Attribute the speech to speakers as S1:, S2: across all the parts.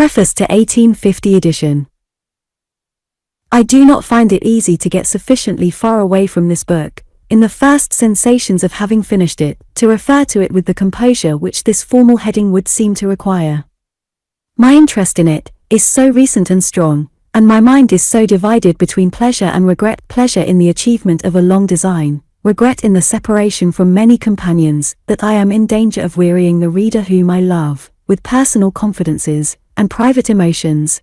S1: Preface to 1850 edition. I do not find it easy to get sufficiently far away from this book, in the first sensations of having finished it, to refer to it with the composure which this formal heading would seem to require. My interest in it is so recent and strong, and my mind is so divided between pleasure and regret, pleasure in the achievement of a long design, regret in the separation from many companions, that I am in danger of wearying the reader whom I love, with personal confidences and private emotions.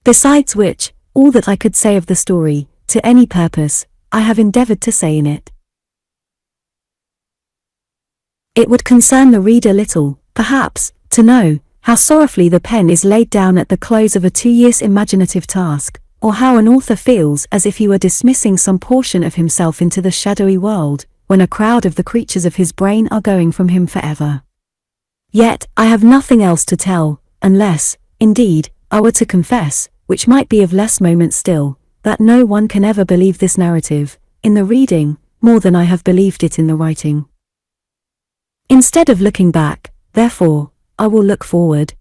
S1: Besides which, all that I could say of the story, to any purpose, I have endeavored to say in it. It would concern the reader little, perhaps, to know how sorrowfully the pen is laid down at the close of a 2 years' imaginative task, or how an author feels as if he were dismissing some portion of himself into the shadowy world, when a crowd of the creatures of his brain are going from him forever. Yet, I have nothing else to tell, unless, indeed, I were to confess, which might be of less moment still, that no one can ever believe this narrative, in the reading, more than I have believed it in the writing. Instead of looking back, therefore, I will look forward.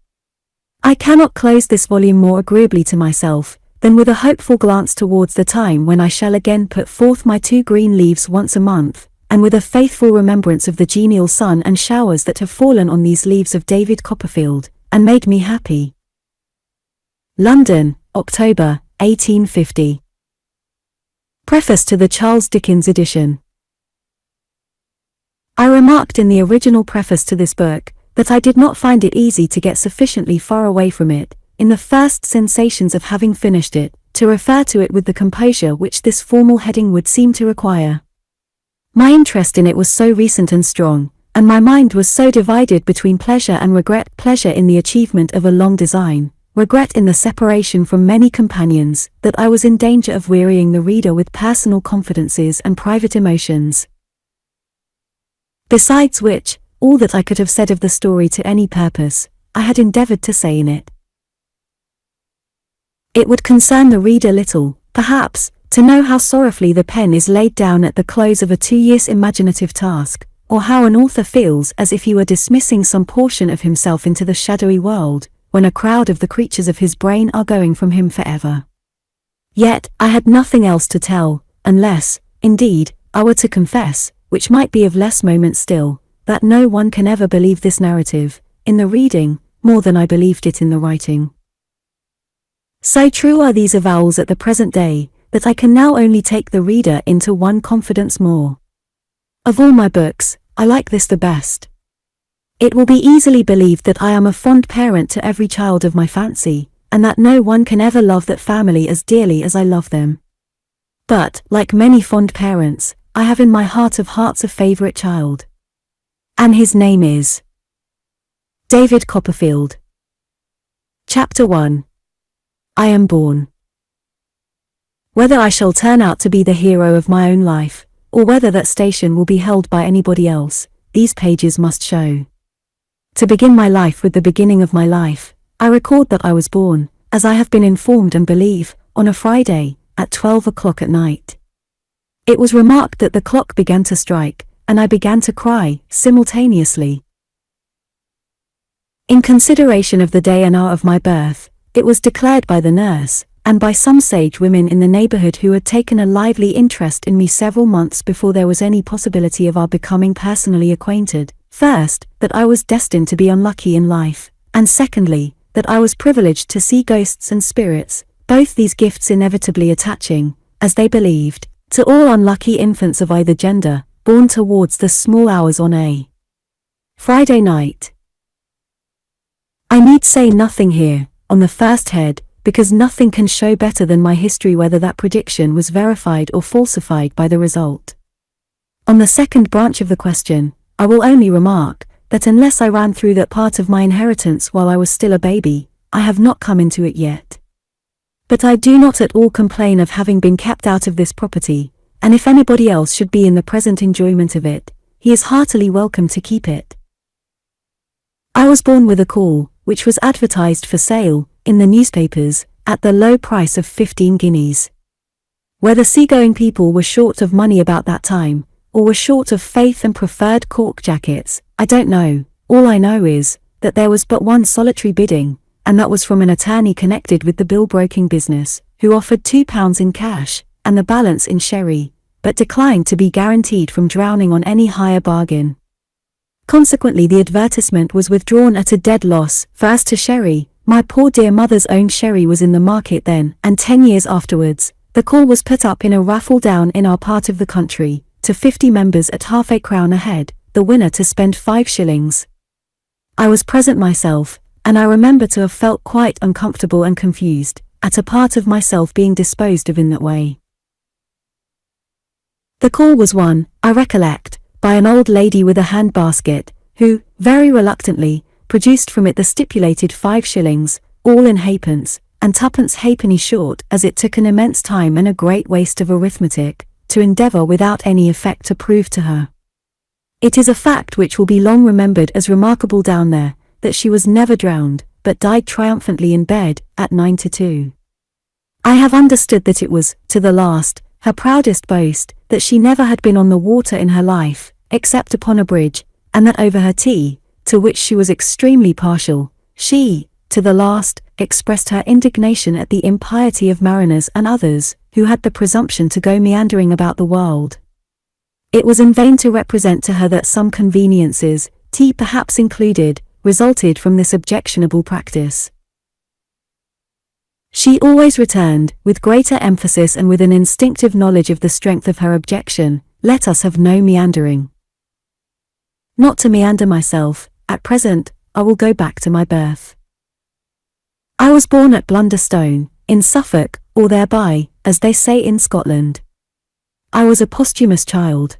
S1: I cannot close this volume more agreeably to myself, than with a hopeful glance towards the time when I shall again put forth my 2 green leaves once a month, and with a faithful remembrance of the genial sun and showers that have fallen on these leaves of David Copperfield, and made me happy. London, October, 1850. Preface to the Charles Dickens edition. I remarked in the original preface to this book, that I did not find it easy to get sufficiently far away from it, in the first sensations of having finished it, to refer to it with the composure which this formal heading would seem to require. My interest in it was so recent and strong, and my mind was so divided between pleasure and regret, pleasure in the achievement of a long design, regret in the separation from many companions, that I was in danger of wearying the reader with personal confidences and private emotions. Besides which, all that I could have said of the story to any purpose, I had endeavored to say in it. It would concern the reader little, perhaps, to know how sorrowfully the pen is laid down at the close of a 2 years' imaginative task, or how an author feels as if he were dismissing some portion of himself into the shadowy world, when a crowd of the creatures of his brain are going from him forever. Yet, I had nothing else to tell, unless, indeed, I were to confess, which might be of less moment still, that no one can ever believe this narrative, in the reading, more than I believed it in the writing. So true are these avowals at the present day, that I can now only take the reader into one confidence more. Of all my books, I like this the best. It will be easily believed that I am a fond parent to every child of my fancy, and that no one can ever love that family as dearly as I love them. But, like many fond parents, I have in my heart of hearts a favorite child. And his name is David Copperfield. Chapter 1. I am born. Whether I shall turn out to be the hero of my own life, or whether that station will be held by anybody else, these pages must show. To begin my life with the beginning of my life, I record that I was born, as I have been informed and believe, on a Friday, at 12 o'clock at night. It was remarked that the clock began to strike, and I began to cry, simultaneously. In consideration of the day and hour of my birth, it was declared by the nurse, and by some sage women in the neighborhood who had taken a lively interest in me several months before there was any possibility of our becoming personally acquainted, first, that I was destined to be unlucky in life, and secondly, that I was privileged to see ghosts and spirits, both these gifts inevitably attaching, as they believed, to all unlucky infants of either gender, born towards the small hours on a Friday night. I need say nothing here, on the first head, because nothing can show better than my history whether that prediction was verified or falsified by the result. On the second branch of the question, I will only remark, that unless I ran through that part of my inheritance while I was still a baby, I have not come into it yet. But I do not at all complain of having been kept out of this property, and if anybody else should be in the present enjoyment of it, he is heartily welcome to keep it. I was born with a call, which was advertised for sale, in the newspapers, at the low price of 15 guineas. Whether seagoing people were short of money about that time, or were short of faith and preferred cork jackets, I don't know. All I know is, that there was but one solitary bidding, and that was from an attorney connected with the bill-broking business, who offered £2 in cash, and the balance in sherry, but declined to be guaranteed from drowning on any higher bargain. Consequently, the advertisement was withdrawn at a dead loss, for as to sherry, my poor dear mother's own sherry was in the market then, and 10 years afterwards, the call was put up in a raffle down in our part of the country, to 50 members at £half-a-crown a head, the winner to spend 5 shillings. I was present myself, and I remember to have felt quite uncomfortable and confused, at a part of myself being disposed of in that way. The call was won, I recollect, by an old lady with a hand-basket, who, very reluctantly, produced from it the stipulated 5 shillings, all in halfpence, and 2 halfpenny short, as it took an immense time and a great waste of arithmetic, to endeavour without any effect to prove to her. It is a fact which will be long remembered as remarkable down there, that she was never drowned, but died triumphantly in bed, at 92. I have understood that it was, to the last, her proudest boast, that she never had been on the water in her life, except upon a bridge, and that over her tea, to which she was extremely partial, she, to the last, expressed her indignation at the impiety of mariners and others, who had the presumption to go meandering about the world. It was in vain to represent to her that some conveniences, tea perhaps included, resulted from this objectionable practice. She always returned, with greater emphasis and with an instinctive knowledge of the strength of her objection, let us have no meandering. Not to meander myself, at present, I will go back to my birth. I was born at Blunderstone, in Suffolk, or thereby, as they say in Scotland. I was a posthumous child.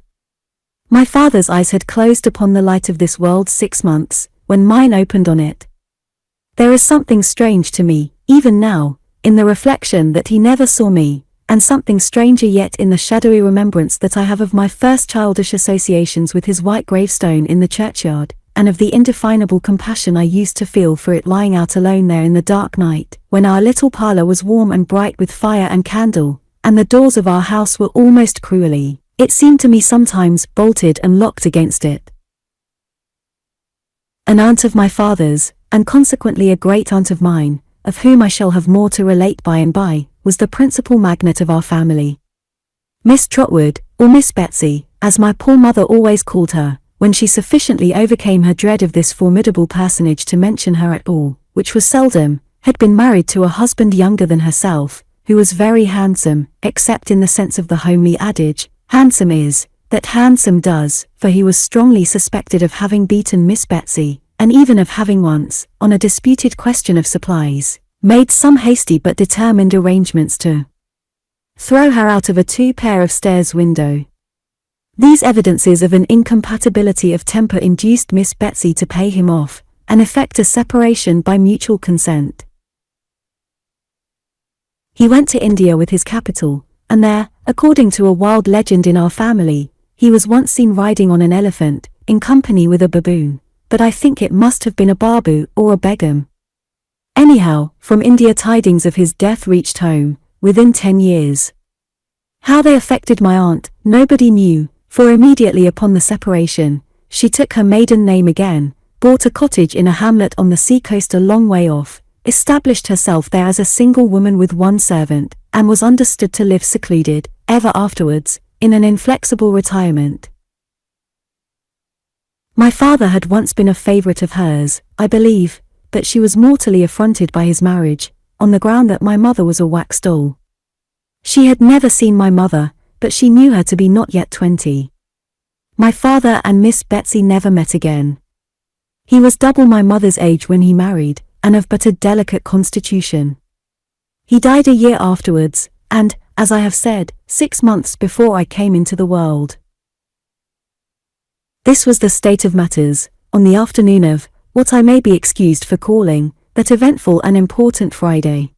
S1: My father's eyes had closed upon the light of this world 6 months, when mine opened on it. There is something strange to me, even now, in the reflection that he never saw me, and something stranger yet in the shadowy remembrance that I have of my first childish associations with his white gravestone in the churchyard, and of the indefinable compassion I used to feel for it lying out alone there in the dark night, when our little parlour was warm and bright with fire and candle, and the doors of our house were almost cruelly, it seemed to me sometimes, bolted and locked against it. An aunt of my father's, and consequently a great aunt of mine, of whom I shall have more to relate by and by, was the principal magnate of our family. Miss Trotwood, or Miss Betsy, as my poor mother always called her, when she sufficiently overcame her dread of this formidable personage to mention her at all, which was seldom, had been married to a husband younger than herself, who was very handsome, except in the sense of the homely adage, handsome is, that handsome does, for he was strongly suspected of having beaten Miss Betsy, and even of having once, on a disputed question of supplies, made some hasty but determined arrangements to throw her out of a 2-pair of stairs window. These evidences of an incompatibility of temper induced Miss Betsy to pay him off, and effect a separation by mutual consent. He went to India with his capital, and there, according to a wild legend in our family, he was once seen riding on an elephant, in company with a baboon, but I think it must have been a babu or a begum. Anyhow, from India tidings of his death reached home, within 10 years. How they affected my aunt, nobody knew, for immediately upon the separation, she took her maiden name again, bought a cottage in a hamlet on the sea-coast a long way off, established herself there as a single woman with 1 servant, and was understood to live secluded, ever afterwards, in an inflexible retirement. My father had once been a favourite of hers, I believe, but she was mortally affronted by his marriage, on the ground that my mother was a wax doll. She had never seen my mother, but she knew her to be not yet 20. My father and Miss Betsy never met again. He was double my mother's age when he married, and of but a delicate constitution. He died a year afterwards, and, as I have said, 6 months before I came into the world. This was the state of matters, on the afternoon of, what I may be excused for calling, that eventful and important Friday.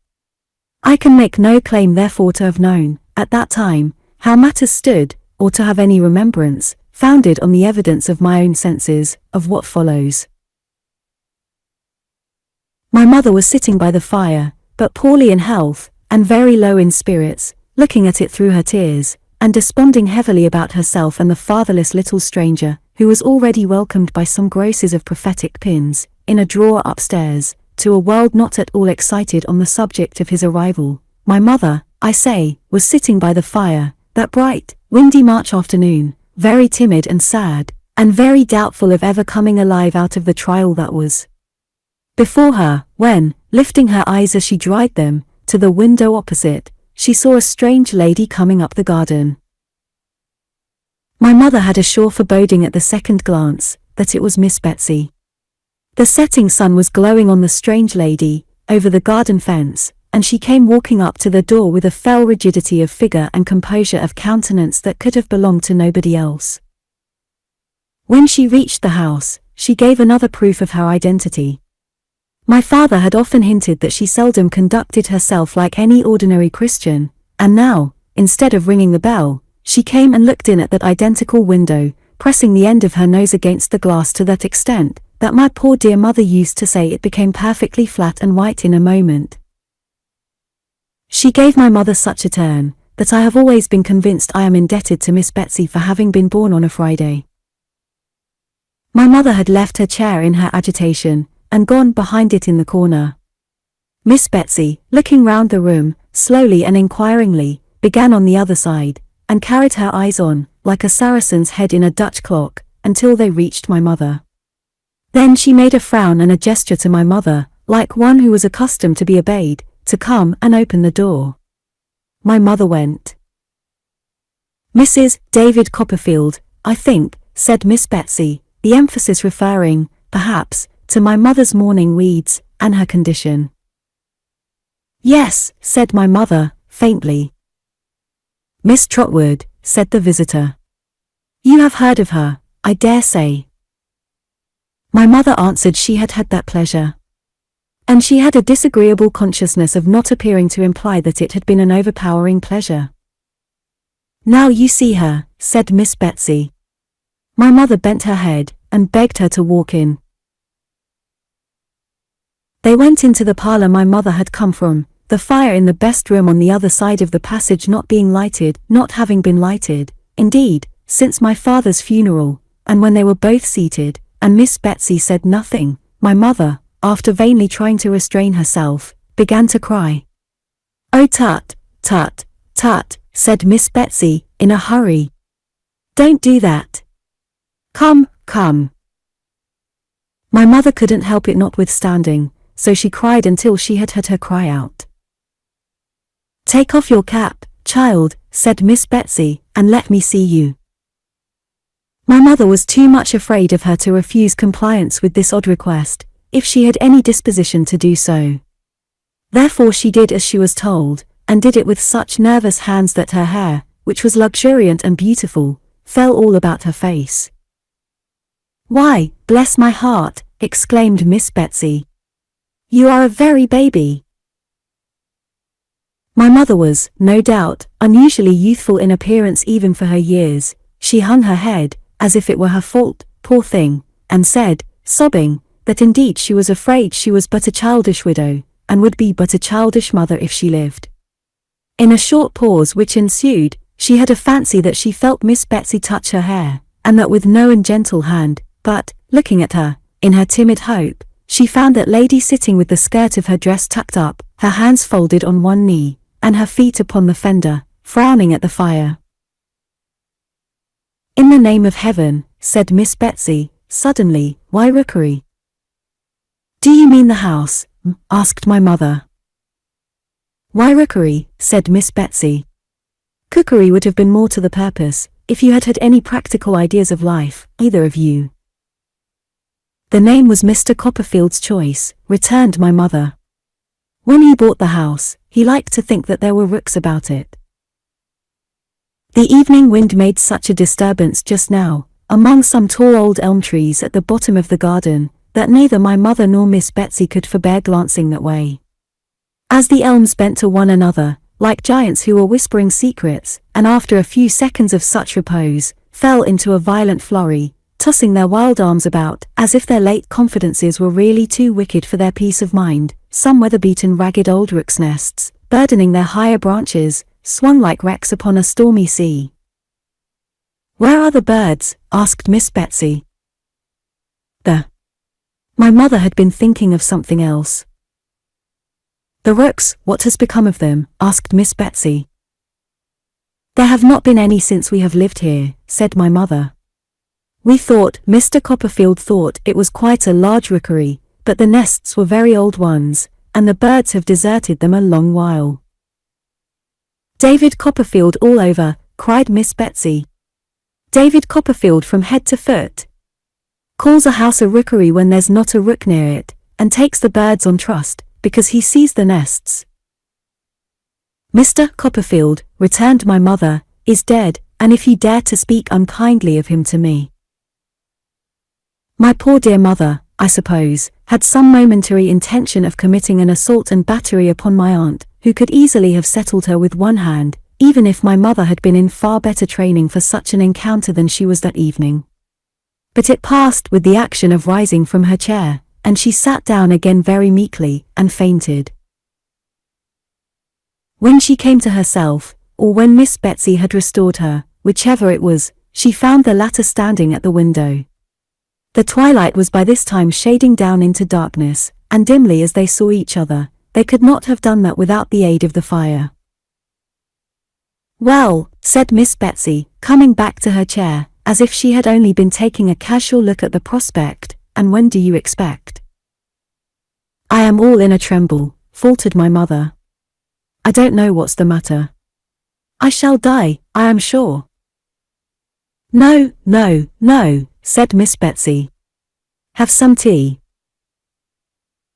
S1: I can make no claim therefore to have known, at that time, how matters stood, or to have any remembrance, founded on the evidence of my own senses, of what follows. My mother was sitting by the fire, but poorly in health, and very low in spirits, looking at it through her tears, and desponding heavily about herself and the fatherless little stranger, who was already welcomed by some grocers of prophetic pins, in a drawer upstairs, to a world not at all excited on the subject of his arrival. My mother, I say, was sitting by the fire, that bright, windy March afternoon, very timid and sad, and very doubtful of ever coming alive out of the trial that was before her, when, lifting her eyes as she dried them, to the window opposite, she saw a strange lady coming up the garden. My mother had a sure foreboding at the second glance, that it was Miss Betsy. The setting sun was glowing on the strange lady, over the garden fence, and she came walking up to the door with a fell rigidity of figure and composure of countenance that could have belonged to nobody else. When she reached the house, she gave another proof of her identity. My father had often hinted that she seldom conducted herself like any ordinary Christian, and now, instead of ringing the bell, she came and looked in at that identical window, pressing the end of her nose against the glass to that extent, that my poor dear mother used to say it became perfectly flat and white in a moment. She gave my mother such a turn, that I have always been convinced I am indebted to Miss Betsy for having been born on a Friday. My mother had left her chair in her agitation, and gone behind it in the corner. Miss Betsy, looking round the room, slowly and inquiringly, began on the other side, and carried her eyes on, like a Saracen's head in a Dutch clock, until they reached my mother. Then she made a frown and a gesture to my mother, like one who was accustomed to be obeyed, to come and open the door. My mother went. "Mrs. David Copperfield, I think," said Miss Betsy, the emphasis referring, perhaps, to my mother's mourning weeds, and her condition. "Yes," said my mother, faintly. "Miss Trotwood," said the visitor. "You have heard of her, I dare say." My mother answered she had had that pleasure. And she had a disagreeable consciousness of not appearing to imply that it had been an overpowering pleasure. "Now you see her," said Miss Betsy. My mother bent her head, and begged her to walk in. They went into the parlor my mother had come from, the fire in the best room on the other side of the passage not having been lighted, indeed, since my father's funeral, and when they were both seated, and Miss Betsy said nothing, my mother, after vainly trying to restrain herself, began to cry. "Oh tut, tut, tut," said Miss Betsy, in a hurry. "Don't do that. Come, come." My mother couldn't help it notwithstanding, so she cried until she had her cry out. "Take off your cap, child," said Miss Betsy, "and let me see you." My mother was too much afraid of her to refuse compliance with this odd request, if she had any disposition to do so. Therefore she did as she was told, and did it with such nervous hands that her hair, which was luxuriant and beautiful, fell all about her face. "Why, bless my heart," exclaimed Miss Betsy. "You are a very baby." My mother was, no doubt, unusually youthful in appearance even for her years. She hung her head, as if it were her fault, poor thing, and said, sobbing, that indeed she was afraid she was but a childish widow, and would be but a childish mother if she lived. In a short pause which ensued, she had a fancy that she felt Miss Betsy touch her hair, and that with no ungentle hand, but, looking at her, in her timid hope, she found that lady sitting with the skirt of her dress tucked up, her hands folded on one knee, and her feet upon the fender, frowning at the fire. "In the name of heaven," said Miss Betsy, suddenly, "why rookery?" "Do you mean the house?" asked my mother. "Why rookery?" said Miss Betsy. "Cookery would have been more to the purpose, if you had had any practical ideas of life, either of you." "The name was Mr. Copperfield's choice," returned my mother. "When he bought the house, he liked to think that there were rooks about it." The evening wind made such a disturbance just now, among some tall old elm trees at the bottom of the garden, that neither my mother nor Miss Betsy could forbear glancing that way. As the elms bent to one another, like giants who were whispering secrets, and after a few seconds of such repose, fell into a violent flurry, tossing their wild arms about, as if their late confidences were really too wicked for their peace of mind, some weather-beaten ragged old rooks' nests, burdening their higher branches, swung like wrecks upon a stormy sea. "Where are the birds?" asked Miss Betsy. My mother had been thinking of something else. "The rooks, what has become of them?" asked Miss Betsy. "There have not been any since we have lived here," said my mother. "We thought, Mr. Copperfield thought it was quite a large rookery, but the nests were very old ones, and the birds have deserted them a long while." "David Copperfield all over," cried Miss Betsy. "David Copperfield from head to foot. Calls a house a rookery when there's not a rook near it, and takes the birds on trust, because he sees the nests." "Mr. Copperfield," returned my mother, "is dead, and if you dare to speak unkindly of him to me—" My poor dear mother, I suppose, had some momentary intention of committing an assault and battery upon my aunt, who could easily have settled her with one hand, even if my mother had been in far better training for such an encounter than she was that evening. But it passed with the action of rising from her chair, and she sat down again very meekly, and fainted. When she came to herself, or when Miss Betsy had restored her, whichever it was, she found the latter standing at the window. The twilight was by this time shading down into darkness, and dimly as they saw each other, they could not have done that without the aid of the fire. "Well," said Miss Betsy, coming back to her chair, as if she had only been taking a casual look at the prospect, "and when do you expect?" "I am all in a tremble," faltered my mother. "I don't know what's the matter. I shall die, I am sure." "No, no, no," said Miss Betsy. "Have some tea."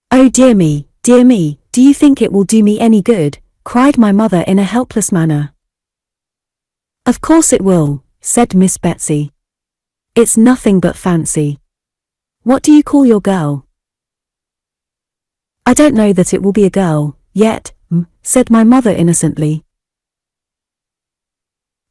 S1: "Oh dear me, do you think it will do me any good?" cried my mother in a helpless manner. "Of course it will," said Miss Betsy. "It's nothing but fancy. What do you call your girl?" "I don't know that it will be a girl, yet," said my mother innocently.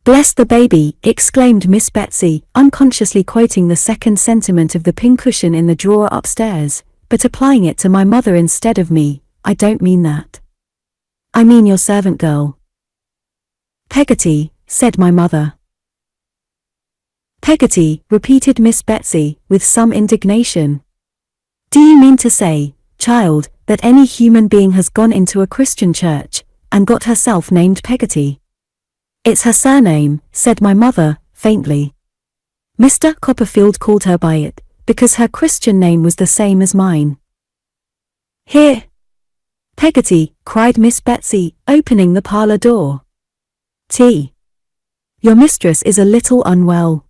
S1: "Bless the baby," exclaimed Miss Betsy, unconsciously quoting the second sentiment of the pincushion in the drawer upstairs, but applying it to my mother instead of me. "I don't mean that. I mean your servant girl." "Peggotty," said my mother. "Peggotty," repeated Miss Betsy, with some indignation. "Do you mean to say, child, that any human being has gone into a Christian church, and got herself named Peggotty?" "It's her surname," said my mother, faintly. "Mr. Copperfield called her by it, because her Christian name was the same as mine." "Here, Peggotty," cried Miss Betsy, opening the parlor door. "Tea. Your mistress is a little unwell.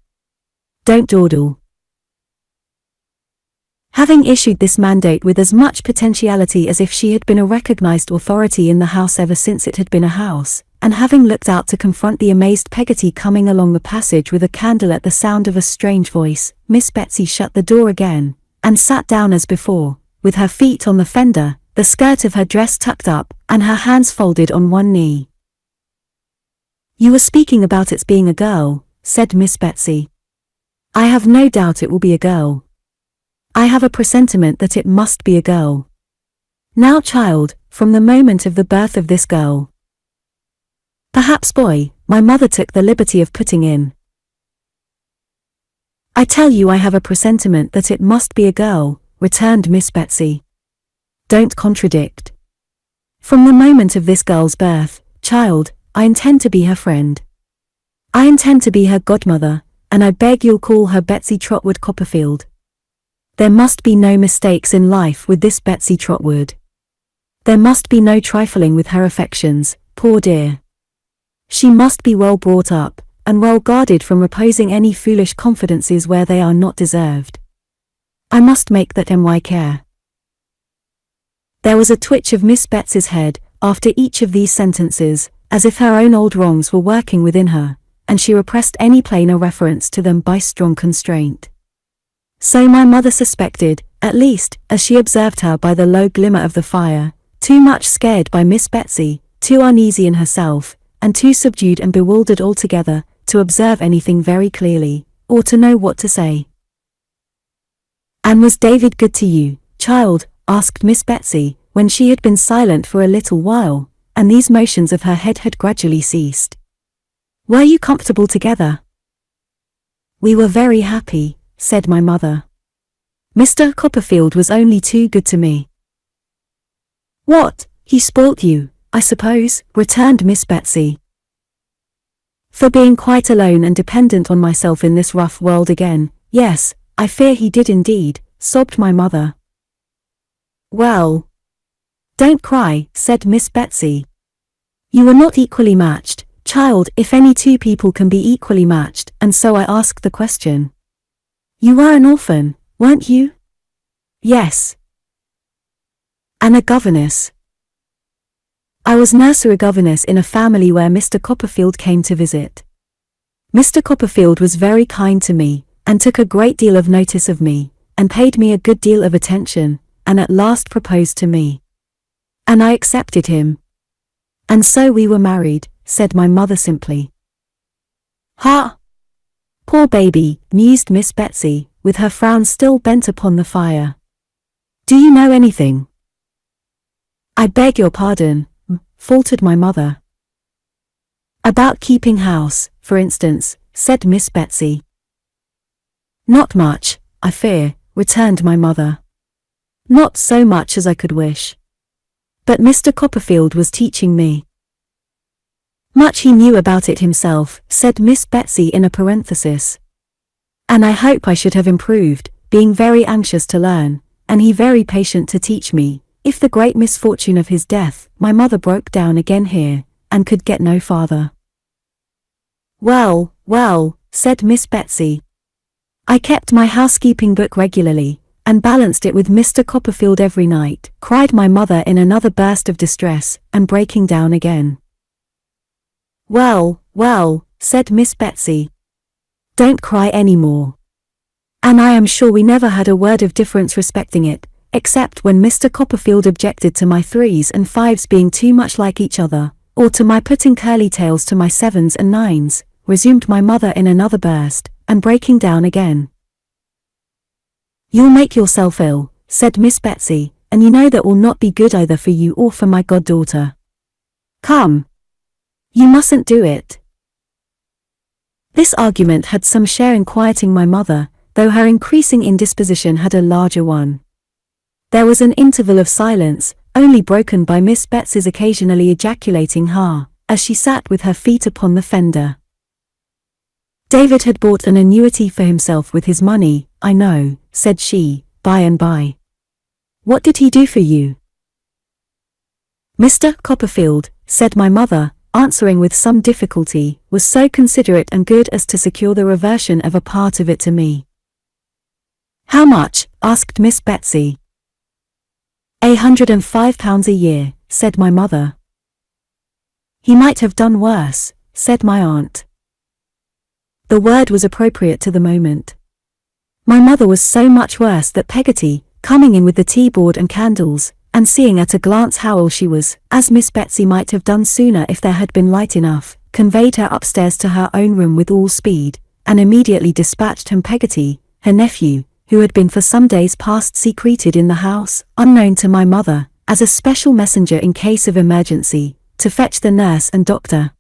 S1: Don't dawdle." Having issued this mandate with as much potentiality as if she had been a recognized authority in the house ever since it had been a house, and having looked out to confront the amazed Peggotty coming along the passage with a candle at the sound of a strange voice, Miss Betsy shut the door again, and sat down as before, with her feet on the fender, the skirt of her dress tucked up, and her hands folded on one knee. "You were speaking about its being a girl," said Miss Betsy. "I have no doubt it will be a girl. I have a presentiment that it must be a girl. Now, child, from the moment of the birth of this girl—" "Perhaps boy," my mother took the liberty of putting in. "I tell you I have a presentiment that it must be a girl," returned Miss Betsy. "Don't contradict. From the moment of this girl's birth, child, I intend to be her friend. I intend to be her godmother, and I beg you'll call her Betsy Trotwood Copperfield. There must be no mistakes in life with this Betsy Trotwood. There must be no trifling with her affections, poor dear. She must be well brought up, and well guarded from reposing any foolish confidences where they are not deserved. I must make that my care." There was a twitch of Miss Betsy's head, after each of these sentences, as if her own old wrongs were working within her, and she repressed any plainer reference to them by strong constraint. So my mother suspected, at least, as she observed her by the low glimmer of the fire, too much scared by Miss Betsy, too uneasy in herself, and too subdued and bewildered altogether, to observe anything very clearly, or to know what to say. "And was David good to you, child?" asked Miss Betsy, when she had been silent for a little while, and these motions of her head had gradually ceased. "Were you comfortable together?" "We were very happy," said my mother. Mr. Copperfield was only too good to me." "What, he spoilt you, I suppose," returned Miss Betsy. "For being quite alone and dependent on myself in this rough world again, yes, I fear he did indeed," sobbed my mother. "Well, don't cry," said Miss Betsy. "You were not equally matched, child, if any two people can be equally matched, and so I asked the question. You were an orphan, weren't you?" "Yes." "And a governess?" "I was nursery governess in a family where Mr. Copperfield came to visit. Mr. Copperfield was very kind to me, and took a great deal of notice of me, and paid me a good deal of attention, and at last proposed to me. And I accepted him. And so we were married," said my mother simply. "Ha! Poor baby," mused Miss Betsy, with her frown still bent upon the fire. "Do you know anything?" "I beg your pardon," faltered my mother. "About keeping house, for instance," said Miss Betsy. "Not much, I fear," returned my mother. "Not so much as I could wish. But Mr. Copperfield was teaching me." "Much he knew about it himself," said Miss Betsy in a parenthesis. "And I hope I should have improved, being very anxious to learn, and he very patient to teach me, if the great misfortune of his death." My mother broke down again here, and could get no farther. "Well, well," said Miss Betsy. "I kept my housekeeping book regularly, and balanced it with Mr. Copperfield every night," cried my mother in another burst of distress, and breaking down again. "Well, well," said Miss Betsy. "Don't cry any more. And I am sure we never had a word of difference respecting it, except when Mr. Copperfield objected to my 3s and 5s being too much like each other, or to my putting curly tails to my 7s and 9s, resumed my mother in another burst, and breaking down again. "You'll make yourself ill," said Miss Betsy, "and you know that will not be good either for you or for my goddaughter. Come. You mustn't do it." This argument had some share in quieting my mother, though her increasing indisposition had a larger one. There was an interval of silence, only broken by Miss Betsy's occasionally ejaculating "ha," as she sat with her feet upon the fender. "David had bought an annuity for himself with his money, I know," said she, by and by. "What did he do for you?" "Mr. Copperfield," said my mother, answering with some difficulty, "was so considerate and good as to secure the reversion of a part of it to me." "How much?" asked Miss Betsy. £105 a year," said my mother. "He might have done worse," said my aunt. The word was appropriate to the moment. My mother was so much worse that Peggotty, coming in with the tea-board and candles, and seeing at a glance how ill she was, as Miss Betsy might have done sooner if there had been light enough, conveyed her upstairs to her own room with all speed, and immediately dispatched him Peggotty, her nephew, who had been for some days past secreted in the house, unknown to my mother, as a special messenger in case of emergency, to fetch the nurse and doctor.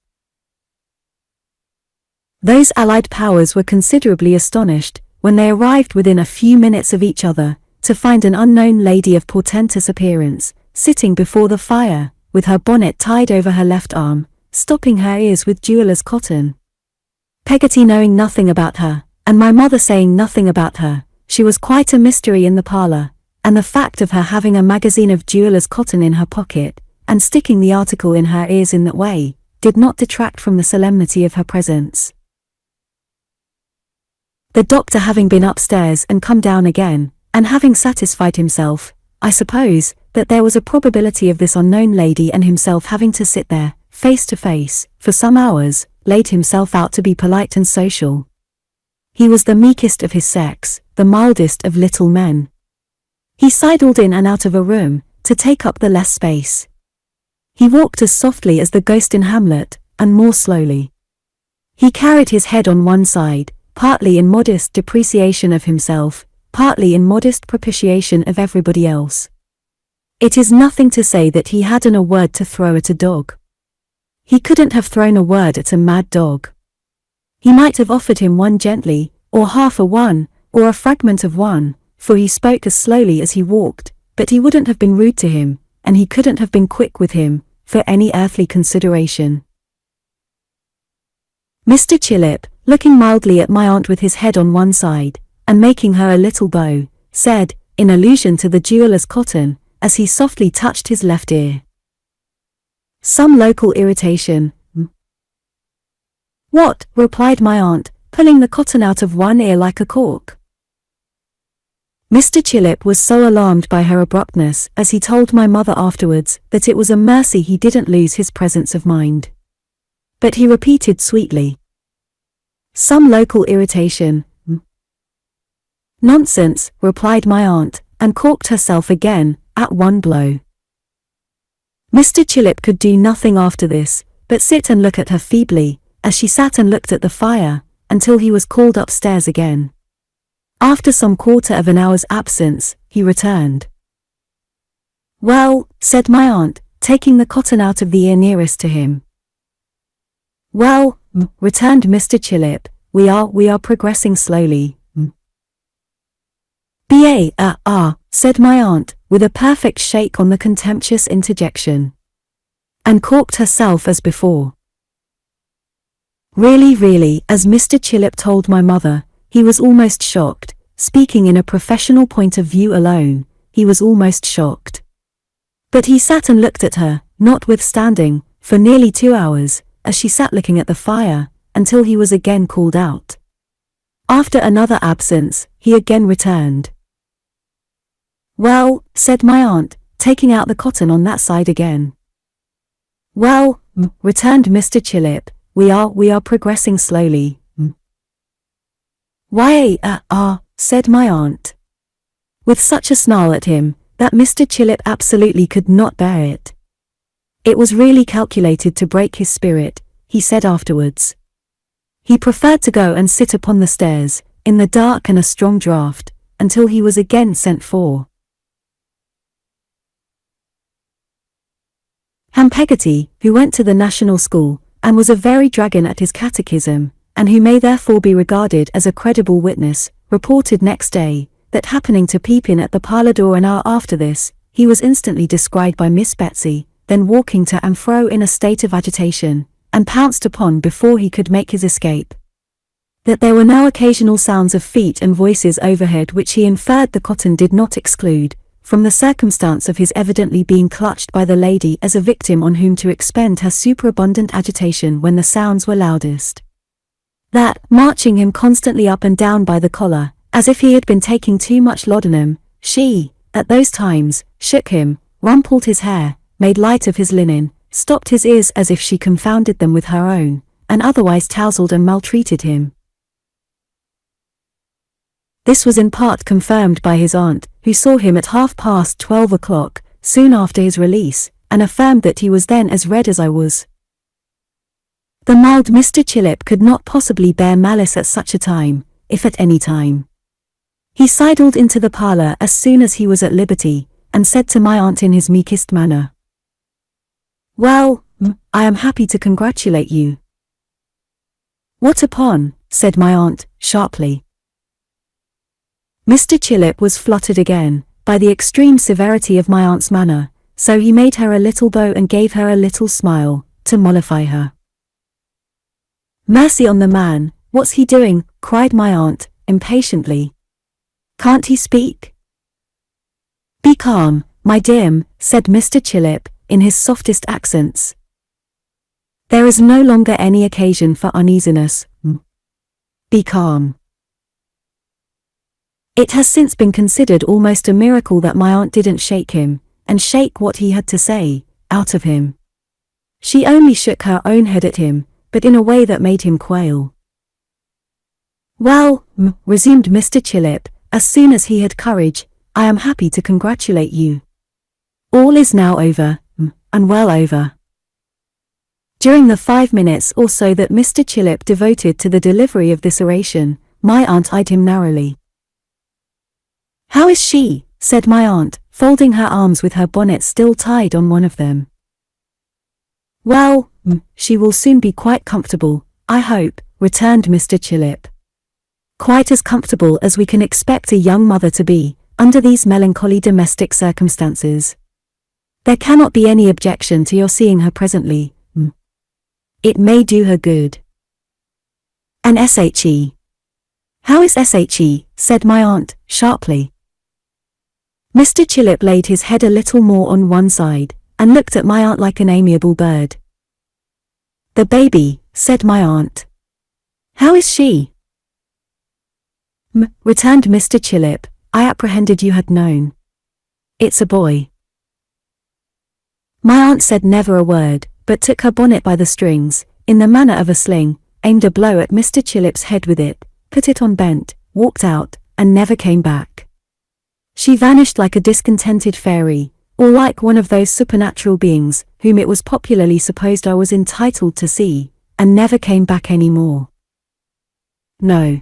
S1: Those allied powers were considerably astonished, when they arrived within a few minutes of each other, to find an unknown lady of portentous appearance, sitting before the fire, with her bonnet tied over her left arm, stopping her ears with jeweller's cotton. Peggotty knowing nothing about her, and my mother saying nothing about her, she was quite a mystery in the parlour, and the fact of her having a magazine of jeweller's cotton in her pocket, and sticking the article in her ears in that way, did not detract from the solemnity of her presence. The doctor having been upstairs and come down again, and having satisfied himself, I suppose, that there was a probability of this unknown lady and himself having to sit there, face to face, for some hours, laid himself out to be polite and social. He was the meekest of his sex, the mildest of little men. He sidled in and out of a room, to take up the less space. He walked as softly as the ghost in Hamlet, and more slowly. He carried his head on one side, partly in modest depreciation of himself, partly in modest propitiation of everybody else. It is nothing to say that he hadn't a word to throw at a dog. He couldn't have thrown a word at a mad dog. He might have offered him one gently, or half a one, or a fragment of one, for he spoke as slowly as he walked, but he wouldn't have been rude to him, and he couldn't have been quick with him, for any earthly consideration. Mr. Chillip, looking mildly at my aunt with his head on one side, and making her a little bow, said, in allusion to the jeweller's cotton, as he softly touched his left ear, "Some local irritation." "What?" replied my aunt, pulling the cotton out of one ear like a cork. Mr. Chillip was so alarmed by her abruptness, as he told my mother afterwards, that it was a mercy he didn't lose his presence of mind. But he repeated sweetly, "Some local irritation." "Nonsense," replied my aunt, and corked herself again, at one blow. Mr. Chillip could do nothing after this, but sit and look at her feebly, as she sat and looked at the fire, until he was called upstairs again. After some quarter of an hour's absence, he returned. "Well," said my aunt, taking the cotton out of the ear nearest to him. "Well," returned Mr. Chillip, we are progressing slowly." Said my aunt, with a perfect shake on the contemptuous interjection. And corked herself as before. Really, as Mr. Chillip told my mother, he was almost shocked, speaking in a professional point of view alone, he was almost shocked. But he sat and looked at her, notwithstanding, for nearly 2 hours, as she sat looking at the fire, until he was again called out. After another absence, he again returned. "Well," said my aunt, taking out the cotton on that side again. "Well," returned Mr. Chillip, we are progressing slowly." "Why, said my aunt, with such a snarl at him, that Mr. Chillip absolutely could not bear it. It was really calculated to break his spirit, he said afterwards. He preferred to go and sit upon the stairs, in the dark and a strong draught, until he was again sent for. Peggotty, who went to the National School, and was a very dragon at his catechism, and who may therefore be regarded as a credible witness, reported next day, that happening to peep in at the parlour door an hour after this, he was instantly descried by Miss Betsy, then walking to and fro in a state of agitation, and pounced upon before he could make his escape. That there were now occasional sounds of feet and voices overhead which he inferred the cotton did not exclude, from the circumstance of his evidently being clutched by the lady as a victim on whom to expend her superabundant agitation when the sounds were loudest. That, marching him constantly up and down by the collar, as if he had been taking too much laudanum, she, at those times, shook him, rumpled his hair, made light of his linen, stopped his ears as if she confounded them with her own, and otherwise tousled and maltreated him. This was in part confirmed by his aunt, who saw him at 12:30, soon after his release, and affirmed that he was then as red as I was. The mild Mr. Chillip could not possibly bear malice at such a time, if at any time. He sidled into the parlour as soon as he was at liberty, and said to my aunt in his meekest manner, "Well, I am happy to congratulate you." "What upon?" said my aunt, sharply. Mr. Chillip was fluttered again, by the extreme severity of my aunt's manner, so he made her a little bow and gave her a little smile, to mollify her. "Mercy on the man, what's he doing?" cried my aunt, impatiently. "Can't he speak?" "Be calm, my dear," said Mr. Chillip, in his softest accents. "There is no longer any occasion for uneasiness. Be calm." It has since been considered almost a miracle that my aunt didn't shake him, and shake what he had to say, out of him. She only shook her own head at him, but in a way that made him quail. "Well," resumed Mr. Chillip, as soon as he had courage, "I am happy to congratulate you. All is now over, and well over." During the 5 minutes or so that Mr. Chillip devoted to the delivery of this oration, my aunt eyed him narrowly. "How is she?" said my aunt, folding her arms with her bonnet still tied on one of them. "Well, she will soon be quite comfortable, I hope," returned Mr. Chillip. quite as comfortable as we can expect a young mother to be, under these melancholy domestic circumstances. There cannot be any objection to your seeing her presently. It may do her good. And she. How is she? Said my aunt, sharply. Mr. Chillip laid his head a little more on one side, and looked at my aunt like an amiable bird. The baby, said my aunt. How is she? Returned Mr. Chillip, I apprehended you had known. It's a boy. My aunt said never a word, but took her bonnet by the strings, in the manner of a sling, aimed a blow at Mr. Chillip's head with it, put it on bent, walked out, and never came back. She vanished like a discontented fairy, or like one of those supernatural beings, whom it was popularly supposed I was entitled to see, and never came back any more. No.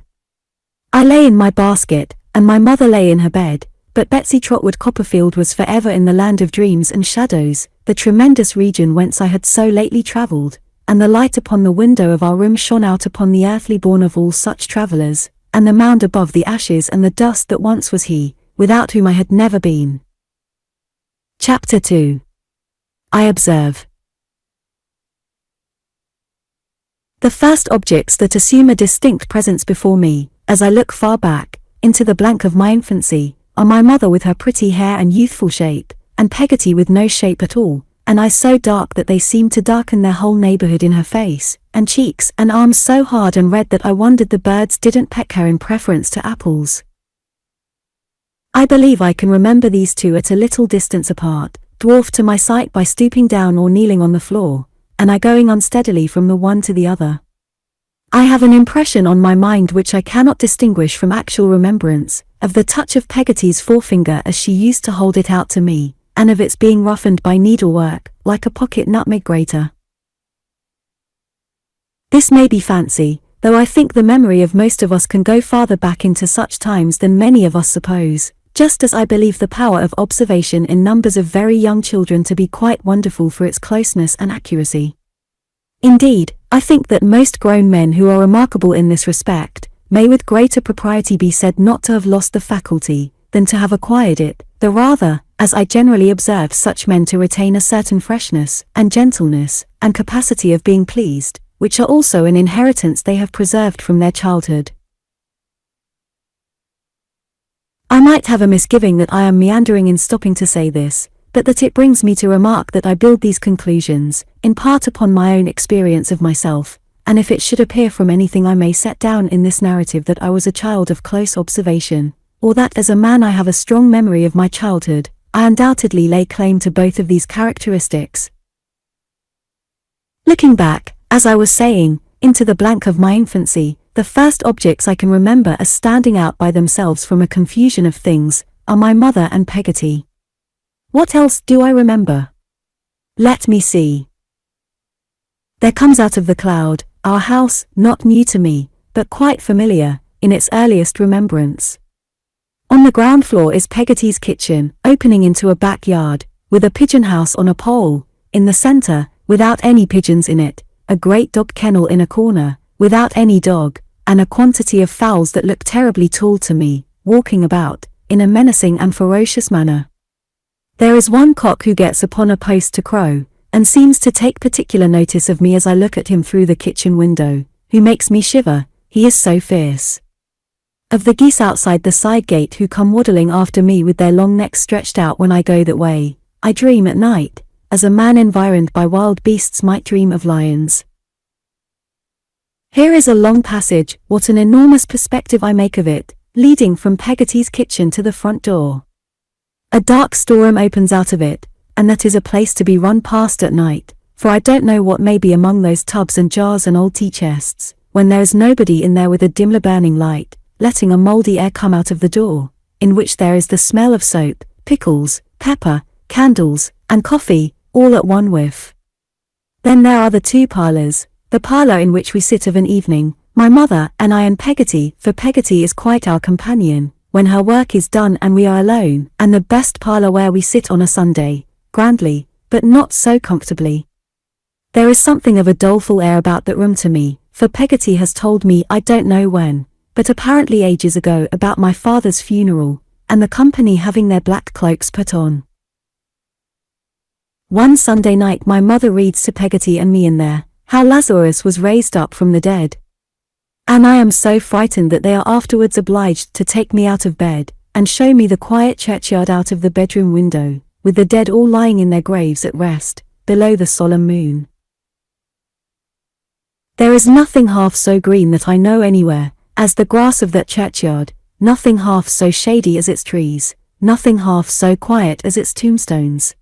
S1: I lay in my basket, and my mother lay in her bed, but Betsy Trotwood Copperfield was forever in the land of dreams and shadows, the tremendous region whence I had so lately travelled, and the light upon the window of our room shone out upon the earthly born of all such travellers, and the mound above the ashes and the dust that once was he, without whom I had never been. Chapter 2. I observe. The first objects that assume a distinct presence before me, as I look far back, into the blank of my infancy, are my mother with her pretty hair and youthful shape, and Peggotty with no shape at all, and eyes so dark that they seemed to darken their whole neighbourhood in her face, and cheeks and arms so hard and red that I wondered the birds didn't peck her in preference to apples. I believe I can remember these two at a little distance apart, dwarfed to my sight by stooping down or kneeling on the floor, and I going unsteadily from the one to the other. I have an impression on my mind which I cannot distinguish from actual remembrance, of the touch of Peggotty's forefinger as she used to hold it out to me, and of its being roughened by needlework, like a pocket nutmeg grater. This may be fancy, though I think the memory of most of us can go farther back into such times than many of us suppose, just as I believe the power of observation in numbers of very young children to be quite wonderful for its closeness and accuracy. Indeed, I think that most grown men who are remarkable in this respect, may with greater propriety be said not to have lost the faculty, than to have acquired it, the rather, as I generally observe such men to retain a certain freshness, and gentleness, and capacity of being pleased, which are also an inheritance they have preserved from their childhood. I might have a misgiving that I am meandering in stopping to say this, but that it brings me to remark that I build these conclusions, in part upon my own experience of myself, and if it should appear from anything I may set down in this narrative that I was a child of close observation, or that as a man I have a strong memory of my childhood, I undoubtedly lay claim to both of these characteristics. Looking back, as I was saying, into the blank of my infancy, the first objects I can remember as standing out by themselves from a confusion of things, are my mother and Peggotty. What else do I remember? Let me see. There comes out of the cloud, our house, not new to me, but quite familiar, in its earliest remembrance. On the ground floor is Peggotty's kitchen, opening into a backyard, with a pigeon house on a pole, in the centre, without any pigeons in it, a great dog kennel in a corner, without any dog, and a quantity of fowls that look terribly tall to me, walking about, in a menacing and ferocious manner. There is one cock who gets upon a post to crow, and seems to take particular notice of me as I look at him through the kitchen window, who makes me shiver, he is so fierce. Of the geese outside the side gate who come waddling after me with their long necks stretched out when I go that way, I dream at night, as a man environed by wild beasts might dream of lions. Here is a long passage, what an enormous perspective I make of it, leading from Peggotty's kitchen to the front door. A dark storeroom opens out of it, and that is a place to be run past at night, for I don't know what may be among those tubs and jars and old tea chests, when there is nobody in there with a dimly burning light, letting a mouldy air come out of the door, in which there is the smell of soap, pickles, pepper, candles, and coffee, all at one whiff. Then there are the two parlours, the parlour in which we sit of an evening, my mother and I and Peggotty, for Peggotty is quite our companion, when her work is done and we are alone, and the best parlour where we sit on a Sunday, grandly, but not so comfortably. There is something of a doleful air about that room to me, for Peggotty has told me I don't know when, but apparently ages ago, about my father's funeral, and the company having their black cloaks put on. One Sunday night my mother reads to Peggotty and me in there, how Lazarus was raised up from the dead. And I am so frightened that they are afterwards obliged to take me out of bed, and show me the quiet churchyard out of the bedroom window, with the dead all lying in their graves at rest, below the solemn moon. There is nothing half so green that I know anywhere, as the grass of that churchyard, nothing half so shady as its trees, nothing half so quiet as its tombstones.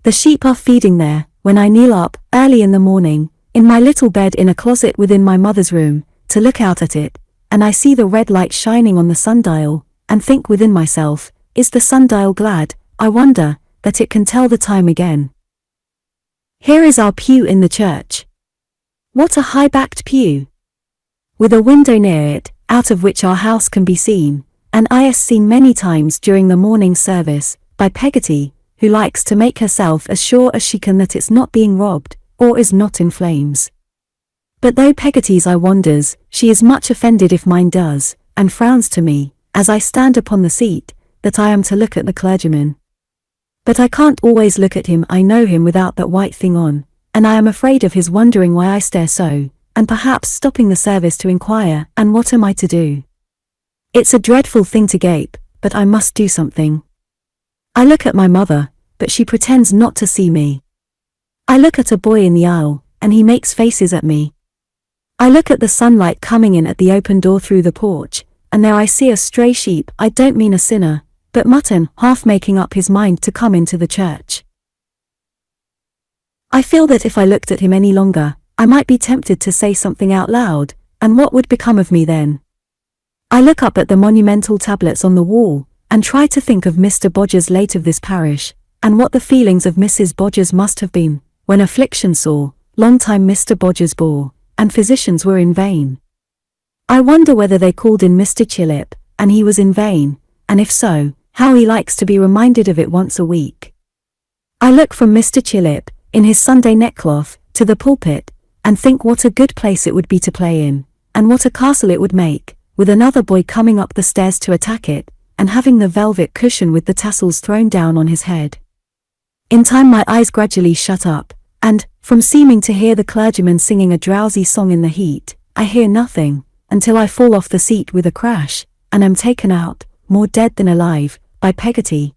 S1: The sheep are feeding there, when I kneel up, early in the morning, in my little bed in a closet within my mother's room, to look out at it, and I see the red light shining on the sundial, and think within myself, is the sundial glad, I wonder, that it can tell the time again? Here is our pew in the church. What a high-backed pew! With a window near it, out of which our house can be seen, and I has seen many times during the morning service, by Peggotty, who likes to make herself as sure as she can that it's not being robbed, or is not in flames. But though Peggotty's eye wanders, she is much offended if mine does, and frowns to me, as I stand upon the seat, that I am to look at the clergyman. But I can't always look at him, I know him without that white thing on, and I am afraid of his wondering why I stare so, and perhaps stopping the service to inquire, and what am I to do? It's a dreadful thing to gape, but I must do something. I look at my mother, but she pretends not to see me. I look at a boy in the aisle, and he makes faces at me. I look at the sunlight coming in at the open door through the porch, and there I see a stray sheep, I don't mean a sinner, but mutton, half making up his mind to come into the church. I feel that if I looked at him any longer, I might be tempted to say something out loud, and what would become of me then? I look up at the monumental tablets on the wall, and try to think of Mr. Bodger's late of this parish, and what the feelings of Mrs. Bodgers must have been, when affliction sore, long time Mr. Bodgers bore, and physicians were in vain. I wonder whether they called in Mr. Chillip, and he was in vain, and if so, how he likes to be reminded of it once a week. I look from Mr. Chillip, in his Sunday neckcloth, to the pulpit, and think what a good place it would be to play in, and what a castle it would make, with another boy coming up the stairs to attack it, and having the velvet cushion with the tassels thrown down on his head. In time my eyes gradually shut up, and, from seeming to hear the clergyman singing a drowsy song in the heat, I hear nothing, until I fall off the seat with a crash, and am taken out, more dead than alive, by Peggotty.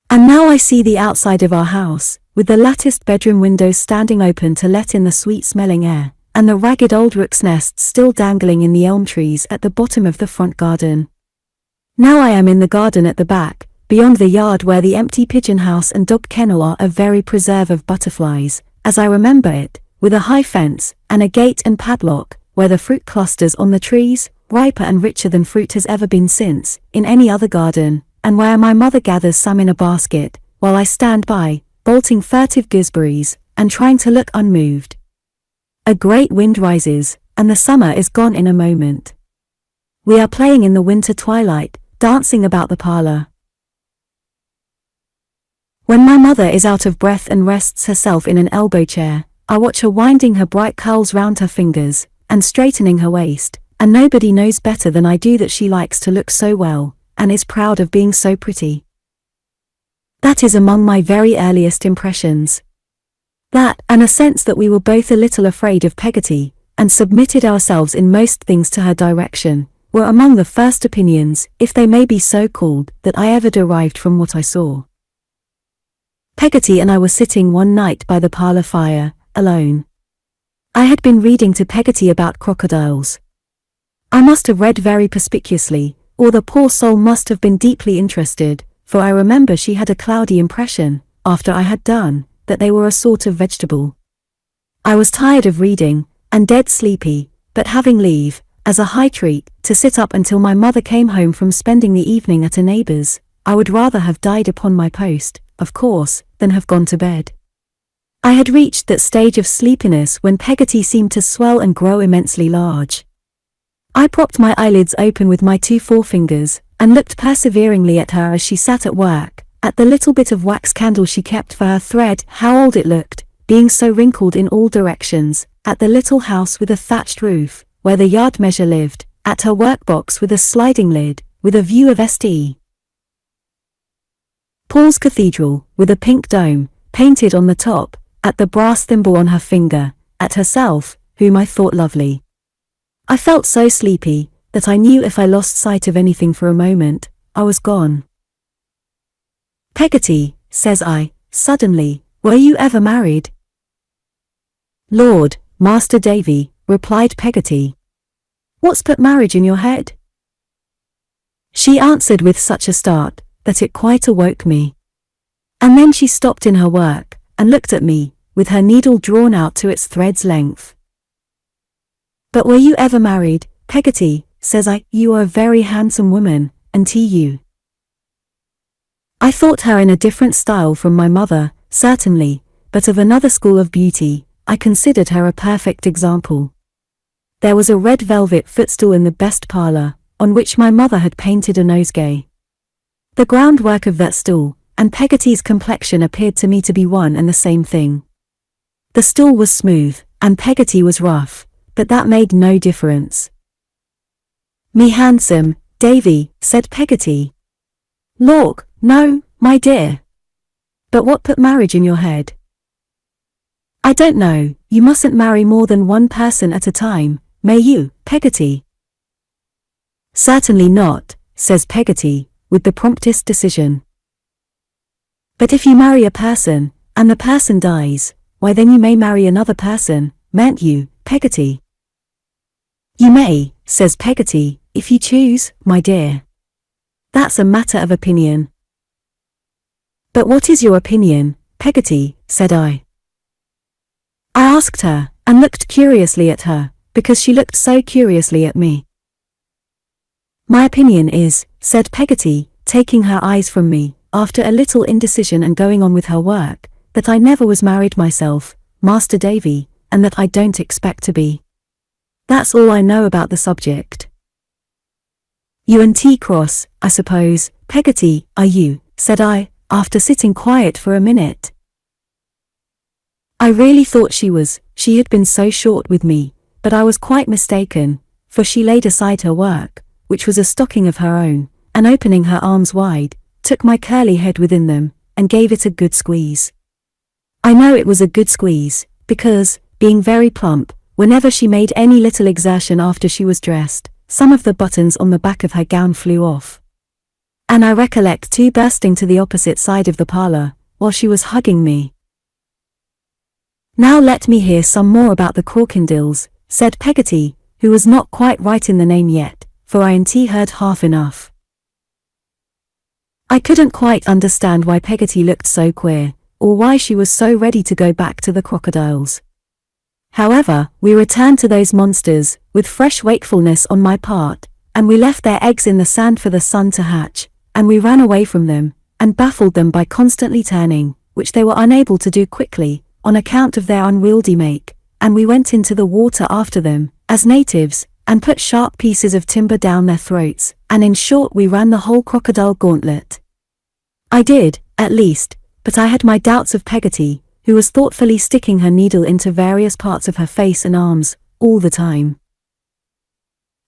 S1: And now I see the outside of our house, with the latticed bedroom windows standing open to let in the sweet-smelling air, and the ragged old rook's nest still dangling in the elm trees at the bottom of the front garden. Now I am in the garden at the back, beyond the yard where the empty pigeon house and dog kennel are a very preserve of butterflies, as I remember it, with a high fence, and a gate and padlock, where the fruit clusters on the trees, riper and richer than fruit has ever been since, in any other garden, and where my mother gathers some in a basket, while I stand by, bolting furtive gooseberries, and trying to look unmoved. A great wind rises, and the summer is gone in a moment. We are playing in the winter twilight, dancing about the parlor. When my mother is out of breath and rests herself in an elbow chair, I watch her winding her bright curls round her fingers, and straightening her waist, and nobody knows better than I do that she likes to look so well, and is proud of being so pretty. That is among my very earliest impressions. That, and a sense that we were both a little afraid of Peggotty, and submitted ourselves in most things to her direction, were among the first opinions, if they may be so called, that I ever derived from what I saw. Peggotty and I were sitting one night by the parlor fire, alone. I had been reading to Peggotty about crocodiles. I must have read very perspicuously, or the poor soul must have been deeply interested, for I remember she had a cloudy impression, after I had done, that they were a sort of vegetable. I was tired of reading, and dead sleepy, but having leave, as a high treat, to sit up until my mother came home from spending the evening at a neighbour's, I would rather have died upon my post, of course, than have gone to bed. I had reached that stage of sleepiness when Peggotty seemed to swell and grow immensely large. I propped my eyelids open with my 2 forefingers, and looked perseveringly at her as she sat at work, at the little bit of wax candle she kept for her thread, how old it looked, being so wrinkled in all directions, at the little house with a thatched roof, where the yard measure lived, at her workbox with a sliding lid, with a view of St. Paul's Cathedral, with a pink dome, painted on the top, at the brass thimble on her finger, at herself, whom I thought lovely. I felt so sleepy, that I knew if I lost sight of anything for a moment, I was gone. "Peggotty," says I, suddenly, "were you ever married?" "Lord, Master Davy," replied Peggotty. "What's put marriage in your head?" She answered with such a start, that it quite awoke me. And then she stopped in her work, and looked at me, with her needle drawn out to its thread's length. "But were you ever married, Peggotty?" says I. "You are a very handsome woman, and you." I thought her in a different style from my mother, certainly, but of another school of beauty. I considered her a perfect example. There was a red velvet footstool in the best parlour, on which my mother had painted a nosegay. The groundwork of that stool, and Peggotty's complexion appeared to me to be one and the same thing. The stool was smooth, and Peggotty was rough, but that made no difference. "Me handsome, Davy," said Peggotty. "Lawk, no, my dear. But what put marriage in your head?" "I don't know. You mustn't marry more than one person at a time, may you, Peggotty?" "Certainly not," says Peggotty, with the promptest decision. "But if you marry a person, and the person dies, why then you may marry another person, mayn't you, Peggotty?" "You may," says Peggotty, "if you choose, my dear. That's a matter of opinion." "But what is your opinion, Peggotty?" said I. I asked her, and looked curiously at her, because she looked so curiously at me. "My opinion is," said Peggotty, taking her eyes from me, after a little indecision and going on with her work, "that I never was married myself, Master Davy, and that I don't expect to be. That's all I know about the subject." "You and T-cross, I suppose, Peggotty, are you?" said I, after sitting quiet for a minute. I really thought she had been so short with me, but I was quite mistaken, for she laid aside her work, which was a stocking of her own, and opening her arms wide, took my curly head within them, and gave it a good squeeze. I know it was a good squeeze, because, being very plump, whenever she made any little exertion after she was dressed, some of the buttons on the back of her gown flew off. And I recollect too bursting to the opposite side of the parlour, while she was hugging me. "Now let me hear some more about the Corkindills," said Peggotty, who was not quite right in the name yet, for I heard half enough. I couldn't quite understand why Peggotty looked so queer, or why she was so ready to go back to the crocodiles. However, we returned to those monsters, with fresh wakefulness on my part, and we left their eggs in the sand for the sun to hatch, and we ran away from them, and baffled them by constantly turning, which they were unable to do quickly, on account of their unwieldy make, and we went into the water after them, as natives, and put sharp pieces of timber down their throats, and in short we ran the whole crocodile gauntlet. I did, at least, but I had my doubts of Peggotty, who was thoughtfully sticking her needle into various parts of her face and arms, all the time.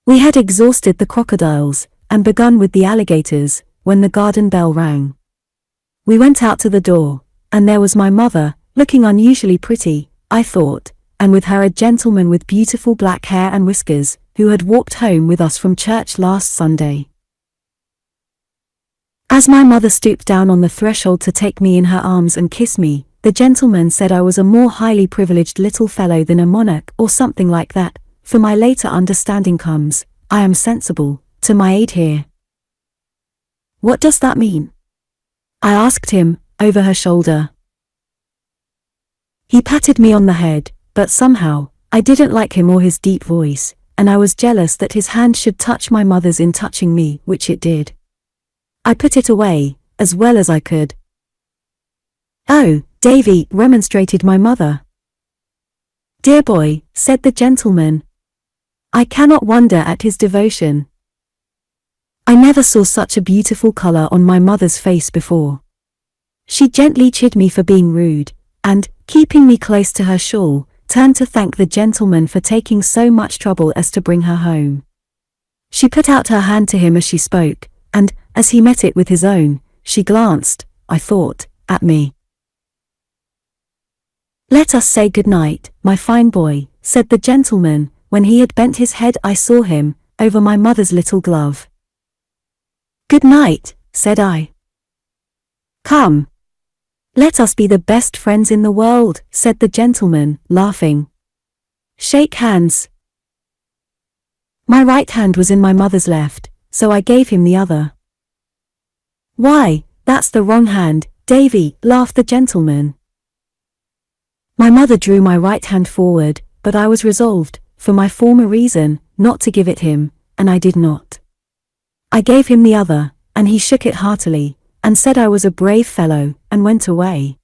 S1: We had exhausted the crocodiles, and begun with the alligators, when the garden bell rang. We went out to the door, and there was my mother, looking unusually pretty, I thought, and with her a gentleman with beautiful black hair and whiskers, who had walked home with us from church last Sunday. As my mother stooped down on the threshold to take me in her arms and kiss me, the gentleman said I was a more highly privileged little fellow than a monarch or something like that, for my later understanding comes, I am sensible, to my aid here. "What does that mean?" I asked him, over her shoulder. He patted me on the head, but somehow, I didn't like him or his deep voice, and I was jealous that his hand should touch my mother's in touching me, which it did. I put it away, as well as I could. "Oh, Davy," remonstrated my mother. "Dear boy," said the gentleman. "I cannot wonder at his devotion. I never saw such a beautiful colour on my mother's face before." She gently chid me for being rude, and, keeping me close to her shawl, turned to thank the gentleman for taking so much trouble as to bring her home. She put out her hand to him as she spoke, and, as he met it with his own, she glanced, I thought, at me. "Let us say good night, my fine boy," said the gentleman. When he had bent his head I saw him, over my mother's little glove. "Good night," said I. "Come. Let us be the best friends in the world," said the gentleman, laughing. "Shake hands." My right hand was in my mother's left, so I gave him the other. "Why, that's the wrong hand, Davy," laughed the gentleman. My mother drew my right hand forward, but I was resolved, for my former reason, not to give it him, and I did not. I gave him the other, and he shook it heartily, and said I was a brave fellow, and went away.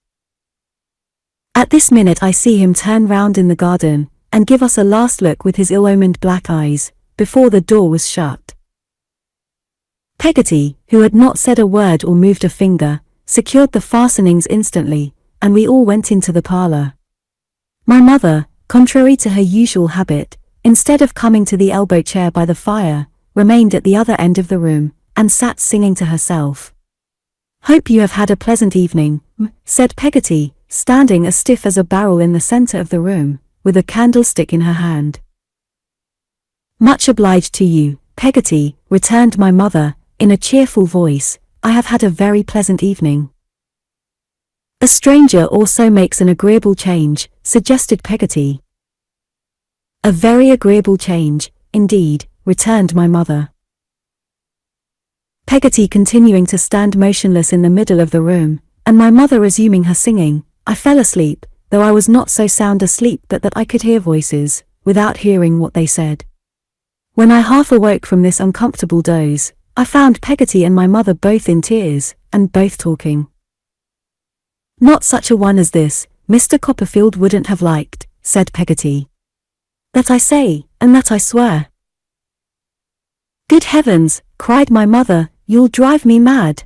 S1: At this minute I see him turn round in the garden, and give us a last look with his ill-omened black eyes, before the door was shut. Peggotty, who had not said a word or moved a finger, secured the fastenings instantly, and we all went into the parlour. My mother, contrary to her usual habit, instead of coming to the elbow chair by the fire, remained at the other end of the room, and sat singing to herself. "Hope you have had a pleasant evening," said Peggotty, standing as stiff as a barrel in the centre of the room, with a candlestick in her hand. "Much obliged to you, Peggotty," returned my mother, in a cheerful voice. "I have had a very pleasant evening." "A stranger also makes an agreeable change," suggested Peggotty. "A very agreeable change, indeed," returned my mother. Peggotty continuing to stand motionless in the middle of the room, and my mother resuming her singing, I fell asleep, though I was not so sound asleep but that I could hear voices, without hearing what they said. When I half awoke from this uncomfortable doze, I found Peggotty and my mother both in tears, and both talking. "Not such a one as this, Mr. Copperfield wouldn't have liked," said Peggotty. "That I say, and that I swear." "Good heavens," cried my mother, "you'll drive me mad.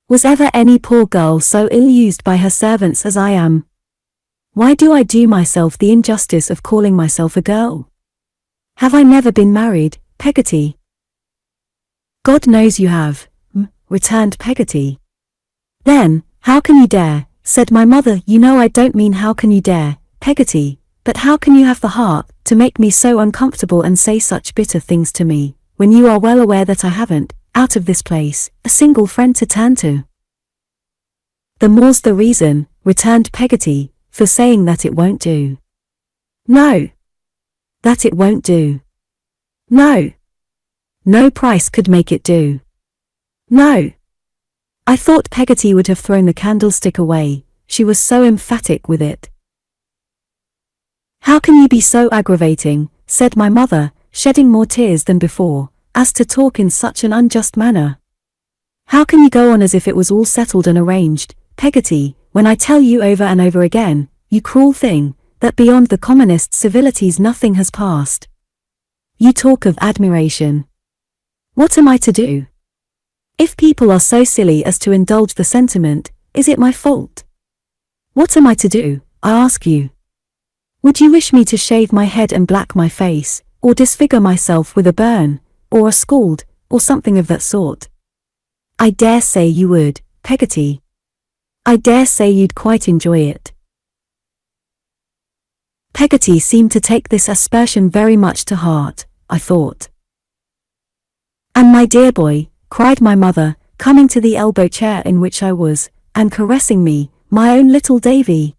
S1: Was ever any poor girl so ill-used by her servants as I am? Why do I do myself the injustice of calling myself a girl? Have I never been married, Peggotty?" "God knows you have," returned Peggotty. "Then, how can you dare," said my mother. "You know I don't mean how can you dare, Peggotty, but how can you have the heart to make me so uncomfortable and say such bitter things to me, when you are well aware that I haven't, out of this place, a single friend to turn to?" "The more's the reason," returned Peggotty, "for saying that it won't do." "No. That it won't do." "No. No price could make it do." "No." I thought Peggotty would have thrown the candlestick away, she was so emphatic with it. "How can you be so aggravating," said my mother, shedding more tears than before, "as to talk in such an unjust manner? How can you go on as if it was all settled and arranged, Peggotty, when I tell you over and over again, you cruel thing, that beyond the commonest civilities nothing has passed? You talk of admiration. What am I to do? If people are so silly as to indulge the sentiment, is it my fault? What am I to do, I ask you? Would you wish me to shave my head and black my face, or disfigure myself with a burn, or a scald, or something of that sort? I dare say you would, Peggotty. I dare say you'd quite enjoy it." Peggotty seemed to take this aspersion very much to heart, I thought. "And my dear boy," cried my mother, coming to the elbow chair in which I was, and caressing me, "my own little Davy.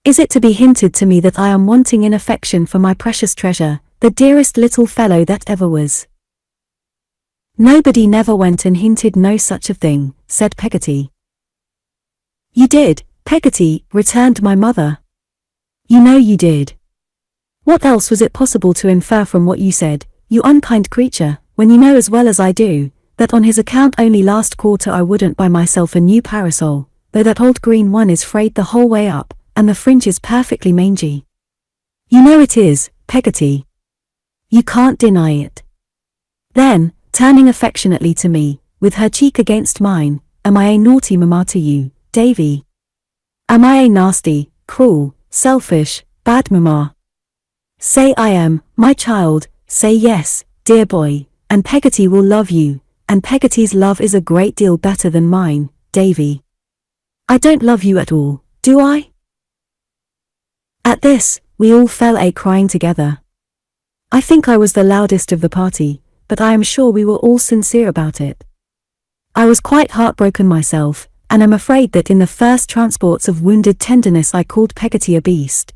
S1: Is it to be hinted to me that I am wanting in affection for my precious treasure, the dearest little fellow that ever was?" "Nobody never went and hinted no such a thing," said Peggotty. "You did, Peggotty," returned my mother. "You know you did. What else was it possible to infer from what you said, you unkind creature, when you know as well as I do, that on his account only last quarter I wouldn't buy myself a new parasol, though that old green one is frayed the whole way up, and the fringe is perfectly mangy. You know it is, Peggotty. You can't deny it." Then, turning affectionately to me, with her cheek against mine, "Am I a naughty mamma to you, Davy? Am I a nasty, cruel, selfish, Bad mamma. Say I am, my child, say yes, dear boy, and Peggotty will love you, and Peggotty's love is a great deal better than mine, Davy. I don't love you at all, do I? At this, we all fell a crying together. I think I was the loudest of the party, but I am sure we were all sincere about it. I was quite heartbroken myself, and am afraid that in the first transports of wounded tenderness I called Peggotty a beast.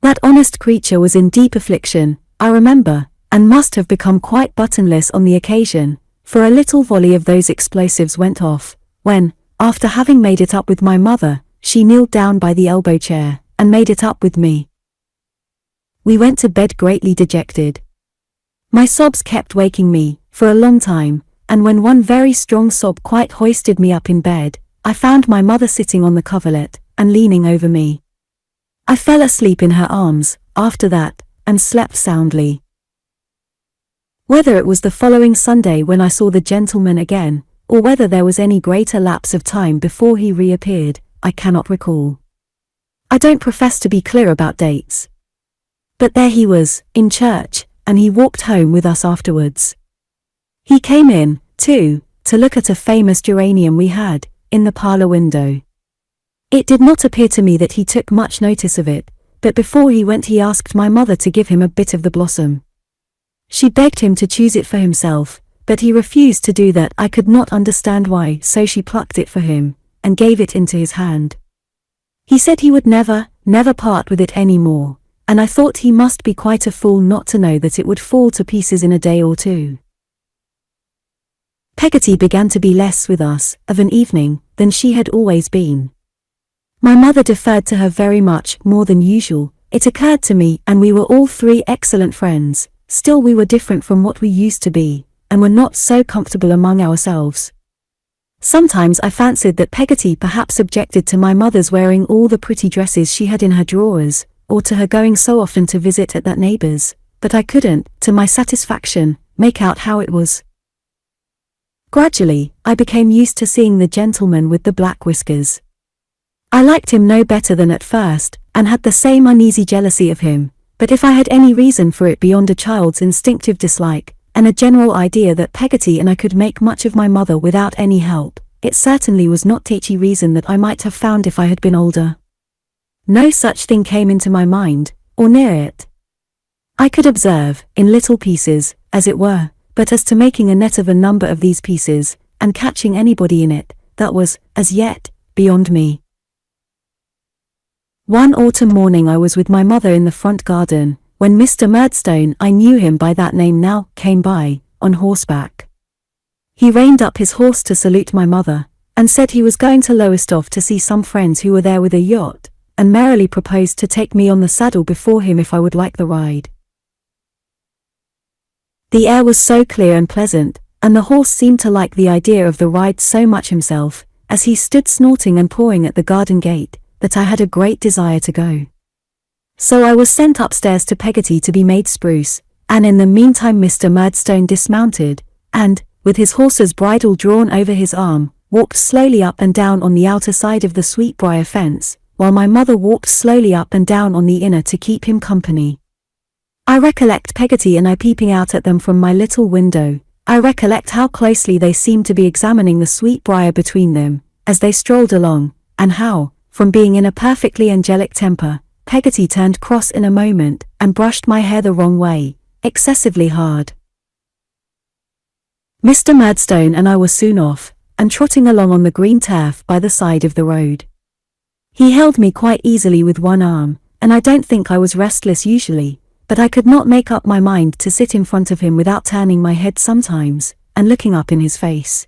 S1: That honest creature was in deep affliction, I remember, and must have become quite buttonless on the occasion, for a little volley of those explosives went off, when, after having made it up with my mother, she kneeled down by the elbow chair, and made it up with me. We went to bed greatly dejected. My sobs kept waking me, for a long time, and when one very strong sob quite hoisted me up in bed, I found my mother sitting on the coverlet, and leaning over me. I fell asleep in her arms, after that, and slept soundly. Whether it was the following Sunday when I saw the gentleman again, or whether there was any greater lapse of time before he reappeared, I cannot recall. I don't profess to be clear about dates. But there he was, in church, and he walked home with us afterwards. He came in, too, to look at a famous geranium we had, in the parlour window. It did not appear to me that he took much notice of it, but before he went he asked my mother to give him a bit of the blossom. She begged him to choose it for himself, but he refused to do that. I could not understand why, so she plucked it for him, and gave it into his hand. He said he would never part with it any more, and I thought he must be quite a fool not to know that it would fall to pieces in a day or two. Peggotty began to be less with us, of an evening, than she had always been. My mother deferred to her very much, more than usual, it occurred to me, and we were all three excellent friends, still we were different from what we used to be, and were not so comfortable among ourselves. Sometimes I fancied that Peggotty perhaps objected to my mother's wearing all the pretty dresses she had in her drawers, or to her going so often to visit at that neighbour's, but I couldn't, to my satisfaction, make out how it was. Gradually, I became used to seeing the gentleman with the black whiskers. I liked him no better than at first, and had the same uneasy jealousy of him, but if I had any reason for it beyond a child's instinctive dislike, and a general idea that Peggotty and I could make much of my mother without any help, it certainly was not teachy reason that I might have found if I had been older. No such thing came into my mind, or near it. I could observe, in little pieces, as it were, but as to making a net of a number of these pieces, and catching anybody in it, that was, as yet, beyond me. One autumn morning I was with my mother in the front garden, when Mr. Murdstone, I knew him by that name now, came by, on horseback. He reined up his horse to salute my mother, and said he was going to Lowestoft to see some friends who were there with a yacht, and merrily proposed to take me on the saddle before him if I would like the ride. The air was so clear and pleasant, and the horse seemed to like the idea of the ride so much himself, as he stood snorting and pawing at the garden gate, that I had a great desire to go. So I was sent upstairs to Peggotty to be made spruce, and in the meantime Mr. Murdstone dismounted, and, with his horse's bridle drawn over his arm, walked slowly up and down on the outer side of the sweetbriar fence, while my mother walked slowly up and down on the inner to keep him company. I recollect Peggotty and I peeping out at them from my little window. I recollect how closely they seemed to be examining the sweetbriar between them, as they strolled along, and how, from being in a perfectly angelic temper, Peggotty turned cross in a moment, and brushed my hair the wrong way, excessively hard. Mr. Murdstone and I were soon off, and trotting along on the green turf by the side of the road. He held me quite easily with one arm, and I don't think I was restless usually, but I could not make up my mind to sit in front of him without turning my head sometimes, and looking up in his face.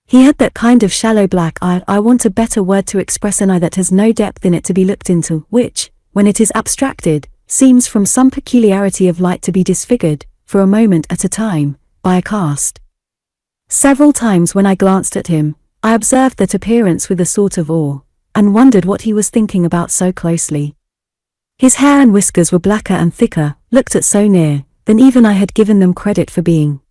S1: He had that kind of shallow black eye, I want a better word to express an eye that has no depth in it to be looked into, which, when it is abstracted, seems from some peculiarity of light to be disfigured, for a moment at a time, by a cast. Several times when I glanced at him, I observed that appearance with a sort of awe, and wondered what he was thinking about so closely. His hair and whiskers were blacker and thicker, looked at so near, than even I had given them credit for being.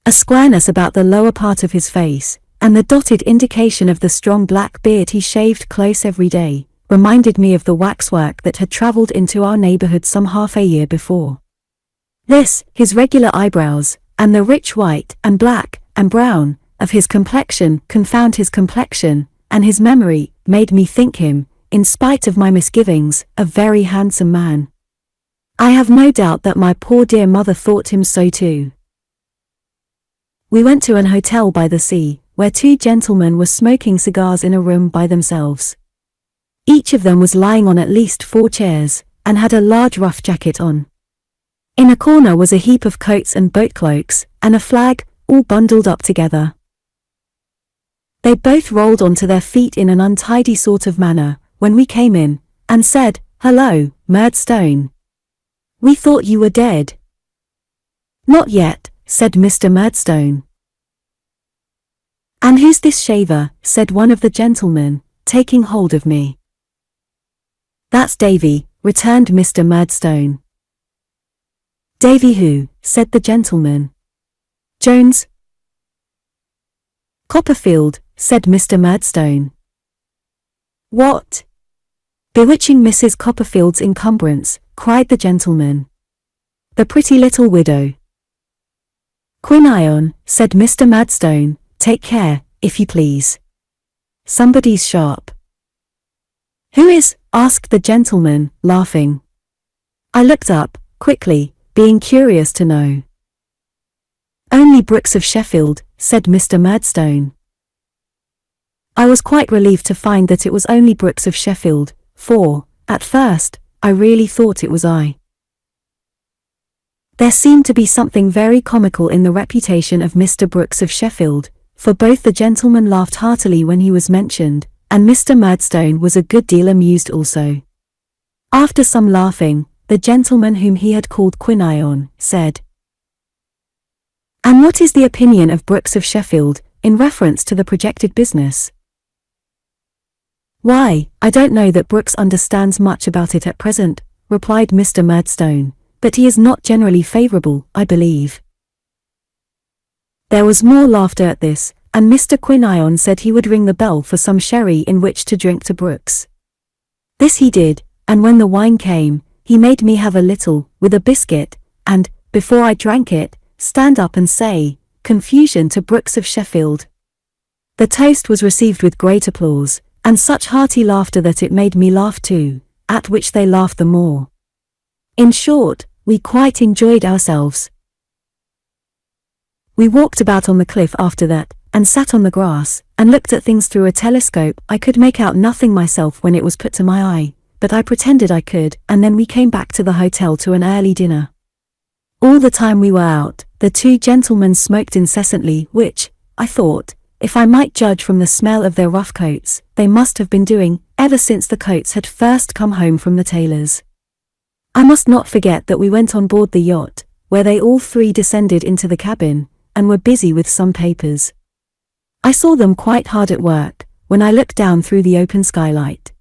S1: A squareness about the lower part of his face, and the dotted indication of the strong black beard he shaved close every day, reminded me of the waxwork that had travelled into our neighbourhood some half a year before. This, his regular eyebrows, and the rich white, and black, and brown, of his complexion, confound his complexion, and his memory, made me think him, in spite of my misgivings, a very handsome man. I have no doubt that my poor dear mother thought him so too. We went to an hotel by the sea, where two gentlemen were smoking cigars in a room by themselves. Each of them was lying on at least 4 chairs, and had a large rough jacket on. In a corner was a heap of coats and boat cloaks, and a flag, all bundled up together. They both rolled onto their feet in an untidy sort of manner, when we came in, and said, "Hello, Murdstone. We thought you were dead." "Not yet," said Mr. Murdstone. "And who's this shaver?" said one of the gentlemen, taking hold of me. "That's Davy," returned Mr. Murdstone. "Davy who?" said the gentleman. "Jones?" "Copperfield," said Mr. Murdstone. "What? Bewitching Mrs. Copperfield's encumbrance," cried the gentleman. "The pretty little widow." "Quinion," said Mr. Murdstone, "take care, if you please. Somebody's sharp." "Who is?" asked the gentleman, laughing. I looked up, quickly, being curious to know. "Only Brooks of Sheffield," said Mr. Murdstone. I was quite relieved to find that it was only Brooks of Sheffield, for, at first, I really thought it was I. There seemed to be something very comical in the reputation of Mr. Brooks of Sheffield, for both the gentlemen laughed heartily when he was mentioned, and Mr. Murdstone was a good deal amused also. After some laughing, the gentleman whom he had called Quinion said, "And what is the opinion of Brooks of Sheffield, in reference to the projected business?" "Why, I don't know that Brooks understands much about it at present," replied Mr. Murdstone, "but he is not generally favourable, I believe." There was more laughter at this, and Mr. Quinion said he would ring the bell for some sherry in which to drink to Brooks. This he did, and when the wine came, he made me have a little, with a biscuit, and, before I drank it, stand up and say, "Confusion to Brooks of Sheffield." The toast was received with great applause, and such hearty laughter that it made me laugh too, at which they laughed the more. In short, we quite enjoyed ourselves. We walked about on the cliff after that, and sat on the grass, and looked at things through a telescope. I could make out nothing myself when it was put to my eye, but I pretended I could, and then we came back to the hotel to an early dinner. All the time we were out, the two gentlemen smoked incessantly, which, I thought, if I might judge from the smell of their rough coats, they must have been doing, ever since the coats had first come home from the tailor's. I must not forget that we went on board the yacht, where they all three descended into the cabin, and were busy with some papers. I saw them quite hard at work, when I looked down through the open skylight.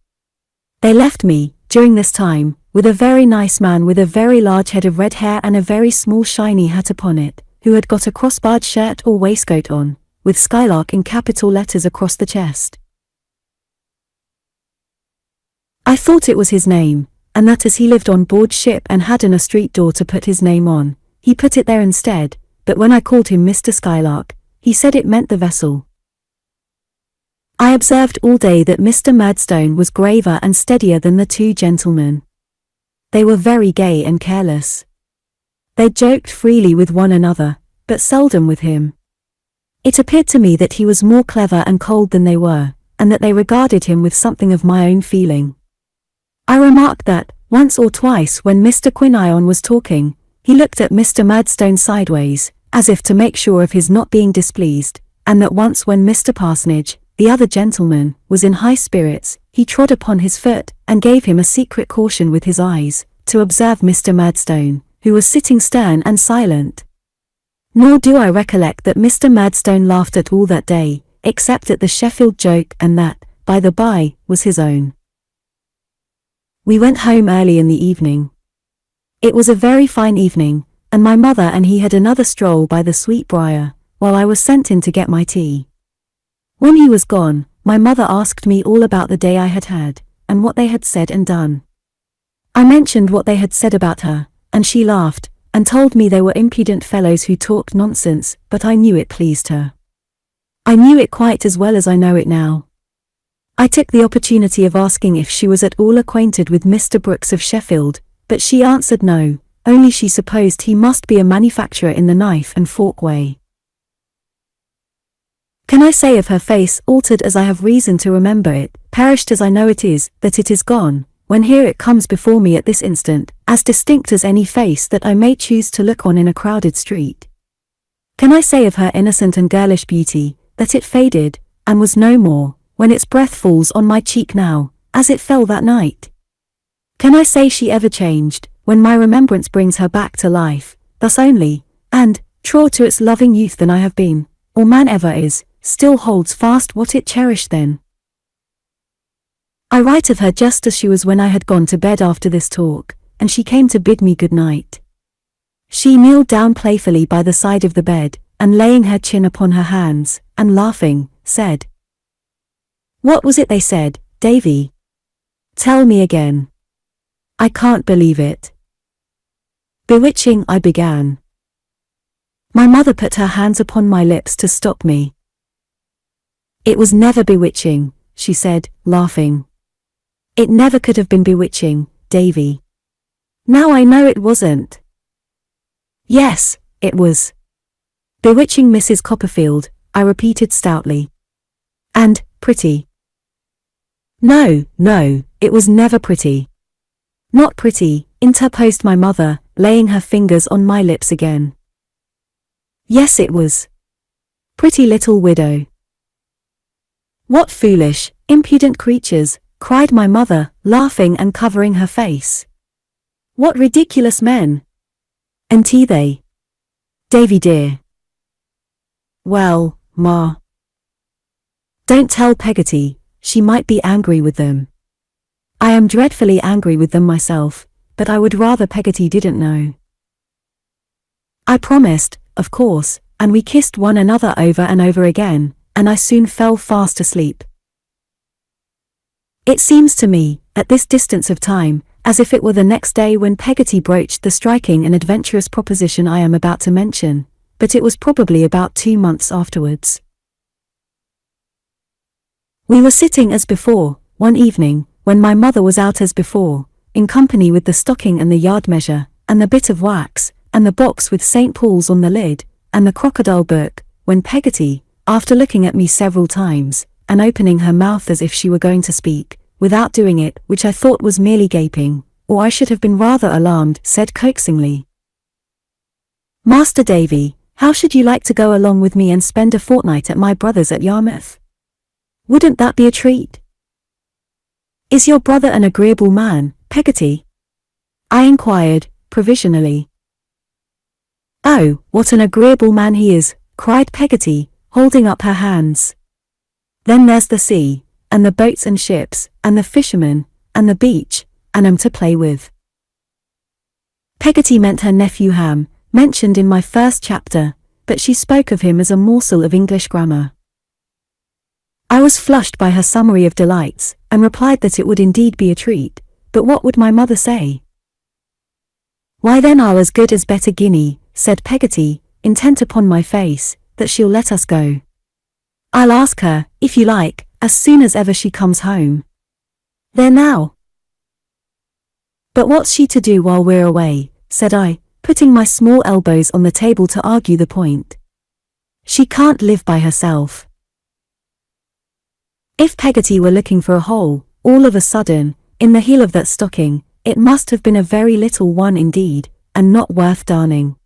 S1: They left me, during this time, with a very nice man with a very large head of red hair and a very small shiny hat upon it, who had got a cross-barred shirt or waistcoat on, with Skylark in capital letters across the chest. I thought it was his name, and that as he lived on board ship and hadn't a street door to put his name on, he put it there instead, but when I called him Mr. Skylark, he said it meant the vessel. I observed all day that Mr. Murdstone was graver and steadier than the two gentlemen. They were very gay and careless. They joked freely with one another, but seldom with him. It appeared to me that he was more clever and cold than they were, and that they regarded him with something of my own feeling. I remarked that, once or twice when Mr. Quinion was talking, he looked at Mr. Murdstone sideways, as if to make sure of his not being displeased, and that once when Mr. Parsonage, the other gentleman, was in high spirits, he trod upon his foot, and gave him a secret caution with his eyes, to observe Mr. Murdstone, who was sitting stern and silent. Nor do I recollect that Mr. Murdstone laughed at all that day, except at the Sheffield joke, and that, by the by, was his own. We went home early in the evening. It was a very fine evening, and my mother and he had another stroll by the Sweetbriar, while I was sent in to get my tea. When he was gone, my mother asked me all about the day I had had, and what they had said and done. I mentioned what they had said about her, and she laughed, and told me they were impudent fellows who talked nonsense, but I knew it pleased her. I knew it quite as well as I know it now. I took the opportunity of asking if she was at all acquainted with Mr. Brooks of Sheffield, but she answered no, only she supposed he must be a manufacturer in the knife and fork way. Can I say of her face, altered as I have reason to remember it, perished as I know it is, that it is gone, when here it comes before me at this instant, as distinct as any face that I may choose to look on in a crowded street? Can I say of her innocent and girlish beauty, that it faded, and was no more, when its breath falls on my cheek now, as it fell that night? Can I say she ever changed, when my remembrance brings her back to life, thus only, and, truer to its loving youth than I have been, or man ever is, still holds fast what it cherished then? I write of her just as she was when I had gone to bed after this talk, and she came to bid me good night. She kneeled down playfully by the side of the bed, and laying her chin upon her hands, and laughing, said, "What was it they said, Davy? Tell me again. I can't believe it." "Bewitching," I began. My mother put her hands upon my lips to stop me. "It was never bewitching," she said, laughing. "It never could have been bewitching, Davy. Now I know it wasn't." "Yes, it was. Bewitching Mrs. Copperfield," I repeated stoutly. "And, pretty." "No, no, it was never pretty." "Not pretty," interposed my mother, laying her fingers on my lips again. "Yes, it was. Pretty little widow." "What foolish, impudent creatures," cried my mother, laughing and covering her face. "What ridiculous men. Aren't they, Davy dear?" "Well, Ma. Don't tell Peggotty, she might be angry with them. I am dreadfully angry with them myself, but I would rather Peggotty didn't know." I promised, of course, and we kissed one another over and over again, and I soon fell fast asleep. It seems to me, at this distance of time, as if it were the next day when Peggotty broached the striking and adventurous proposition I am about to mention, but it was probably about 2 months afterwards. We were sitting as before, one evening, when my mother was out as before, in company with the stocking and the yard measure, and the bit of wax, and the box with St. Paul's on the lid, and the crocodile book, when Peggotty, after looking at me several times, and opening her mouth as if she were going to speak, without doing it, which I thought was merely gaping, or I should have been rather alarmed, said coaxingly, "Master Davy, how should you like to go along with me and spend a fortnight at my brother's at Yarmouth? Wouldn't that be a treat?" "Is your brother an agreeable man, Peggotty?" I inquired, provisionally. "Oh, what an agreeable man he is," cried Peggotty, holding up her hands. "Then there's the sea, and the boats and ships, and the fishermen, and the beach, and 'em to play with." Peggotty meant her nephew Ham, mentioned in my first chapter, but she spoke of him as a morsel of English grammar. I was flushed by her summary of delights, and replied that it would indeed be a treat, but what would my mother say? "Why then I'll as good as bet a guinea," said Peggotty, intent upon my face, "that she'll let us go. I'll ask her, if you like, as soon as ever she comes home. There now." "But what's she to do while we're away?" said I, putting my small elbows on the table to argue the point. "She can't live by herself." If Peggotty were looking for a hole, all of a sudden, in the heel of that stocking, it must have been a very little one indeed, and not worth darning.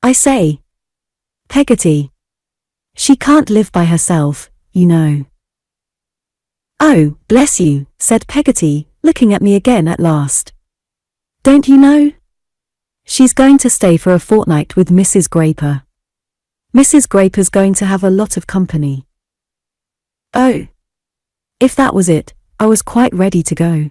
S1: I say, Peggotty, she can't live by herself, you know. "Oh, bless you," said Peggotty, looking at me again at last. "Don't you know? She's going to stay for a fortnight with Mrs. Graper. Mrs. Graper's going to have a lot of company." Oh. If that was it, I was quite ready to go.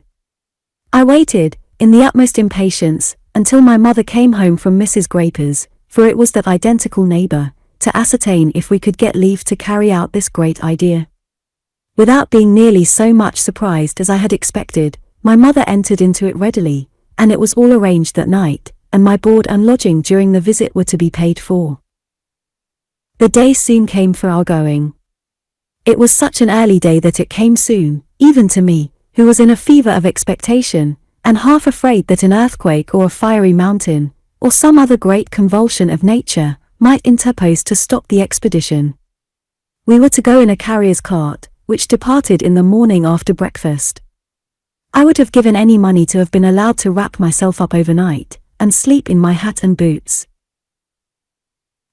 S1: I waited, in the utmost impatience, until my mother came home from Mrs. Graper's, for it was that identical neighbour, to ascertain if we could get leave to carry out this great idea. Without being nearly so much surprised as I had expected, my mother entered into it readily, and it was all arranged that night, and my board and lodging during the visit were to be paid for. The day soon came for our going. It was such an early day that it came soon, even to me, who was in a fever of expectation, and half afraid that an earthquake or a fiery mountain, or some other great convulsion of nature, might interpose to stop the expedition. We were to go in a carrier's cart, which departed in the morning after breakfast. I would have given any money to have been allowed to wrap myself up overnight, and sleep in my hat and boots.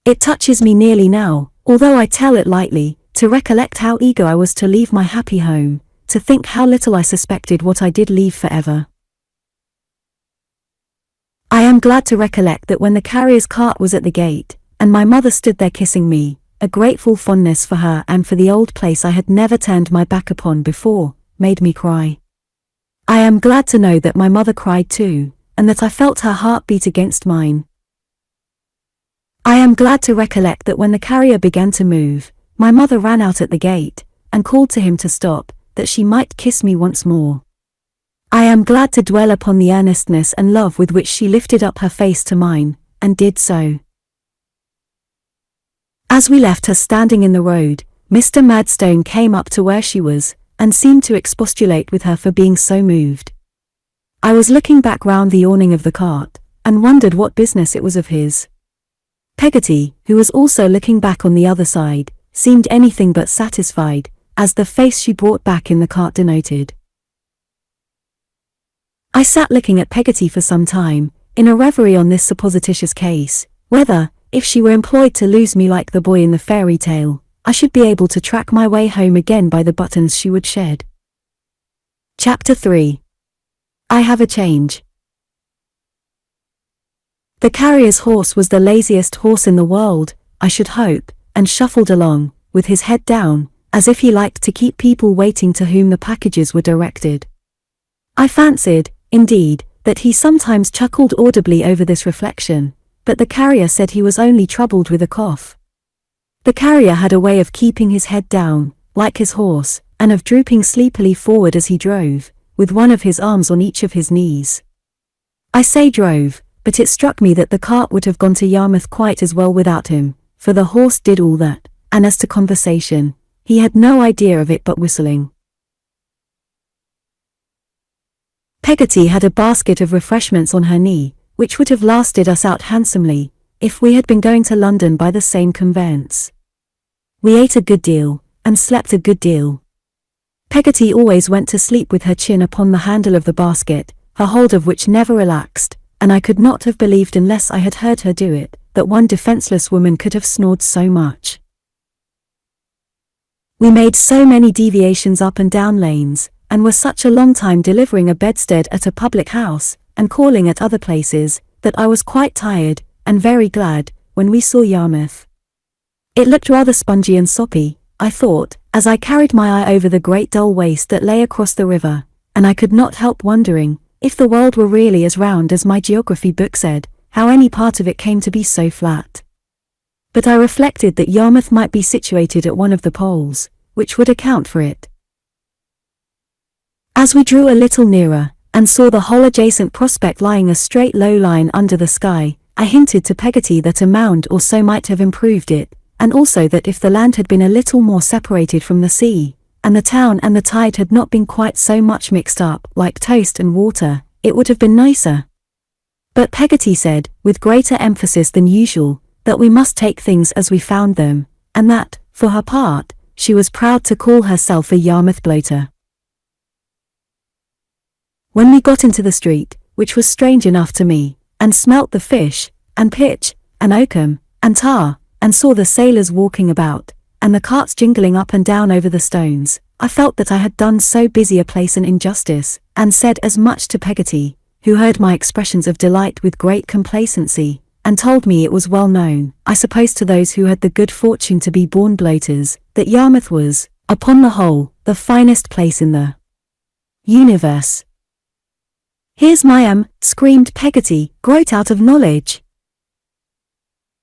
S1: It touches me nearly now, although I tell it lightly, to recollect how eager I was to leave my happy home, to think how little I suspected what I did leave forever. I am glad to recollect that when the carrier's cart was at the gate, and my mother stood there kissing me, a grateful fondness for her and for the old place I had never turned my back upon before, made me cry. I am glad to know that my mother cried too, and that I felt her heart beat against mine. I am glad to recollect that when the carrier began to move, my mother ran out at the gate, and called to him to stop, that she might kiss me once more. I am glad to dwell upon the earnestness and love with which she lifted up her face to mine, and did so. As we left her standing in the road, Mr. Murdstone came up to where she was, and seemed to expostulate with her for being so moved. I was looking back round the awning of the cart, and wondered what business it was of his. Peggotty, who was also looking back on the other side, seemed anything but satisfied, as the face she brought back in the cart denoted. I sat looking at Peggotty for some time, in a reverie on this supposititious case, whether, if she were employed to lose me like the boy in the fairy tale, I should be able to track my way home again by the buttons she would shed. Chapter 3. I have a change. The carrier's horse was the laziest horse in the world, I should hope, and shuffled along, with his head down, as if he liked to keep people waiting to whom the packages were directed. I fancied, indeed, that he sometimes chuckled audibly over this reflection, but the carrier said he was only troubled with a cough. The carrier had a way of keeping his head down, like his horse, and of drooping sleepily forward as he drove, with one of his arms on each of his knees. I say drove, but it struck me that the cart would have gone to Yarmouth quite as well without him, for the horse did all that, and as to conversation, he had no idea of it but whistling. Peggotty had a basket of refreshments on her knee, which would have lasted us out handsomely, if we had been going to London by the same conveyance. We ate a good deal, and slept a good deal. Peggotty always went to sleep with her chin upon the handle of the basket, her hold of which never relaxed, and I could not have believed unless I had heard her do it, that one defenceless woman could have snored so much. We made so many deviations up and down lanes, and were such a long time delivering a bedstead at a public house, and calling at other places, that I was quite tired, and very glad, when we saw Yarmouth. It looked rather spongy and soppy, I thought, as I carried my eye over the great dull waste that lay across the river, and I could not help wondering, if the world were really as round as my geography book said, how any part of it came to be so flat. But I reflected that Yarmouth might be situated at one of the poles, which would account for it. As we drew a little nearer, and saw the whole adjacent prospect lying a straight low line under the sky, I hinted to Peggotty that a mound or so might have improved it, and also that if the land had been a little more separated from the sea, and the town and the tide had not been quite so much mixed up like toast and water, it would have been nicer. But Peggotty said, with greater emphasis than usual, that we must take things as we found them, and that, for her part, she was proud to call herself a Yarmouth bloater. When we got into the street, which was strange enough to me, and smelt the fish, and pitch, and oakum, and tar, and saw the sailors walking about, and the carts jingling up and down over the stones, I felt that I had done so busy a place an injustice, and said as much to Peggotty, who heard my expressions of delight with great complacency, and told me it was well known, I suppose to those who had the good fortune to be born bloaters, that Yarmouth was, upon the whole, the finest place in the universe. "Here's my screamed Peggotty, groat out of knowledge.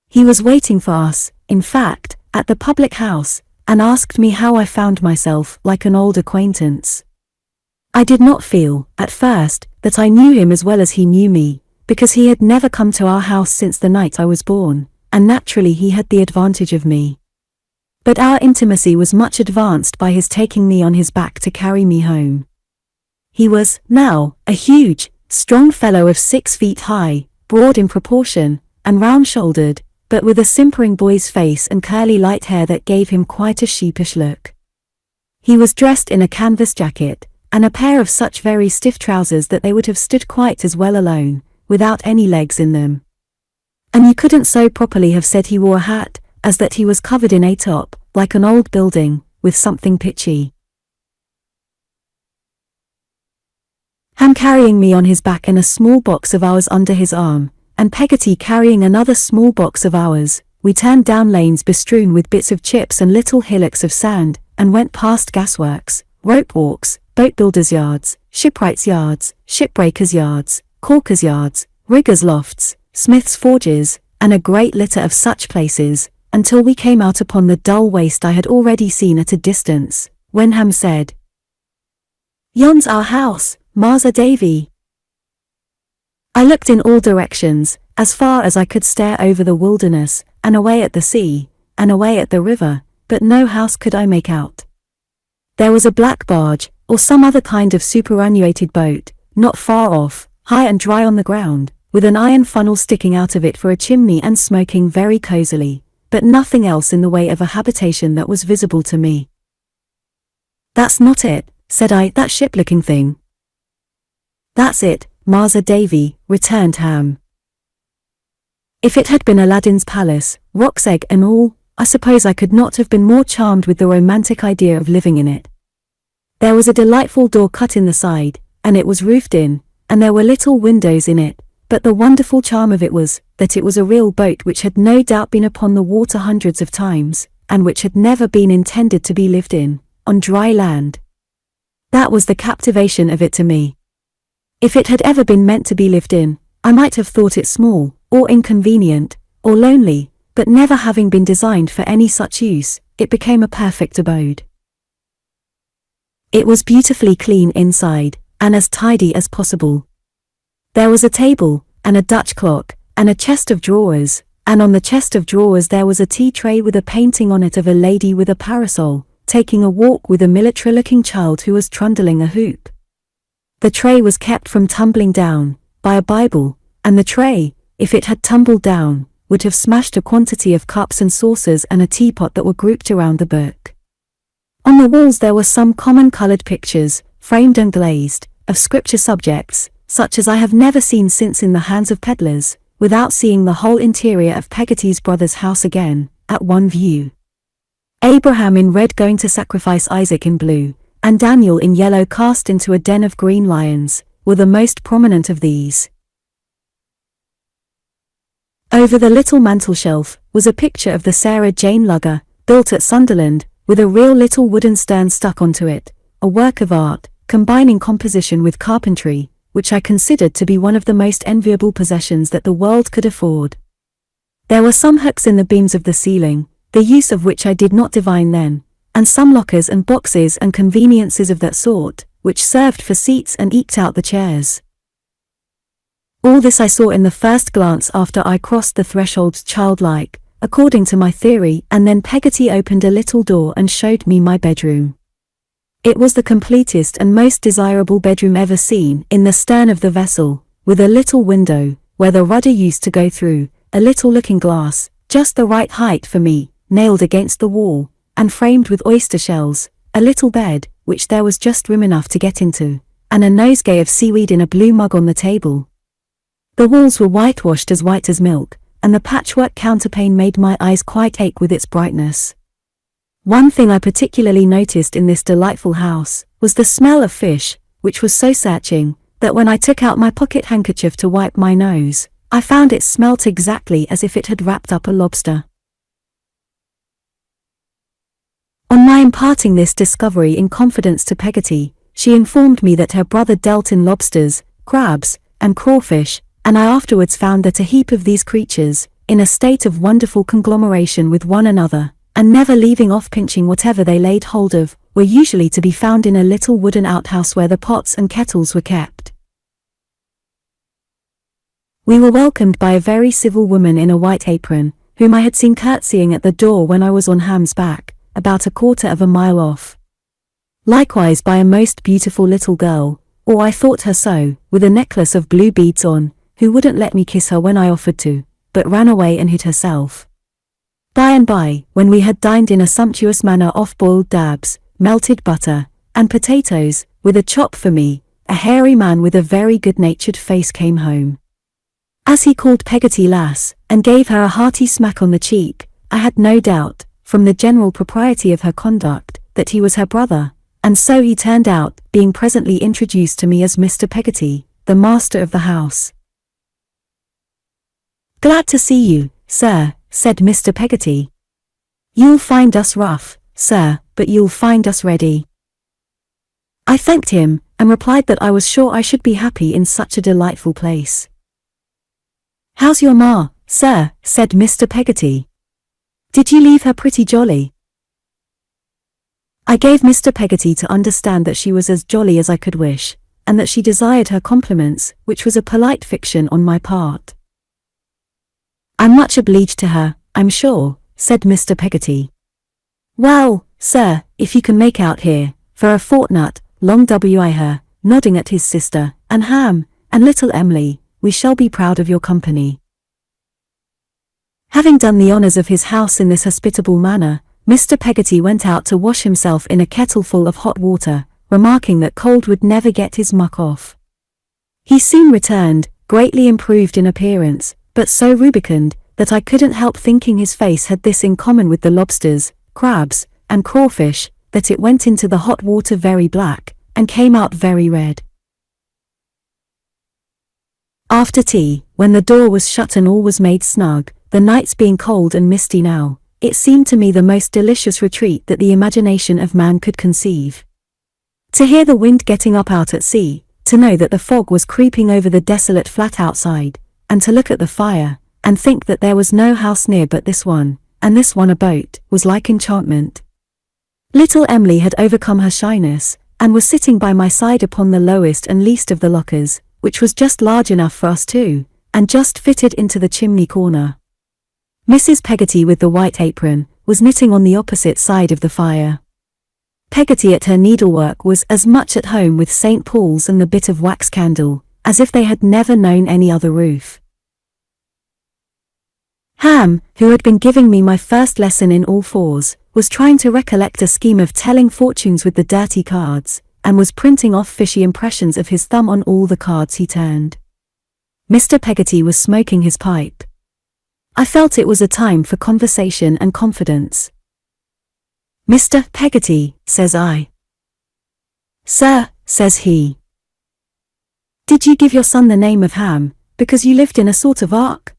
S1: He was waiting for us, in fact, at the public house, and asked me how I found myself, like an old acquaintance. I did not feel, at first, that I knew him as well as he knew me, because he had never come to our house since the night I was born, and naturally he had the advantage of me. But our intimacy was much advanced by his taking me on his back to carry me home. He was, now, a huge, strong fellow of 6 feet high, broad in proportion, and round-shouldered, but with a simpering boy's face and curly light hair that gave him quite a sheepish look. He was dressed in a canvas jacket, and a pair of such very stiff trousers that they would have stood quite as well alone, without any legs in them. And you couldn't so properly have said he wore a hat, as that he was covered in a top, like an old building, with something pitchy. Ham carrying me on his back and a small box of ours under his arm, and Peggotty carrying another small box of ours, we turned down lanes bestrewn with bits of chips and little hillocks of sand, and went past gasworks, rope walks, boat builders' yards, shipwrights' yards, shipbreakers' yards, caulkers' yards, riggers' lofts, smiths' forges, and a great litter of such places, until we came out upon the dull waste I had already seen at a distance, when Ham said, "Yon's our house, Marser Davy." I looked in all directions, as far as I could stare over the wilderness, and away at the sea, and away at the river, but no house could I make out. There was a black barge, or some other kind of superannuated boat, not far off, high and dry on the ground, with an iron funnel sticking out of it for a chimney and smoking very cosily, but nothing else in the way of a habitation that was visible to me. "That's not it," said I, "that ship-looking thing." "That's it, Marser Davy," returned Ham. If it had been Aladdin's palace, roc's egg and all, I suppose I could not have been more charmed with the romantic idea of living in it. There was a delightful door cut in the side, and it was roofed in, and there were little windows in it, but the wonderful charm of it was, that it was a real boat which had no doubt been upon the water hundreds of times, and which had never been intended to be lived in, on dry land. That was the captivation of it to me. If it had ever been meant to be lived in, I might have thought it small, or inconvenient, or lonely, but never having been designed for any such use, it became a perfect abode. It was beautifully clean inside, and as tidy as possible. There was a table, and a Dutch clock, and a chest of drawers, and on the chest of drawers there was a tea tray with a painting on it of a lady with a parasol, taking a walk with a military-looking child who was trundling a hoop. The tray was kept from tumbling down, by a Bible, and the tray, if it had tumbled down, would have smashed a quantity of cups and saucers and a teapot that were grouped around the book. On the walls there were some common-coloured pictures, framed and glazed, of scripture subjects, such as I have never seen since in the hands of pedlars, without seeing the whole interior of Peggotty's brother's house again, at one view. Abraham in red going to sacrifice Isaac in blue, and Daniel in yellow cast into a den of green lions, were the most prominent of these. Over the little mantelshelf was a picture of the Sarah Jane lugger, built at Sunderland, with a real little wooden stern stuck onto it, a work of art, combining composition with carpentry, which I considered to be one of the most enviable possessions that the world could afford. There were some hooks in the beams of the ceiling, the use of which I did not divine then, and some lockers and boxes and conveniences of that sort, which served for seats and eked out the chairs. All this I saw in the first glance after I crossed the threshold childlike, according to my theory, and then Peggotty opened a little door and showed me my bedroom. It was the completest and most desirable bedroom ever seen, in the stern of the vessel, with a little window, where the rudder used to go through, a little looking glass, just the right height for me, nailed against the wall, and framed with oyster shells, a little bed, which there was just room enough to get into, and a nosegay of seaweed in a blue mug on the table. The walls were whitewashed as white as milk, and the patchwork counterpane made my eyes quite ache with its brightness. One thing I particularly noticed in this delightful house, was the smell of fish, which was so searching, that when I took out my pocket handkerchief to wipe my nose, I found it smelt exactly as if it had wrapped up a lobster. On my imparting this discovery in confidence to Peggotty, she informed me that her brother dealt in lobsters, crabs, and crawfish, and I afterwards found that a heap of these creatures, in a state of wonderful conglomeration with one another, and never leaving off pinching whatever they laid hold of, were usually to be found in a little wooden outhouse where the pots and kettles were kept. We were welcomed by a very civil woman in a white apron, whom I had seen curtsying at the door when I was on Ham's back, about a quarter of a mile off. Likewise by a most beautiful little girl, or I thought her so, with a necklace of blue beads on, who wouldn't let me kiss her when I offered to, but ran away and hid herself. By and by, when we had dined in a sumptuous manner off boiled dabs, melted butter, and potatoes, with a chop for me, a hairy man with a very good-natured face came home. As he called Peggotty lass, and gave her a hearty smack on the cheek, I had no doubt, from the general propriety of her conduct, that he was her brother, and so he turned out, being presently introduced to me as Mr. Peggotty, the master of the house. "Glad to see you, sir," said Mr. Peggotty. "You'll find us rough, sir, but you'll find us ready." I thanked him, and replied that I was sure I should be happy in such a delightful place. "How's your ma, sir?" said Mr. Peggotty. "Did you leave her pretty jolly?" I gave Mr. Peggotty to understand that she was as jolly as I could wish, and that she desired her compliments, which was a polite fiction on my part. "I'm much obliged to her, I'm sure," said Mr. Peggotty. "Well, sir, if you can make out here, for a fortnight, long wi her," nodding at his sister, "and Ham, and little Em'ly, we shall be proud of your company." Having done the honours of his house in this hospitable manner, Mr. Peggotty went out to wash himself in a kettleful of hot water, remarking that cold would never get his muck off. He soon returned, greatly improved in appearance, but so rubicund, that I couldn't help thinking his face had this in common with the lobsters, crabs, and crawfish, that it went into the hot water very black, and came out very red. After tea, when the door was shut and all was made snug, the nights being cold and misty now, it seemed to me the most delicious retreat that the imagination of man could conceive. To hear the wind getting up out at sea, to know that the fog was creeping over the desolate flat outside, and to look at the fire, and think that there was no house near but this one, and this one a boat, was like enchantment. Little Em'ly had overcome her shyness, and was sitting by my side upon the lowest and least of the lockers, which was just large enough for us two, and just fitted into the chimney corner. Mrs. Peggotty with the white apron, was knitting on the opposite side of the fire. Peggotty at her needlework was as much at home with St. Paul's and the bit of wax candle, as if they had never known any other roof. Ham, who had been giving me my first lesson in all fours, was trying to recollect a scheme of telling fortunes with the dirty cards, and was printing off fishy impressions of his thumb on all the cards he turned. Mr. Peggotty was smoking his pipe. I felt it was a time for conversation and confidence. "Mr. Peggotty," says I. "Sir," says he. "Did you give your son the name of Ham, because you lived in a sort of ark?"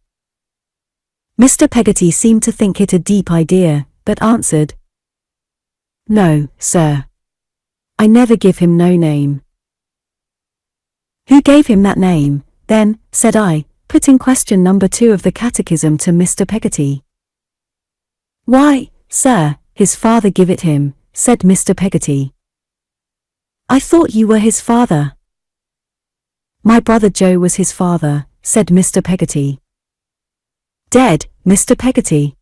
S1: Mr. Peggotty seemed to think it a deep idea, but answered, "No, sir. I never give him no name." "Who gave him that name, then?" said I, putting question number 2 of the catechism to Mr. Peggotty. "Why, sir, his father give it him," said Mr. Peggotty. "I thought you were his father." "My brother Joe was his father," said Mr. Peggotty. "Dead, Mr. Peggotty?"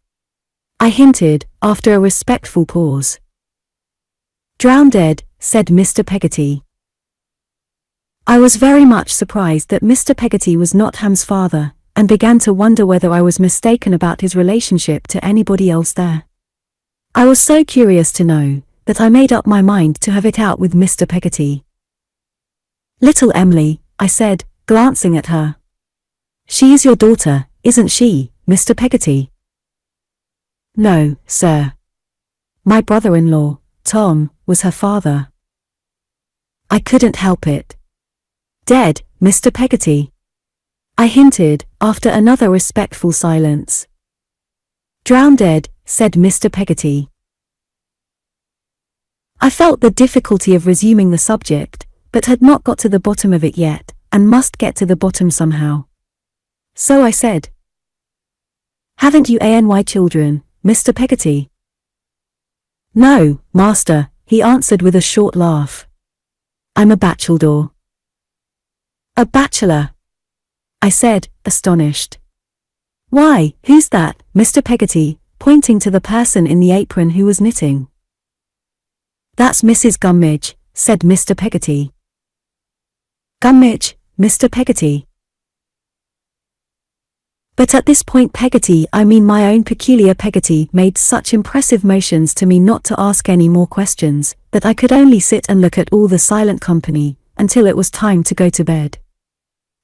S1: I hinted, after a respectful pause. "Drowned dead," said Mr. Peggotty. I was very much surprised that Mr. Peggotty was not Ham's father, and began to wonder whether I was mistaken about his relationship to anybody else there. I was so curious to know, that I made up my mind to have it out with Mr. Peggotty. "Little Em'ly," I said, glancing at her. "She is your daughter, isn't she, Mr. Peggotty?" "No, sir. My brother-in-law, Tom, was her father." I couldn't help it. "Dead, Mr. Peggotty?" I hinted, after another respectful silence. "Drowned dead," said Mr. Peggotty. I felt the difficulty of resuming the subject, but had not got to the bottom of it yet, and must get to the bottom somehow. So I said, "Haven't you any children, Mr. Peggotty?" No, master, he answered with a short laugh. I'm a bachelor. A bachelor? I said, astonished. Why, who's that, Mr. Peggotty, pointing to the person in the apron who was knitting. That's Mrs. Gummidge, said Mr. Peggotty. Gummidge, Mr. Peggotty. But at this point Peggotty, I mean my own peculiar Peggotty, made such impressive motions to me not to ask any more questions, that I could only sit and look at all the silent company, until it was time to go to bed.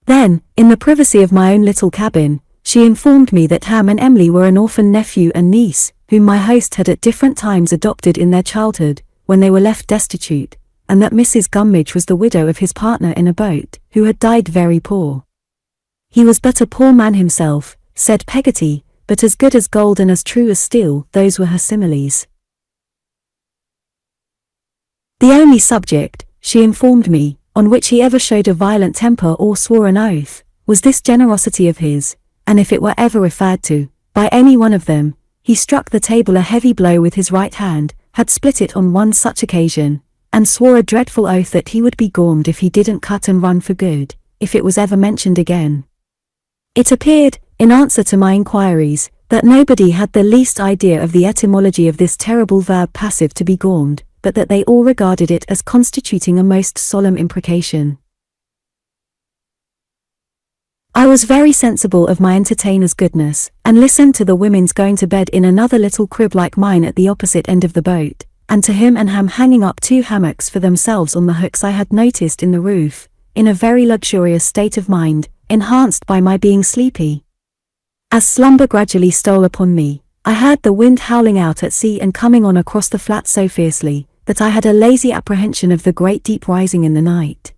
S1: Then, in the privacy of my own little cabin, she informed me that Ham and Emily were an orphan nephew and niece, whom my host had at different times adopted in their childhood, when they were left destitute, and that Mrs. Gummidge was the widow of his partner in a boat, who had died very poor. He was but a poor man himself, said Peggotty, but as good as gold and as true as steel. Those were her similes. The only subject, she informed me, on which he ever showed a violent temper or swore an oath, was this generosity of his, and if it were ever referred to, by any one of them, he struck the table a heavy blow with his right hand, had split it on one such occasion, and swore a dreadful oath that he would be gormed if he didn't cut and run for good, if it was ever mentioned again. It appeared, in answer to my inquiries, that nobody had the least idea of the etymology of this terrible verb passive to be gormed, but that they all regarded it as constituting a most solemn imprecation. I was very sensible of my entertainer's goodness, and listened to the women's going to bed in another little crib like mine at the opposite end of the boat, and to him and Ham hanging up 2 hammocks for themselves on the hooks I had noticed in the roof, in a very luxurious state of mind, enhanced by my being sleepy. As slumber gradually stole upon me, I heard the wind howling out at sea and coming on across the flat so fiercely, that I had a lazy apprehension of the great deep rising in the night.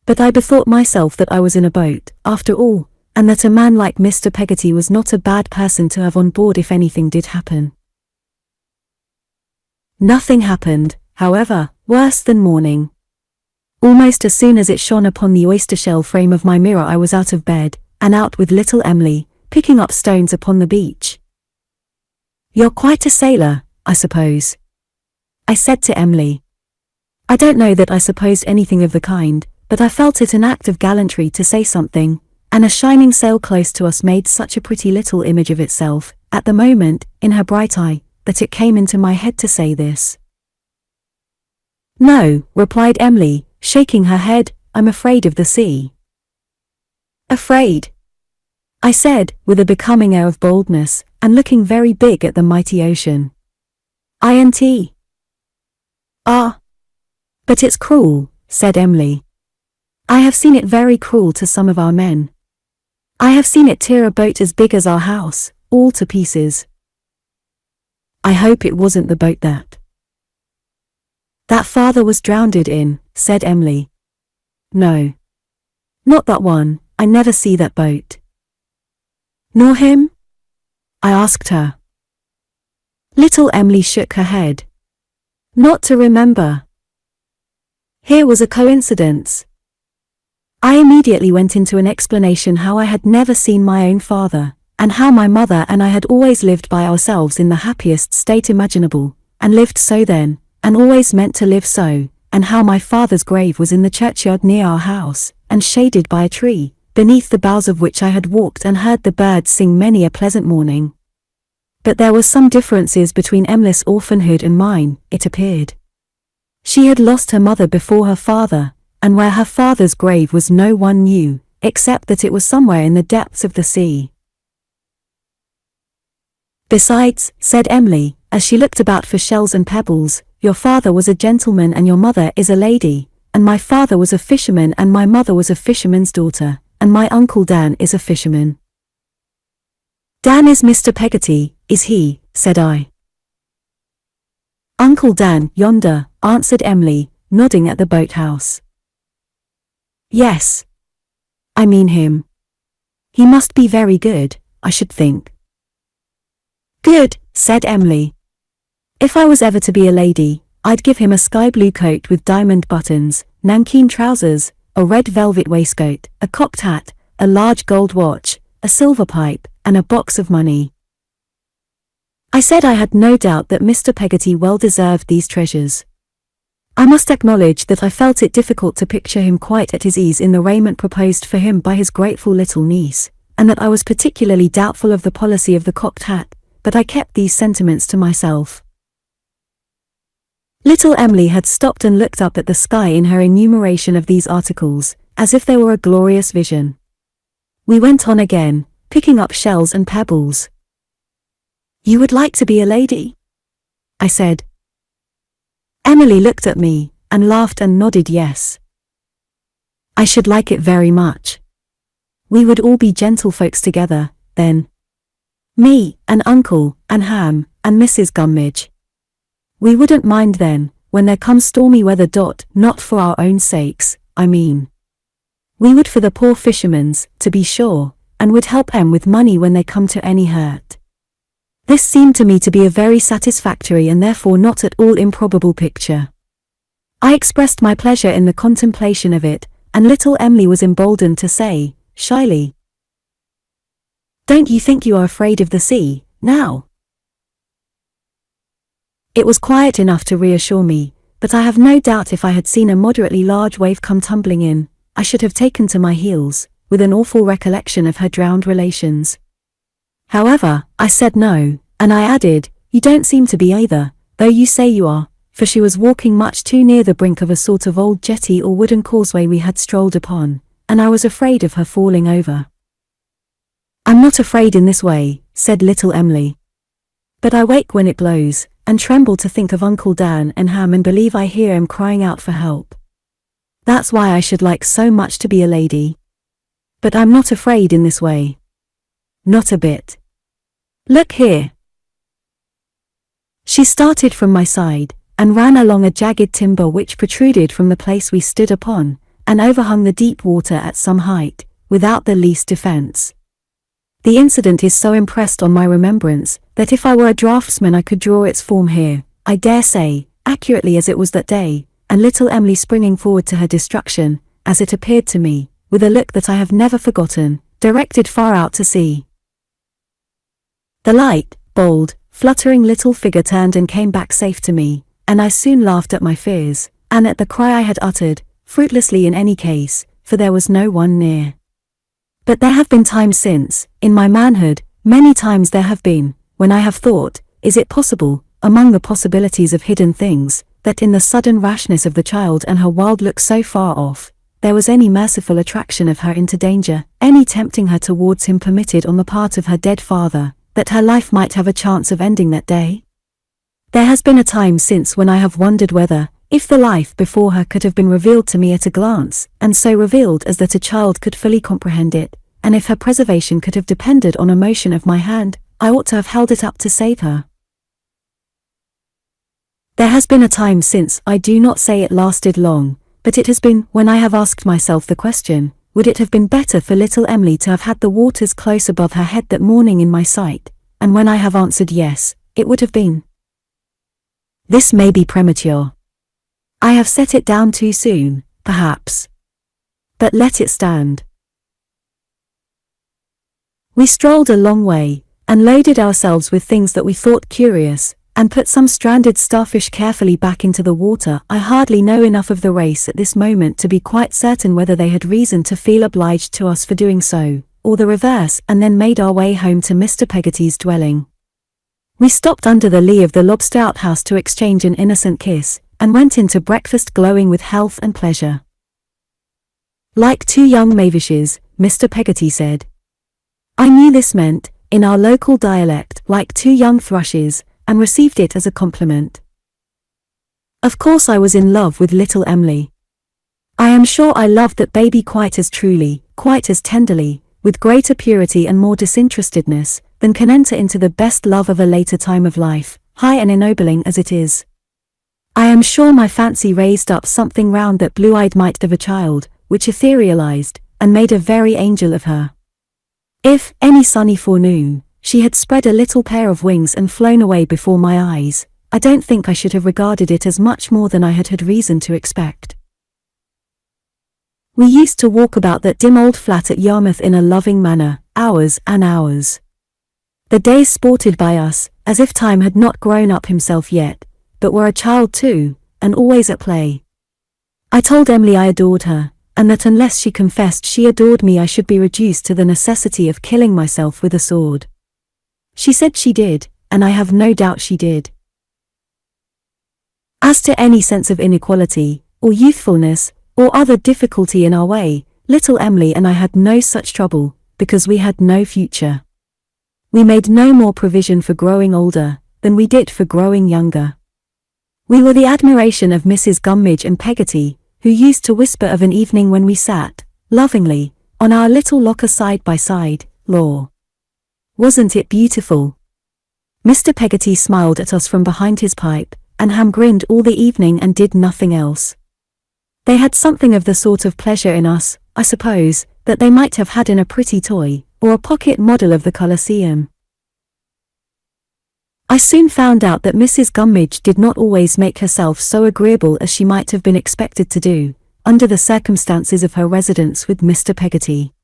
S1: But I bethought myself that I was in a boat, after all, and that a man like Mr. Peggotty was not a bad person to have on board if anything did happen. Nothing happened, however, worse than morning. Almost as soon as it shone upon the oyster-shell frame of my mirror I was out of bed, and out with little Emily, picking up stones upon the beach. You're quite a sailor, I suppose, I said to Emily. I don't know that I supposed anything of the kind, but I felt it an act of gallantry to say something, and a shining sail close to us made such a pretty little image of itself, at the moment, in her bright eye, that it came into my head to say this. No, replied Emily, shaking her head, I'm afraid of the sea. Afraid? I said, with a becoming air of boldness, and looking very big at the mighty ocean. INT. Ah. But it's cruel, said Emily. I have seen it very cruel to some of our men. I have seen it tear a boat as big as our house, all to pieces. I hope it wasn't the boat that father was drowned in, said Emily. No. Not that one, I never see that boat. Nor him? I asked her. Little Emily shook her head. Not to remember. Here was a coincidence. I immediately went into an explanation how I had never seen my own father, and how my mother and I had always lived by ourselves in the happiest state imaginable, and lived so then, and always meant to live so, and how my father's grave was in the churchyard near our house, and shaded by a tree, beneath the boughs of which I had walked and heard the birds sing many a pleasant morning. But there were some differences between Emily's orphanhood and mine, it appeared. She had lost her mother before her father, and where her father's grave was no one knew, except that it was somewhere in the depths of the sea. Besides, said Emily, as she looked about for shells and pebbles, your father was a gentleman and your mother is a lady, and my father was a fisherman and my mother was a fisherman's daughter, and my Uncle Dan is a fisherman. Dan is Mr. Peggotty, is he? Said I. Uncle Dan, yonder, answered Emily, nodding at the boathouse. Yes. I mean him. He must be very good, I should think. Good, said Emily. If I was ever to be a lady, I'd give him a sky-blue coat with diamond buttons, nankeen trousers, a red velvet waistcoat, a cocked hat, a large gold watch, a silver pipe, and a box of money. I said I had no doubt that Mr. Peggotty well deserved these treasures. I must acknowledge that I felt it difficult to picture him quite at his ease in the raiment proposed for him by his grateful little niece, and that I was particularly doubtful of the policy of the cocked hat, but I kept these sentiments to myself. Little Emily had stopped and looked up at the sky in her enumeration of these articles, as if they were a glorious vision. We went on again, picking up shells and pebbles. "You would like to be a lady?" I said. Emily looked at me, and laughed and nodded yes. "I should like it very much. We would all be gentlefolks together, then. Me, and Uncle, and Ham, and Mrs. Gummidge. We wouldn't mind then, when there comes stormy weather. Not for our own sakes, I mean. We would for the poor fishermen's, to be sure, and would help 'em with money when they come to any hurt." This seemed to me to be a very satisfactory and therefore not at all improbable picture. I expressed my pleasure in the contemplation of it, and little Emily was emboldened to say, shyly, "Don't you think you are afraid of the sea, now?" It was quiet enough to reassure me, but I have no doubt if I had seen a moderately large wave come tumbling in, I should have taken to my heels, with an awful recollection of her drowned relations. However, I said no, and I added, "You don't seem to be either, though you say you are," for she was walking much too near the brink of a sort of old jetty or wooden causeway we had strolled upon, and I was afraid of her falling over. "I'm not afraid in this way," said little Emily. "But I wake when it blows, and tremble to think of Uncle Dan and Ham and believe I hear 'em crying out for help. That's why I should like so much to be a lady. But I'm not afraid in this way. Not a bit. Look here." She started from my side, and ran along a jagged timber which protruded from the place we stood upon, and overhung the deep water at some height, without the least defence. The incident is so impressed on my remembrance, that if I were a draftsman I could draw its form here, I dare say, accurately as it was that day, and little Emily springing forward to her destruction, as it appeared to me, with a look that I have never forgotten, directed far out to sea. The light, bold, fluttering little figure turned and came back safe to me, and I soon laughed at my fears, and at the cry I had uttered, fruitlessly in any case, for there was no one near. But there have been times since, in my manhood, many times there have been, when I have thought, is it possible, among the possibilities of hidden things, that in the sudden rashness of the child and her wild look so far off, there was any merciful attraction of her into danger, any tempting her towards him permitted on the part of her dead father, that her life might have a chance of ending that day? There has been a time since when I have wondered whether, if the life before her could have been revealed to me at a glance, and so revealed as that a child could fully comprehend it, and if her preservation could have depended on a motion of my hand, I ought to have held it up to save her. There has been a time since, I do not say it lasted long, but it has been when I have asked myself the question, would it have been better for little Emily to have had the waters close above her head that morning in my sight, and when I have answered yes, it would have been. This may be premature. I have set it down too soon, perhaps. But let it stand. We strolled a long way, and loaded ourselves with things that we thought curious, and put some stranded starfish carefully back into the water. I hardly know enough of the race at this moment to be quite certain whether they had reason to feel obliged to us for doing so, or the reverse, and then made our way home to Mr. Peggotty's dwelling. We stopped under the lee of the lobster outhouse to exchange an innocent kiss, and went in to breakfast glowing with health and pleasure. Like two young mavishes, Mr. Peggotty said. I knew this meant, in our local dialect, like two young thrushes, and received it as a compliment. Of course I was in love with little Emily. I am sure I loved that baby quite as truly, quite as tenderly, with greater purity and more disinterestedness, than can enter into the best love of a later time of life, high and ennobling as it is. I am sure my fancy raised up something round that blue-eyed mite of a child, which etherealized, and made a very angel of her. If, any sunny forenoon, she had spread a little pair of wings and flown away before my eyes, I don't think I should have regarded it as much more than I had had reason to expect. We used to walk about that dim old flat at Yarmouth in a loving manner, hours and hours. The days sported by us, as if time had not grown up himself yet, but were a child too, and always at play. I told Emily I adored her, and that unless she confessed she adored me I should be reduced to the necessity of killing myself with a sword. She said she did, and I have no doubt she did. As to any sense of inequality, or youthfulness, or other difficulty in our way, little Emily and I had no such trouble, because we had no future. We made no more provision for growing older, than we did for growing younger. We were the admiration of Mrs. Gummidge and Peggotty, who used to whisper of an evening when we sat, lovingly, on our little locker side by side, "Law, wasn't it beautiful?" Mr. Peggotty smiled at us from behind his pipe, and Ham grinned all the evening and did nothing else. They had something of the sort of pleasure in us, I suppose, that they might have had in a pretty toy, or a pocket model of the Colosseum. I soon found out that Mrs. Gummidge did not always make herself so agreeable as she might have been expected to do, under the circumstances of her residence with Mr. Peggotty.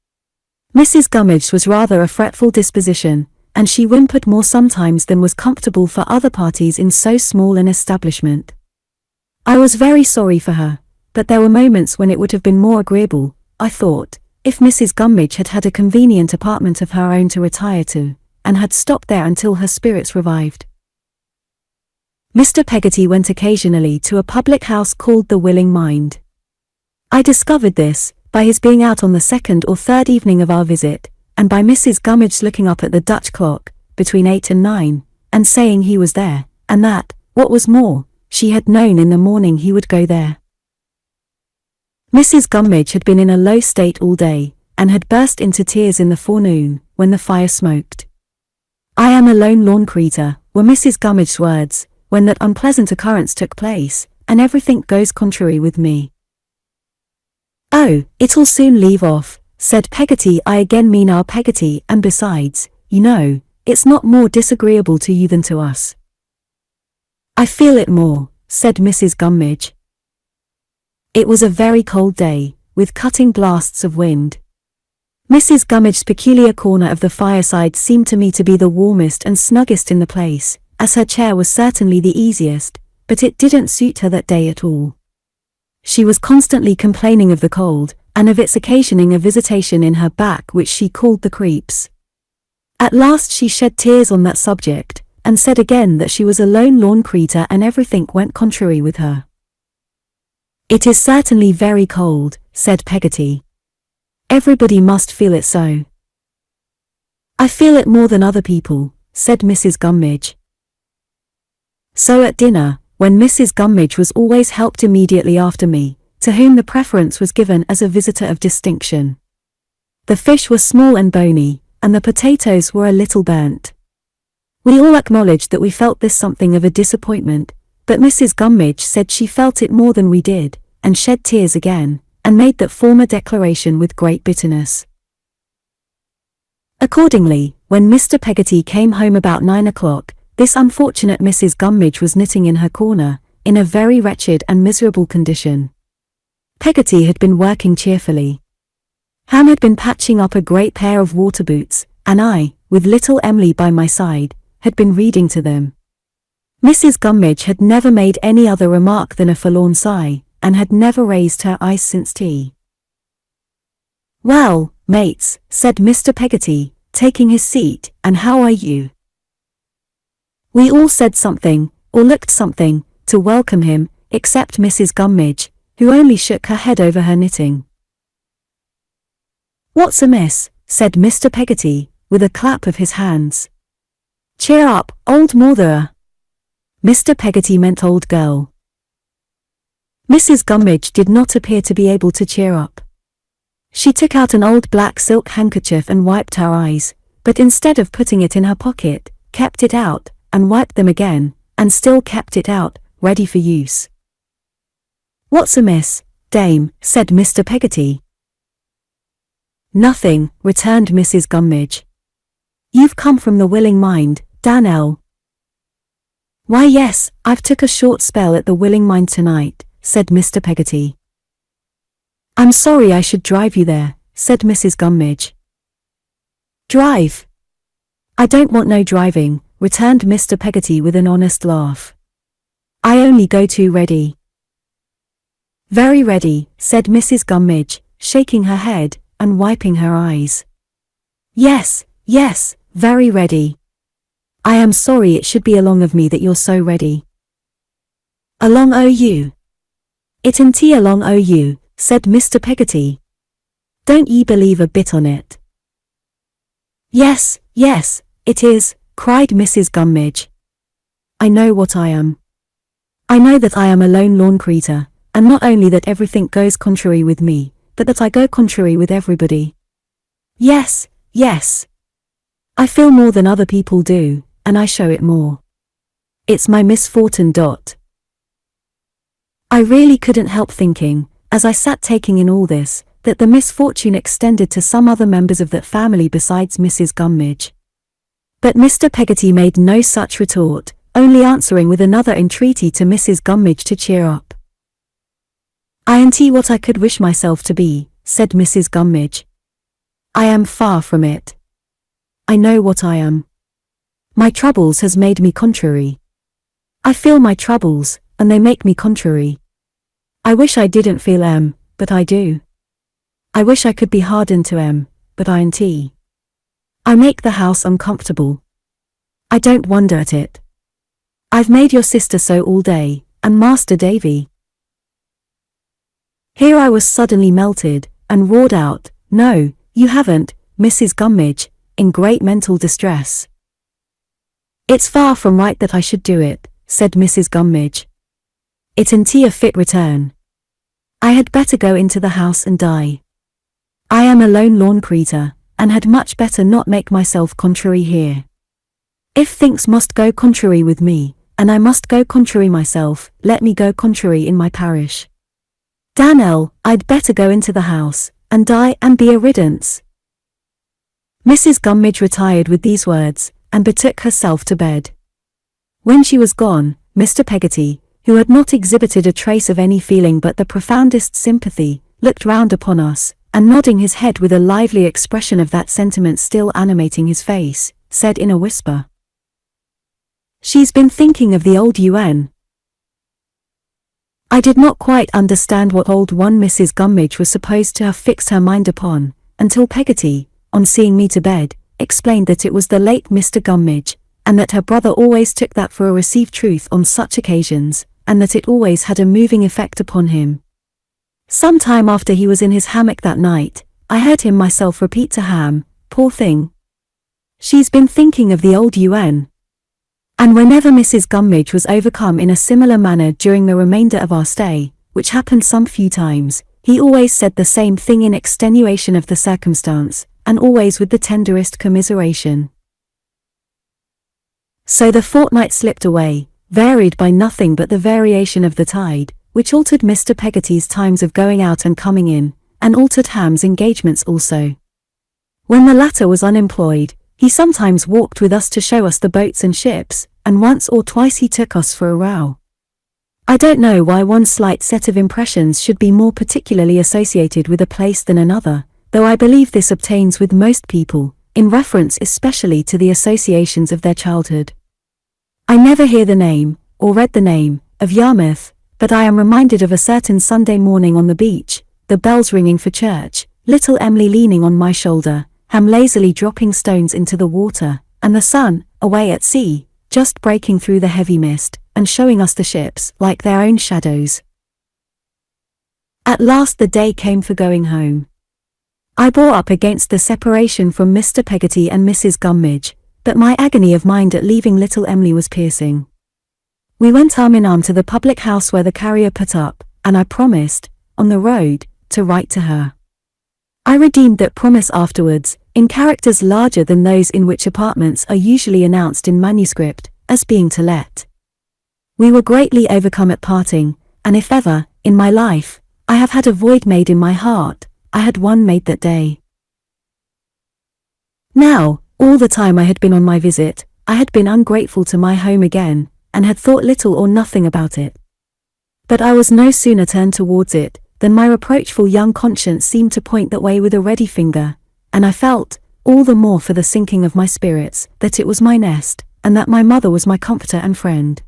S1: Mrs. Gummidge was rather a fretful disposition, and she whimpered more sometimes than was comfortable for other parties in so small an establishment. I was very sorry for her, but there were moments when it would have been more agreeable, I thought, if Mrs. Gummidge had had a convenient apartment of her own to retire to, and had stopped there until her spirits revived. Mr. Peggotty went occasionally to a public house called the Willing Mind. I discovered this, by his being out on the second or third evening of our visit, and by Mrs. Gummidge looking up at the Dutch clock, between 8 and 9, and saying he was there, and that, what was more, she had known in the morning he would go there. Mrs. Gummidge had been in a low state all day, and had burst into tears in the forenoon, when the fire smoked. "I am a lone lawn creature," were Mrs. Gummidge's words, when that unpleasant occurrence took place, "and everything goes contrary with me." "Oh, it'll soon leave off," said Peggotty. "I again mean our Peggotty, and besides, you know, it's not more disagreeable to you than to us." "I feel it more," said Mrs. Gummidge. It was a very cold day, with cutting blasts of wind. Mrs. Gummidge's peculiar corner of the fireside seemed to me to be the warmest and snuggest in the place, as her chair was certainly the easiest, but it didn't suit her that day at all. She was constantly complaining of the cold, and of its occasioning a visitation in her back which she called the creeps. At last she shed tears on that subject, and said again that she was a lone lawn creature and everything went contrary with her. "It is certainly very cold," said Peggotty. "Everybody must feel it so." "I feel it more than other people," said Mrs. Gummidge. So at dinner, when Mrs. Gummidge was always helped immediately after me, to whom the preference was given as a visitor of distinction. The fish was small and bony, and the potatoes were a little burnt. We all acknowledged that we felt this something of a disappointment, but Mrs. Gummidge said she felt it more than we did, and shed tears again, and made that former declaration with great bitterness. Accordingly, when Mr. Peggotty came home about 9 o'clock, this unfortunate Mrs. Gummidge was knitting in her corner, in a very wretched and miserable condition. Peggotty had been working cheerfully. Ham had been patching up a great pair of water boots, and I, with little Emily by my side, had been reading to them. Mrs. Gummidge had never made any other remark than a forlorn sigh, and had never raised her eyes since tea. "Well, mates," said Mr. Peggotty, taking his seat, "and how are you?" We all said something, or looked something, to welcome him, except Mrs. Gummidge, who only shook her head over her knitting. "What's amiss?" said Mr. Peggotty, with a clap of his hands. "Cheer up, old mother." Mr. Peggotty meant old girl. Mrs. Gummidge did not appear to be able to cheer up. She took out an old black silk handkerchief and wiped her eyes, but instead of putting it in her pocket, kept it out, and wiped them again, and still kept it out, ready for use. "What's amiss, dame?" said Mr. Peggotty. "Nothing," returned Mrs. Gummidge. "You've come from the Willing Mind, Dan'l." "Why yes, I've took a short spell at the Willing Mind tonight," said Mr. Peggotty. "I'm sorry I should drive you there," said Mrs. Gummidge. "Drive? I don't want no driving," returned Mr. Peggotty with an honest laugh. I only go too ready. Very ready, said Mrs. Gummidge, shaking her head, and wiping her eyes. Yes, yes, very ready. I am sorry it should be along of me that you're so ready. Along o you. It and tea along o you, said Mr. Peggotty. Don't ye believe a bit on it? Yes, yes, it is, cried Mrs. Gummidge. I know what I am. I know that I am a lone lawn creature, and not only that everything goes contrary with me, but that I go contrary with everybody. Yes, yes. I feel more than other people do, and I show it more. It's my misfortune. I really couldn't help thinking, as I sat taking in all this, that the misfortune extended to some other members of that family besides Mrs. Gummidge. But Mr. Peggotty made no such retort, only answering with another entreaty to Mrs. Gummidge to cheer up. I ain't what I could wish myself to be, said Mrs. Gummidge. I am far from it. I know what I am. My troubles has made me contrary. I feel my troubles, and they make me contrary. I wish I didn't feel but I do. I wish I could be hardened to but I ain't. I make the house uncomfortable. I don't wonder at it. I've made your sister so all day, and Master Davy. Here I was suddenly melted, and roared out, No, you haven't, Mrs. Gummidge, in great mental distress. It's far from right that I should do it, said Mrs. Gummidge. It ain't a fit return. I had better go into the house and die. I am a lone lawn creature, and had much better not make myself contrary here. If things must go contrary with me, and I must go contrary myself, let me go contrary in my parish. Dan'l, I'd better go into the house, and die and be a riddance. Mrs. Gummidge retired with these words, and betook herself to bed. When she was gone, Mr. Peggotty, who had not exhibited a trace of any feeling but the profoundest sympathy, looked round upon us, and nodding his head with a lively expression of that sentiment still animating his face, said in a whisper, She's been thinking of the old UN. I did not quite understand what old one Mrs. Gummidge was supposed to have fixed her mind upon, until Peggotty, on seeing me to bed, explained that it was the late Mr. Gummidge, and that her brother always took that for a received truth on such occasions, and that it always had a moving effect upon him. Some time after he was in his hammock that night, I heard him myself repeat to Ham, Poor thing. She's been thinking of the old UN. And whenever Mrs. Gummidge was overcome in a similar manner during the remainder of our stay, which happened some few times, he always said the same thing in extenuation of the circumstance, and always with the tenderest commiseration. So the fortnight slipped away, varied by nothing but the variation of the tide, which altered Mr. Peggotty's times of going out and coming in, and altered Ham's engagements also. When the latter was unemployed, he sometimes walked with us to show us the boats and ships, and once or twice he took us for a row. I don't know why one slight set of impressions should be more particularly associated with a place than another, though I believe this obtains with most people, in reference especially to the associations of their childhood. I never hear the name, or read the name, of Yarmouth, but I am reminded of a certain Sunday morning on the beach, the bells ringing for church, little Emily leaning on my shoulder, Ham lazily dropping stones into the water, and the sun, away at sea, just breaking through the heavy mist, and showing us the ships like their own shadows. At last the day came for going home. I bore up against the separation from Mr. Peggotty and Mrs. Gummidge, but my agony of mind at leaving little Emily was piercing. We went arm in arm to the public house where the carrier put up, and I promised, on the road, to write to her. I redeemed that promise afterwards, in characters larger than those in which apartments are usually announced in manuscript, as being to let. We were greatly overcome at parting, and if ever, in my life, I have had a void made in my heart, I had one made that day. Now, all the time I had been on my visit, I had been ungrateful to my home again, and had thought little or nothing about it. But I was no sooner turned towards it, than my reproachful young conscience seemed to point that way with a ready finger, and I felt, all the more for the sinking of my spirits, that it was my nest, and that my mother was my comforter and friend.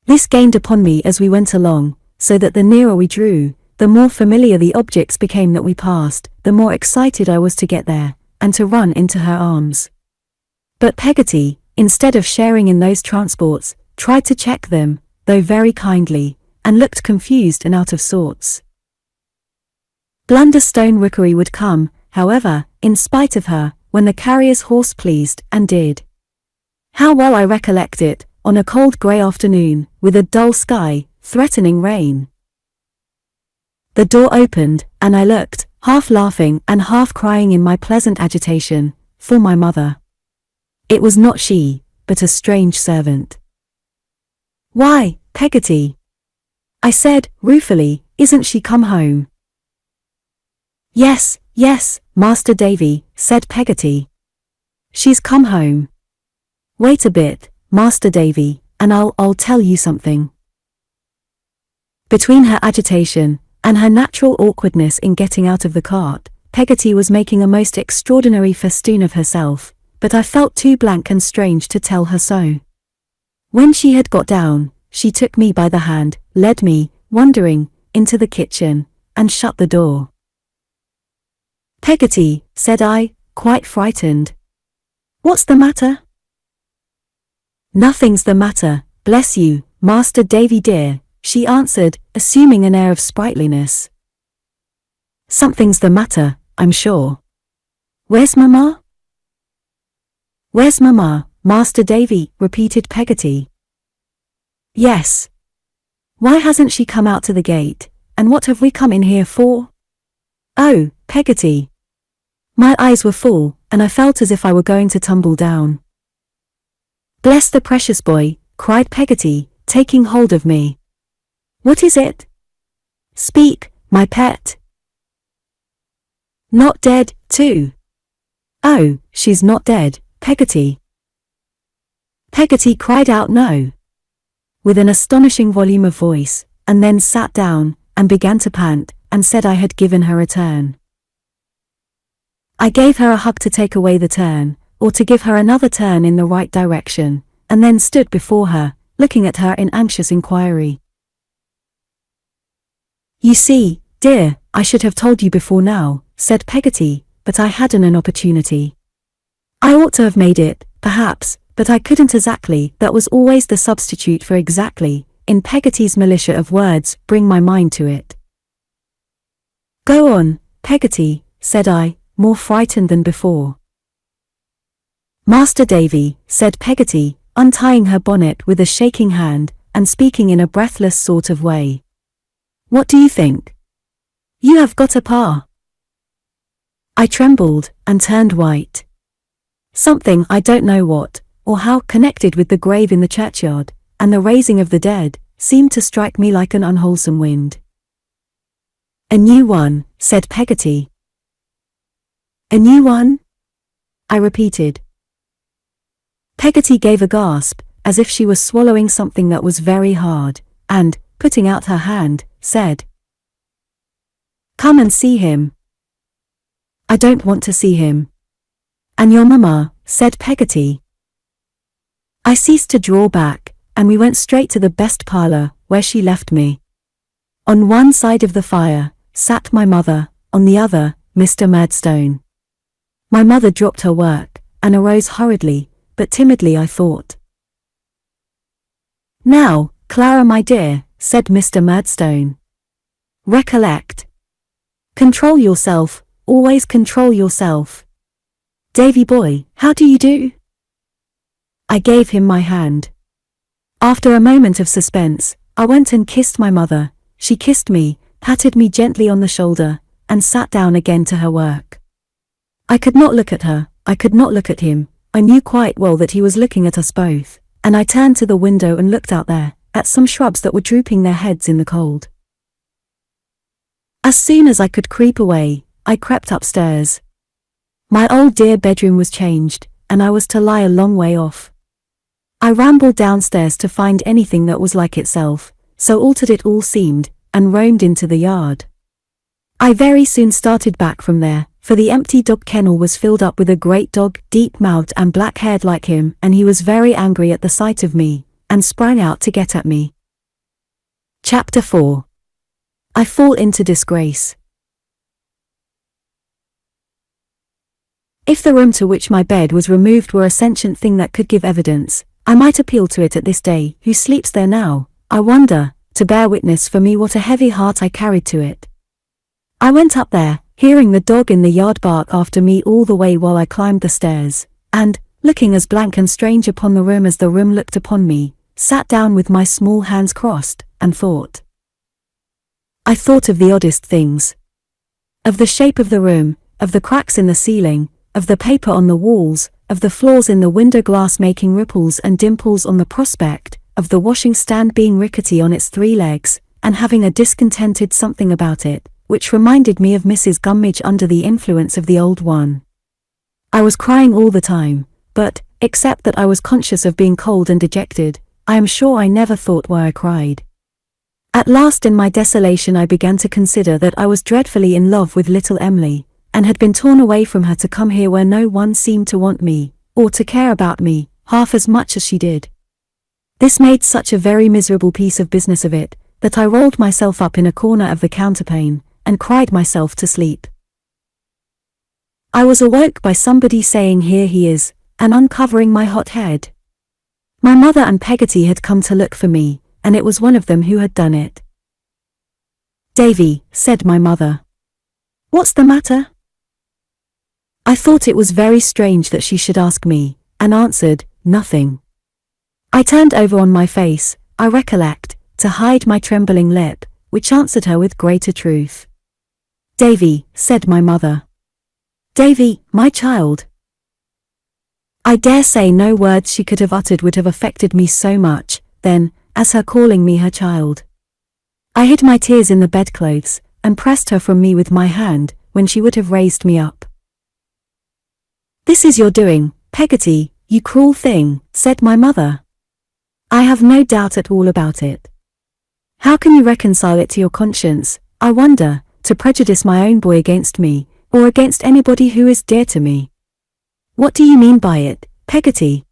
S1: This gained upon me as we went along, so that the nearer we drew, the more familiar the objects became that we passed, the more excited I was to get there, and to run into her arms. But Peggotty, instead of sharing in those transports, tried to check them, though very kindly, and looked confused and out of sorts. Blunderstone Rookery would come, however, in spite of her, when the carrier's horse pleased, and did. How well I recollect it, on a cold grey afternoon, with a dull sky, threatening rain. The door opened, and I looked, half laughing and half crying in my pleasant agitation, for my mother. It was not she, but a strange servant. "Why, Peggotty," I said, ruefully, "isn't she come home?" Yes, Master Davy," said Peggotty. "She's come home. Wait a bit, Master Davy, and I'll tell you something." Between her agitation, and her natural awkwardness in getting out of the cart, Peggotty was making a most extraordinary festoon of herself, but I felt too blank and strange to tell her so. When she had got down, she took me by the hand, led me, wondering, into the kitchen, and shut the door. "Peggotty," said I, quite frightened. "What's the matter?" "Nothing's the matter, bless you, Master Davy dear," she answered, assuming an air of sprightliness. "Something's the matter, I'm sure. Where's Mamma?" "Where's Mamma, Master Davy?" repeated Peggotty. "Yes. Why hasn't she come out to the gate, and what have we come in here for?" "Oh, Peggotty." My eyes were full, and I felt as if I were going to tumble down. "Bless the precious boy," cried Peggotty, taking hold of me. "What is it? Speak, my pet." "Not dead, too?" "Oh, she's not dead, Peggotty." Peggotty cried out no, with an astonishing volume of voice, and then sat down, and began to pant, and said I had given her a turn. I gave her a hug to take away the turn, or to give her another turn in the right direction, and then stood before her, looking at her in anxious inquiry. "You see, dear, I should have told you before now," said Peggotty, "but I hadn't an opportunity. I ought to have made it, perhaps, but I couldn't exactly. That was always the substitute for exactly, in Peggotty's militia of words, bring my mind to it." "Go on, Peggotty," said I, more frightened than before. "Master Davy," said Peggotty, untying her bonnet with a shaking hand, and speaking in a breathless sort of way. "What do you think? You have got a pa." I trembled, and turned white. Something, I don't know what, or how, connected with the grave in the churchyard, and the raising of the dead, seemed to strike me like an unwholesome wind. "A new one," said Peggotty. "A new one?" I repeated. Peggotty gave a gasp, as if she was swallowing something that was very hard, and, putting out her hand, said, "Come and see him." "I don't want to see him." "And your mamma," said Peggotty. I ceased to draw back, and we went straight to the best parlour, where she left me. On one side of the fire, sat my mother, on the other, Mr. Murdstone. My mother dropped her work, and arose hurriedly, but timidly I thought. "Now, Clara my dear," said Mr. Murdstone. "Recollect. Control yourself, always control yourself. Davy boy, how do you do?" I gave him my hand. After a moment of suspense, I went and kissed my mother. She kissed me, patted me gently on the shoulder, and sat down again to her work. I could not look at her, I could not look at him. I knew quite well that he was looking at us both, and I turned to the window and looked out there, at some shrubs that were drooping their heads in the cold. As soon as I could creep away, I crept upstairs. My old dear bedroom was changed, and I was to lie a long way off. I rambled downstairs to find anything that was like itself, so altered it all seemed, and roamed into the yard. I very soon started back from there, for the empty dog kennel was filled up with a great dog, deep-mouthed and black-haired like him, and he was very angry at the sight of me, and sprang out to get at me. Chapter 4. I fall into disgrace. If the room to which my bed was removed were a sentient thing that could give evidence, I might appeal to it at this day, who sleeps there now, I wonder, to bear witness for me what a heavy heart I carried to it. I went up there, hearing the dog in the yard bark after me all the way while I climbed the stairs, and, looking as blank and strange upon the room as the room looked upon me, sat down with my small hands crossed, and thought. I thought of the oddest things. Of the shape of the room, of the cracks in the ceiling, of the paper on the walls, of the floors in the window glass making ripples and dimples on the prospect, of the washing stand being rickety on its 3 legs, and having a discontented something about it, which reminded me of Mrs. Gummidge under the influence of the old one. I was crying all the time, but, except that I was conscious of being cold and dejected, I am sure I never thought why I cried. At last in my desolation I began to consider that I was dreadfully in love with little Emily, and had been torn away from her to come here where no one seemed to want me, or to care about me, half as much as she did. This made such a very miserable piece of business of it, that I rolled myself up in a corner of the counterpane, and cried myself to sleep. I was awoke by somebody saying here he is, and uncovering my hot head. My mother and Peggotty had come to look for me, and it was one of them who had done it. "Davy," said my mother. "What's the matter?" I thought it was very strange that she should ask me, and answered, "Nothing." I turned over on my face, I recollect, to hide my trembling lip, which answered her with greater truth. "Davy," said my mother. "Davy, my child." I dare say no words she could have uttered would have affected me so much, then, as her calling me her child. I hid my tears in the bedclothes, and pressed her from me with my hand, when she would have raised me up. "This is your doing, Peggotty, you cruel thing," said my mother. "I have no doubt at all about it. How can you reconcile it to your conscience, I wonder, to prejudice my own boy against me, or against anybody who is dear to me? What do you mean by it, Peggotty?"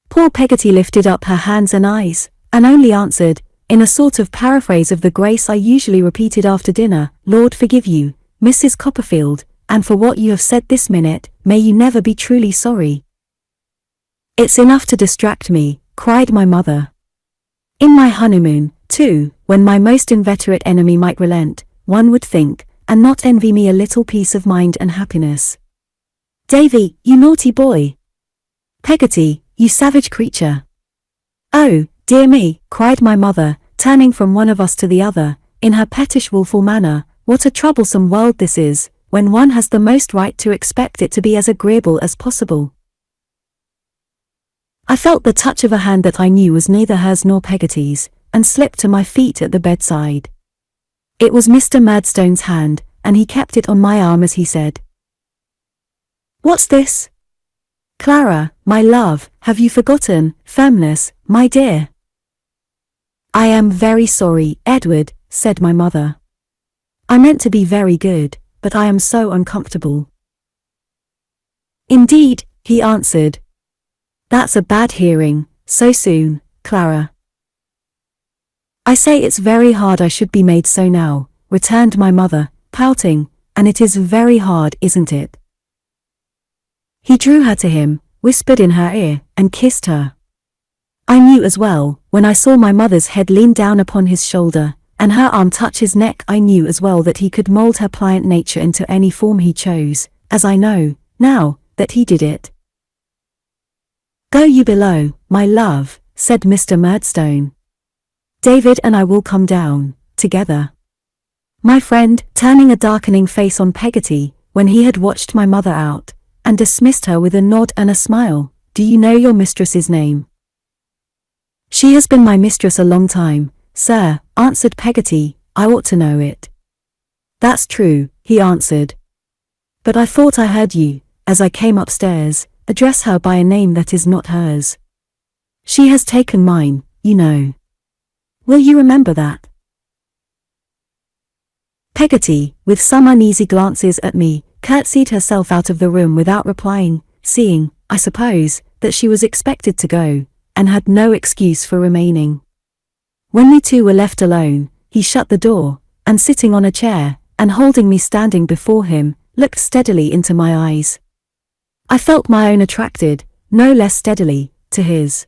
S1: Poor Peggotty lifted up her hands and eyes, and only answered, in a sort of paraphrase of the grace I usually repeated after dinner, "Lord forgive you, Mrs. Copperfield, and for what you have said this minute, may you never be truly sorry." "It's enough to distract me," cried my mother. "In my honeymoon, too, when my most inveterate enemy might relent, one would think, and not envy me a little peace of mind and happiness. Davy, you naughty boy! Peggotty, you savage creature!" "Oh, dear me," cried my mother, turning from one of us to the other, in her pettish wilful manner, "what a troublesome world this is, when one has the most right to expect it to be as agreeable as possible." I felt the touch of a hand that I knew was neither hers nor Peggotty's, and slipped to my feet at the bedside. It was Mr. Murdstone's hand, and he kept it on my arm as he said, "What's this? Clara, my love, have you forgotten firmness, my dear?" "I am very sorry, Edward," said my mother. "I meant to be very good, but I am so uncomfortable." "Indeed," he answered. "That's a bad hearing, so soon, Clara." "I say it's very hard I should be made so now," returned my mother, pouting, "and it is very hard, isn't it?" He drew her to him, whispered in her ear, and kissed her. I knew as well, when I saw my mother's head lean down upon his shoulder, and her arm touch his neck, I knew as well that he could mold her pliant nature into any form he chose, as I know, now, that he did it. "Go you below, my love," said Mr. Murdstone. "David and I will come down, together." My friend, turning a darkening face on Peggotty, when he had watched my mother out, and dismissed her with a nod and a smile, "Do you know your mistress's name?" "She has been my mistress a long time, sir," answered Peggotty. "I ought to know it." "That's true," he answered. "But I thought I heard you, as I came upstairs, address her by a name that is not hers. She has taken mine, you know. Will you remember that?" Peggotty, with some uneasy glances at me, curtsied herself out of the room without replying, seeing, I suppose, that she was expected to go, and had no excuse for remaining. When we two were left alone, he shut the door, and sitting on a chair, and holding me standing before him, looked steadily into my eyes. I felt my own attracted, no less steadily, to his.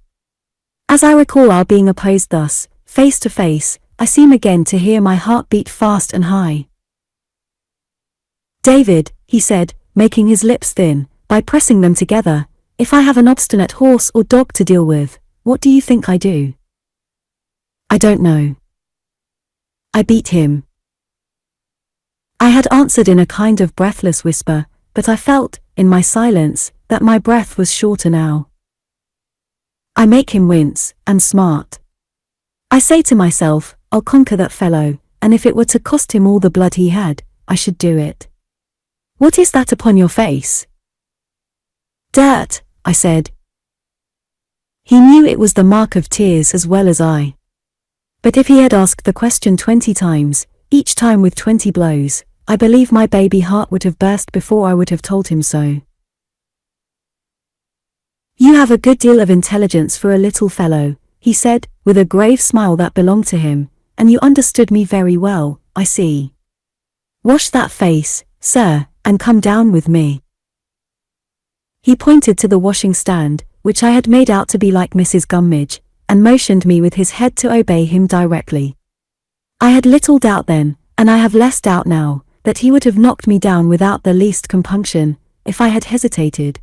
S1: As I recall our being opposed thus, face to face, I seem again to hear my heart beat fast and high. "David," he said, making his lips thin, by pressing them together, "if I have an obstinate horse or dog to deal with, what do you think I do?" "I don't know." "I beat him." I had answered in a kind of breathless whisper, but I felt, in my silence, that my breath was shorter now. "I make him wince, and smart. I say to myself, I'll conquer that fellow, and if it were to cost him all the blood he had, I should do it." "What is that upon your face?" "Dirt," I said. He knew it was the mark of tears as well as I. But if he had asked the question 20 times, each time with 20 blows, I believe my baby heart would have burst before I would have told him so. "You have a good deal of intelligence for a little fellow," he said, with a grave smile that belonged to him, "and you understood me very well, I see. Wash that face, sir, and come down with me." He pointed to the washing stand, which I had made out to be like Mrs. Gummidge, and motioned me with his head to obey him directly. I had little doubt then, and I have less doubt now, that he would have knocked me down without the least compunction, if I had hesitated.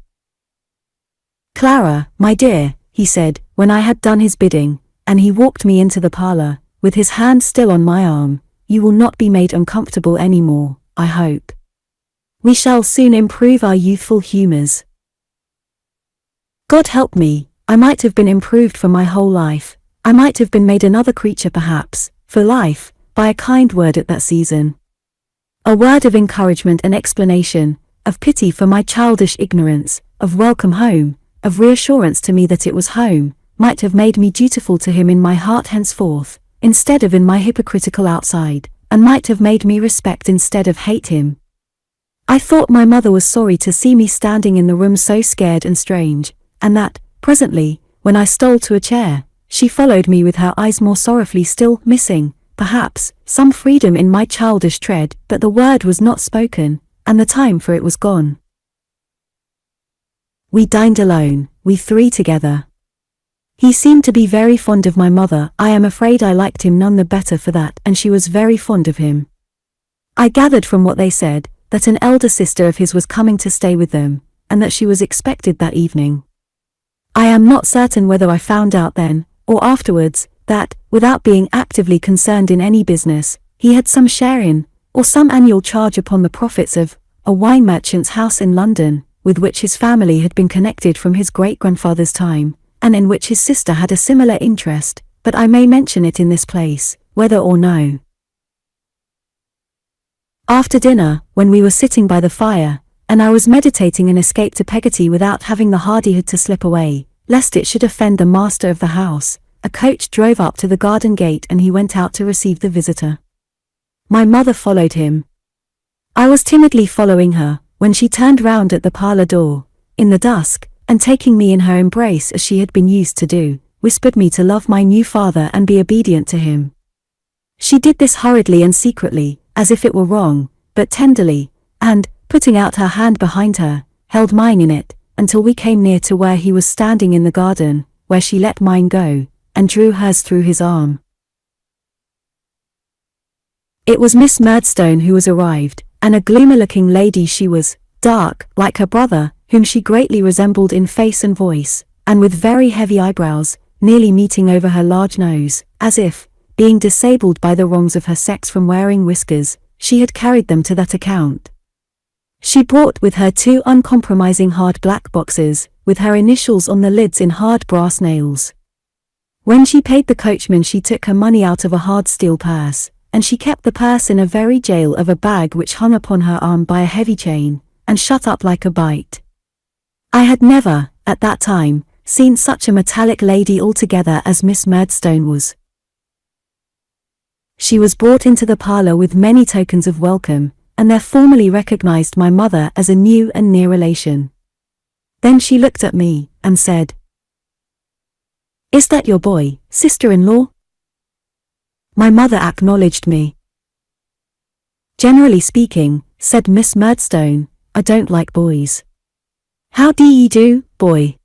S1: "Clara, my dear," he said, when I had done his bidding, and he walked me into the parlor, with his hand still on my arm, "you will not be made uncomfortable any more, I hope. We shall soon improve our youthful humors." God help me, I might have been improved for my whole life, I might have been made another creature perhaps, for life, by a kind word at that season. A word of encouragement and explanation, of pity for my childish ignorance, of welcome home, of reassurance to me that it was home, might have made me dutiful to him in my heart henceforth, instead of in my hypocritical outside, and might have made me respect instead of hate him. I thought my mother was sorry to see me standing in the room so scared and strange, and that, presently, when I stole to a chair, she followed me with her eyes more sorrowfully still, missing, perhaps, some freedom in my childish tread, but the word was not spoken, and the time for it was gone. We dined alone, we three together. He seemed to be very fond of my mother. I am afraid I liked him none the better for that, and she was very fond of him. I gathered from what they said, that an elder sister of his was coming to stay with them, and that she was expected that evening. I am not certain whether I found out then, or afterwards, that, without being actively concerned in any business, he had some share in, or some annual charge upon the profits of, a wine merchant's house in London, with which his family had been connected from his great-grandfather's time, and in which his sister had a similar interest, but I may mention it in this place, whether or no. After dinner, when we were sitting by the fire, and I was meditating an escape to Peggotty without having the hardihood to slip away, lest it should offend the master of the house, a coach drove up to the garden gate and he went out to receive the visitor. My mother followed him. I was timidly following her, when she turned round at the parlor door, in the dusk, and taking me in her embrace as she had been used to do, whispered me to love my new father and be obedient to him. She did this hurriedly and secretly, as if it were wrong, but tenderly, and, putting out her hand behind her, held mine in it, until we came near to where he was standing in the garden, where she let mine go, and drew hers through his arm. It was Miss Murdstone who was arrived, and a gloomy-looking lady she was, dark, like her brother, whom she greatly resembled in face and voice, and with very heavy eyebrows, nearly meeting over her large nose, as if, being disabled by the wrongs of her sex from wearing whiskers, she had carried them to that account. She brought with her 2 uncompromising hard black boxes, with her initials on the lids in hard brass nails. When she paid the coachman she took her money out of a hard steel purse, and she kept the purse in a very jail of a bag which hung upon her arm by a heavy chain, and shut up like a bite. I had never, at that time, seen such a metallic lady altogether as Miss Murdstone was. She was brought into the parlour with many tokens of welcome, and there formally recognized my mother as a new and near relation. Then she looked at me, and said, "Is that your boy, sister-in-law?" My mother acknowledged me. "Generally speaking," said Miss Murdstone, "I don't like boys." "How do ye do, boy?"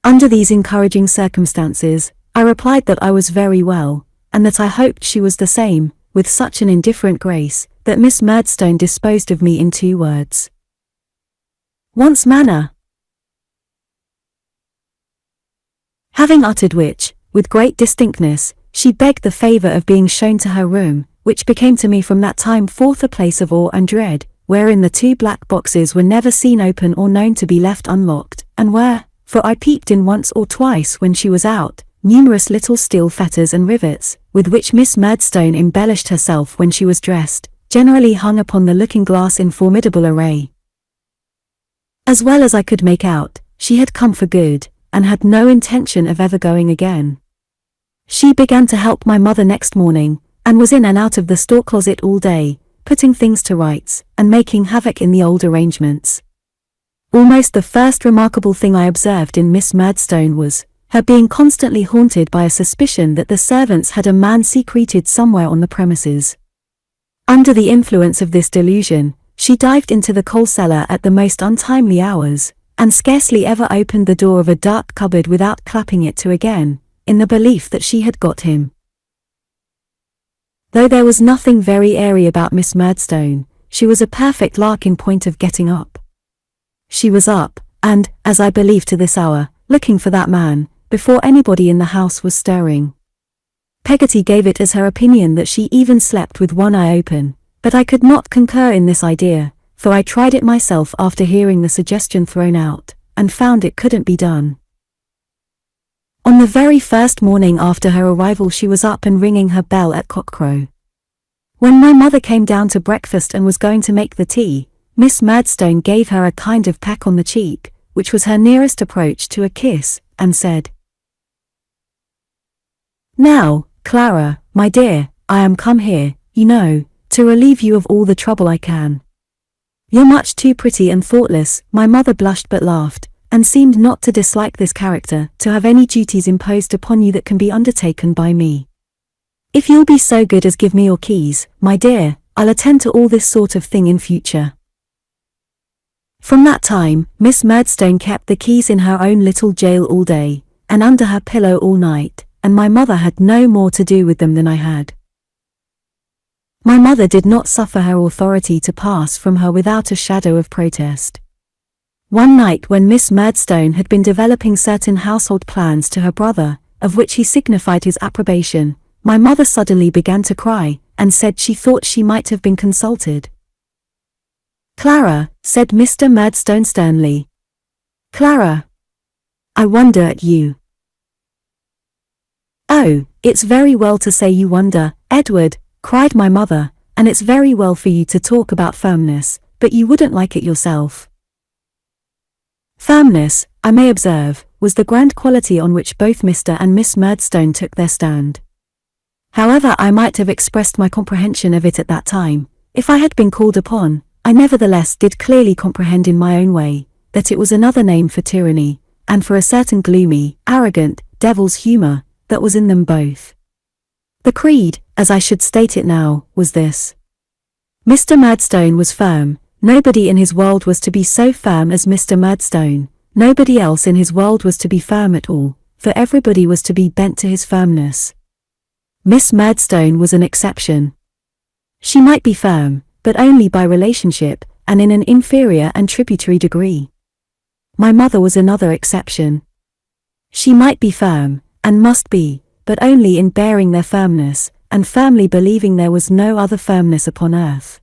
S1: Under these encouraging circumstances, I replied that I was very well, and that I hoped she was the same, with such an indifferent grace, that Miss Murdstone disposed of me in 2 words. "Once manner." Having uttered which, with great distinctness, she begged the favour of being shown to her room, which became to me from that time forth a place of awe and dread, wherein the 2 black boxes were never seen open or known to be left unlocked, and where, for I peeped in once or twice when she was out, numerous little steel fetters and rivets, with which Miss Murdstone embellished herself when she was dressed, generally hung upon the looking-glass in formidable array. As well as I could make out, she had come for good, and had no intention of ever going again. She began to help my mother next morning, and was in and out of the store-closet all day, putting things to rights, and making havoc in the old arrangements. Almost the first remarkable thing I observed in Miss Murdstone was her being constantly haunted by a suspicion that the servants had a man secreted somewhere on the premises. Under the influence of this delusion, she dived into the coal cellar at the most untimely hours, and scarcely ever opened the door of a dark cupboard without clapping it to again, in the belief that she had got him. Though there was nothing very airy about Miss Murdstone, she was a perfect lark in point of getting up. She was up, and, as I believe to this hour, looking for that man, before anybody in the house was stirring. Peggotty gave it as her opinion that she even slept with one eye open, but I could not concur in this idea, for I tried it myself after hearing the suggestion thrown out, and found it couldn't be done. On the very first morning after her arrival she was up and ringing her bell at cockcrow. When my mother came down to breakfast and was going to make the tea, Miss Murdstone gave her a kind of peck on the cheek, which was her nearest approach to a kiss, and said, "Now, Clara, my dear, I am come here, you know, to relieve you of all the trouble I can. You're much too pretty and thoughtless." My mother blushed but laughed, and seemed not to dislike this character, "to have any duties imposed upon you that can be undertaken by me. If you'll be so good as give me your keys, my dear, I'll attend to all this sort of thing in future." From that time, Miss Murdstone kept the keys in her own little jail all day, and under her pillow all night, and my mother had no more to do with them than I had. My mother did not suffer her authority to pass from her without a shadow of protest. One night when Miss Murdstone had been developing certain household plans to her brother, of which he signified his approbation, my mother suddenly began to cry, and said she thought she might have been consulted. "Clara," said Mr. Murdstone sternly. "Clara, I wonder at you." "Oh, it's very well to say you wonder, Edward," cried my mother, "and it's very well for you to talk about firmness, but you wouldn't like it yourself." Firmness, I may observe, was the grand quality on which both Mr. and Miss Murdstone took their stand. However I might have expressed my comprehension of it at that time, if I had been called upon, I nevertheless did clearly comprehend in my own way, that it was another name for tyranny, and for a certain gloomy, arrogant, devil's humour, that was in them both. The creed, as I should state it now, was this. Mr. Murdstone was firm, nobody in his world was to be so firm as Mr. Murdstone, nobody else in his world was to be firm at all, for everybody was to be bent to his firmness. Miss Murdstone was an exception. She might be firm, but only by relationship, and in an inferior and tributary degree. My mother was another exception. She might be firm, and must be, but only in bearing their firmness, and firmly believing there was no other firmness upon earth.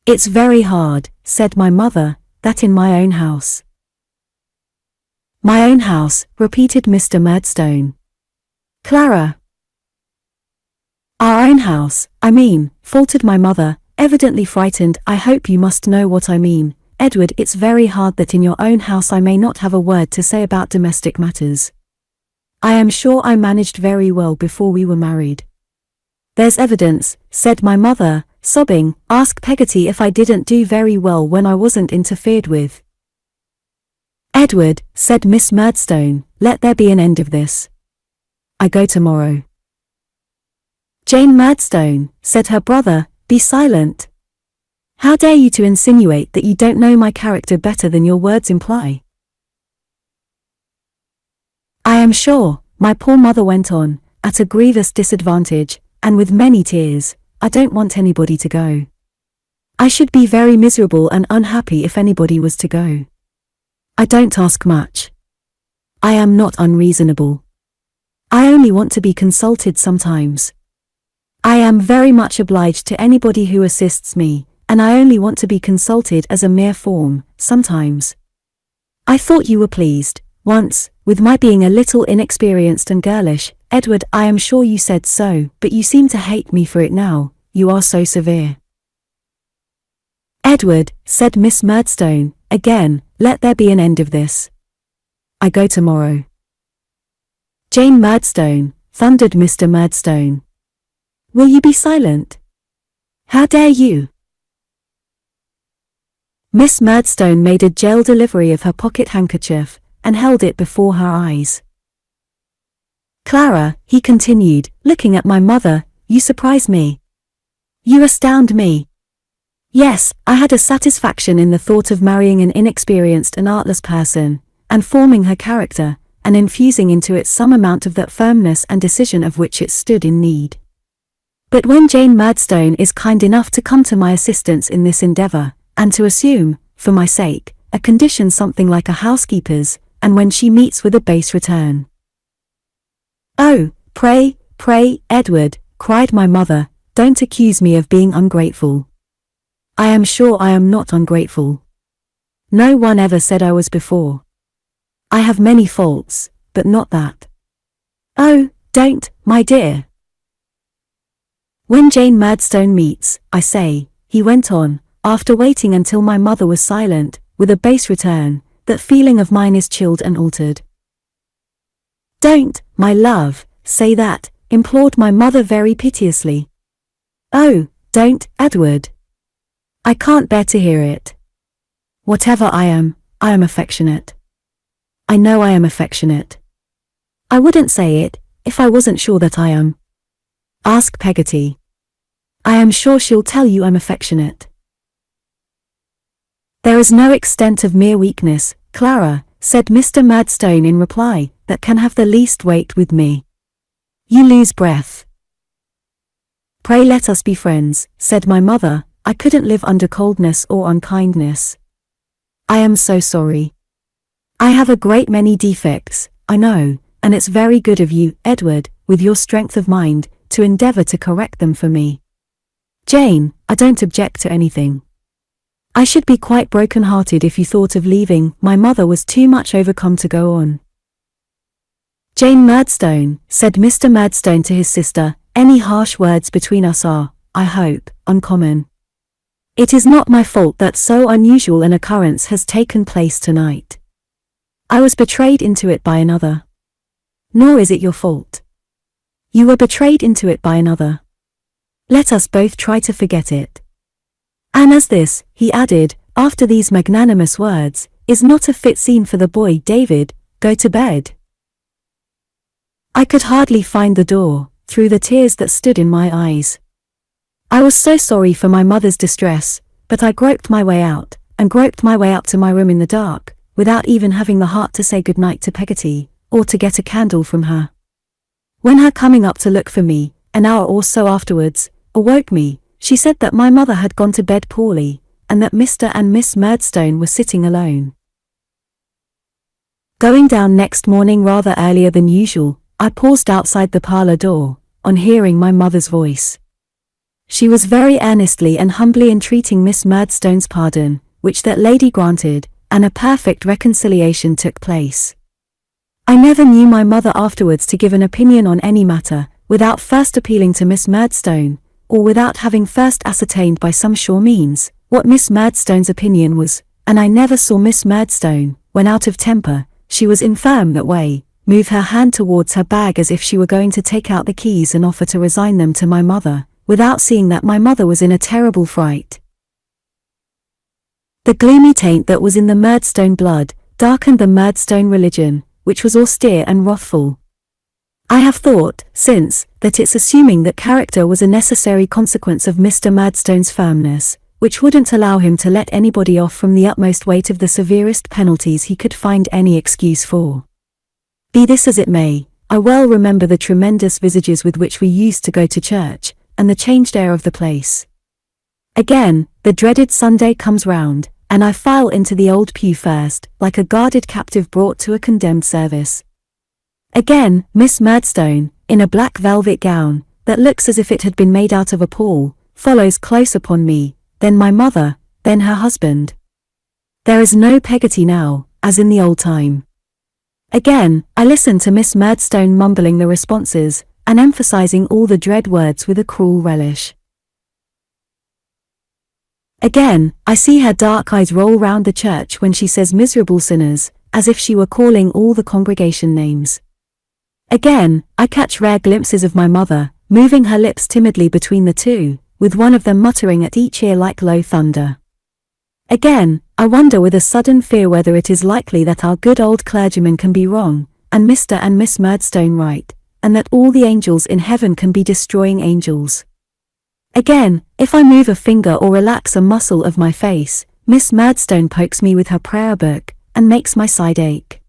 S1: "It's very hard," said my mother, "that in my own house." "My own house," repeated Mr. Murdstone. "Clara." "Our own house, I mean," faltered my mother, evidently frightened. "I hope you must know what I mean, Edward. It's very hard that in your own house I may not have a word to say about domestic matters." I am sure I managed very well before we were married. There's evidence, said my mother, sobbing. Ask Peggotty if I didn't do very well when I wasn't interfered with. Edward, said Miss Murdstone, let there be an end of this. I go tomorrow. Jane Murdstone, said her brother, be silent. How dare you to insinuate that you don't know my character better than your words imply? I am sure, my poor mother went on, at a grievous disadvantage, and with many tears, I don't want anybody to go. I should be very miserable and unhappy if anybody was to go. I don't ask much. I am not unreasonable. I only want to be consulted sometimes. I am very much obliged to anybody who assists me, and I only want to be consulted as a mere form, sometimes. I thought you were pleased, once, with my being a little inexperienced and girlish, Edward. I am sure you said so, but you seem to hate me for it now, you are so severe. Edward, said Miss Murdstone, again, let there be an end of this. I go tomorrow. Jane Murdstone, thundered Mr. Murdstone. Will you be silent? How dare you? Miss Murdstone made a jail delivery of her pocket handkerchief, and held it before her eyes. Clara, he continued, looking at my mother, you surprise me. You astound me. Yes, I had a satisfaction in the thought of marrying an inexperienced and artless person, and forming her character, and infusing into it some amount of that firmness and decision of which it stood in need. But when Jane Murdstone is kind enough to come to my assistance in this endeavour, and to assume, for my sake, a condition something like a housekeeper's, and when she meets with a base return. Oh, pray, Edward, cried my mother, don't accuse me of being ungrateful. I am sure I am not ungrateful. No one ever said I was before. I have many faults, but not that. Oh, don't, my dear. When Jane Murdstone meets, I say, he went on, after waiting until my mother was silent, with a base return, that feeling of mine is chilled and altered. Don't, my love, say that, implored my mother very piteously. Oh, don't, Edward. I can't bear to hear it. Whatever I am affectionate. I know I am affectionate. I wouldn't say it, if I wasn't sure that I am. Ask Peggotty. I am sure she'll tell you I'm affectionate. There is no extent of mere weakness, Clara, said Mr. Murdstone in reply, that can have the least weight with me. You lose breath. Pray let us be friends, said my mother, I couldn't live under coldness or unkindness. I am so sorry. I have a great many defects, I know, and it's very good of you, Edward, with your strength of mind, to endeavour to correct them for me. Jane, I don't object to anything. I should be quite broken-hearted if you thought of leaving. My mother was too much overcome to go on. Jane Murdstone, said Mr. Murdstone to his sister, any harsh words between us are, I hope, uncommon. It is not my fault that so unusual an occurrence has taken place tonight. I was betrayed into it by another. Nor is it your fault. You were betrayed into it by another. Let us both try to forget it. And as this, he added, after these magnanimous words, is not a fit scene for the boy David, go to bed. I could hardly find the door, through the tears that stood in my eyes. I was so sorry for my mother's distress, but I groped my way out, and groped my way up to my room in the dark, without even having the heart to say good night to Peggotty, or to get a candle from her. When her coming up to look for me, an hour or so afterwards, awoke me, she said that my mother had gone to bed poorly, and that Mr. and Miss Murdstone were sitting alone. Going down next morning rather earlier than usual, I paused outside the parlour door, on hearing my mother's voice. She was very earnestly and humbly entreating Miss Murdstone's pardon, which that lady granted, and a perfect reconciliation took place. I never knew my mother afterwards to give an opinion on any matter, without first appealing to Miss Murdstone, or without having first ascertained by some sure means, what Miss Murdstone's opinion was, and I never saw Miss Murdstone, when out of temper, she was infirm that way, move her hand towards her bag as if she were going to take out the keys and offer to resign them to my mother, without seeing that my mother was in a terrible fright. The gloomy taint that was in the Murdstone blood darkened the Murdstone religion, which was austere and wrathful. I have thought, since, that its assuming that character was a necessary consequence of Mr. Murdstone's firmness, which wouldn't allow him to let anybody off from the utmost weight of the severest penalties he could find any excuse for. Be this as it may, I well remember the tremendous visages with which we used to go to church, and the changed air of the place. Again, the dreaded Sunday comes round, and I file into the old pew first, like a guarded captive brought to a condemned service. Again, Miss Murdstone, in a black velvet gown, that looks as if it had been made out of a pall, follows close upon me, then my mother, then her husband. There is no Peggotty now, as in the old time. Again, I listen to Miss Murdstone mumbling the responses, and emphasizing all the dread words with a cruel relish. Again, I see her dark eyes roll round the church when she says miserable sinners, as if she were calling all the congregation names. Again, I catch rare glimpses of my mother, moving her lips timidly between the two, with one of them muttering at each ear like low thunder. Again, I wonder with a sudden fear whether it is likely that our good old clergyman can be wrong, and Mr. and Miss Murdstone right, and that all the angels in heaven can be destroying angels. Again, if I move a finger or relax a muscle of my face, Miss Murdstone pokes me with her prayer book, and makes my side ache.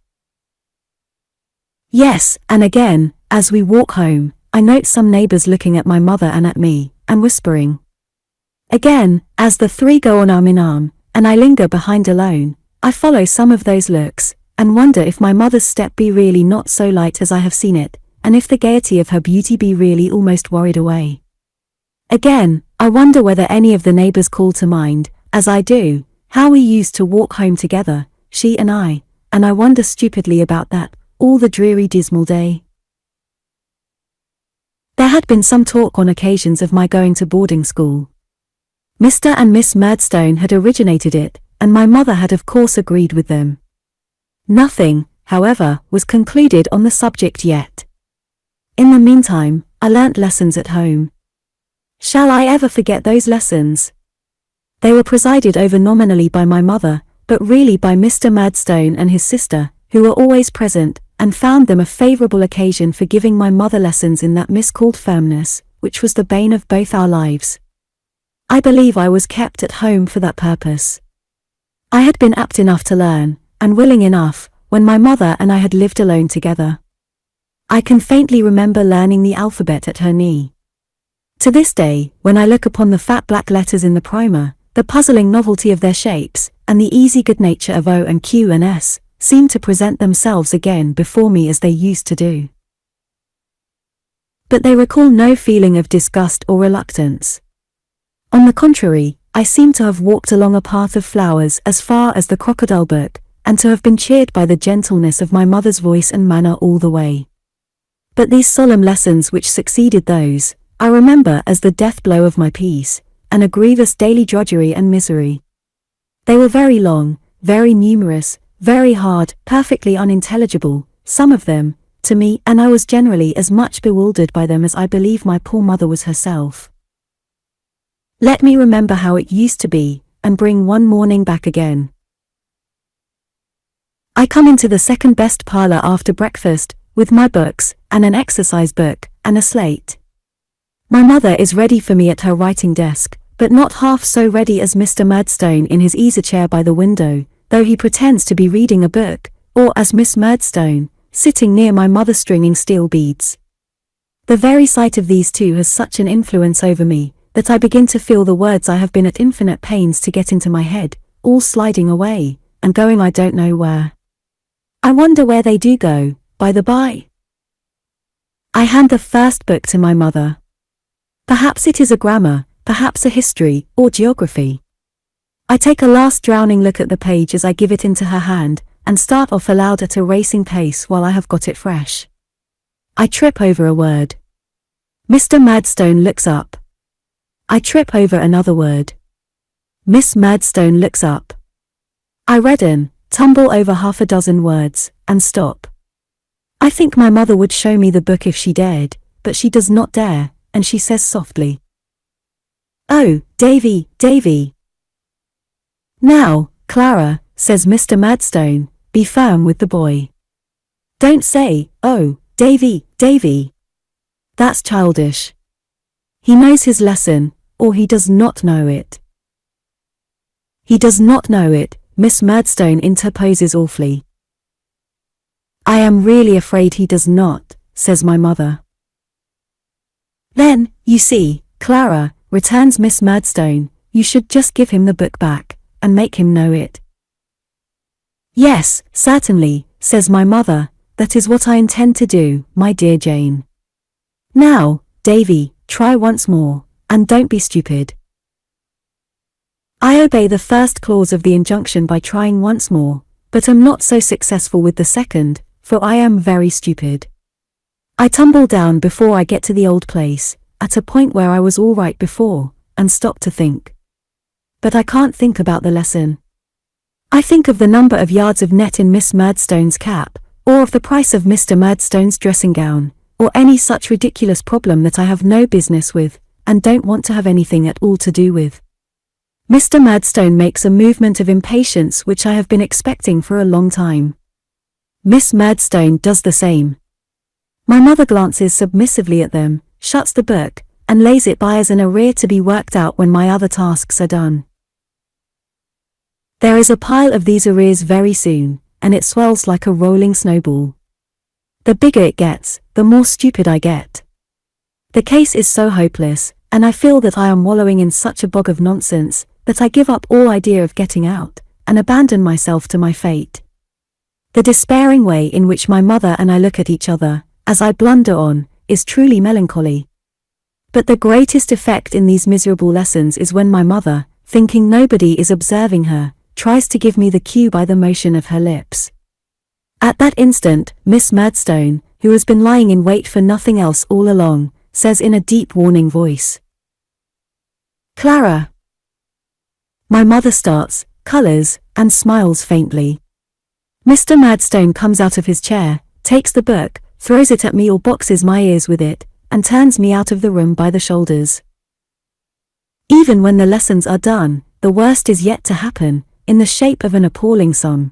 S1: Yes, and again, as we walk home, I note some neighbors looking at my mother and at me, and whispering. Again, as the three go on arm in arm, and I linger behind alone, I follow some of those looks, and wonder if my mother's step be really not so light as I have seen it, and if the gaiety of her beauty be really almost worried away. Again, I wonder whether any of the neighbors call to mind, as I do, how we used to walk home together, she and I wonder stupidly about that, all the dreary dismal day. There had been some talk on occasions of my going to boarding school. Mr. and Miss Murdstone had originated it, and my mother had of course agreed with them. Nothing, however, was concluded on the subject yet. In the meantime, I learnt lessons at home. Shall I ever forget those lessons? They were presided over nominally by my mother, but really by Mr. Murdstone and his sister, who were always present, and found them a favourable occasion for giving my mother lessons in that miscalled firmness, which was the bane of both our lives. I believe I was kept at home for that purpose. I had been apt enough to learn, and willing enough, when my mother and I had lived alone together. I can faintly remember learning the alphabet at her knee. To this day, when I look upon the fat black letters in the primer, the puzzling novelty of their shapes, and the easy good nature of O and Q and S, seem to present themselves again before me as they used to do. But they recall no feeling of disgust or reluctance. On the contrary, I seem to have walked along a path of flowers as far as the crocodile book, and to have been cheered by the gentleness of my mother's voice and manner all the way. But these solemn lessons which succeeded those, I remember as the death blow of my peace, and a grievous daily drudgery and misery. They were very long, very numerous, very hard, perfectly unintelligible, some of them, to me, and I was generally as much bewildered by them as I believe my poor mother was herself. Let me remember how it used to be, and bring one morning back again. I come into the second best parlour after breakfast, with my books, and an exercise book, and a slate. My mother is ready for me at her writing desk, but not half so ready as Mr. Murdstone in his easy-chair by the window, though he pretends to be reading a book, or as Miss Murdstone, sitting near my mother stringing steel beads. The very sight of these two has such an influence over me, that I begin to feel the words I have been at infinite pains to get into my head, all sliding away, and going I don't know where. I wonder where they do go, by the by. I hand the first book to my mother. Perhaps it is a grammar, perhaps a history, or geography. I take a last drowning look at the page as I give it into her hand, and start off aloud at a racing pace while I have got it fresh. I trip over a word. Mr. Murdstone looks up. I trip over another word. Miss Murdstone looks up. I redden, tumble over half a dozen words, and stop. I think my mother would show me the book if she dared, but she does not dare, and she says softly, "Oh, Davy, Davy." "Now, Clara," says Mr. Murdstone, "be firm with the boy. Don't say, 'Oh, Davy, Davy.' That's childish. He knows his lesson, or he does not know it." "He does not know it," Miss Murdstone interposes awfully. "I am really afraid he does not," says my mother. "Then, you see, Clara," returns Miss Murdstone, "you should just give him the book back, and make him know it." "Yes, certainly," says my mother, "that is what I intend to do, my dear Jane. Now, Davy, try once more, and don't be stupid." I obey the first clause of the injunction by trying once more, but am not so successful with the second, for I am very stupid. I tumble down before I get to the old place, at a point where I was all right before, and stop to think. But I can't think about the lesson. I think of the number of yards of net in Miss Murdstone's cap, or of the price of Mr. Murdstone's dressing gown, or any such ridiculous problem that I have no business with, and don't want to have anything at all to do with. Mr. Murdstone makes a movement of impatience which I have been expecting for a long time. Miss Murdstone does the same. My mother glances submissively at them, shuts the book, and lays it by as an arrear to be worked out when my other tasks are done. There is a pile of these arrears very soon, and it swells like a rolling snowball. The bigger it gets, the more stupid I get. The case is so hopeless, and I feel that I am wallowing in such a bog of nonsense, that I give up all idea of getting out, and abandon myself to my fate. The despairing way in which my mother and I look at each other, as I blunder on, is truly melancholy. But the greatest effect in these miserable lessons is when my mother, thinking nobody is observing her, tries to give me the cue by the motion of her lips. At that instant, Miss Murdstone, who has been lying in wait for nothing else all along, says in a deep warning voice, "Clara." My mother starts, colors, and smiles faintly. Mr. Murdstone comes out of his chair, takes the book, throws it at me or boxes my ears with it, and turns me out of the room by the shoulders. Even when the lessons are done, the worst is yet to happen, in the shape of an appalling sum.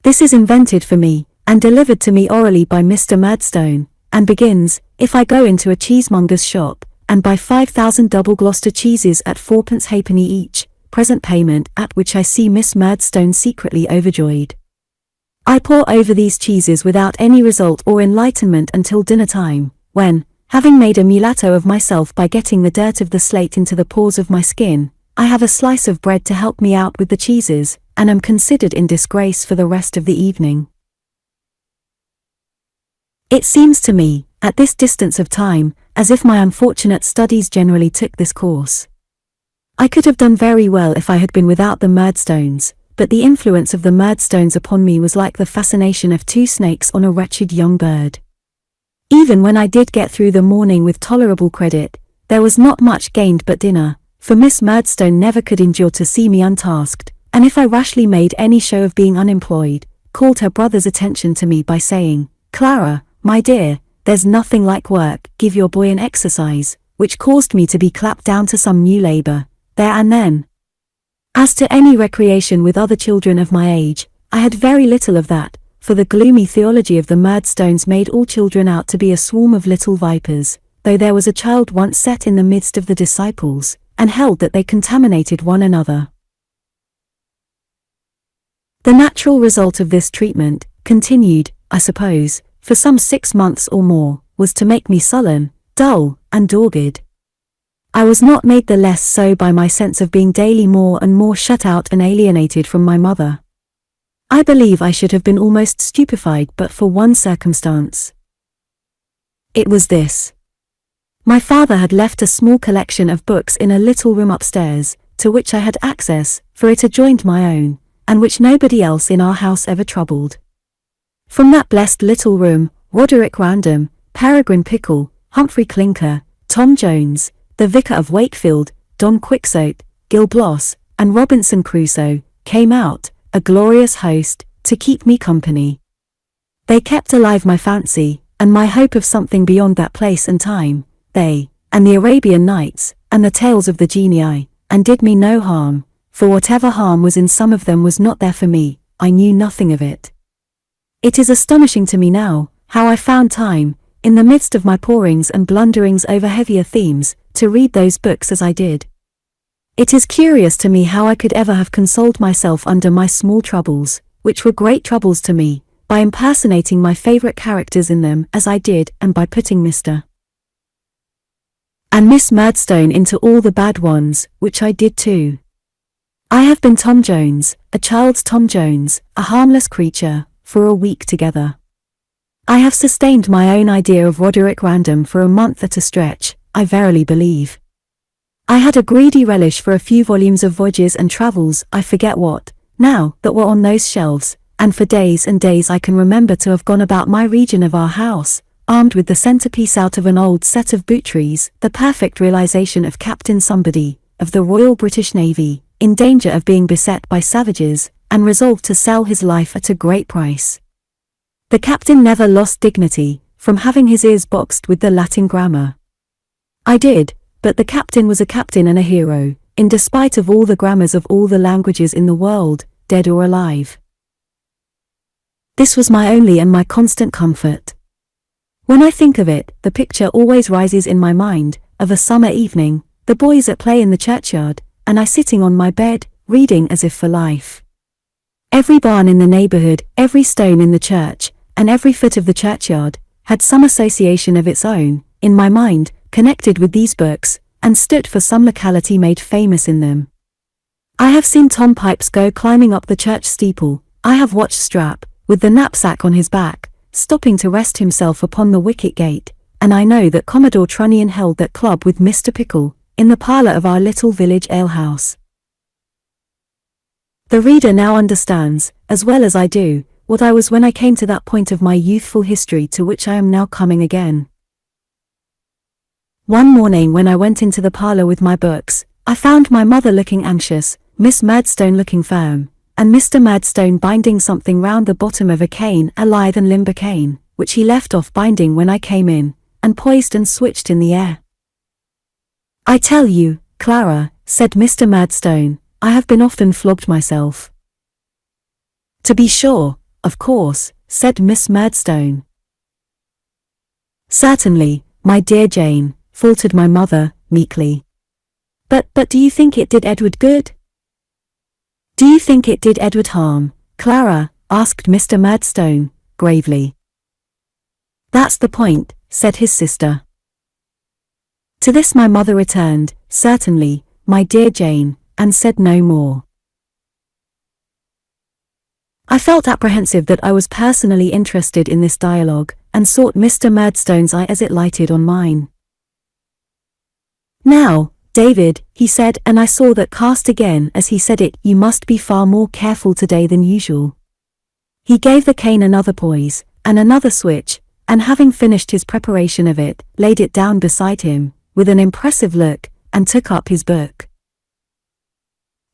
S1: This is invented for me, and delivered to me orally by Mr. Murdstone, and begins, "If I go into a cheesemonger's shop, and buy 5,000 double Gloucester cheeses at 4pence halfpenny each, present payment," at which I see Miss Murdstone secretly overjoyed. I pore over these cheeses without any result or enlightenment until dinner time, when, having made a mulatto of myself by getting the dirt of the slate into the pores of my skin, I have a slice of bread to help me out with the cheeses, and am considered in disgrace for the rest of the evening. It seems to me, at this distance of time, as if my unfortunate studies generally took this course. I could have done very well if I had been without the Murdstones, but the influence of the Murdstones upon me was like the fascination of two snakes on a wretched young bird. Even when I did get through the morning with tolerable credit, there was not much gained but dinner, for Miss Murdstone never could endure to see me untasked, and if I rashly made any show of being unemployed, called her brother's attention to me by saying, "Clara, my dear, there's nothing like work, give your boy an exercise," which caused me to be clapped down to some new labor, there and then. As to any recreation with other children of my age, I had very little of that, for the gloomy theology of the Murdstones made all children out to be a swarm of little vipers, though there was a child once set in the midst of the disciples, and held that they contaminated one another. The natural result of this treatment, continued, I suppose, for some 6 months or more, was to make me sullen, dull, and dogged. I was not made the less so by my sense of being daily more and more shut out and alienated from my mother. I believe I should have been almost stupefied but for one circumstance. It was this. My father had left a small collection of books in a little room upstairs, to which I had access, for it adjoined my own, and which nobody else in our house ever troubled. From that blessed little room, Roderick Random, Peregrine Pickle, Humphrey Clinker, Tom Jones, the Vicar of Wakefield, Don Quixote, Gil Blas, and Robinson Crusoe, came out, a glorious host, to keep me company. They kept alive my fancy, and my hope of something beyond that place and time. They, and the Arabian Nights, and the tales of the genii, and did me no harm, for whatever harm was in some of them was not there for me. I knew nothing of it. It is astonishing to me now, how I found time, in the midst of my porings and blunderings over heavier themes, to read those books as I did. It is curious to me how I could ever have consoled myself under my small troubles, which were great troubles to me, by impersonating my favorite characters in them as I did, and by putting Mr. and Miss Murdstone into all the bad ones, which I did too. I have been Tom Jones, a child's Tom Jones, a harmless creature, for a week together. I have sustained my own idea of Roderick Random for a month at a stretch, I verily believe. I had a greedy relish for a few volumes of voyages and travels, I forget what, now, that were on those shelves, and for days and days I can remember to have gone about my region of our house, armed with the centerpiece out of an old set of boot trees, the perfect realization of Captain Somebody, of the Royal British Navy, in danger of being beset by savages, and resolved to sell his life at a great price. The captain never lost dignity, from having his ears boxed with the Latin grammar. I did, but the captain was a captain and a hero, in despite of all the grammars of all the languages in the world, dead or alive. This was my only and my constant comfort. When I think of it, the picture always rises in my mind, of a summer evening, the boys at play in the churchyard, and I sitting on my bed, reading as if for life. Every barn in the neighborhood, every stone in the church, and every foot of the churchyard, had some association of its own, in my mind, connected with these books, and stood for some locality made famous in them. I have seen Tom Pipes go climbing up the church steeple, I have watched Strap, with the knapsack on his back, stopping to rest himself upon the wicket gate, and I know that Commodore Trunnion held that club with Mr. Pickle, in the parlour of our little village alehouse. The reader now understands, as well as I do, what I was when I came to that point of my youthful history to which I am now coming again. One morning when I went into the parlour with my books, I found my mother looking anxious, Miss Murdstone looking firm, and Mr. Murdstone binding something round the bottom of a cane, a lithe and limber cane, which he left off binding when I came in, and poised and switched in the air. "I tell you, Clara," said Mr. Murdstone, "I have been often flogged myself." "To be sure, of course," said Miss Murdstone. "Certainly, my dear Jane," faltered my mother, meekly. But do you think it did Edward good?" "Do you think it did Edward harm, Clara?" asked Mr. Murdstone, gravely. "That's the point," said his sister. To this my mother returned, "Certainly, my dear Jane," and said no more. I felt apprehensive that I was personally interested in this dialogue, and sought Mr. Murdstone's eye as it lighted on mine. "Now, David," he said, and I saw that cast again as he said it, "you must be far more careful today than usual." He gave the cane another poise, and another switch, and having finished his preparation of it, laid it down beside him, with an impressive look, and took up his book.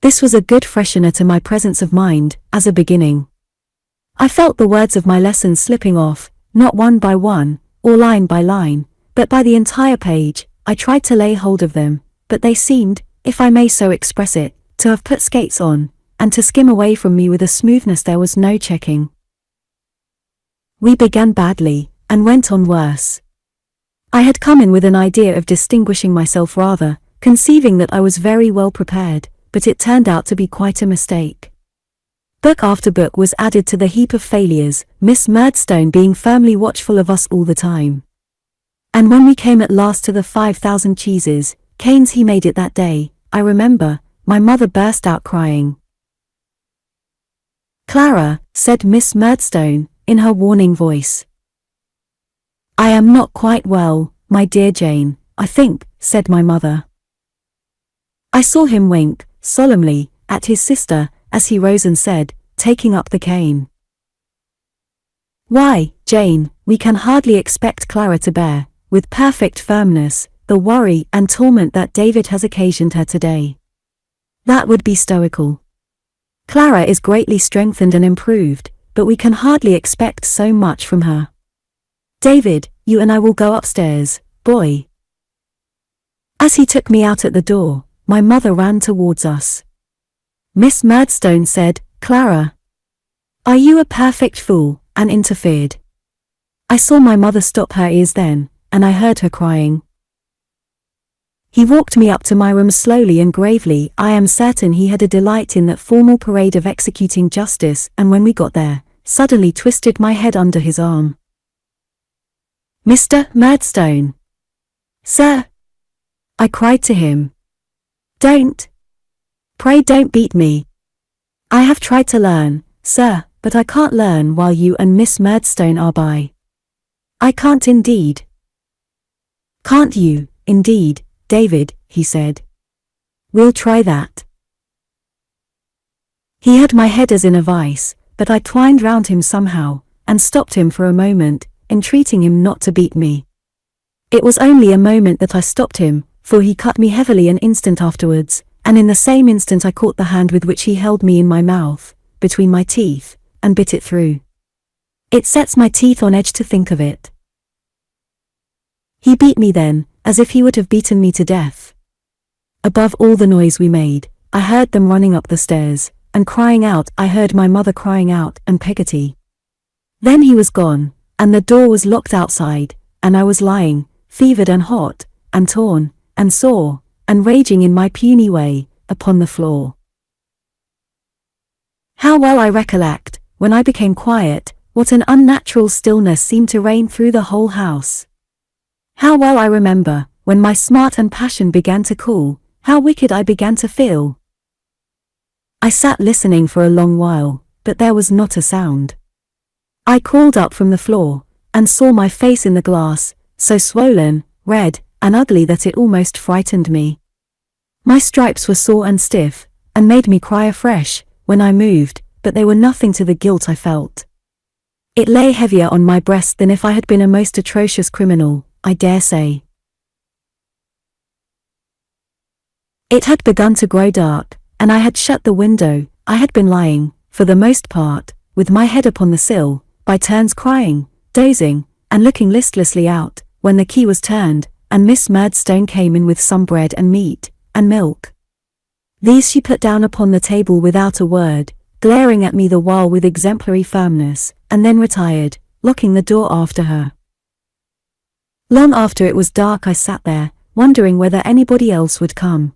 S1: This was a good freshener to my presence of mind, as a beginning. I felt the words of my lesson slipping off, not one by one, or line by line, but by the entire page. I tried to lay hold of them, but they seemed, if I may so express it, to have put skates on, and to skim away from me with a smoothness there was no checking. We began badly, and went on worse. I had come in with an idea of distinguishing myself rather, conceiving that I was very well prepared, but it turned out to be quite a mistake. Book after book was added to the heap of failures, Miss Murdstone being firmly watchful of us all the time. And when we came at last to the 5,000 cheeses, canes he made it that day, I remember, my mother burst out crying. "Clara," said Miss Murdstone, in her warning voice. "I am not quite well, my dear Jane, I think," said my mother. I saw him wink, solemnly, at his sister, as he rose and said, taking up the cane. "Why, Jane, we can hardly expect Clara to bear, with perfect firmness, the worry and torment that David has occasioned her today. That would be stoical. Clara is greatly strengthened and improved, but we can hardly expect so much from her. David, you and I will go upstairs, boy. As he took me out at the door, my mother ran towards us. Miss Murdstone said, "Clara, are you a perfect fool?" and interfered. I saw my mother stop her ears then, and I heard her crying. He walked me up to my room slowly and gravely. I am certain he had a delight in that formal parade of executing justice, and when we got there, suddenly twisted my head under his arm. "Mr. Murdstone." "Sir," I cried to him. Pray don't beat me. I have tried to learn, sir, but I can't learn while you and Miss Murdstone are by." "I can't indeed." "Can't you, indeed, David," he said. "We'll try that." He had my head as in a vice, but I twined round him somehow, and stopped him for a moment, entreating him not to beat me. It was only a moment that I stopped him, for he cut me heavily an instant afterwards, and in the same instant I caught the hand with which he held me in my mouth, between my teeth, and bit it through. It sets my teeth on edge to think of it. He beat me then, as if he would have beaten me to death. Above all the noise we made, I heard them running up the stairs, and crying out. I heard my mother crying out, and Peggotty. Then he was gone, and the door was locked outside, and I was lying, fevered and hot, and torn, and sore, and raging in my puny way, upon the floor. How well I recollect, when I became quiet, what an unnatural stillness seemed to reign through the whole house. How well I remember, when my smart and passion began to cool, how wicked I began to feel. I sat listening for a long while, but there was not a sound. I crawled up from the floor, and saw my face in the glass, so swollen, red, and ugly that it almost frightened me. My stripes were sore and stiff, and made me cry afresh, when I moved, but they were nothing to the guilt I felt. It lay heavier on my breast than if I had been a most atrocious criminal, I dare say. It had begun to grow dark, and I had shut the window. I had been lying, for the most part, with my head upon the sill, by turns crying, dozing, and looking listlessly out, when the key was turned, and Miss Murdstone came in with some bread and meat, and milk. These she put down upon the table without a word, glaring at me the while with exemplary firmness, and then retired, locking the door after her. Long after it was dark I sat there, wondering whether anybody else would come.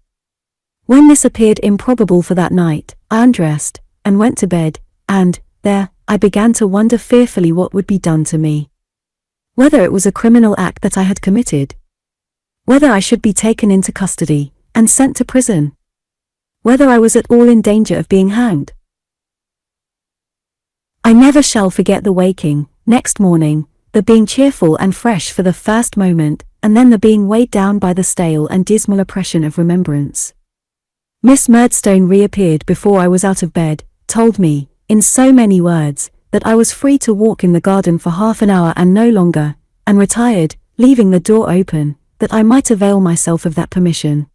S1: When this appeared improbable for that night, I undressed, and went to bed, and, there, I began to wonder fearfully what would be done to me. Whether it was a criminal act that I had committed. Whether I should be taken into custody, and sent to prison. Whether I was at all in danger of being hanged. I never shall forget the waking, next morning, the being cheerful and fresh for the first moment, and then the being weighed down by the stale and dismal oppression of remembrance. Miss Murdstone reappeared before I was out of bed, told me, in so many words, that I was free to walk in the garden for half an hour and no longer, and retired, leaving the door open, that I might avail myself of that permission.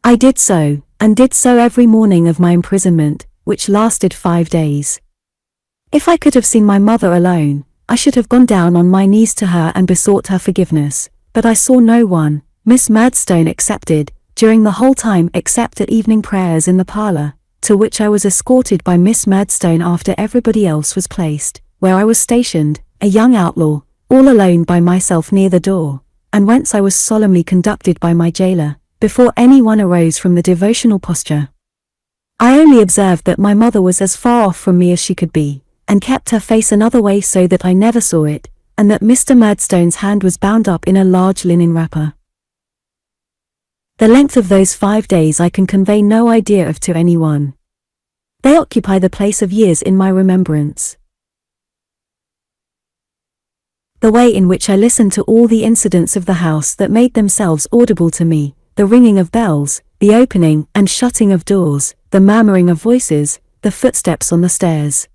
S1: I did so, and did so every morning of my imprisonment, which lasted 5 days. If I could have seen my mother alone, I should have gone down on my knees to her and besought her forgiveness, but I saw no one, Miss Murdstone excepted, during the whole time except at evening prayers in the parlour, to which I was escorted by Miss Murdstone after everybody else was placed, where I was stationed, a young outlaw, all alone by myself near the door, and whence I was solemnly conducted by my jailer, before any one arose from the devotional posture. I only observed that my mother was as far off from me as she could be, and kept her face another way so that I never saw it, and that Mr. Murdstone's hand was bound up in a large linen wrapper. The length of those 5 days I can convey no idea of to anyone. They occupy the place of years in my remembrance. The way in which I listened to all the incidents of the house that made themselves audible to me, the ringing of bells, the opening and shutting of doors, the murmuring of voices, the footsteps on the stairs.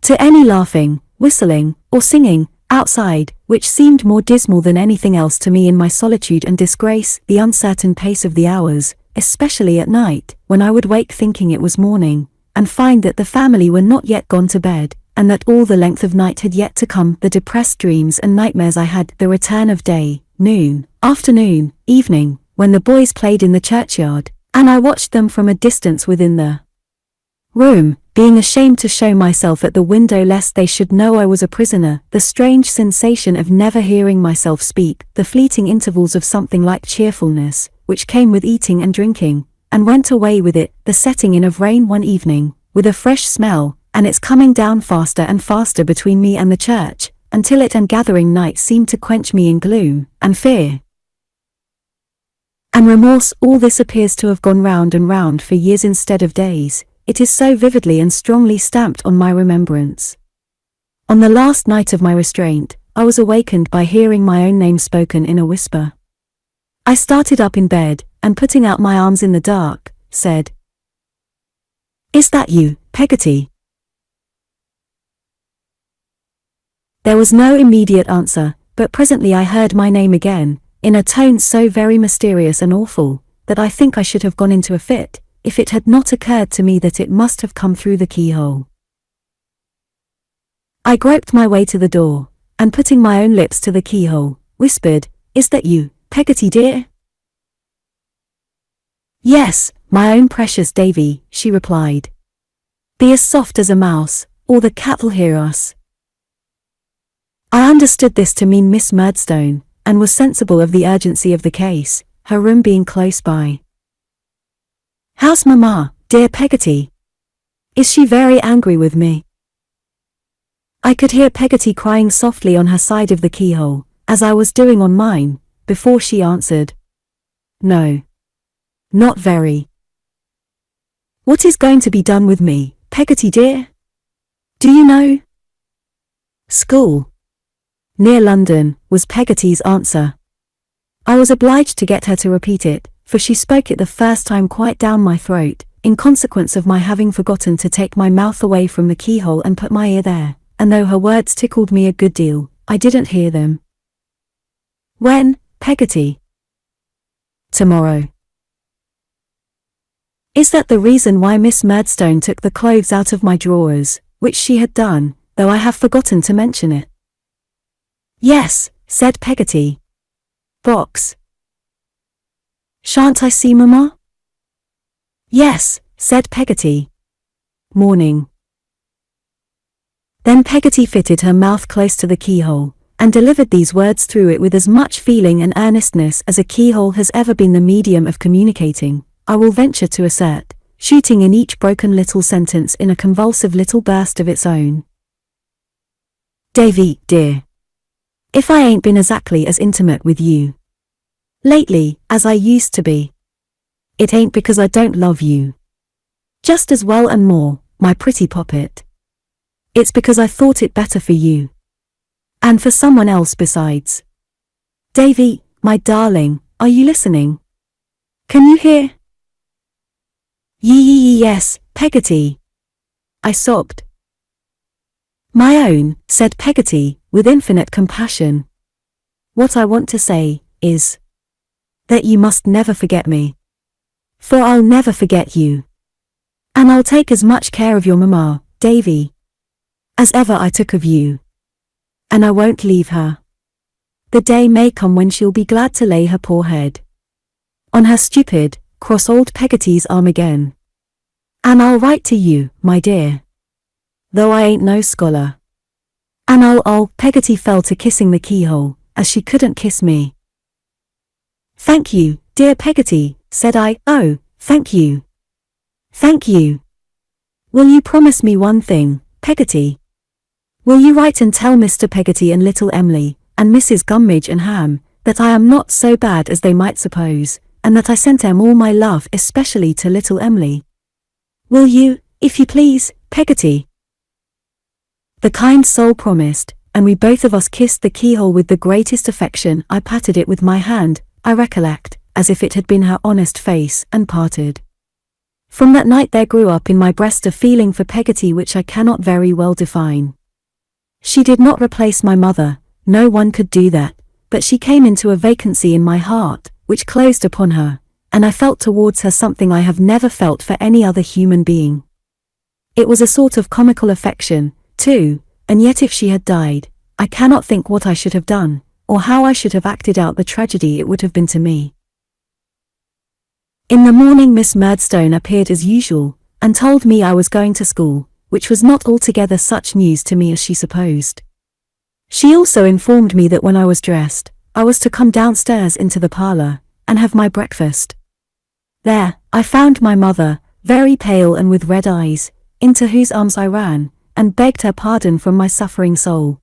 S1: To any laughing, whistling, or singing, outside, which seemed more dismal than anything else to me in my solitude and disgrace, the uncertain pace of the hours, especially at night, when I would wake thinking it was morning, and find that the family were not yet gone to bed, and that all the length of night had yet to come. The depressed dreams and nightmares I had, the return of day, noon, afternoon, evening, when the boys played in the churchyard, and I watched them from a distance within the room, being ashamed to show myself at the window lest they should know I was a prisoner, the strange sensation of never hearing myself speak, the fleeting intervals of something like cheerfulness, which came with eating and drinking, and went away with it, the setting in of rain one evening, with a fresh smell, and its coming down faster and faster between me and the church, until it and gathering night seemed to quench me in gloom, and fear, and remorse. All this appears to have gone round and round for years instead of days. It is so vividly and strongly stamped on my remembrance. On the last night of my restraint, I was awakened by hearing my own name spoken in a whisper. I started up in bed, and putting out my arms in the dark, said, "Is that you, Peggotty?" There was no immediate answer, but presently I heard my name again, in a tone so very mysterious and awful, that I think I should have gone into a fit, if it had not occurred to me that it must have come through the keyhole. I groped my way to the door, and putting my own lips to the keyhole, whispered, "Is that you, Peggotty dear?" "Yes, my own precious Davy," she replied. "Be as soft as a mouse, or the cat'll hear us." I understood this to mean Miss Murdstone, and was sensible of the urgency of the case, her room being close by. "How's Mamma, dear Peggotty? Is she very angry with me?" I could hear Peggotty crying softly on her side of the keyhole, as I was doing on mine, before she answered, "No. Not very." "What is going to be done with me, Peggotty dear? Do you know?" "School. Near London," was Peggotty's answer. I was obliged to get her to repeat it, for she spoke it the first time quite down my throat, in consequence of my having forgotten to take my mouth away from the keyhole and put my ear there, and though her words tickled me a good deal, I didn't hear them. "When, Peggotty?" "Tomorrow." Is that the reason why Miss Murdstone took the clothes out of my drawers, which she had done, though I have forgotten to mention it? "Yes," said Peggotty. "Box. Shan't I see Mamma?" "Yes," said Peggotty. "Morning." Then Peggotty fitted her mouth close to the keyhole, and delivered these words through it with as much feeling and earnestness as a keyhole has ever been the medium of communicating, I will venture to assert, shooting in each broken little sentence in a convulsive little burst of its own. "Davy, dear. If I ain't been exactly as intimate with you lately as I used to be, it ain't because I don't love you just as well and more, my pretty poppet. It's because I thought it better for you, and for someone else besides. Davy, my darling, are you listening? Can you hear?" Yes, Peggotty," I sobbed. "My own," said Peggotty, with infinite compassion. "What I want to say is that you must never forget me. For I'll never forget you. And I'll take as much care of your Mamma, Davy, as ever I took of you. And I won't leave her. The day may come when she'll be glad to lay her poor head on her stupid, cross old Peggotty's arm again. And I'll write to you, my dear, though I ain't no scholar. And I'll—" Peggotty fell to kissing the keyhole, as she couldn't kiss me. "Thank you, dear Peggotty," said I. "Oh, thank you. Thank you. Will you promise me one thing, Peggotty? Will you write and tell Mr. Peggotty and little Emily, and Mrs. Gummidge and Ham, that I am not so bad as they might suppose, and that I sent them all my love, especially to little Emily? Will you, if you please, Peggotty?" The kind soul promised, and we both of us kissed the keyhole with the greatest affection. I patted it with my hand, I recollect, as if it had been her honest face, and parted. From that night there grew up in my breast a feeling for Peggotty which I cannot very well define. She did not replace my mother, no one could do that, but she came into a vacancy in my heart, which closed upon her, and I felt towards her something I have never felt for any other human being. It was a sort of comical affection, too, and yet if she had died, I cannot think what I should have done, or how I should have acted out the tragedy it would have been to me. In the morning Miss Murdstone appeared as usual, and told me I was going to school, which was not altogether such news to me as she supposed. She also informed me that when I was dressed, I was to come downstairs into the parlour, and have my breakfast. There, I found my mother, very pale and with red eyes, into whose arms I ran, and begged her pardon from my suffering soul.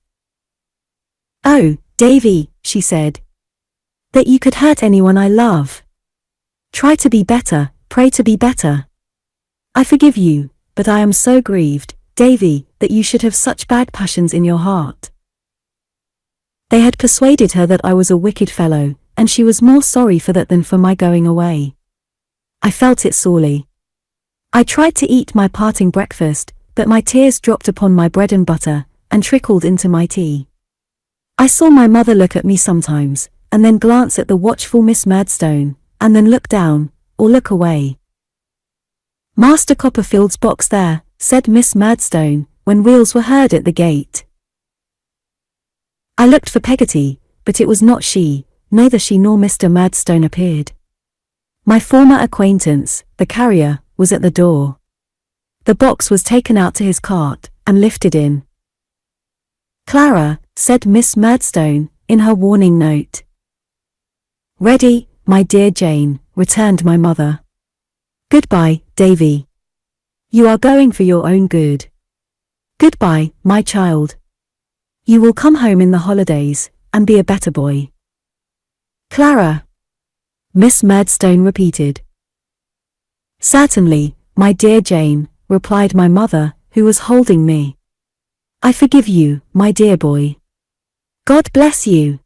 S1: "Oh, Davy," she said, "that you could hurt anyone I love. Try to be better, pray to be better. I forgive you, but I am so grieved, Davy, that you should have such bad passions in your heart." They had persuaded her that I was a wicked fellow, and she was more sorry for that than for my going away. I felt it sorely. I tried to eat my parting breakfast, but my tears dropped upon my bread and butter, and trickled into my tea. I saw my mother look at me sometimes, and then glance at the watchful Miss Murdstone, and then look down, or look away. "Master Copperfield's box there," said Miss Murdstone, when wheels were heard at the gate. I looked for Peggotty, but it was not she, neither she nor Mr. Murdstone appeared. My former acquaintance, the carrier, was at the door. The box was taken out to his cart, and lifted in. "Clara," said Miss Murdstone, in her warning note. "Ready, my dear Jane," returned my mother. "Goodbye, Davy. You are going for your own good. Goodbye, my child. You will come home in the holidays, and be a better boy." "Clara," Miss Murdstone repeated. "Certainly, my dear Jane," replied my mother, who was holding me. "I forgive you, my dear boy. God bless you."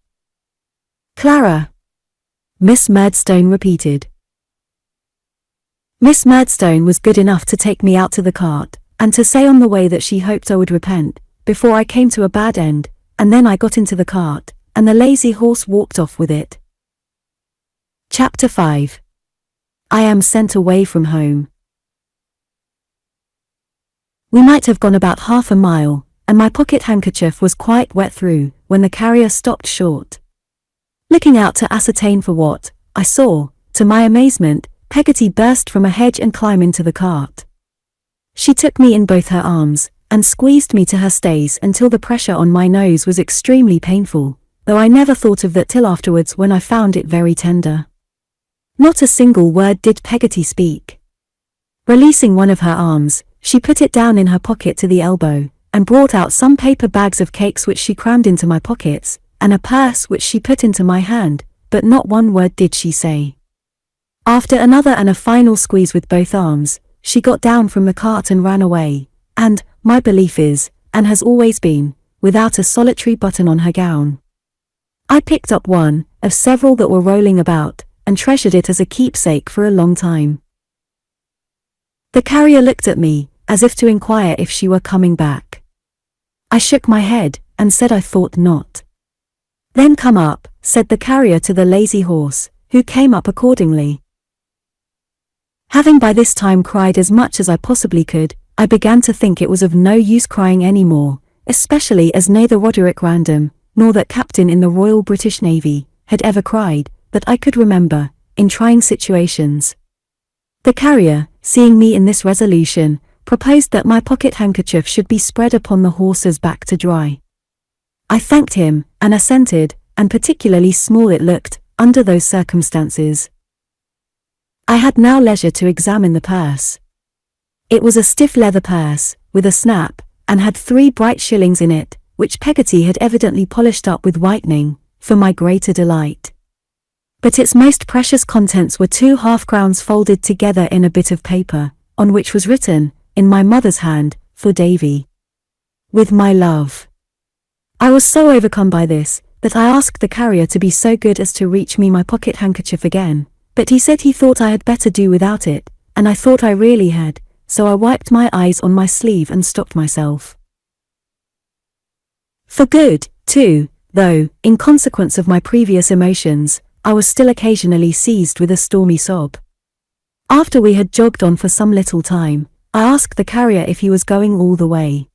S1: "Clara," Miss Murdstone repeated. Miss Murdstone was good enough to take me out to the cart, and to say on the way that she hoped I would repent, before I came to a bad end, and then I got into the cart, and the lazy horse walked off with it. Chapter 5. I am sent away from home. We might have gone about half a mile, and my pocket handkerchief was quite wet through, when the carrier stopped short. Looking out to ascertain for what, I saw, to my amazement, Peggotty burst from a hedge and climb into the cart. She took me in both her arms, and squeezed me to her stays until the pressure on my nose was extremely painful, though I never thought of that till afterwards when I found it very tender. Not a single word did Peggotty speak. Releasing one of her arms, she put it down in her pocket to the elbow, and brought out some paper bags of cakes which she crammed into my pockets, and a purse which she put into my hand, but not one word did she say. After another and a final squeeze with both arms, she got down from the cart and ran away, and, my belief is, and has always been, without a solitary button on her gown. I picked up one, of several that were rolling about, and treasured it as a keepsake for a long time. The carrier looked at me, as if to inquire if she were coming back. I shook my head, and said I thought not. "Then come up," said the carrier to the lazy horse, who came up accordingly. Having by this time cried as much as I possibly could, I began to think it was of no use crying any more, especially as neither Roderick Random, nor that captain in the Royal British Navy, had ever cried, that I could remember, in trying situations. The carrier, seeing me in this resolution, proposed that my pocket handkerchief should be spread upon the horse's back to dry. I thanked him, and assented, and particularly small it looked, under those circumstances. I had now leisure to examine the purse. It was a stiff leather purse, with a snap, and had 3 bright shillings in it, which Peggotty had evidently polished up with whitening, for my greater delight. But its most precious contents were 2 half-crowns folded together in a bit of paper, on which was written, in my mother's hand, "For Davy. With my love." I was so overcome by this, that I asked the carrier to be so good as to reach me my pocket handkerchief again, but he said he thought I had better do without it, and I thought I really had, so I wiped my eyes on my sleeve and stopped myself. For good, too, though, in consequence of my previous emotions, I was still occasionally seized with a stormy sob. After we had jogged on for some little time, I asked the carrier if he was going all the way.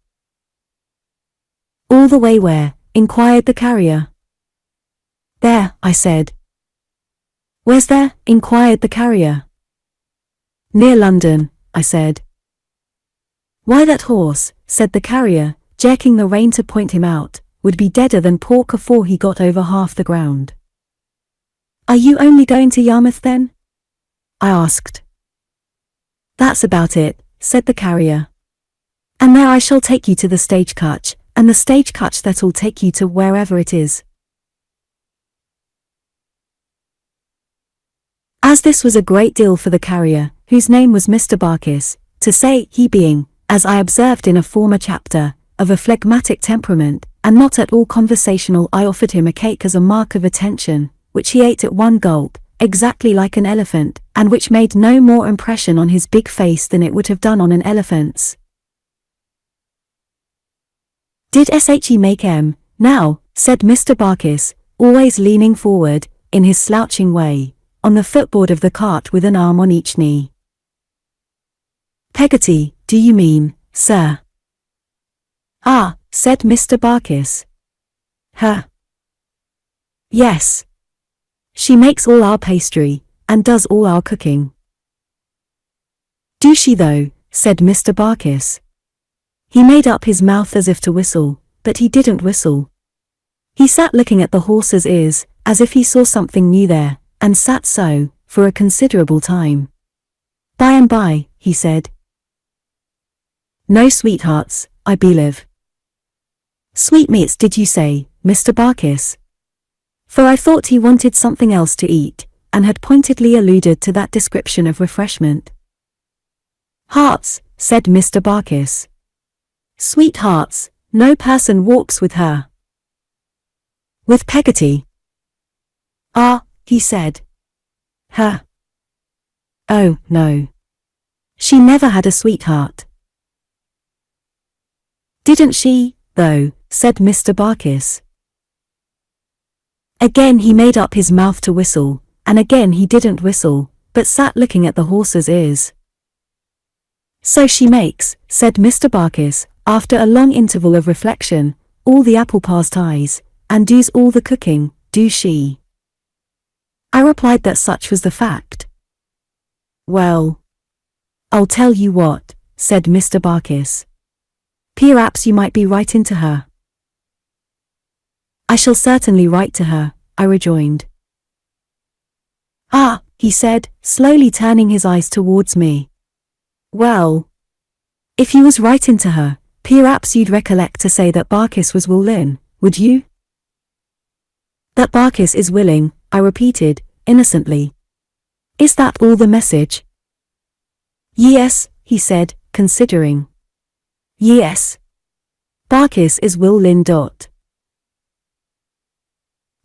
S1: All the way where? Inquired the carrier. There, I said. Where's there? Inquired the carrier. Near London, I said. Why, that horse, said the carrier, jerking the rein to point him out, would be deader than pork afore he got over half the ground. Are you only going to Yarmouth then? I asked. That's about it, said the carrier. And there I shall take you to the stagecoach, and the stagecoach that'll take you to wherever it is. As this was a great deal for the carrier, whose name was Mr. Barkis, to say, he being, as I observed in a former chapter, of a phlegmatic temperament, and not at all conversational, I offered him a cake as a mark of attention, which he ate at one gulp, exactly like an elephant, and which made no more impression on his big face than it would have done on an elephant's. Did she make now, said Mr. Barkis, always leaning forward, in his slouching way, on the footboard of the cart with an arm on each knee. Peggotty, do you mean, sir? Ah, said Mr. Barkis. Her. Yes. She makes all our pastry, and does all our cooking. Do she though, said Mr. Barkis. He made up his mouth as if to whistle, but he didn't whistle. He sat looking at the horse's ears, as if he saw something new there, and sat so, for a considerable time. By and by, he said. No sweethearts, I believe. Sweetmeats did you say, Mr. Barkis? For I thought he wanted something else to eat, and had pointedly alluded to that description of refreshment. Hearts, said Mr. Barkis. Sweethearts, no person walks with her. With Peggotty. Ah, he said. Her. Oh, no. She never had a sweetheart. Didn't she, though, said Mr. Barkis. Again he made up his mouth to whistle, and again he didn't whistle, but sat looking at the horse's ears. So she makes, said Mr. Barkis, after a long interval of reflection, all the apple pasties, and does all the cooking, do she? I replied that such was the fact. Well, I'll tell you what, said Mr. Barkis. Perhaps you might be writing to her. I shall certainly write to her, I rejoined. Ah, he said, slowly turning his eyes towards me. Well, if you was writing to her, perhaps you'd recollect to say that Barkis was willin', would you? That Barkis is willing, I repeated, innocently. Is that all the message? Yes, he said, considering. Yes. Barkis is willin'.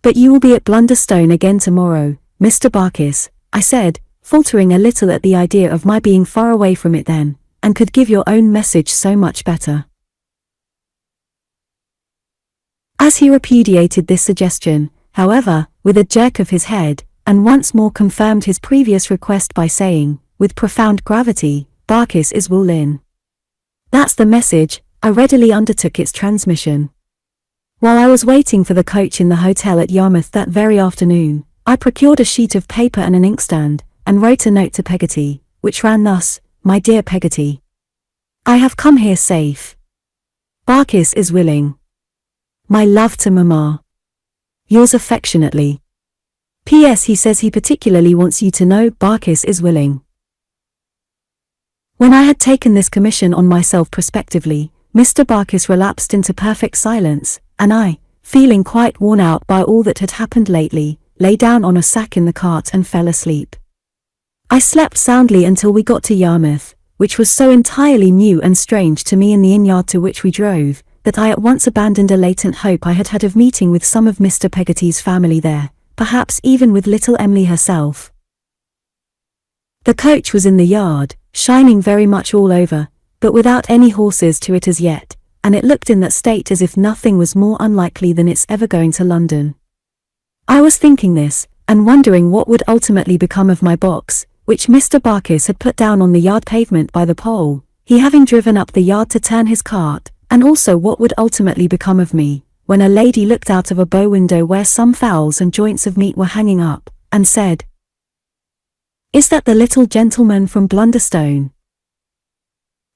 S1: But you will be at Blunderstone again tomorrow, Mr. Barkis, I said, faltering a little at the idea of my being far away from it then, and could give your own message so much better. As he repudiated this suggestion, however, with a jerk of his head, and once more confirmed his previous request by saying, with profound gravity, Barkis is willin'. That's the message, I readily undertook its transmission. While I was waiting for the coach in the hotel at Yarmouth that very afternoon, I procured a sheet of paper and an inkstand, and wrote a note to Peggotty, which ran thus, My dear Peggotty, I have come here safe. Barkis is willing. My love to Mamma. Yours affectionately. P.S. He says he particularly wants you to know Barkis is willing. When I had taken this commission on myself prospectively, Mr. Barkis relapsed into perfect silence, and I, feeling quite worn out by all that had happened lately, lay down on a sack in the cart and fell asleep. I slept soundly until we got to Yarmouth, which was so entirely new and strange to me in the inn-yard to which we drove, that I at once abandoned a latent hope I had had of meeting with some of Mr. Peggotty's family there, perhaps even with little Emily herself. The coach was in the yard, shining very much all over, but without any horses to it as yet, and it looked in that state as if nothing was more unlikely than its ever going to London. I was thinking this, and wondering what would ultimately become of my box, which Mr. Barkis had put down on the yard pavement by the pole, he having driven up the yard to turn his cart, and also what would ultimately become of me, when a lady looked out of a bow window where some fowls and joints of meat were hanging up, and said, "Is that the little gentleman from Blunderstone?"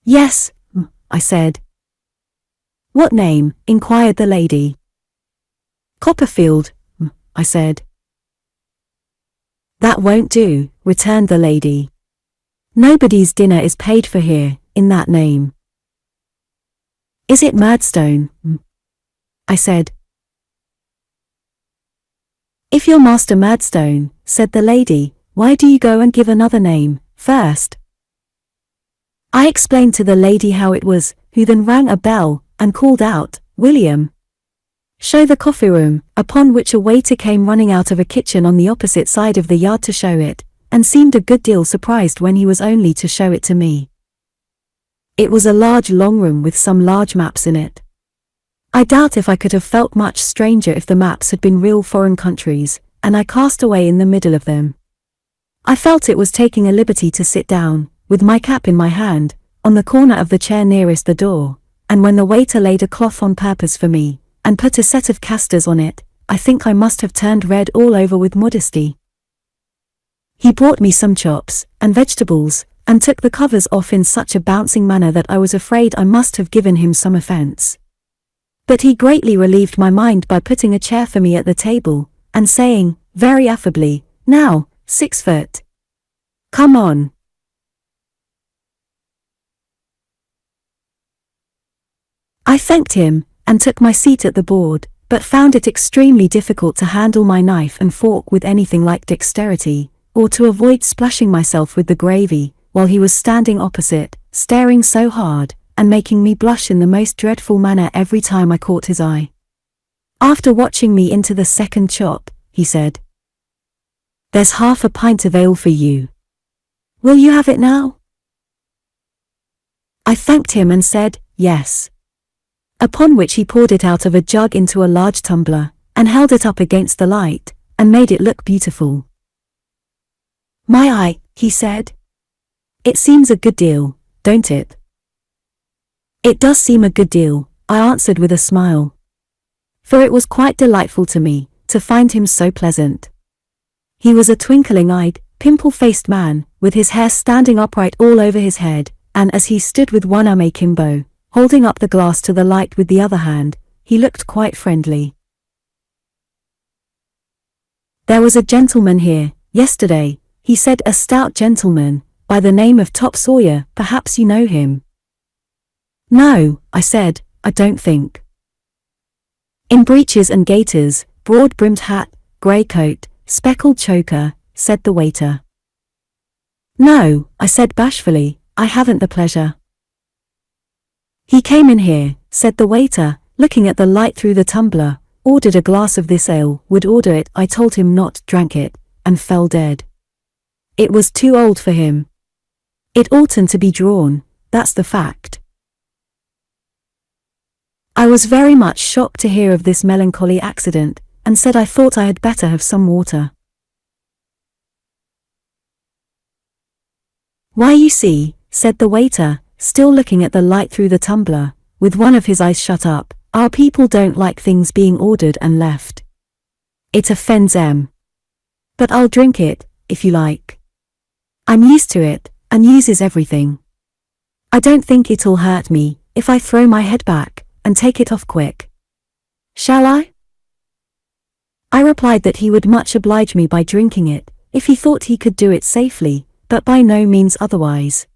S1: "Yes," I said. "What name?" inquired the lady. "Copperfield," I said. "That won't do," returned the lady. "Nobody's dinner is paid for here, in that name." "Is it Murdstone?" I said. "If you're Master Murdstone," said the lady, "why do you go and give another name, first?" I explained to the lady how it was, who then rang a bell, and called out, "William, show the coffee room," upon which a waiter came running out of a kitchen on the opposite side of the yard to show it, and seemed a good deal surprised when he was only to show it to me. It was a large long room with some large maps in it. I doubt if I could have felt much stranger if the maps had been real foreign countries, and I cast away in the middle of them. I felt it was taking a liberty to sit down, with my cap in my hand, on the corner of the chair nearest the door, and when the waiter laid a cloth on purpose for me, and put a set of casters on it, I think I must have turned red all over with modesty. He brought me some chops, and vegetables, and took the covers off in such a bouncing manner that I was afraid I must have given him some offence. But he greatly relieved my mind by putting a chair for me at the table, and saying, very affably, "Now, 6 foot. Come on." I thanked him, and took my seat at the board, but found it extremely difficult to handle my knife and fork with anything like dexterity, or to avoid splashing myself with the gravy, while he was standing opposite, staring so hard, and making me blush in the most dreadful manner every time I caught his eye. After watching me into the second chop, he said, "There's half a pint of ale for you. Will you have it now?" I thanked him and said, "Yes." Upon which he poured it out of a jug into a large tumbler, and held it up against the light, and made it look beautiful. "My eye," he said. "It seems a good deal, don't it?" "It does seem a good deal," I answered with a smile. For it was quite delightful to me, to find him so pleasant. He was a twinkling-eyed, pimple-faced man, with his hair standing upright all over his head, and as he stood with one arm akimbo, holding up the glass to the light with the other hand, he looked quite friendly. "There was a gentleman here, yesterday," he said, "a stout gentleman, by the name of Top Sawyer, perhaps you know him." "No," I said, "I don't think." "In breeches and gaiters, broad-brimmed hat, grey coat, speckled choker," said the waiter. "No," I said bashfully, "I haven't the pleasure." "He came in here," said the waiter, looking at the light through the tumbler, "ordered a glass of this ale, would order it, I told him not, drank it, and fell dead. It was too old for him. It oughtn't to be drawn, that's the fact." I was very much shocked to hear of this melancholy accident, and said I thought I had better have some water. "Why, you see," said the waiter, still looking at the light through the tumbler, with one of his eyes shut up, "our people don't like things being ordered and left. It offends 'em. But I'll drink it, if you like. I'm used to it, and uses everything. I don't think it'll hurt me, if I throw my head back, and take it off quick. Shall I?" I replied that he would much oblige me by drinking it, if he thought he could do it safely, but by no means otherwise.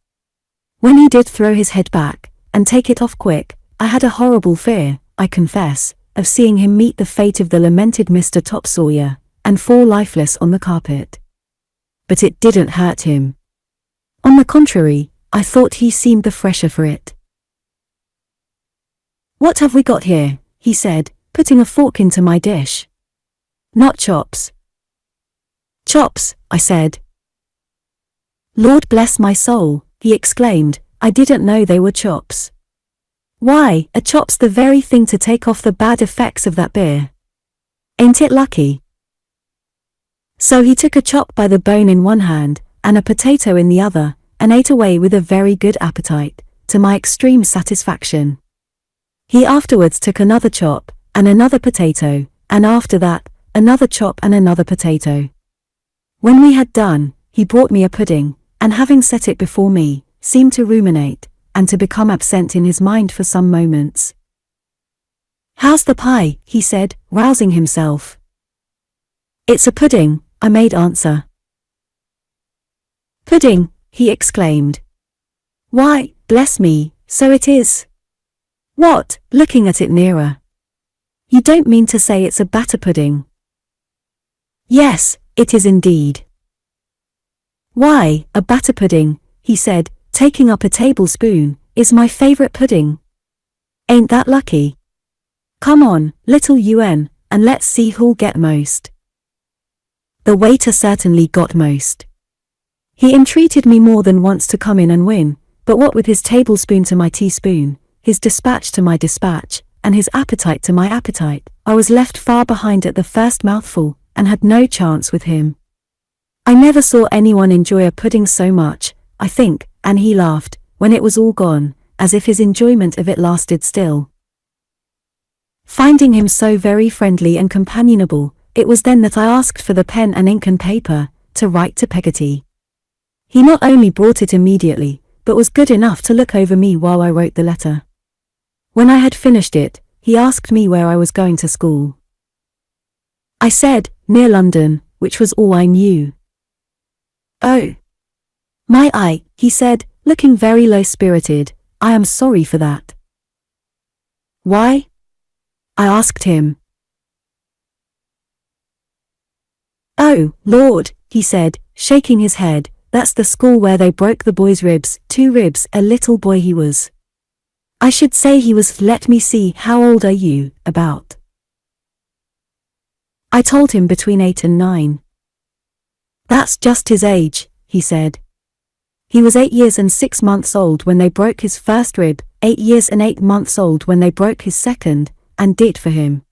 S1: When he did throw his head back, and take it off quick, I had a horrible fear, I confess, of seeing him meet the fate of the lamented Mr. Top Sawyer, and fall lifeless on the carpet. But it didn't hurt him. On the contrary, I thought he seemed the fresher for it. "What have we got here?" he said, putting a fork into my dish. "Not chops." "Chops," I said. "Lord bless my soul," he exclaimed, "I didn't know they were chops. Why, a chop's the very thing to take off the bad effects of that beer. Ain't it lucky?" So he took a chop by the bone in one hand, and a potato in the other, and ate away with a very good appetite, to my extreme satisfaction. He afterwards took another chop, and another potato, and after that, another chop and another potato. When we had done, he brought me a pudding, and having set it before me, seemed to ruminate, and to become absent in his mind for some moments. "How's the pie?" he said, rousing himself. "It's a pudding," I made answer. "Pudding," he exclaimed. "Why, bless me, so it is." "What?" looking at it nearer. "You don't mean to say it's a batter pudding?" "Yes, it is indeed." "Why, a batter pudding," he said, taking up a tablespoon, "is my favorite pudding. Ain't that lucky? Come on, little UN, and let's see who'll get most." The waiter certainly got most. He entreated me more than once to come in and win, but what with his tablespoon to my teaspoon, his dispatch to my dispatch, and his appetite to my appetite, I was left far behind at the first mouthful, and had no chance with him. I never saw anyone enjoy a pudding so much, I think, and he laughed, when it was all gone, as if his enjoyment of it lasted still. Finding him so very friendly and companionable, it was then that I asked for the pen and ink and paper, to write to Peggotty. He not only brought it immediately, but was good enough to look over me while I wrote the letter. When I had finished it, he asked me where I was going to school. I said, near London, which was all I knew. "Oh. He said, looking very low-spirited, "I am sorry for that." "Why?" I asked him. "Oh, Lord," he said, shaking his head, "that's the school where they broke the boy's ribs, 2 ribs, a little boy he was. I should say he was. Let me see, how old are you, about?" I told him between 8 and 9. "That's just his age," he said. "He was 8 years and 6 months old when they broke his first rib, 8 years and 8 months old when they broke his second, and did for him."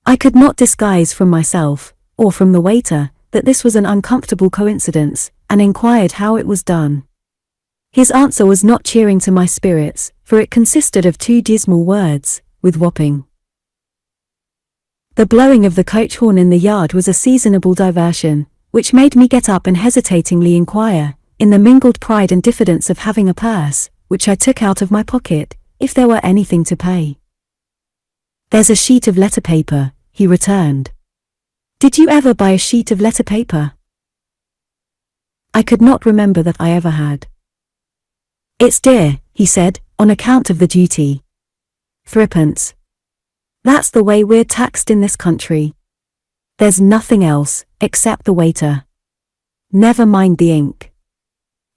S1: I could not disguise from myself, or from the waiter, that this was an uncomfortable coincidence, and inquired how it was done. His answer was not cheering to my spirits, for it consisted of 2 dismal words, with whopping. The blowing of the coach horn in the yard was a seasonable diversion, which made me get up and hesitatingly inquire, in the mingled pride and diffidence of having a purse, which I took out of my pocket, if there were anything to pay. "There's a sheet of letter paper," he returned. "Did you ever buy a sheet of letter paper?" I could not remember that I ever had. "It's dear," he said, "on account of the duty. 3d. That's the way we're taxed in this country. There's nothing else, except the waiter. Never mind the ink.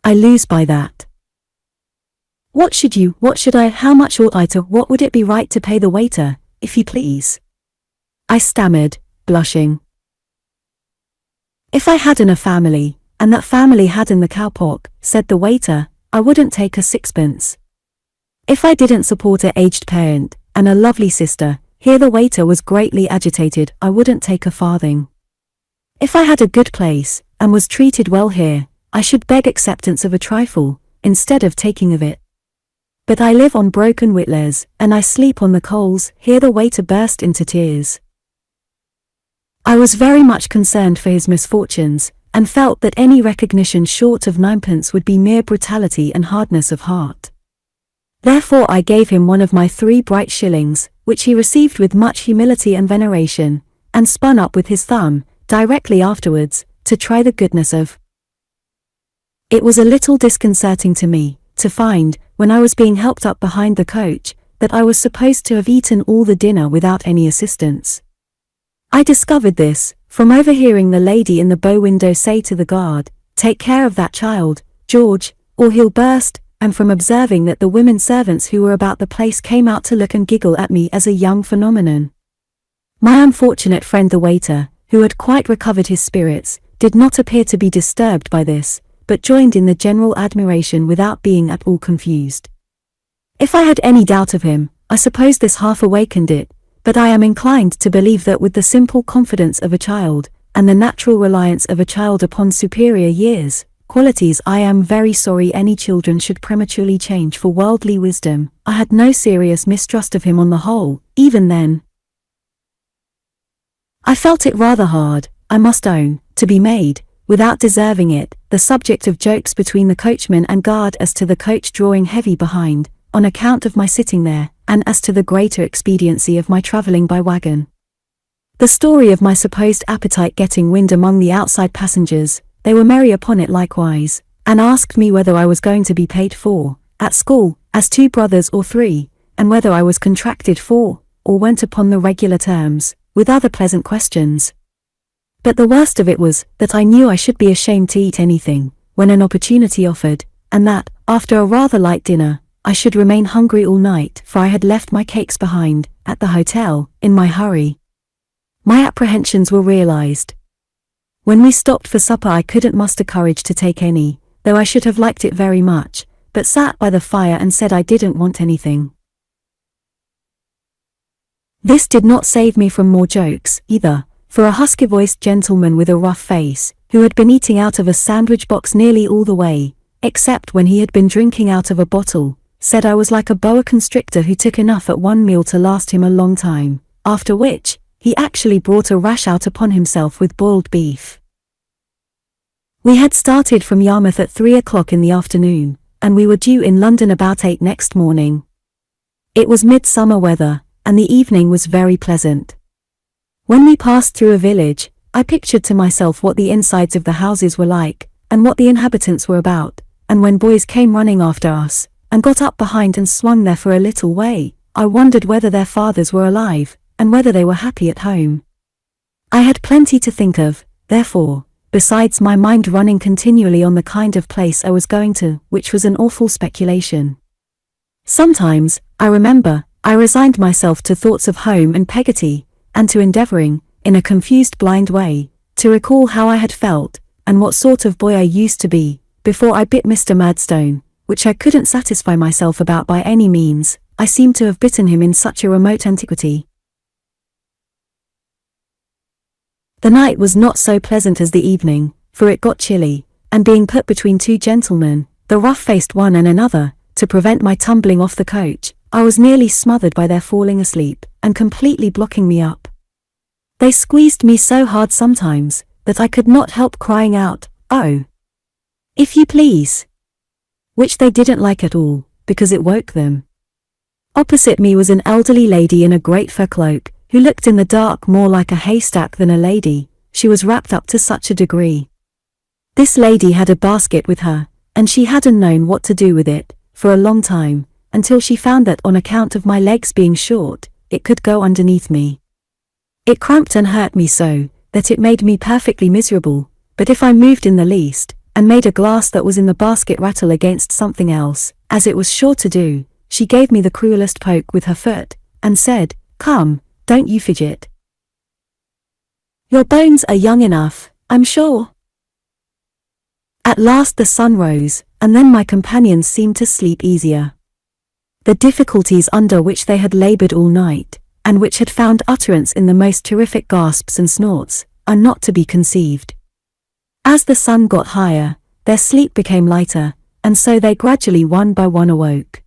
S1: I lose by that." What should I, how much ought I to, what would it be right to pay the waiter, if you please?" I stammered, blushing. "If I hadn't a family, and that family hadn't the cowpox," said the waiter, "I wouldn't take a 6d. If I didn't support a aged parent, and a lovely sister," here the waiter was greatly agitated, "I wouldn't take a farthing. If I had a good place, and was treated well here, I should beg acceptance of a trifle, instead of taking of it. But I live on broken victuals, and I sleep on the coals." Here the waiter burst into tears. I was very much concerned for his misfortunes, and felt that any recognition short of 9d would be mere brutality and hardness of heart. Therefore I gave him one of my 3 bright shillings, which he received with much humility and veneration, and spun up with his thumb, directly afterwards, to try the goodness of. It was a little disconcerting to me, to find, when I was being helped up behind the coach, that I was supposed to have eaten all the dinner without any assistance. I discovered this, from overhearing the lady in the bow window say to the guard, "Take care of that child, George, or he'll burst," and from observing that the women servants who were about the place came out to look and giggle at me as a young phenomenon. My unfortunate friend the waiter, who had quite recovered his spirits, did not appear to be disturbed by this, but joined in the general admiration without being at all confused. If I had any doubt of him, I suppose this half awakened it, but I am inclined to believe that with the simple confidence of a child, and the natural reliance of a child upon superior years, qualities I am very sorry any children should prematurely change for worldly wisdom, I had no serious mistrust of him on the whole, even then. I felt it rather hard, I must own, to be made, without deserving it, the subject of jokes between the coachman and guard as to the coach drawing heavy behind, on account of my sitting there, and as to the greater expediency of my travelling by wagon. The story of my supposed appetite getting wind among the outside passengers, they were merry upon it likewise, and asked me whether I was going to be paid for, at school, as 2 brothers or 3, and whether I was contracted for, or went upon the regular terms, with other pleasant questions. But the worst of it was, that I knew I should be ashamed to eat anything, when an opportunity offered, and that, after a rather light dinner, I should remain hungry all night, for I had left my cakes behind, at the hotel, in my hurry. My apprehensions were realized. When we stopped for supper I couldn't muster courage to take any, though I should have liked it very much, but sat by the fire and said I didn't want anything. This did not save me from more jokes, either, for a husky-voiced gentleman with a rough face, who had been eating out of a sandwich box nearly all the way, except when he had been drinking out of a bottle, said I was like a boa constrictor who took enough at one meal to last him a long time, after which, he actually brought a rash out upon himself with boiled beef. We had started from Yarmouth at 3 o'clock in the afternoon, and we were due in London about 8 next morning. It was midsummer weather, and the evening was very pleasant. When we passed through a village, I pictured to myself what the insides of the houses were like, and what the inhabitants were about, and when boys came running after us, and got up behind and swung there for a little way, I wondered whether their fathers were alive, and whether they were happy at home. I had plenty to think of, therefore, besides my mind running continually on the kind of place I was going to, which was an awful speculation. Sometimes, I remember, I resigned myself to thoughts of home and Peggotty, and to endeavouring, in a confused blind way, to recall how I had felt, and what sort of boy I used to be, before I bit Mr. Murdstone, which I couldn't satisfy myself about by any means. I seemed to have bitten him in such a remote antiquity. The night was not so pleasant as the evening, for it got chilly, and being put between 2 gentlemen, the rough-faced one and another, to prevent my tumbling off the coach, I was nearly smothered by their falling asleep, and completely blocking me up. They squeezed me so hard sometimes, that I could not help crying out, "Oh, if you please," which they didn't like at all, because it woke them. Opposite me was an elderly lady in a great fur cloak, who looked in the dark more like a haystack than a lady. She was wrapped up to such a degree. This lady had a basket with her, and she hadn't known what to do with it, for a long time, until she found that on account of my legs being short, it could go underneath me. It cramped and hurt me so, that it made me perfectly miserable, but if I moved in the least, and made a glass that was in the basket rattle against something else, as it was sure to do, she gave me the cruelest poke with her foot, and said, "Come, don't you fidget. Your bones are young enough, I'm sure." At last the sun rose, and then my companions seemed to sleep easier. The difficulties under which they had laboured all night, and which had found utterance in the most terrific gasps and snorts, are not to be conceived. As the sun got higher, their sleep became lighter, and so they gradually one by one awoke.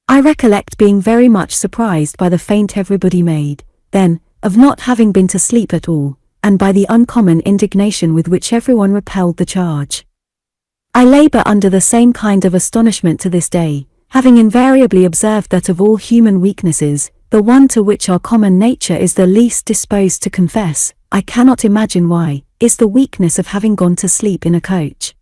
S1: I recollect being very much surprised by the feint everybody made, then, of not having been to sleep at all, and by the uncommon indignation with which everyone repelled the charge. I labour under the same kind of astonishment to this day, having invariably observed that of all human weaknesses, the one to which our common nature is the least disposed to confess, I cannot imagine why, is the weakness of having gone to sleep in a coach.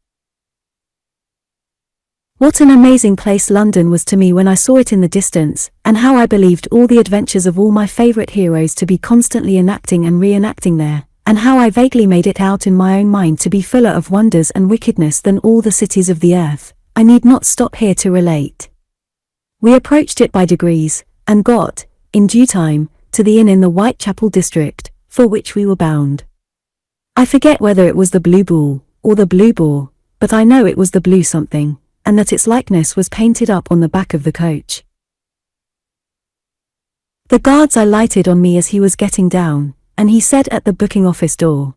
S1: What an amazing place London was to me when I saw it in the distance, and how I believed all the adventures of all my favourite heroes to be constantly enacting and re-enacting there, and how I vaguely made it out in my own mind to be fuller of wonders and wickedness than all the cities of the earth, I need not stop here to relate. We approached it by degrees, and got, in due time, to the inn in the Whitechapel district, for which we were bound. I forget whether it was the Blue Bull, or the Blue Boar, but I know it was the Blue something, and that its likeness was painted up on the back of the coach. The guard's eye lighted on me as he was getting down, and he said at the booking office door,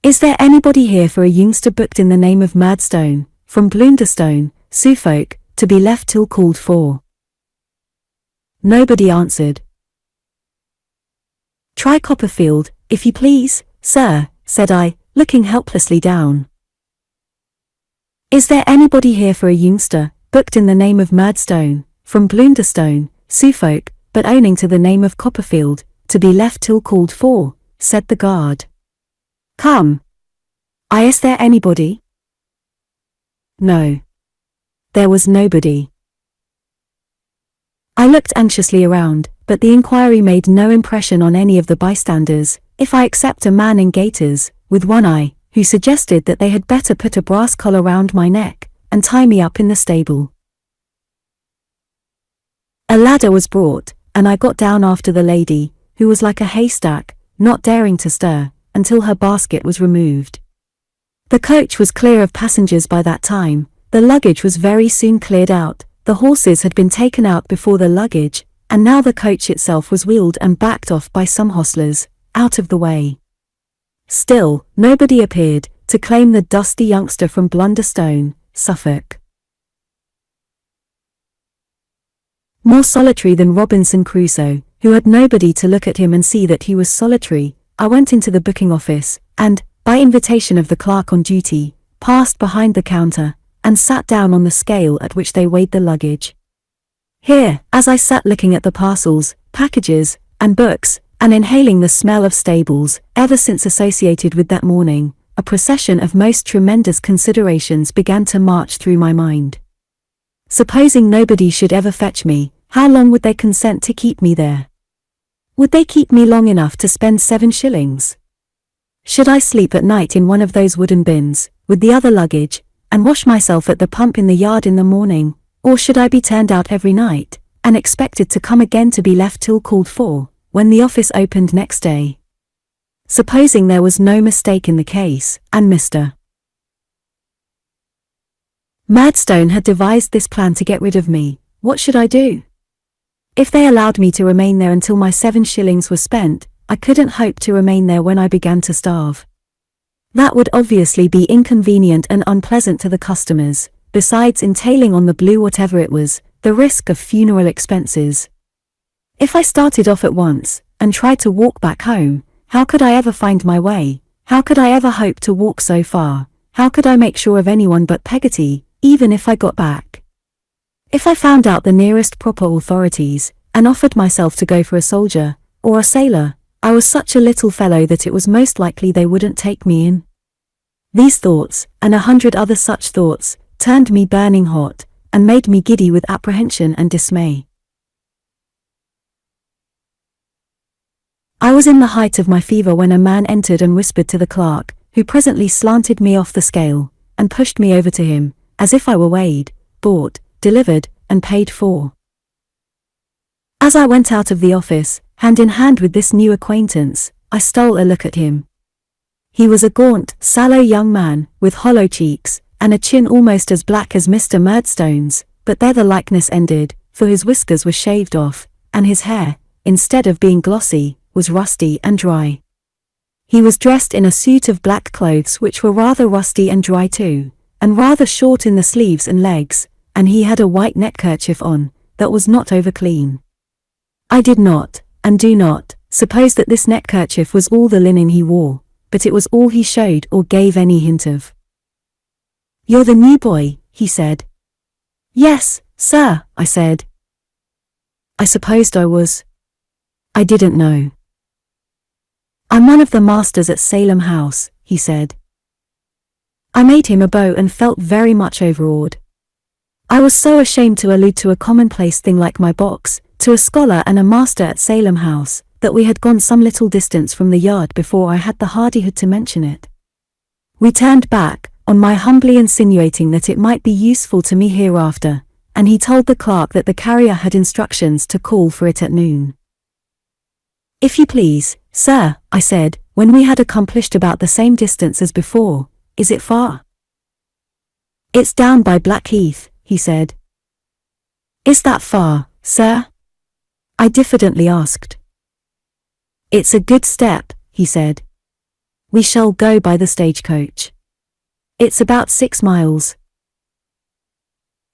S1: "Is there anybody here for a youngster booked in the name of Murdstone, from Blunderstone, Suffolk, to be left till called for?" Nobody answered. "Try Copperfield, if you please, sir," said I, looking helplessly down. "Is there anybody here for a youngster, booked in the name of Murdstone, from Blunderstone, Suffolk, but owning to the name of Copperfield, to be left till called for?" said the guard. "Come. Is there anybody?" No. There was nobody. I looked anxiously around, but the inquiry made no impression on any of the bystanders, if I except a man in gaiters, with one eye, who suggested that they had better put a brass collar round my neck, and tie me up in the stable. A ladder was brought, and I got down after the lady, who was like a haystack, not daring to stir, until her basket was removed. The coach was clear of passengers by that time, the luggage was very soon cleared out, the horses had been taken out before the luggage, and now the coach itself was wheeled and backed off by some hostlers, out of the way. Still, nobody appeared to claim the dusty youngster from Blunderstone, Suffolk. More solitary than Robinson Crusoe, who had nobody to look at him and see that he was solitary, I went into the booking office, and, by invitation of the clerk on duty, passed behind the counter, and sat down on the scale at which they weighed the luggage. Here, as I sat looking at the parcels, packages, and books, and inhaling the smell of stables, ever since associated with that morning, a procession of most tremendous considerations began to march through my mind. Supposing nobody should ever fetch me, how long would they consent to keep me there? Would they keep me long enough to spend 7 shillings? Should I sleep at night in one of those wooden bins, with the other luggage, and wash myself at the pump in the yard in the morning, or should I be turned out every night, and expected to come again to be left till called for, when the office opened next day? Supposing there was no mistake in the case, and Mr. Murdstone had devised this plan to get rid of me, what should I do? If they allowed me to remain there until my 7 shillings were spent, I couldn't hope to remain there when I began to starve. That would obviously be inconvenient and unpleasant to the customers, besides entailing on the blue whatever it was, the risk of funeral expenses. If I started off at once, and tried to walk back home, how could I ever find my way? How could I ever hope to walk so far? How could I make sure of anyone but Peggotty, even if I got back? If I found out the nearest proper authorities, and offered myself to go for a soldier, or a sailor, I was such a little fellow that it was most likely they wouldn't take me in. These thoughts, and 100 other such thoughts, turned me burning hot, and made me giddy with apprehension and dismay. I was in the height of my fever when a man entered and whispered to the clerk, who presently slanted me off the scale, and pushed me over to him, as if I were weighed, bought, delivered, and paid for. As I went out of the office, hand in hand with this new acquaintance, I stole a look at him. He was a gaunt, sallow young man, with hollow cheeks, and a chin almost as black as Mr. Murdstone's, but there the likeness ended, for his whiskers were shaved off, and his hair, instead of being glossy, was rusty and dry. He was dressed in a suit of black clothes which were rather rusty and dry too, and rather short in the sleeves and legs, and he had a white neckkerchief on, that was not over clean. I did not, and do not, suppose that this neckkerchief was all the linen he wore, but it was all he showed or gave any hint of. "You're the new boy," he said. "Yes, sir," I said. I supposed I was. I didn't know. "I'm one of the masters at Salem House," he said. I made him a bow and felt very much overawed. I was so ashamed to allude to a commonplace thing like my box, to a scholar and a master at Salem House, that we had gone some little distance from the yard before I had the hardihood to mention it. We turned back, on my humbly insinuating that it might be useful to me hereafter, and he told the clerk that the carrier had instructions to call for it at noon. "If you please, sir," I said, when we had accomplished about the same distance as before, "is it far?" "It's down by Blackheath," he said. "Is that far, sir?" I diffidently asked. It's a good step, he said. We shall go by the stagecoach. It's about 6 miles.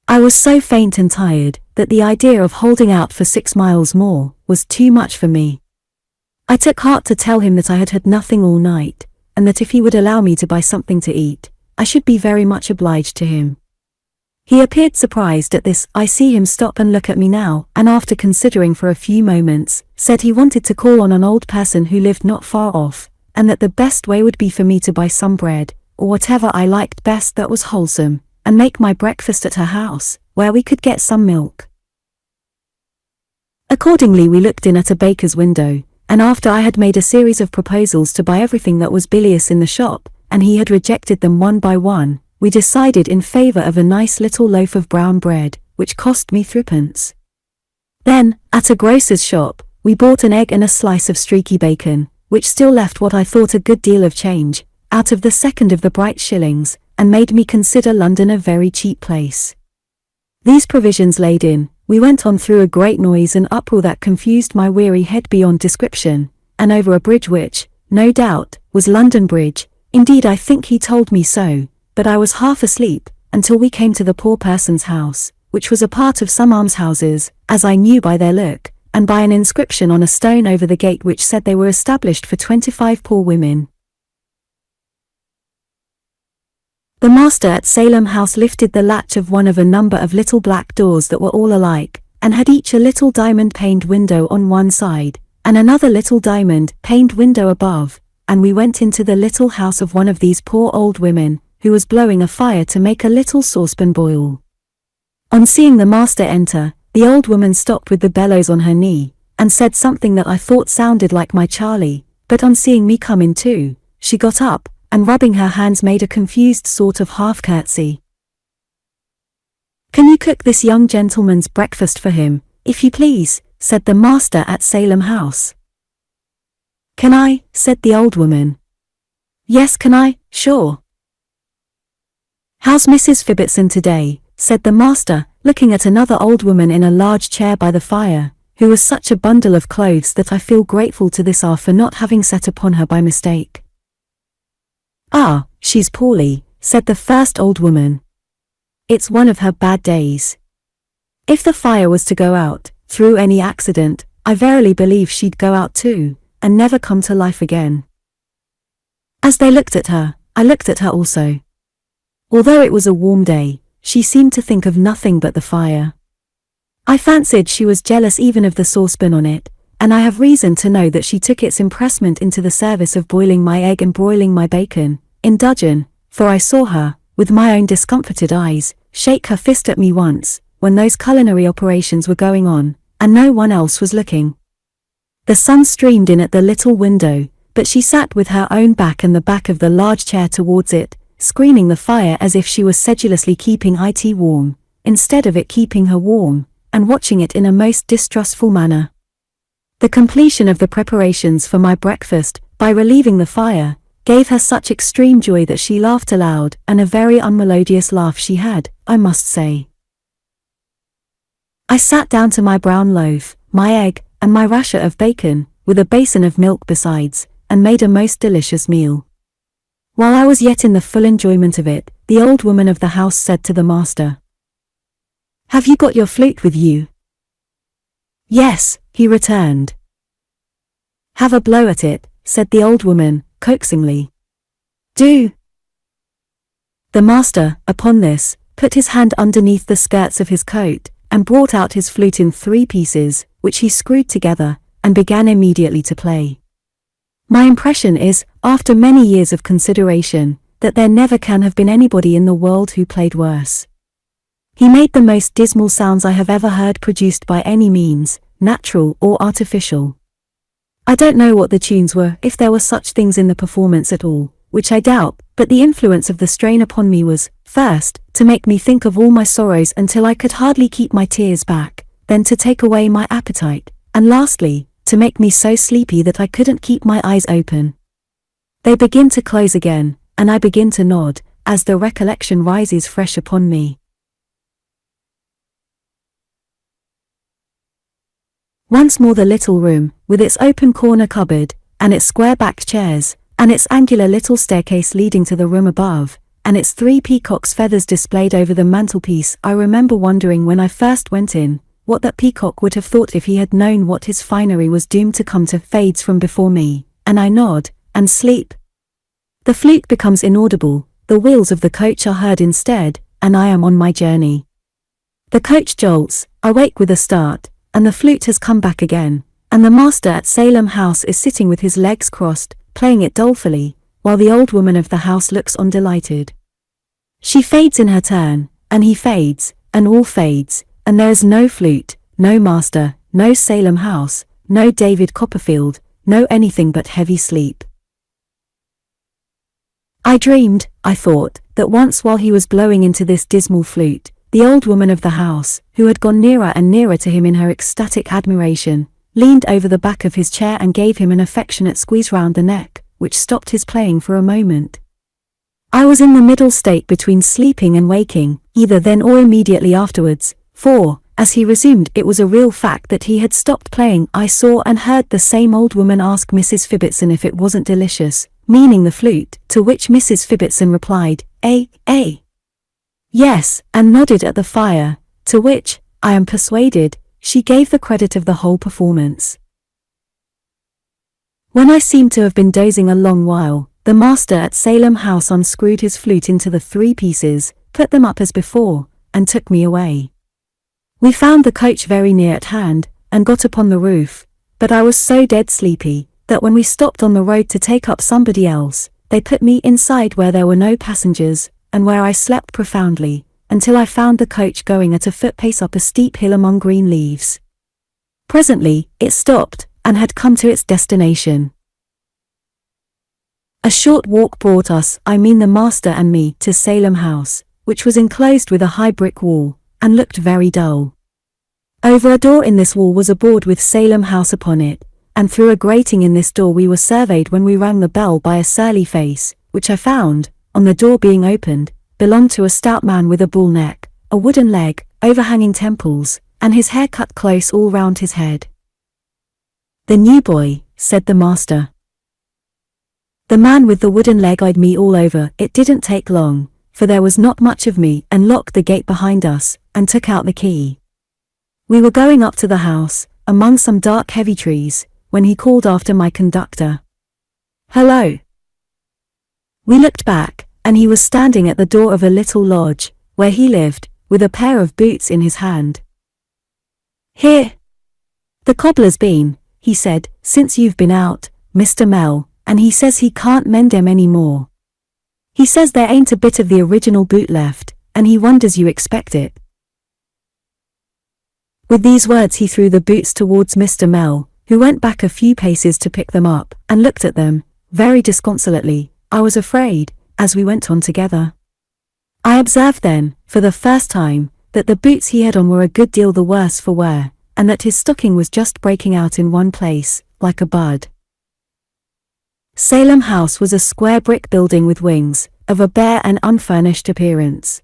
S1: I was so faint and tired that the idea of holding out for 6 miles more was too much for me. I took heart to tell him that I had had nothing all night, and that if he would allow me to buy something to eat, I should be very much obliged to him. He appeared surprised at this. I see him stop and look at me now, and after considering for a few moments, said he wanted to call on an old person who lived not far off, and that the best way would be for me to buy some bread, or whatever I liked best that was wholesome, and make my breakfast at her house, where we could get some milk. Accordingly we looked in at a baker's window, and after I had made a series of proposals to buy everything that was bilious in the shop, and he had rejected them one by one, we decided in favor of a nice little loaf of brown bread, which cost me 3d. Then, at a grocer's shop, we bought an egg and a slice of streaky bacon, which still left what I thought a good deal of change, out of the second of the bright shillings, and made me consider London a very cheap place. These provisions laid in, we went on through a great noise and uproar that confused my weary head beyond description, and over a bridge which, no doubt, was London Bridge. Indeed I think he told me so, but I was half asleep, until we came to the poor person's house, which was a part of some almshouses, as I knew by their look, and by an inscription on a stone over the gate which said they were established for 25 poor women. The master at Salem House lifted the latch of one of a number of little black doors that were all alike, and had each a little diamond-paned window on one side, and another little diamond-paned window above, and we went into the little house of one of these poor old women, who was blowing a fire to make a little saucepan boil. On seeing the master enter, the old woman stopped with the bellows on her knee, and said something that I thought sounded like my Charlie, but on seeing me come in too, she got up, and rubbing her hands made a confused sort of half-curtsy. "Can you cook this young gentleman's breakfast for him, if you please?" said the master at Salem House. "Can I?" said the old woman. "Yes, can I? Sure." "How's Mrs. Fibbitson today?" said the master, looking at another old woman in a large chair by the fire, who was such a bundle of clothes that I feel grateful to this hour for not having set upon her by mistake. "Ah, she's poorly," said the first old woman. "It's one of her bad days. If the fire was to go out, through any accident, I verily believe she'd go out too, and never come to life again." As they looked at her, I looked at her also. Although it was a warm day, she seemed to think of nothing but the fire. I fancied she was jealous even of the saucepan on it, and I have reason to know that she took its impressment into the service of boiling my egg and broiling my bacon, in dudgeon, for I saw her, with my own discomfited eyes, shake her fist at me once, when those culinary operations were going on, and no one else was looking. The sun streamed in at the little window, but she sat with her own back and the back of the large chair towards it, screening the fire as if she was sedulously keeping it warm, instead of it keeping her warm, and watching it in a most distrustful manner. The completion of the preparations for my breakfast, by relieving the fire, gave her such extreme joy that she laughed aloud, and a very unmelodious laugh she had, I must say. I sat down to my brown loaf, my egg, and my rasher of bacon, with a basin of milk besides, and made a most delicious meal. While I was yet in the full enjoyment of it, the old woman of the house said to the master, "Have you got your flute with you?" "Yes," he returned. "Have a blow at it," said the old woman, coaxingly. "Do." The master, upon this, put his hand underneath the skirts of his coat, and brought out his flute in 3 pieces, which he screwed together, and began immediately to play. My impression is, after many years of consideration, that there never can have been anybody in the world who played worse. He made the most dismal sounds I have ever heard produced by any means, natural or artificial. I don't know what the tunes were, if there were such things in the performance at all, which I doubt, but the influence of the strain upon me was, first, to make me think of all my sorrows until I could hardly keep my tears back, then to take away my appetite, and lastly, to make me so sleepy that I couldn't keep my eyes open. They begin to close again, and I begin to nod, as the recollection rises fresh upon me. Once more the little room, with its open corner cupboard, and its square-backed chairs, and its angular little staircase leading to the room above, and its 3 peacock's feathers displayed over the mantelpiece. I remember wondering when I first went in, what that peacock would have thought if he had known what his finery was doomed to come to fades from before me, and I nod, and sleep. The flute becomes inaudible, the wheels of the coach are heard instead, and I am on my journey. The coach jolts, I wake with a start, and the flute has come back again, and the master at Salem House is sitting with his legs crossed, playing it dolefully, while the old woman of the house looks on delighted. She fades in her turn, and he fades, and all fades, and there is no flute, no master, no Salem House, no David Copperfield, no anything but heavy sleep. I dreamed, I thought, that once while he was blowing into this dismal flute, the old woman of the house, who had gone nearer and nearer to him in her ecstatic admiration, leaned over the back of his chair and gave him an affectionate squeeze round the neck, which stopped his playing for a moment. I was in the middle state between sleeping and waking, either then or immediately afterwards, for, as he resumed, it was a real fact that he had stopped playing. I saw and heard the same old woman ask Mrs. Fibbitson if it wasn't delicious, meaning the flute, to which Mrs. Fibbitson replied, yes, and nodded at the fire, to which, I am persuaded, she gave the credit of the whole performance. When I seemed to have been dozing a long while, the master at Salem House unscrewed his flute into the 3 pieces, put them up as before, and took me away. We found the coach very near at hand, and got upon the roof, but I was so dead sleepy, that when we stopped on the road to take up somebody else, they put me inside where there were no passengers, and where I slept profoundly, until I found the coach going at a foot-pace up a steep hill among green leaves. Presently, it stopped, and had come to its destination. A short walk brought us, I mean the master and me, to Salem House, which was enclosed with a high brick wall, and looked very dull. Over a door in this wall was a board with Salem House upon it, and through a grating in this door we were surveyed when we rang the bell by a surly face, which I found, on the door being opened, belonged to a stout man with a bull neck, a wooden leg, overhanging temples, and his hair cut close all round his head. "The new boy," said the master. The man with the wooden leg eyed me all over. It didn't take long, for there was not much of me, and locked the gate behind us, and took out the key. We were going up to the house, among some dark heavy trees, when he called after my conductor. "Hello." We looked back, and he was standing at the door of a little lodge, where he lived, with a pair of boots in his hand. "Here. The cobbler's been," he said, "since you've been out, Mr. Mell, and he says he can't mend 'em any more. He says there ain't a bit of the original boot left, and he wonders you expect it." With these words he threw the boots towards Mr. Mell, who went back a few paces to pick them up, and looked at them, very disconsolately, I was afraid, as we went on together. I observed then, for the first time, that the boots he had on were a good deal the worse for wear, and that his stocking was just breaking out in one place, like a bud. Salem House was a square brick building with wings, of a bare and unfurnished appearance.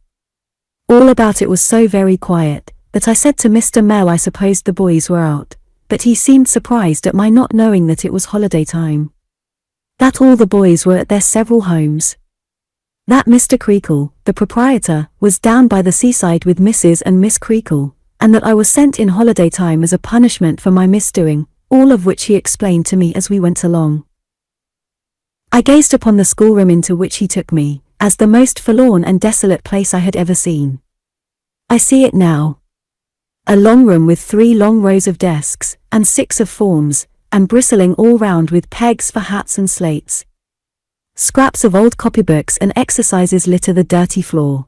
S1: All about it was so very quiet, that I said to Mr. Mell I supposed the boys were out, but he seemed surprised at my not knowing that it was holiday time. That all the boys were at their several homes. That Mr. Creakle, the proprietor, was down by the seaside with Mrs. and Miss Creakle, and that I was sent in holiday time as a punishment for my misdoing, all of which he explained to me as we went along. I gazed upon the schoolroom into which he took me, as the most forlorn and desolate place I had ever seen. I see it now. A long room with 3 long rows of desks, and 6 of forms, and bristling all round with pegs for hats and slates. Scraps of old copybooks and exercises litter the dirty floor.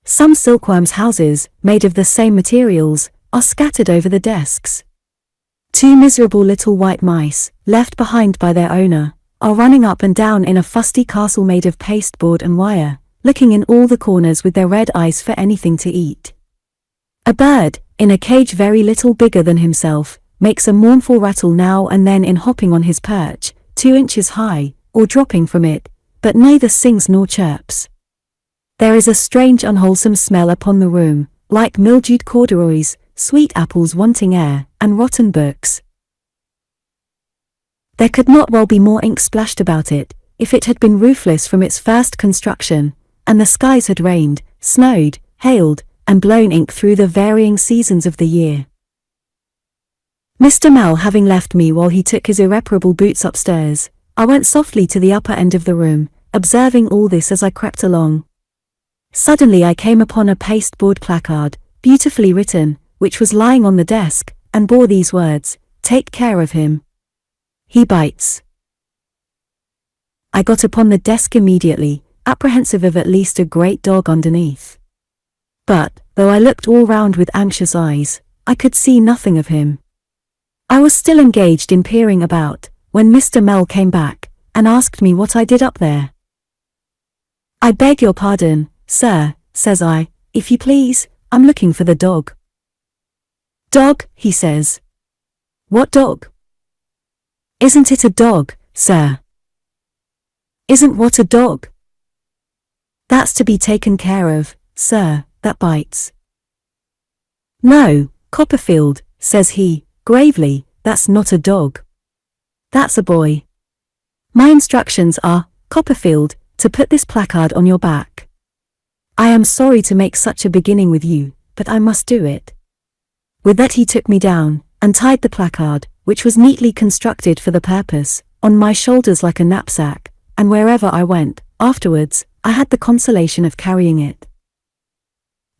S1: Some silkworms' houses, made of the same materials, are scattered over the desks. 2 miserable little white mice, left behind by their owner, are running up and down in a fusty castle made of pasteboard and wire, looking in all the corners with their red eyes for anything to eat. A bird, in a cage very little bigger than himself, makes a mournful rattle now and then in hopping on his perch, 2 inches high, or dropping from it, but neither sings nor chirps. There is a strange unwholesome smell upon the room, like mildewed corduroys, sweet apples wanting air, and rotten books. There could not well be more ink splashed about it, if it had been roofless from its first construction, and the skies had rained, snowed, hailed, and blown ink through the varying seasons of the year. Mr. Mell having left me while he took his irreparable boots upstairs, I went softly to the upper end of the room, observing all this as I crept along. Suddenly I came upon a pasteboard placard, beautifully written, which was lying on the desk, and bore these words, "Take care of him. He bites." I got upon the desk immediately, apprehensive of at least a great dog underneath. But, though I looked all round with anxious eyes, I could see nothing of him. I was still engaged in peering about, when Mr. Mell came back, and asked me what I did up there. "I beg your pardon, sir," says I, "if you please, I'm looking for the dog." "Dog?" he says. "What dog?" "Isn't it a dog, sir?" "Isn't what a dog?" "That's to be taken care of, sir, that bites." "No, Copperfield," says he, gravely, "that's not a dog. That's a boy. My instructions are, Copperfield, to put this placard on your back. I am sorry to make such a beginning with you, but I must do it." With that he took me down, and tied the placard, which was neatly constructed for the purpose, on my shoulders like a knapsack, and wherever I went, afterwards, I had the consolation of carrying it.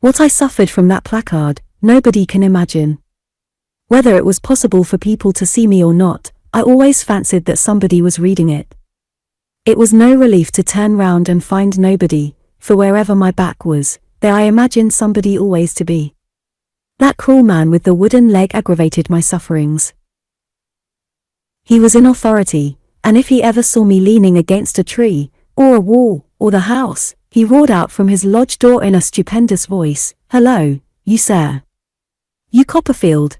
S1: What I suffered from that placard, nobody can imagine. Whether it was possible for people to see me or not, I always fancied that somebody was reading it. It was no relief to turn round and find nobody, for wherever my back was, there I imagined somebody always to be. That cruel man with the wooden leg aggravated my sufferings. He was in authority, and if he ever saw me leaning against a tree, or a wall, or the house, he roared out from his lodge door in a stupendous voice, "Hello, you sir. You Copperfield.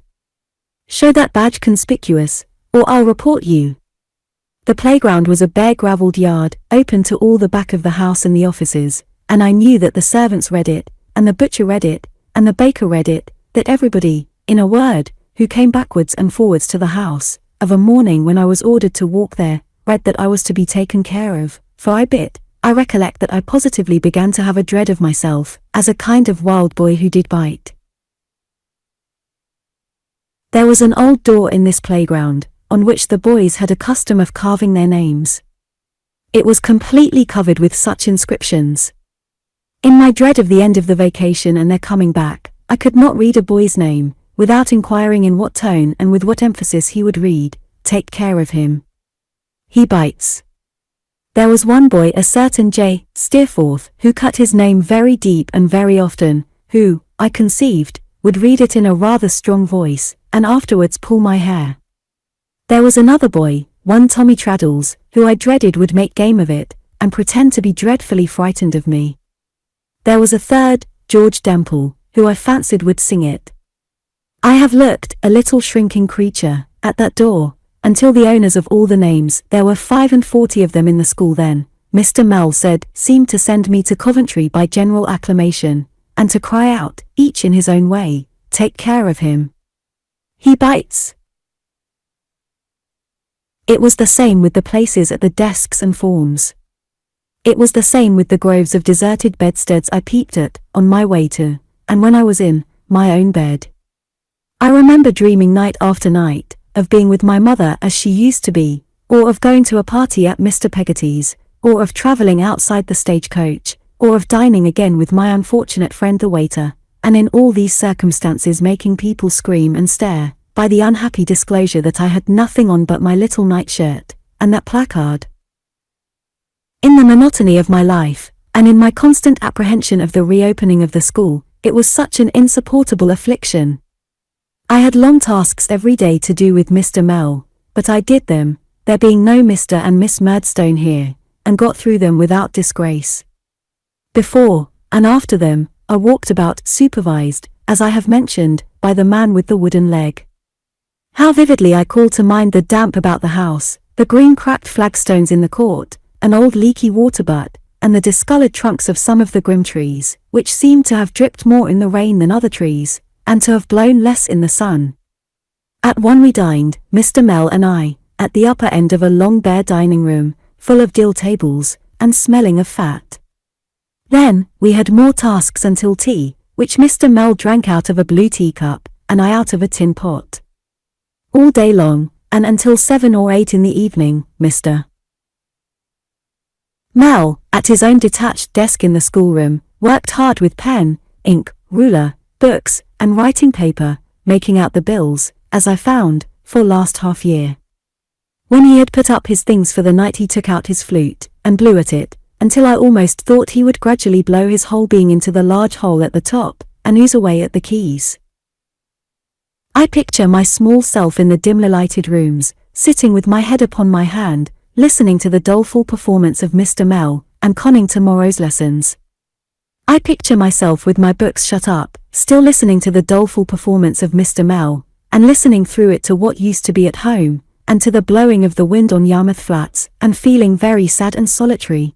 S1: Show that badge conspicuous, or I'll report you." The playground was a bare gravelled yard, open to all the back of the house and the offices, and I knew that the servants read it, and the butcher read it, and the baker read it, that everybody, in a word, who came backwards and forwards to the house, of a morning when I was ordered to walk there, read that I was to be taken care of, for I recollect that I positively began to have a dread of myself, as a kind of wild boy who did bite. There was an old door in this playground, on which the boys had a custom of carving their names. It was completely covered with such inscriptions. In my dread of the end of the vacation and their coming back, I could not read a boy's name, without inquiring in what tone and with what emphasis he would read, "Take care of him. He bites." There was one boy, a certain J. Steerforth, who cut his name very deep and very often, who, I conceived, would read it in a rather strong voice, and afterwards pull my hair. There was another boy, one Tommy Traddles, who I dreaded would make game of it, and pretend to be dreadfully frightened of me. There was a third, George Demple, who I fancied would sing it. I have looked, a little shrinking creature, at that door, until the owners of all the names, there were 45 of them in the school then, Mr. Mell said, seemed to send me to Coventry by general acclamation, and to cry out, each in his own way, "Take care of him. He bites." It was the same with the places at the desks and forms. It was the same with the groves of deserted bedsteads I peeped at, on my way to, and when I was in, my own bed. I remember dreaming night after night, of being with my mother as she used to be, or of going to a party at Mr. Peggotty's, or of travelling outside the stagecoach, or of dining again with my unfortunate friend the waiter, and in all these circumstances making people scream and stare, by the unhappy disclosure that I had nothing on but my little nightshirt, and that placard. In the monotony of my life, and in my constant apprehension of the reopening of the school, it was such an insupportable affliction. I had long tasks every day to do with Mr. Mell, but I did them, there being no Mr. and Miss Murdstone here, and got through them without disgrace. Before, and after them, I walked about, supervised, as I have mentioned, by the man with the wooden leg. How vividly I call to mind the damp about the house, the green cracked flagstones in the court, an old leaky water butt, and the discoloured trunks of some of the grim trees, which seemed to have dripped more in the rain than other trees, and to have blown less in the sun. At one we dined, Mr. Mell and I, at the upper end of a long bare dining room, full of deal tables, and smelling of fat. Then, we had more tasks until tea, which Mr. Mell drank out of a blue teacup, and I out of a tin pot. All day long, and until 7 or 8 in the evening, Mr. Mell, at his own detached desk in the schoolroom, worked hard with pen, ink, ruler, books, and writing paper, making out the bills, as I found, for last half year. When he had put up his things for the night he took out his flute, and blew at it, until I almost thought he would gradually blow his whole being into the large hole at the top, and ooze away at the keys. I picture my small self in the dimly lighted rooms, sitting with my head upon my hand, listening to the doleful performance of Mr. Mell, and conning tomorrow's lessons. I picture myself with my books shut up, still listening to the doleful performance of Mr. Mell, and listening through it to what used to be at home, and to the blowing of the wind on Yarmouth flats, and feeling very sad and solitary.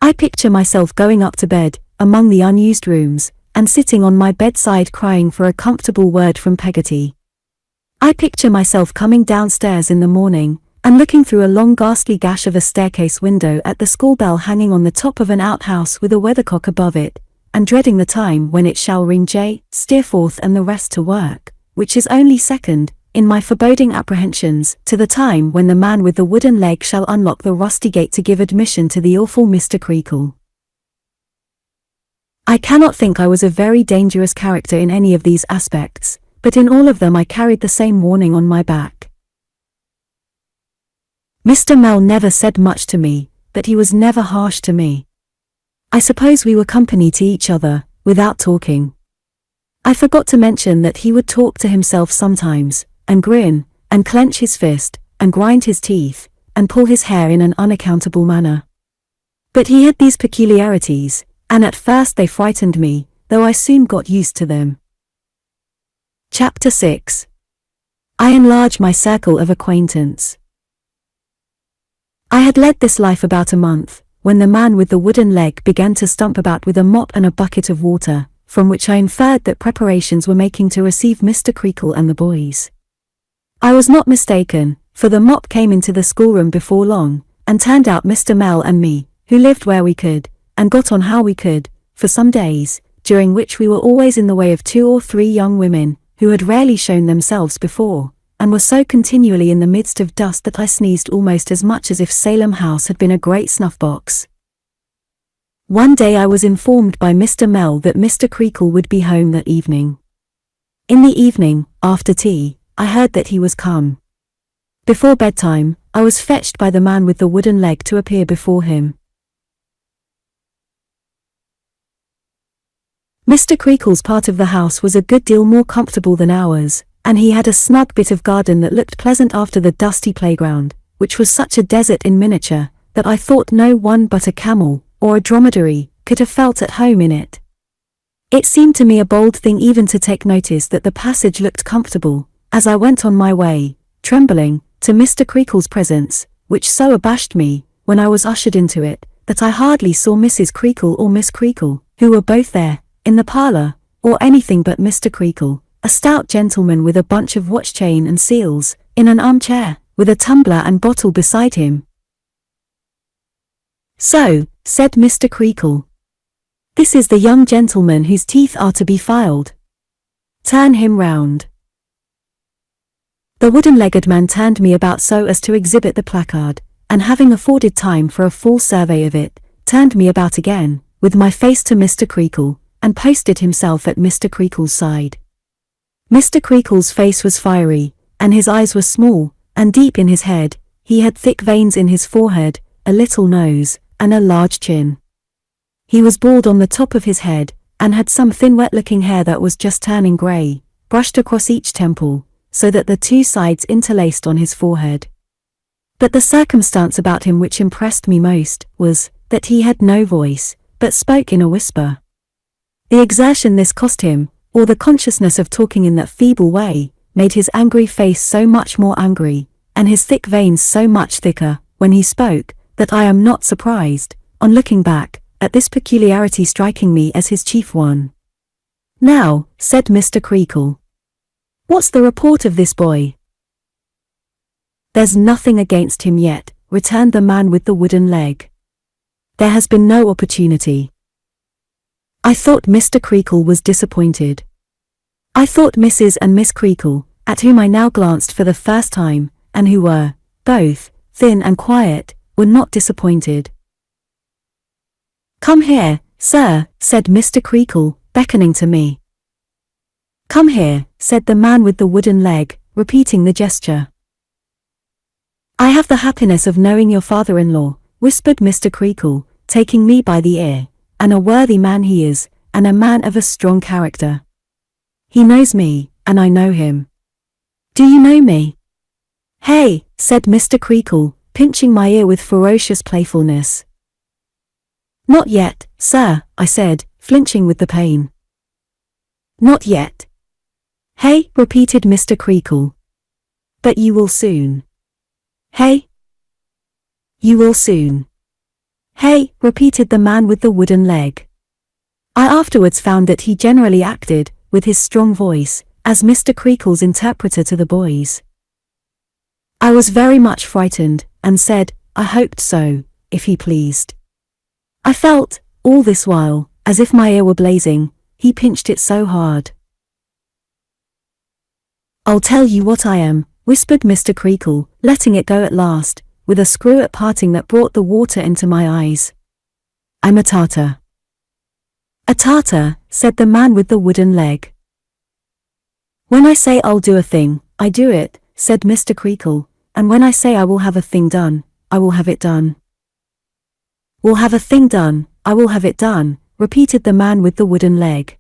S1: I picture myself going up to bed, among the unused rooms, and sitting on my bedside crying for a comfortable word from Peggotty. I picture myself coming downstairs in the morning, and looking through a long ghastly gash of a staircase window at the school bell hanging on the top of an outhouse with a weathercock above it, and dreading the time when it shall ring J, Steerforth and the rest to work, which is only second, in my foreboding apprehensions, to the time when the man with the wooden leg shall unlock the rusty gate to give admission to the awful Mr. Creakle. I cannot think I was a very dangerous character in any of these aspects, but in all of them I carried the same warning on my back. Mr. Mell never said much to me, but he was never harsh to me. I suppose we were company to each other, without talking. I forgot to mention that he would talk to himself sometimes, and grin, and clench his fist, and grind his teeth, and pull his hair in an unaccountable manner. But he had these peculiarities, and at first they frightened me, though I soon got used to them. Chapter 6. I enlarge my circle of acquaintance. I had led this life about a month, when the man with the wooden leg began to stump about with a mop and a bucket of water, from which I inferred that preparations were making to receive Mr. Creakle and the boys. I was not mistaken, for the mop came into the schoolroom before long, and turned out Mr. Mell and me, who lived where we could, and got on how we could, for some days, during which we were always in the way of 2 or 3 young women, who had rarely shown themselves before, and were so continually in the midst of dust that I sneezed almost as much as if Salem House had been a great snuff-box. One day I was informed by Mr. Mell that Mr. Creakle would be home that evening. In the evening, after tea, I heard that he was come. Before bedtime, I was fetched by the man with the wooden leg to appear before him. Mr. Creakle's part of the house was a good deal more comfortable than ours, and he had a snug bit of garden that looked pleasant after the dusty playground, which was such a desert in miniature, that I thought no one but a camel, or a dromedary, could have felt at home in it. It seemed to me a bold thing even to take notice that the passage looked comfortable, as I went on my way, trembling, to Mr. Creakle's presence, which so abashed me, when I was ushered into it, that I hardly saw Mrs. Creakle or Miss Creakle, who were both there, in the parlour, or anything but Mr. Creakle, a stout gentleman with a bunch of watch chain and seals, in an armchair, with a tumbler and bottle beside him. "So," said Mr. Creakle, "this is the young gentleman whose teeth are to be filed. Turn him round." The wooden-legged man turned me about so as to exhibit the placard, and having afforded time for a full survey of it, turned me about again, with my face to Mr. Creakle, and posted himself at Mr. Creakle's side. Mr. Creakle's face was fiery, and his eyes were small, and deep in his head. He had thick veins in his forehead, a little nose, and a large chin. He was bald on the top of his head, and had some thin wet-looking hair that was just turning grey, brushed across each temple, so that the 2 sides interlaced on his forehead. But the circumstance about him which impressed me most, was, that he had no voice, but spoke in a whisper. The exertion this cost him, or the consciousness of talking in that feeble way, made his angry face so much more angry, and his thick veins so much thicker, when he spoke, that I am not surprised, on looking back, at this peculiarity striking me as his chief one. Now, said Mr. Creakle. What's the report of this boy? There's nothing against him yet, returned the man with the wooden leg. There has been no opportunity. I thought Mr. Creakle was disappointed. I thought Mrs. and Miss Creakle, at whom I now glanced for the first time, and who were, both, thin and quiet, were not disappointed. Come here, sir, said Mr. Creakle, beckoning to me. Come here, said the man with the wooden leg, repeating the gesture. I have the happiness of knowing your father-in-law, whispered Mr. Creakle, taking me by the ear, and a worthy man he is, and a man of a strong character. He knows me, and I know him. Do you know me? Hey, said Mr. Creakle, pinching my ear with ferocious playfulness. Not yet, sir, I said, flinching with the pain. Not yet. Hey, repeated Mr. Creakle. But you will soon. Hey? You will soon. Hey, repeated the man with the wooden leg. I afterwards found that he generally acted, with his strong voice, as Mr. Creakle's interpreter to the boys. I was very much frightened, and said, I hoped so, if he pleased. I felt, all this while, as if my ear were blazing, he pinched it so hard. I'll tell you what I am, whispered Mr. Creakle, letting it go at last, with a screw at parting that brought the water into my eyes. I'm a Tartar. A Tartar, said the man with the wooden leg. When I say I'll do a thing, I do it, said Mr. Creakle, and when I say I will have a thing done, I will have it done. Will have a thing done, I will have it done, repeated the man with the wooden leg.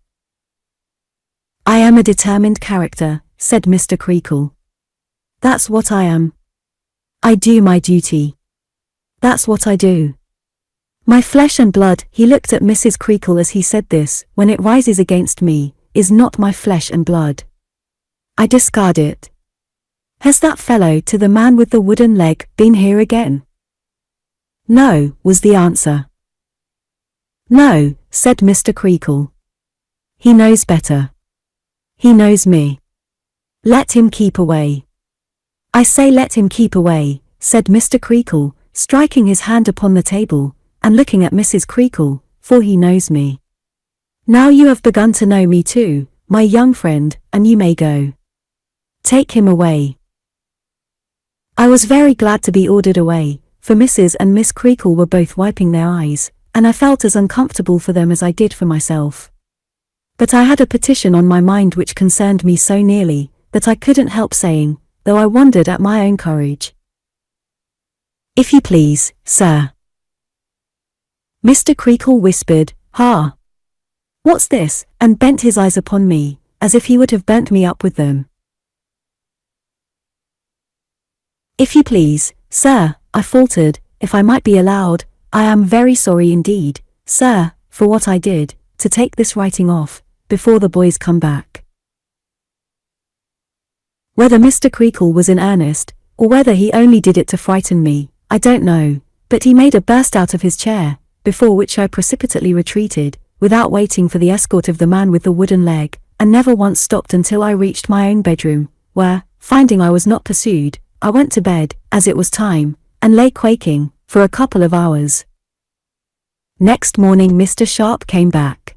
S1: I am a determined character, said Mr. Creakle. That's what I am. I do my duty. That's what I do. My flesh and blood, he looked at Mrs. Creakle as he said this, when it rises against me, is not my flesh and blood. I discard it. Has that fellow to the man with the wooden leg been here again? No, was the answer. No, said Mr. Creakle. He knows better. He knows me. Let him keep away. I say let him keep away, said Mr. Creakle, striking his hand upon the table, and looking at Mrs. Creakle, for he knows me. Now you have begun to know me too, my young friend, and you may go. Take him away. I was very glad to be ordered away, for Mrs. and Miss Creakle were both wiping their eyes, and I felt as uncomfortable for them as I did for myself. But I had a petition on my mind which concerned me so nearly, that I couldn't help saying, though I wondered at my own courage. If you please, sir. Mr. Creakle whispered, Ha! What's this? And bent his eyes upon me, as if he would have burnt me up with them. If you please, sir, I faltered, if I might be allowed, I am very sorry indeed, sir, for what I did, to take this writing off, before the boys come back. Whether Mr. Creakle was in earnest, or whether he only did it to frighten me, I don't know, but he made a burst out of his chair, before which I precipitately retreated, without waiting for the escort of the man with the wooden leg, and never once stopped until I reached my own bedroom, where, finding I was not pursued, I went to bed, as it was time, and lay quaking, for a couple of hours. Next morning Mr. Sharp came back.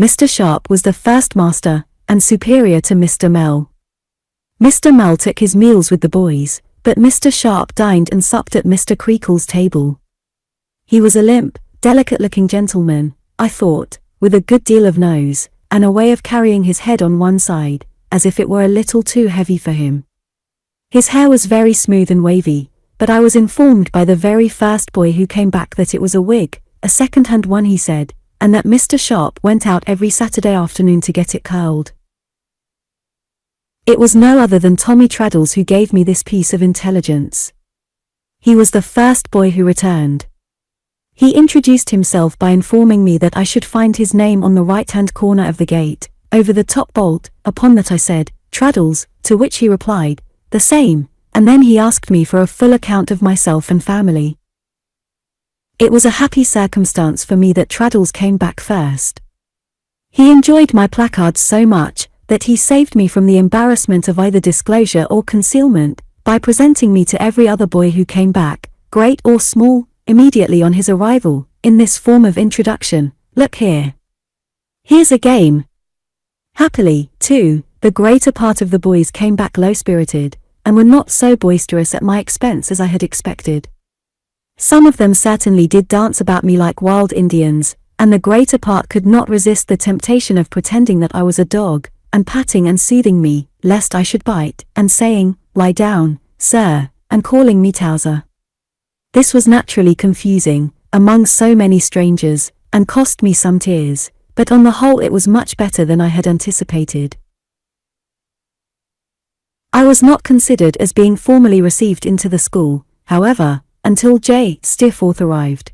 S1: Mr. Sharp was the first master, and superior to Mr. Mell. Mr. Mell took his meals with the boys, but Mr. Sharp dined and supped at Mr. Creakle's table. He was a limp, delicate-looking gentleman, I thought, with a good deal of nose, and a way of carrying his head on one side, as if it were a little too heavy for him. His hair was very smooth and wavy, but I was informed by the very first boy who came back that it was a wig, a second-hand one he said, and that Mr. Sharp went out every Saturday afternoon to get it curled. It was no other than Tommy Traddles who gave me this piece of intelligence. He was the first boy who returned. He introduced himself by informing me that I should find his name on the right-hand corner of the gate, over the top bolt, upon that I said, Traddles, to which he replied, the same, and then he asked me for a full account of myself and family. It was a happy circumstance for me that Traddles came back first. He enjoyed my placards so much that he saved me from the embarrassment of either disclosure or concealment by presenting me to every other boy who came back, great or small, immediately on his arrival, in this form of introduction: "Look here. Here's a game." Happily, too, the greater part of the boys came back low-spirited, and were not so boisterous at my expense as I had expected. Some of them certainly did dance about me like wild Indians, and the greater part could not resist the temptation of pretending that I was a dog, and patting and soothing me, lest I should bite, and saying, "Lie down, sir," and calling me Towser. This was naturally confusing, among so many strangers, and cost me some tears, but on the whole it was much better than I had anticipated. I was not considered as being formally received into the school, however, until J. Steerforth arrived.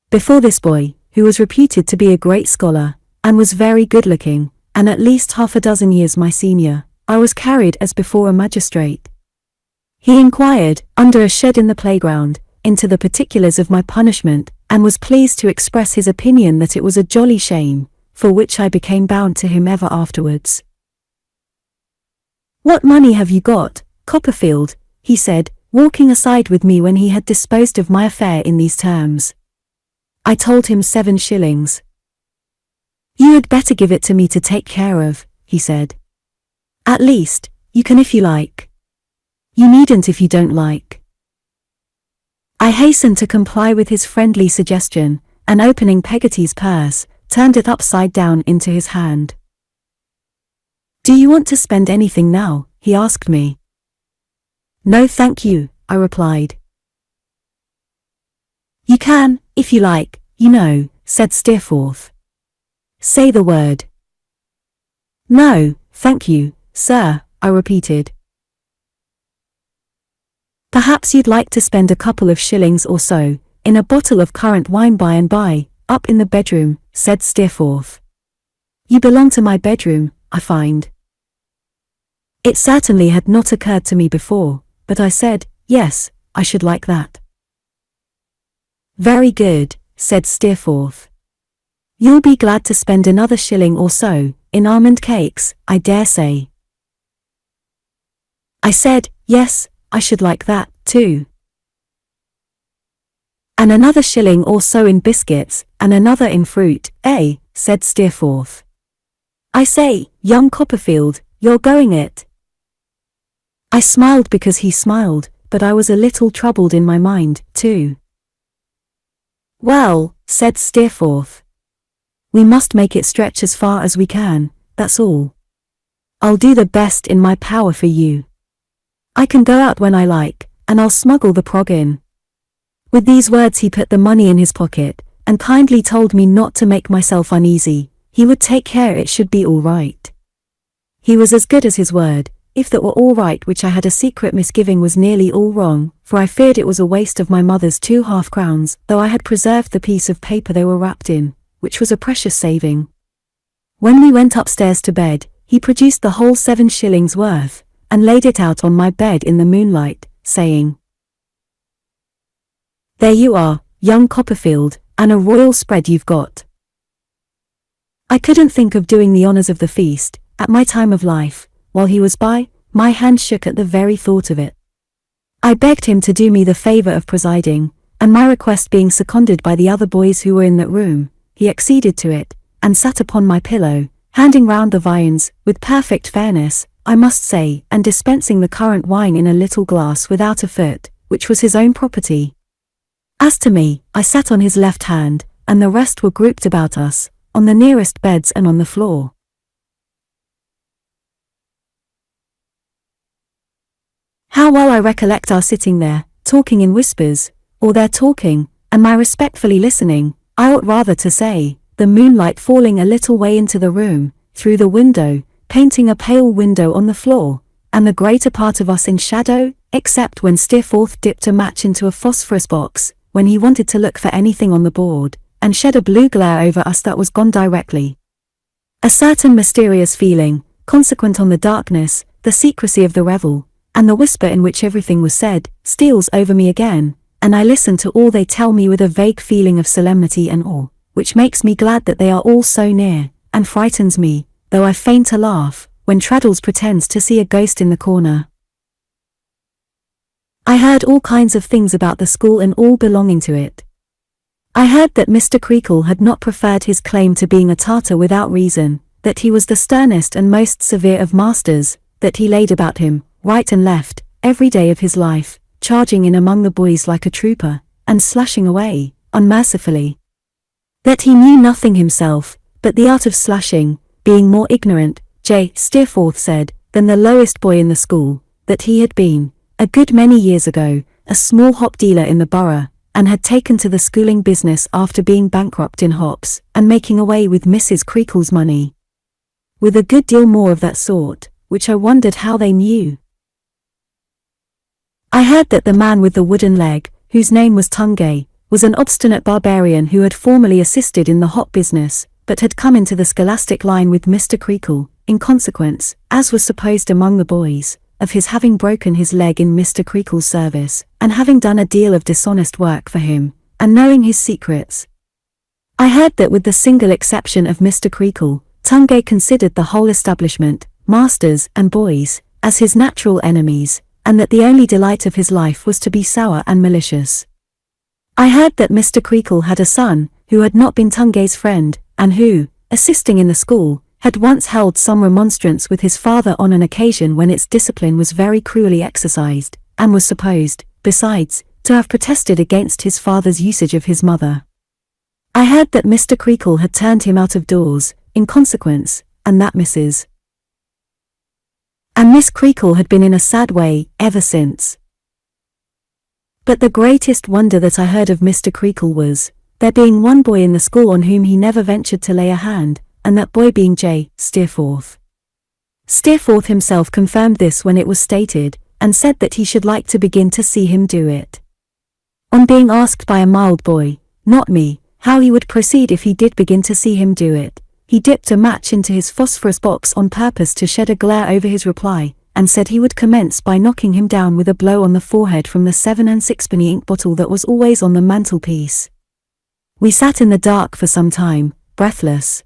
S1: Before this boy, who was reputed to be a great scholar, and was very good-looking, and at least half a dozen years my senior, I was carried as before a magistrate. He inquired, under a shed in the playground, into the particulars of my punishment, and was pleased to express his opinion that it was a jolly shame, for which I became bound to him ever afterwards. "What money have you got, Copperfield?" he said, walking aside with me when he had disposed of my affair in these terms. I told him 7 shillings. "You had better give it to me to take care of," he said. "At least, you can if you like. You needn't if you don't like." I hastened to comply with his friendly suggestion, and opening Peggotty's purse, turned it upside down into his hand. "Do you want to spend anything now?" he asked me. "No thank you," I replied. "You can, if you like, you know," said Steerforth. "Say the word." "No, thank you, sir," I repeated. "Perhaps you'd like to spend a couple of shillings or so, in a bottle of currant wine by and by, up in the bedroom," said Steerforth. "You belong to my bedroom, I find." It certainly had not occurred to me before, but I said, "Yes, I should like that." "Very good," said Steerforth. "You'll be glad to spend another shilling or so, in almond cakes, I dare say." I said, "Yes, I should like that, too." "And another shilling or so in biscuits, and another in fruit, eh?" said Steerforth. "I say, young Copperfield, you're going it." I smiled because he smiled, but I was a little troubled in my mind, too. "Well," said Steerforth, "we must make it stretch as far as we can, that's all. I'll do the best in my power for you. I can go out when I like, and I'll smuggle the prog in." With these words he put the money in his pocket, and kindly told me not to make myself uneasy, he would take care it should be all right. He was as good as his word, if that were all right, which I had a secret misgiving was nearly all wrong, for I feared it was a waste of my mother's 2 half-crowns, though I had preserved the piece of paper they were wrapped in, which was a precious saving. When we went upstairs to bed, he produced the whole 7 shillings worth, and laid it out on my bed in the moonlight, saying, "There you are, young Copperfield, and a royal spread you've got." I couldn't think of doing the honours of the feast, at my time of life. While he was by, my hand shook at the very thought of it. I begged him to do me the favour of presiding, and my request being seconded by the other boys who were in that room, he acceded to it, and sat upon my pillow, handing round the viands, with perfect fairness, I must say, and dispensing the currant wine in a little glass without a foot, which was his own property. As to me, I sat on his left hand, and the rest were grouped about us, on the nearest beds and on the floor. How well I recollect our sitting there, talking in whispers, or their talking, and my respectfully listening, I ought rather to say, the moonlight falling a little way into the room, through the window, painting a pale window on the floor, and the greater part of us in shadow, except when Steerforth dipped a match into a phosphorus box, when he wanted to look for anything on the board, and shed a blue glare over us that was gone directly. A certain mysterious feeling, consequent on the darkness, the secrecy of the revel, and the whisper in which everything was said, steals over me again, and I listen to all they tell me with a vague feeling of solemnity and awe, which makes me glad that they are all so near, and frightens me, though I feign to laugh, when Traddles pretends to see a ghost in the corner. I heard all kinds of things about the school and all belonging to it. I heard that Mr. Creakle had not preferred his claim to being a Tartar without reason, that he was the sternest and most severe of masters, that he laid about him, right and left, every day of his life, charging in among the boys like a trooper, and slashing away, unmercifully. That he knew nothing himself, but the art of slashing, being more ignorant, J. Steerforth said, than the lowest boy in the school, that he had been, a good many years ago, a small hop dealer in the borough, and had taken to the schooling business after being bankrupt in hops, and making away with Mrs. Creakle's money. With a good deal more of that sort, which I wondered how they knew. I heard that the man with the wooden leg, whose name was Tungay, was an obstinate barbarian who had formerly assisted in the hop business, but had come into the scholastic line with Mr. Creakle, in consequence, as was supposed among the boys, of his having broken his leg in Mr. Creakle's service, and having done a deal of dishonest work for him, and knowing his secrets. I heard that with the single exception of Mr. Creakle, Tungay considered the whole establishment, masters and boys, as his natural enemies, and that the only delight of his life was to be sour and malicious. I heard that Mr. Creakle had a son, who had not been Tungay's friend, and who, assisting in the school, had once held some remonstrance with his father on an occasion when its discipline was very cruelly exercised, and was supposed, besides, to have protested against his father's usage of his mother. I heard that Mr. Creakle had turned him out of doors, in consequence, and that Mrs. and Miss Creakle had been in a sad way, ever since. But the greatest wonder that I heard of Mr. Creakle was, there being one boy in the school on whom he never ventured to lay a hand, and that boy being J. Steerforth. Steerforth himself confirmed this when it was stated, and said that he should like to begin to see him do it. On being asked by a mild boy, not me, how he would proceed if he did begin to see him do it, he dipped a match into his phosphorus box on purpose to shed a glare over his reply, and said he would commence by knocking him down with a blow on the forehead from the 7 and 6penny ink bottle that was always on the mantelpiece. We sat in the dark for some time, breathless.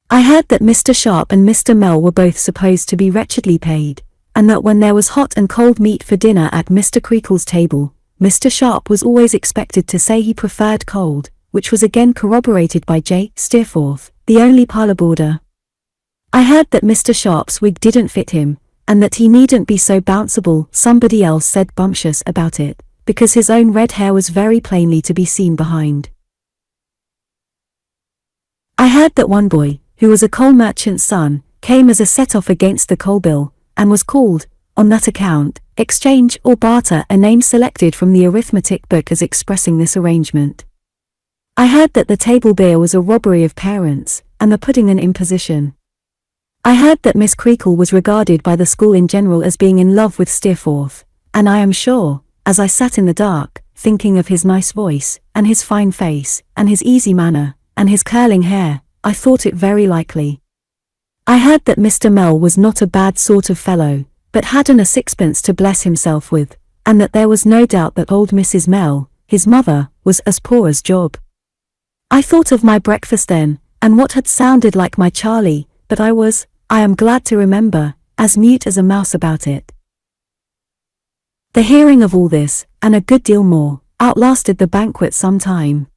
S1: I heard that Mr. Sharp and Mr. Mell were both supposed to be wretchedly paid, and that when there was hot and cold meat for dinner at Mr. Creakle's table, Mr. Sharp was always expected to say he preferred cold, which was again corroborated by J. Steerforth, the only parlour boarder. I heard that Mr. Sharp's wig didn't fit him, and that he needn't be so bounceable, somebody else said bumptious about it, because his own red hair was very plainly to be seen behind. I heard that one boy, who was a coal merchant's son, came as a set-off against the coal bill, and was called, on that account, exchange or barter, a name selected from the arithmetic book as expressing this arrangement. I heard that the table beer was a robbery of parents, and the pudding an imposition. I heard that Miss Creakle was regarded by the school in general as being in love with Steerforth, and I am sure, as I sat in the dark, thinking of his nice voice, and his fine face, and his easy manner, and his curling hair, I thought it very likely. I heard that Mr. Mell was not a bad sort of fellow, but hadn't a sixpence to bless himself with, and that there was no doubt that old Mrs. Mell, his mother, was as poor as Job. I thought of my breakfast then, and what had sounded like my Charlie, but I was, I am glad to remember, as mute as a mouse about it. The hearing of all this, and a good deal more, outlasted the banquet some time.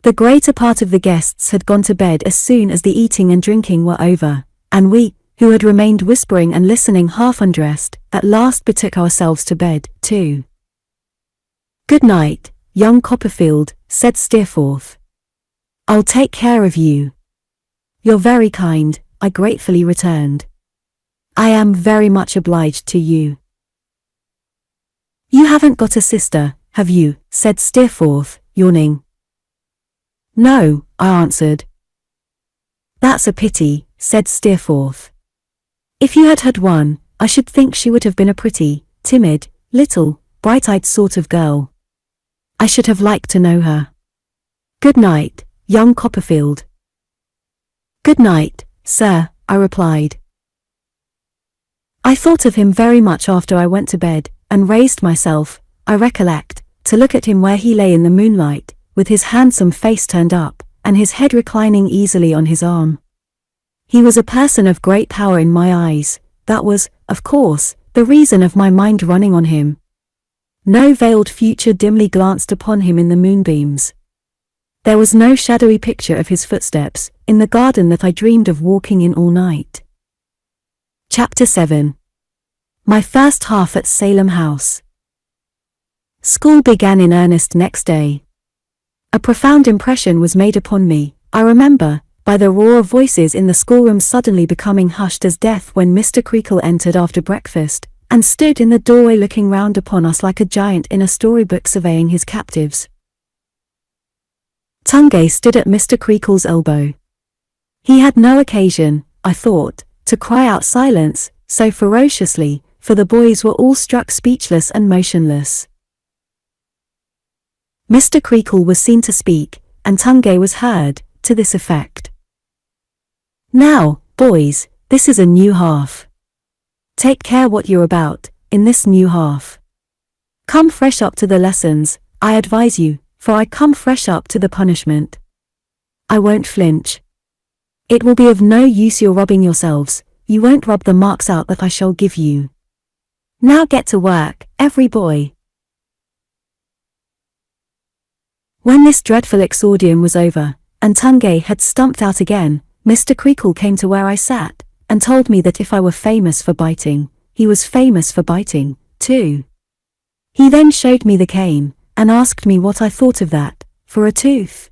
S1: The greater part of the guests had gone to bed as soon as the eating and drinking were over, and we, who had remained whispering and listening half undressed, at last betook ourselves to bed, too. "Good night, young Copperfield," said Steerforth. "I'll take care of you." "You're very kind," I gratefully returned. "I am very much obliged to you." "You haven't got a sister, have you?" said Steerforth, yawning. "No," I answered. "That's a pity," said Steerforth. "If you had had one, I should think she would have been a pretty, timid, little, bright-eyed sort of girl. I should have liked to know her. Good night, young Copperfield." "Good night, sir," I replied. I thought of him very much after I went to bed, and raised myself, I recollect, to look at him where he lay in the moonlight, with his handsome face turned up, and his head reclining easily on his arm. He was a person of great power in my eyes. That was, of course, the reason of my mind running on him. No veiled future dimly glanced upon him in the moonbeams. There was no shadowy picture of his footsteps in the garden that I dreamed of walking in all night. Chapter 7. My first half at Salem House. School began in earnest next day. A profound impression was made upon me, I remember, by the roar of voices in the schoolroom suddenly becoming hushed as death when Mr. Creakle entered after breakfast, and stood in the doorway looking round upon us like a giant in a storybook surveying his captives. Tungay stood at Mr. Creakle's elbow. He had no occasion, I thought, to cry out silence so ferociously, for the boys were all struck speechless and motionless. Mr. Creakle was seen to speak, and Tungay was heard, to this effect. "Now, boys, this is a new half. Take care what you're about, in this new half. Come fresh up to the lessons, I advise you, for I come fresh up to the punishment. I won't flinch. It will be of no use your rubbing yourselves, you won't rub the marks out that I shall give you. Now get to work, every boy." When this dreadful exordium was over, and Tungay had stumped out again, Mr. Creakle came to where I sat, and told me that if I were famous for biting, he was famous for biting, too. He then showed me the cane, and asked me what I thought of that, for a tooth.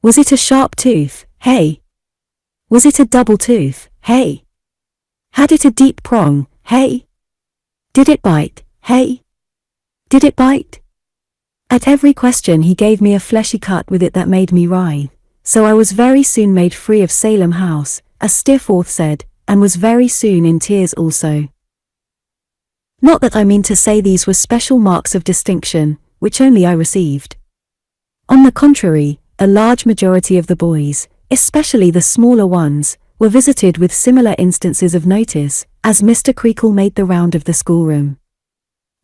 S1: Was it a sharp tooth, hey? Was it a double tooth, hey? Had it a deep prong, hey? Did it bite, hey? Did it bite? At every question he gave me a fleshy cut with it that made me writhe, so I was very soon made free of Salem House, as Steerforth said, and was very soon in tears also. Not that I mean to say these were special marks of distinction, which only I received. On the contrary, a large majority of the boys, especially the smaller ones, were visited with similar instances of notice, as Mr. Creakle made the round of the schoolroom.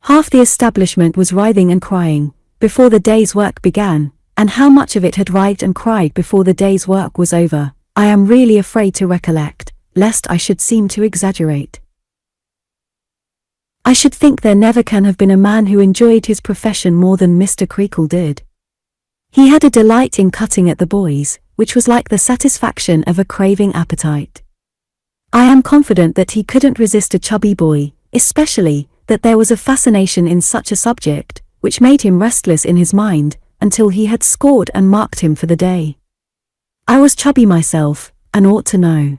S1: Half the establishment was writhing and crying, before the day's work began, and how much of it had writhed and cried before the day's work was over, I am really afraid to recollect, lest I should seem to exaggerate. I should think there never can have been a man who enjoyed his profession more than Mr. Creakle did. He had a delight in cutting at the boys, which was like the satisfaction of a craving appetite. I am confident that he couldn't resist a chubby boy, especially that there was a fascination in such a subject, which made him restless in his mind, until he had scored and marked him for the day. I was chubby myself, and ought to know.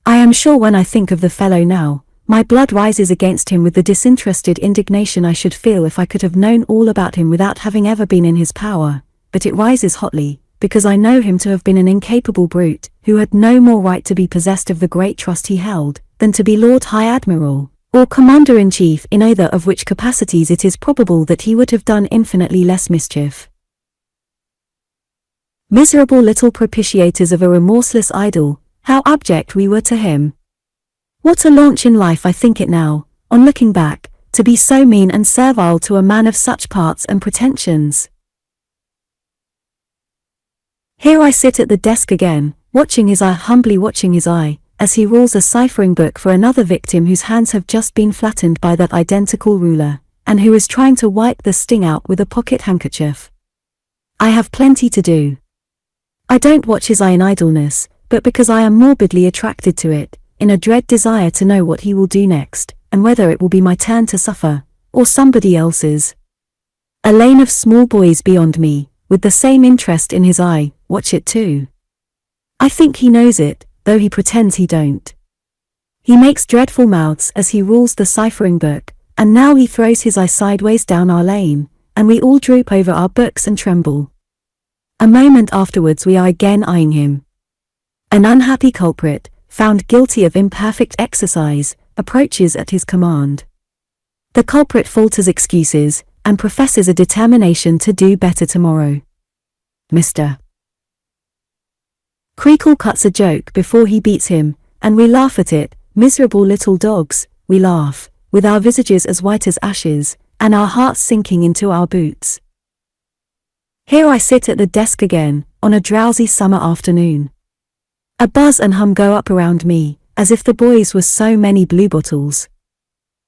S1: I am sure when I think of the fellow now, my blood rises against him with the disinterested indignation I should feel if I could have known all about him without having ever been in his power, but it rises hotly, because I know him to have been an incapable brute, who had no more right to be possessed of the great trust he held, than to be Lord High Admiral, or Commander-in-Chief, in either of which capacities it is probable that he would have done infinitely less mischief. Miserable little propitiators of a remorseless idol, how abject we were to him. What a launch in life I think it now, on looking back, to be so mean and servile to a man of such parts and pretensions. Here I sit at the desk again, humbly watching his eye, as he rules a ciphering book for another victim whose hands have just been flattened by that identical ruler, and who is trying to wipe the sting out with a pocket handkerchief. I have plenty to do. I don't watch his eye in idleness, but because I am morbidly attracted to it, in a dread desire to know what he will do next, and whether it will be my turn to suffer, or somebody else's. A lane of small boys beyond me, with the same interest in his eye, watch it too. I think he knows it, though he pretends he don't. He makes dreadful mouths as he rules the ciphering book, and now he throws his eye sideways down our lane, and we all droop over our books and tremble. A moment afterwards we are again eyeing him. An unhappy culprit, found guilty of imperfect exercise, approaches at his command. The culprit falters excuses, and professes a determination to do better tomorrow. Mr. Creakle cuts a joke before he beats him, and we laugh at it, miserable little dogs, we laugh, with our visages as white as ashes, and our hearts sinking into our boots. Here I sit at the desk again, on a drowsy summer afternoon. A buzz and hum go up around me, as if the boys were so many bluebottles.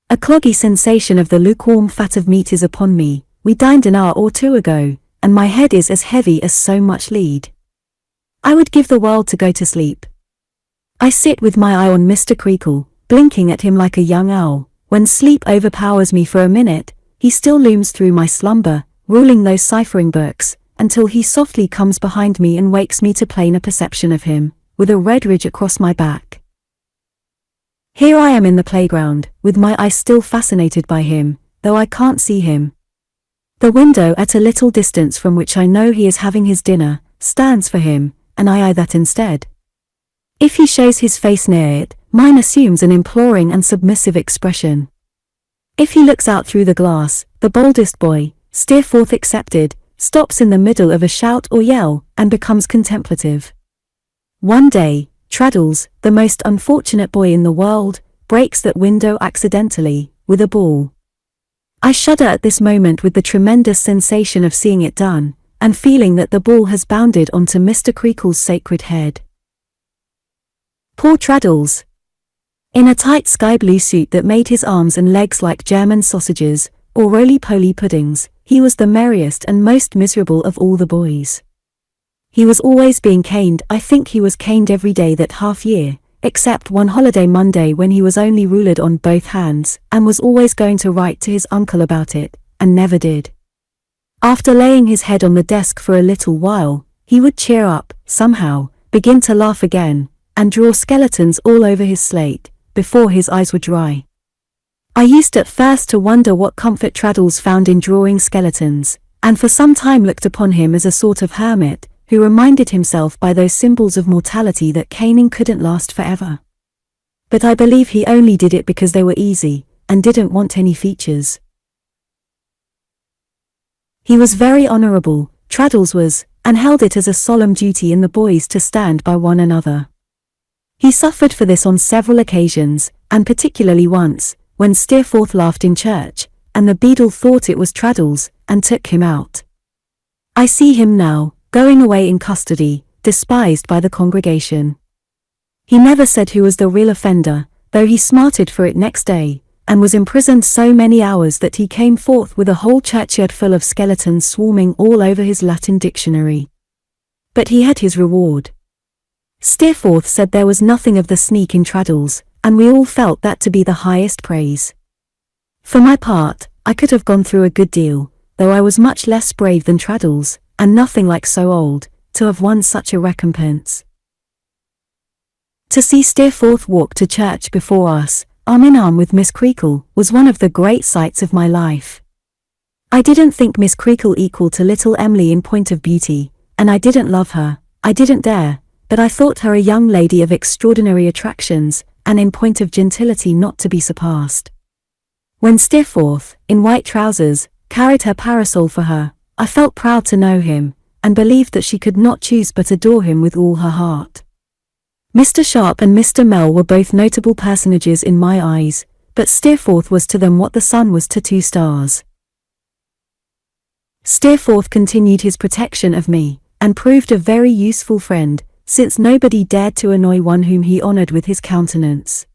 S1: A cloggy sensation of the lukewarm fat of meat is upon me. We dined an hour or two ago, and my head is as heavy as so much lead. I would give the world to go to sleep. I sit with my eye on Mr. Creakle, blinking at him like a young owl. When sleep overpowers me for a minute, he still looms through my slumber, ruling those ciphering books, until he softly comes behind me and wakes me to plainer perception of him, with a red ridge across my back. Here I am in the playground, with my eyes still fascinated by him, though I can't see him. The window at a little distance from which I know he is having his dinner, stands for him, and I eye that instead. If he shows his face near it, mine assumes an imploring and submissive expression. If he looks out through the glass, the boldest boy, Steerforth excepted, stops in the middle of a shout or yell, and becomes contemplative. One day, Traddles, the most unfortunate boy in the world, breaks that window accidentally, with a ball. I shudder at this moment with the tremendous sensation of seeing it done, and feeling that the ball has bounded onto Mr. Creakle's sacred head. Poor Traddles! In a tight sky-blue suit that made his arms and legs like German sausages, or roly-poly puddings, he was the merriest and most miserable of all the boys. He was always being caned. I think he was caned every day that half year, except one holiday Monday when he was only ruled on both hands, and was always going to write to his uncle about it, and never did. After laying his head on the desk for a little while, he would cheer up, somehow, begin to laugh again, and draw skeletons all over his slate, before his eyes were dry. I used at first to wonder what comfort Traddles found in drawing skeletons, and for some time looked upon him as a sort of hermit, who reminded himself by those symbols of mortality that caning couldn't last forever. But I believe he only did it because they were easy, and didn't want any features. He was very honourable, Traddles was, and held it as a solemn duty in the boys to stand by one another. He suffered for this on several occasions, and particularly once, when Steerforth laughed in church, and the beadle thought it was Traddles, and took him out. I see him now, going away in custody, despised by the congregation. He never said who was the real offender, though he smarted for it next day, and was imprisoned so many hours that he came forth with a whole churchyard full of skeletons swarming all over his Latin dictionary. But he had his reward. Steerforth said there was nothing of the sneak in Traddles, and we all felt that to be the highest praise. For my part, I could have gone through a good deal, though I was much less brave than Traddles, and nothing like so old, to have won such a recompense. To see Steerforth walk to church before us, arm in arm with Miss Creakle, was one of the great sights of my life. I didn't think Miss Creakle equal to little Emily in point of beauty, and I didn't love her, I didn't dare, but I thought her a young lady of extraordinary attractions, and in point of gentility not to be surpassed. When Steerforth, in white trousers, carried her parasol for her, I felt proud to know him, and believed that she could not choose but adore him with all her heart. Mr. Sharp and Mr. Mell were both notable personages in my eyes, but Steerforth was to them what the sun was to 2 stars. Steerforth continued his protection of me, and proved a very useful friend, since nobody dared to annoy one whom he honoured with his countenance.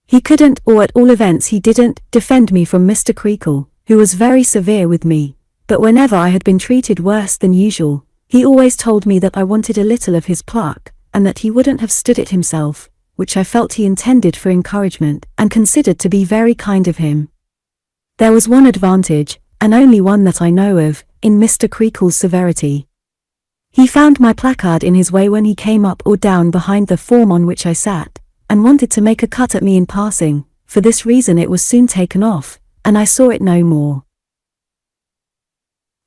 S1: He couldn't, or at all events he didn't, defend me from Mr. Creakle, who was very severe with me, but whenever I had been treated worse than usual, he always told me that I wanted a little of his pluck, and that he wouldn't have stood it himself, which I felt he intended for encouragement, and considered to be very kind of him. There was one advantage, and only one that I know of, in Mr. Creakle's severity. He found my placard in his way when he came up or down behind the form on which I sat, and wanted to make a cut at me in passing. For this reason it was soon taken off, and I saw it no more.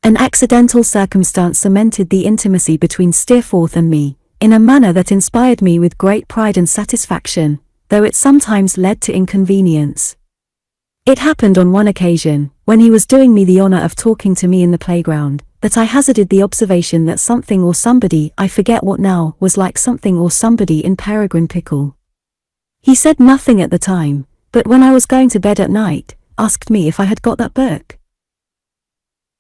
S1: An accidental circumstance cemented the intimacy between Steerforth and me, in a manner that inspired me with great pride and satisfaction, though it sometimes led to inconvenience. It happened on one occasion, when he was doing me the honour of talking to me in the playground, that I hazarded the observation that something or somebody, I forget what now, was like something or somebody in Peregrine Pickle. He said nothing at the time, but when I was going to bed at night, asked me if I had got that book.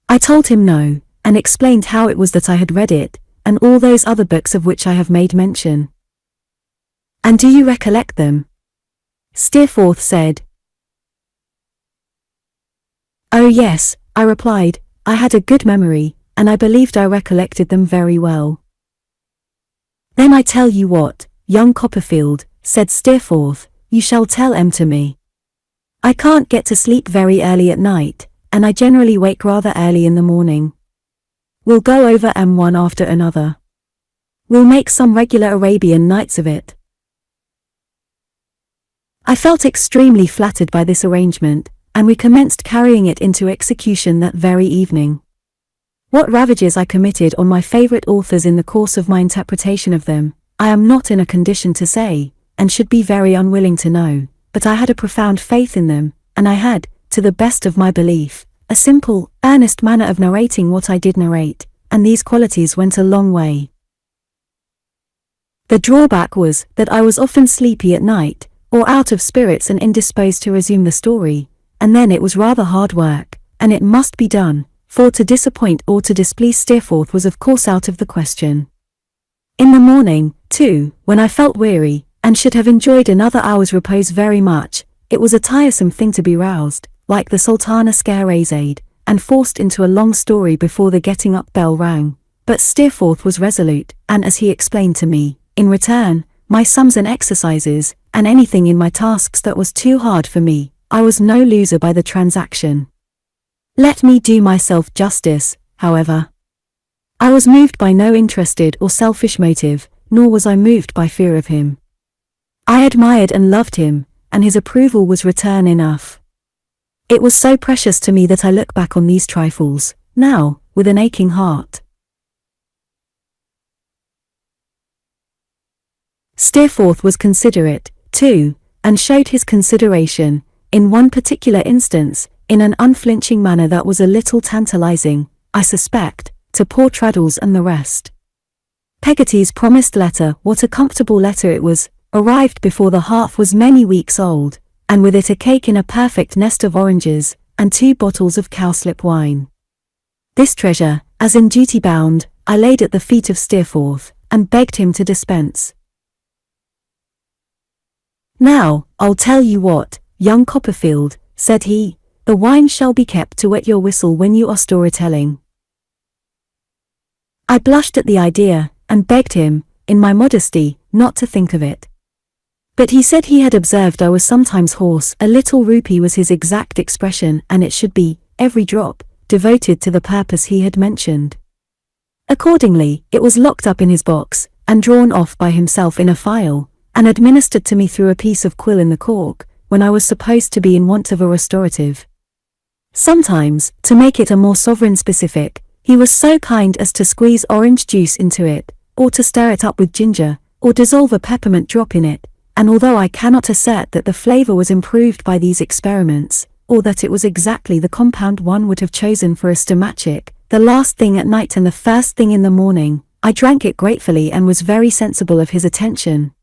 S1: I told him no, and explained how it was that I had read it, and all those other books of which I have made mention. "And do you recollect them?" Steerforth said. "Oh yes," I replied, "I had a good memory, and I believed I recollected them very well." "Then I tell you what, young Copperfield," said Steerforth, "you shall tell them to me. I can't get to sleep very early at night, and I generally wake rather early in the morning. We'll go over them one after another. We'll make some regular Arabian Nights of it." I felt extremely flattered by this arrangement, and we commenced carrying it into execution that very evening. What ravages I committed on my favorite authors in the course of my interpretation of them, I am not in a condition to say, and should be very unwilling to know, but I had a profound faith in them, and I had, to the best of my belief, a simple, earnest manner of narrating what I did narrate, and these qualities went a long way. The drawback was that I was often sleepy at night, or out of spirits and indisposed to resume the story, and then it was rather hard work, and it must be done, for to disappoint or to displease Steerforth was of course out of the question. In the morning, too, when I felt weary, and should have enjoyed another hour's repose very much, it was a tiresome thing to be roused, like the Sultana Scheherazade, and forced into a long story before the getting up bell rang. But Steerforth was resolute, and as he explained to me, in return, my sums and exercises, and anything in my tasks that was too hard for me, I was no loser by the transaction. Let me do myself justice, however. I was moved by no interested or selfish motive, nor was I moved by fear of him. I admired and loved him, and his approval was return enough. It was so precious to me that I look back on these trifles, now, with an aching heart. Steerforth was considerate, too, and showed his consideration, in one particular instance, in an unflinching manner that was a little tantalizing, I suspect, to poor Traddles and the rest. Peggotty's promised letter, what a comfortable letter it was, arrived before the half was many weeks old, and with it a cake in a perfect nest of oranges, and 2 bottles of cowslip wine. This treasure, as in duty bound, I laid at the feet of Steerforth, and begged him to dispense. "Now, I'll tell you what, young Copperfield," said he, "the wine shall be kept to wet your whistle when you are storytelling." I blushed at the idea, and begged him, in my modesty, not to think of it. But he said he had observed I was sometimes hoarse, a little rupee was his exact expression, and it should be, every drop, devoted to the purpose he had mentioned. Accordingly, it was locked up in his box, and drawn off by himself in a phial, and administered to me through a piece of quill in the cork, when I was supposed to be in want of a restorative. Sometimes, to make it a more sovereign specific, he was so kind as to squeeze orange juice into it, or to stir it up with ginger, or dissolve a peppermint drop in it, and although I cannot assert that the flavour was improved by these experiments, or that it was exactly the compound one would have chosen for a stomachic, the last thing at night and the first thing in the morning, I drank it gratefully and was very sensible of his attention.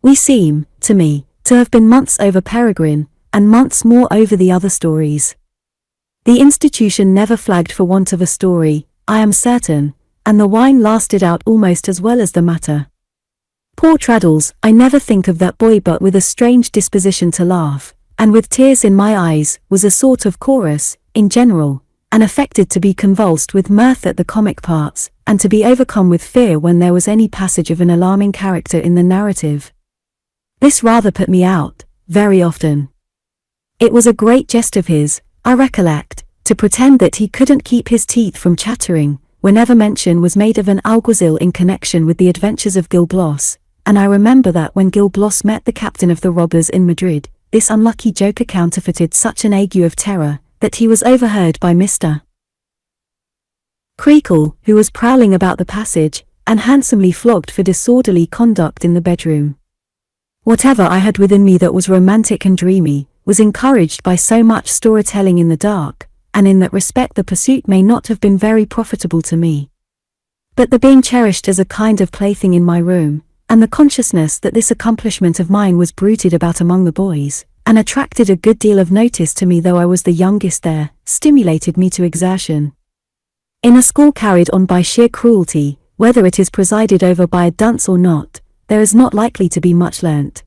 S1: We seem, to me, to have been months over Peregrine, and months more over the other stories. The institution never flagged for want of a story, I am certain, and the wine lasted out almost as well as the matter. Poor Traddles, I never think of that boy but with a strange disposition to laugh, and with tears in my eyes, was a sort of chorus, in general, and affected to be convulsed with mirth at the comic parts, and to be overcome with fear when there was any passage of an alarming character in the narrative. This rather put me out, very often. It was a great jest of his, I recollect, to pretend that he couldn't keep his teeth from chattering, whenever mention was made of an alguazil in connection with the adventures of Gil Blas, and I remember that when Gil Blas met the captain of the robbers in Madrid, this unlucky joker counterfeited such an ague of terror, that he was overheard by Mr. Creakle, who was prowling about the passage, and handsomely flogged for disorderly conduct in the bedroom. Whatever I had within me that was romantic and dreamy, was encouraged by so much storytelling in the dark, and in that respect the pursuit may not have been very profitable to me. But the being cherished as a kind of plaything in my room, and the consciousness that this accomplishment of mine was bruited about among the boys, and attracted a good deal of notice to me though I was the youngest there, stimulated me to exertion. In a school carried on by sheer cruelty, whether it is presided over by a dunce or not, there is not likely to be much learnt.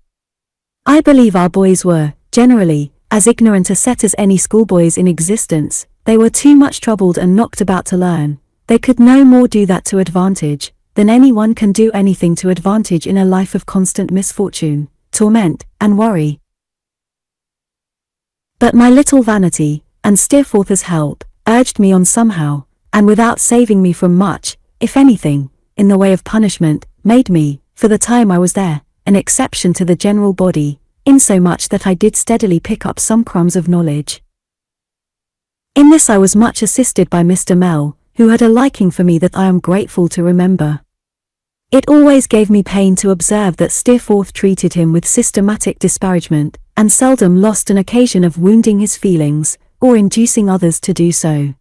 S1: I believe our boys were, generally, as ignorant a set as any schoolboys in existence. They were too much troubled and knocked about to learn. They could no more do that to advantage, than anyone can do anything to advantage in a life of constant misfortune, torment, and worry. But my little vanity, and Steerforth's help, urged me on somehow, and without saving me from much, if anything, in the way of punishment, made me, for the time I was there, an exception to the general body, insomuch that I did steadily pick up some crumbs of knowledge. In this I was much assisted by Mr. Mell, who had a liking for me that I am grateful to remember. It always gave me pain to observe that Steerforth treated him with systematic disparagement, and seldom lost an occasion of wounding his feelings, or inducing others to do so.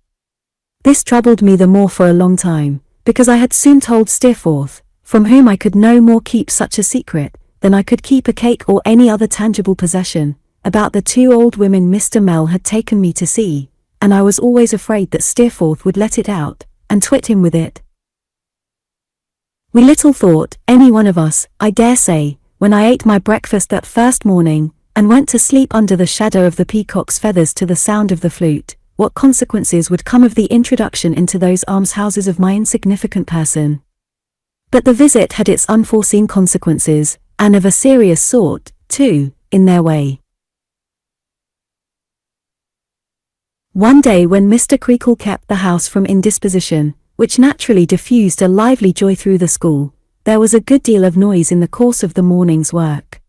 S1: This troubled me the more for a long time, because I had soon told Steerforth, from whom I could no more keep such a secret, than I could keep a cake or any other tangible possession, about the 2 old women Mr. Mell had taken me to see, and I was always afraid that Steerforth would let it out, and twit him with it. We little thought, any one of us, I dare say, when I ate my breakfast that first morning, and went to sleep under the shadow of the peacock's feathers to the sound of the flute, what consequences would come of the introduction into those almshouses of my insignificant person. But the visit had its unforeseen consequences, and of a serious sort, too, in their way. One day when Mr. Creakle kept the house from indisposition, which naturally diffused a lively joy through the school, there was a good deal of noise in the course of the morning's work.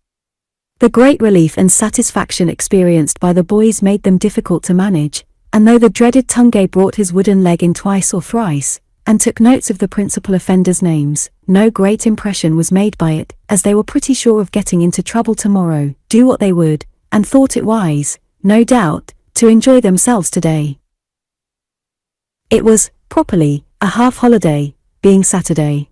S1: The great relief and satisfaction experienced by the boys made them difficult to manage, and though the dreaded Tungay brought his wooden leg in twice or thrice, and took notes of the principal offenders' names, no great impression was made by it, as they were pretty sure of getting into trouble tomorrow, do what they would, and thought it wise, no doubt, to enjoy themselves today. It was, properly, a half-holiday, being Saturday.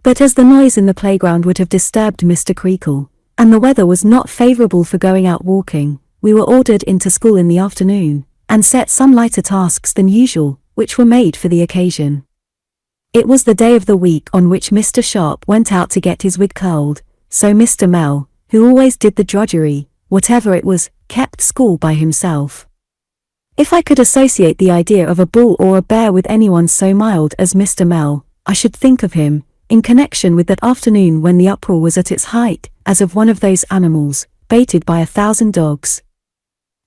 S1: But as the noise in the playground would have disturbed Mr. Creakle, and the weather was not favourable for going out walking, we were ordered into school in the afternoon, and set some lighter tasks than usual, which were made for the occasion. It was the day of the week on which Mr. Sharp went out to get his wig curled, so Mr. Mell, who always did the drudgery, whatever it was, kept school by himself. If I could associate the idea of a bull or a bear with anyone so mild as Mr. Mell, I should think of him, in connection with that afternoon when the uproar was at its height, as of one of those animals, baited by 1,000 dogs.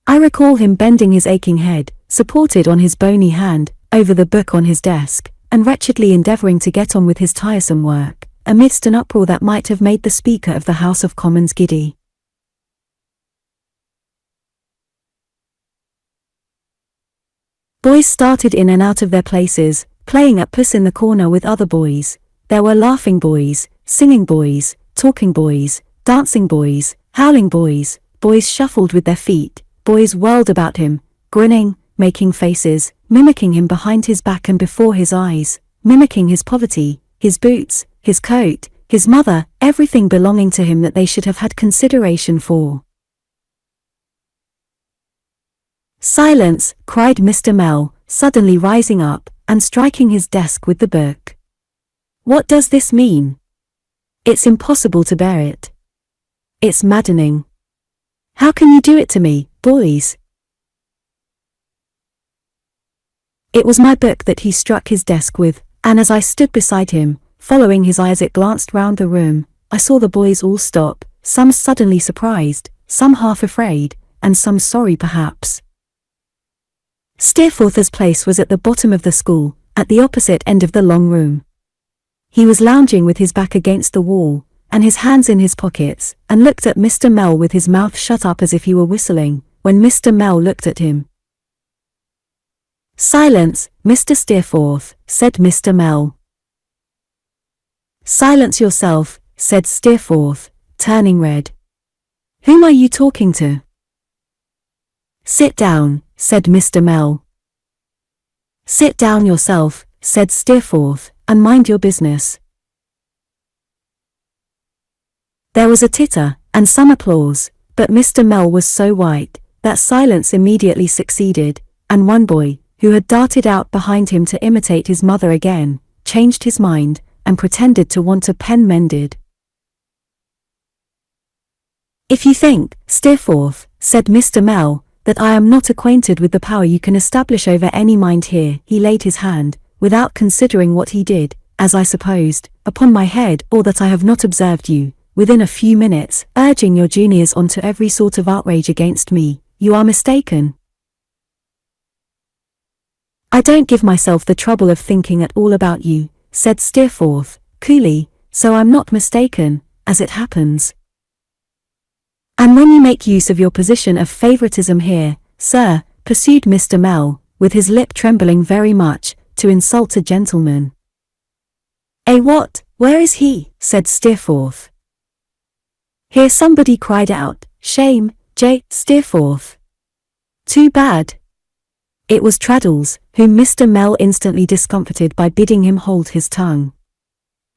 S1: I recall him bending his aching head, supported on his bony hand, over the book on his desk, and wretchedly endeavouring to get on with his tiresome work, amidst an uproar that might have made the Speaker of the House of Commons giddy. Boys started in and out of their places, playing at puss in the corner with other boys. There were laughing boys, singing boys, talking boys, dancing boys, howling boys, boys shuffled with their feet, boys whirled about him, grinning, making faces, mimicking him behind his back and before his eyes, mimicking his poverty, his boots, his coat, his mother, everything belonging to him that they should have had consideration for. "Silence!" cried Mr. Mell, suddenly rising up, and striking his desk with the book. "What does this mean? It's impossible to bear it. It's maddening. How can you do it to me, boys?" It was my book that he struck his desk with, and as I stood beside him, following his eye as it glanced round the room, I saw the boys all stop, some suddenly surprised, some half afraid, and some sorry perhaps. Steerforth's place was at the bottom of the school, at the opposite end of the long room. He was lounging with his back against the wall, and his hands in his pockets, and looked at Mr. Mell with his mouth shut up as if he were whistling, when Mr. Mell looked at him. "Silence, Mr. Steerforth," said Mr. Mell. "Silence yourself," said Steerforth, turning red. "Whom are you talking to?" "Sit down," said Mr. Mell. "Sit down yourself," said Steerforth, "and mind your business." There was a titter, and some applause, but Mr. Mell was so white, that silence immediately succeeded, and one boy, who had darted out behind him to imitate his mother again, changed his mind, and pretended to want a pen mended. "If you think, Steerforth," said Mr. Mell, "that I am not acquainted with the power you can establish over any mind here," he laid his hand, without considering what he did, "as I supposed, upon my head, or that I have not observed you, within a few minutes, urging your juniors on to every sort of outrage against me, you are mistaken. I don't give myself the trouble of thinking at all about you," said Steerforth, coolly, "so I'm not mistaken, as it happens. And when you make use of your position of favoritism here, sir," pursued Mr. Mell, with his lip trembling very much, "to insult a gentleman." What? Where is he?" said Steerforth. Here somebody cried out, "Shame, J. Steerforth." "Too bad." It was Traddles, whom Mr. Mell instantly discomfited by bidding him hold his tongue.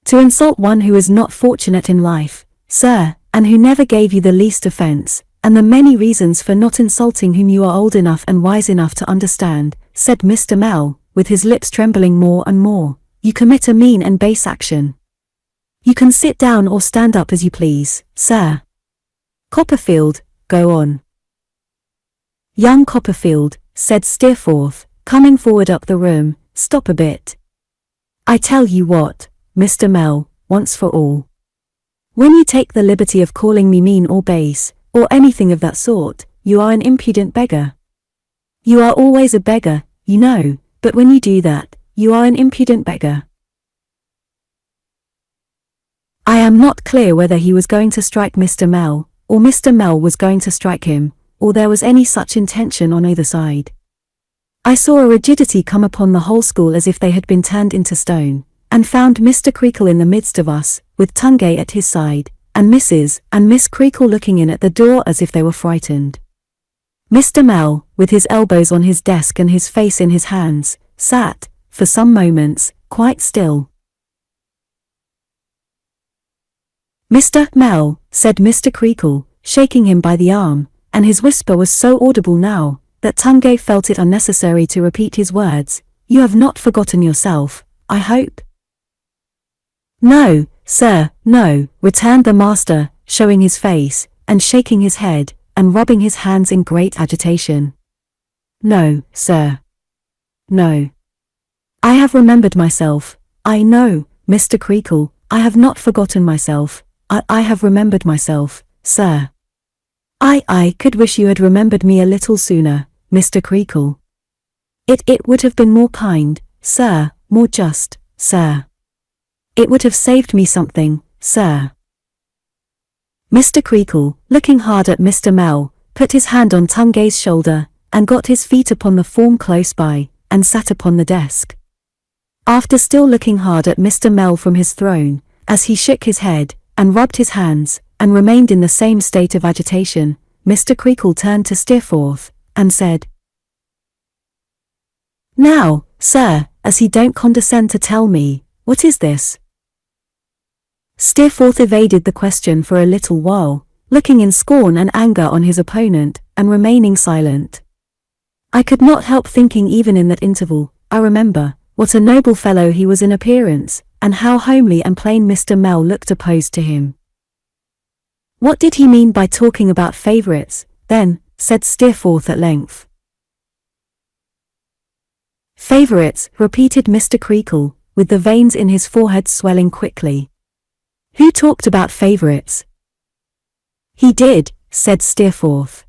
S1: "To insult one who is not fortunate in life, sir, and who never gave you the least offense, and the many reasons for not insulting whom you are old enough and wise enough to understand," said Mr. Mell, with his lips trembling more and more, "you commit a mean and base action. You can sit down or stand up as you please, sir. Copperfield, go on." "Young Copperfield," said Steerforth, coming forward up the room, "stop a bit. I tell you what, Mr. Mell, once for all. When you take the liberty of calling me mean or base, or anything of that sort, you are an impudent beggar. You are always a beggar, you know, but when you do that, you are an impudent beggar." I am not clear whether he was going to strike Mr. Mell, or Mr. Mell was going to strike him, or there was any such intention on either side. I saw a rigidity come upon the whole school as if they had been turned into stone, and found Mr. Creakle in the midst of us, with Tungay at his side, and Mrs. and Miss Creakle looking in at the door as if they were frightened. Mr. Mell, with his elbows on his desk and his face in his hands, sat, for some moments, quite still. "Mr. Mell," said Mr. Creakle, shaking him by the arm, and his whisper was so audible now, that Tungay felt it unnecessary to repeat his words, "you have not forgotten yourself, I hope?" "No, sir, no," returned the master, showing his face, and shaking his head, and rubbing his hands in great agitation. "No, sir. No. I have remembered myself. I know, Mr. Creakle, I have not forgotten myself. I have remembered myself, sir. I could wish you had remembered me a little sooner, Mr. Creakle. It would have been more kind, sir, more just, sir. It would have saved me something, sir." Mr. Creakle, looking hard at Mr. Mell, put his hand on Tungay's shoulder, and got his feet upon the form close by, and sat upon the desk. After still looking hard at Mr. Mell from his throne, as he shook his head, and rubbed his hands, and remained in the same state of agitation, Mr. Creakle turned to Steerforth, and said, "Now, sir, as he don't condescend to tell me, what is this?" Steerforth evaded the question for a little while, looking in scorn and anger on his opponent, and remaining silent. I could not help thinking even in that interval, I remember, what a noble fellow he was in appearance, and how homely and plain Mr. Mell looked opposed to him. "What did he mean by talking about favourites, then?" said Steerforth at length. "Favourites," repeated Mr. Creakle, with the veins in his forehead swelling quickly. "Who talked about favourites?" "He did," said Steerforth.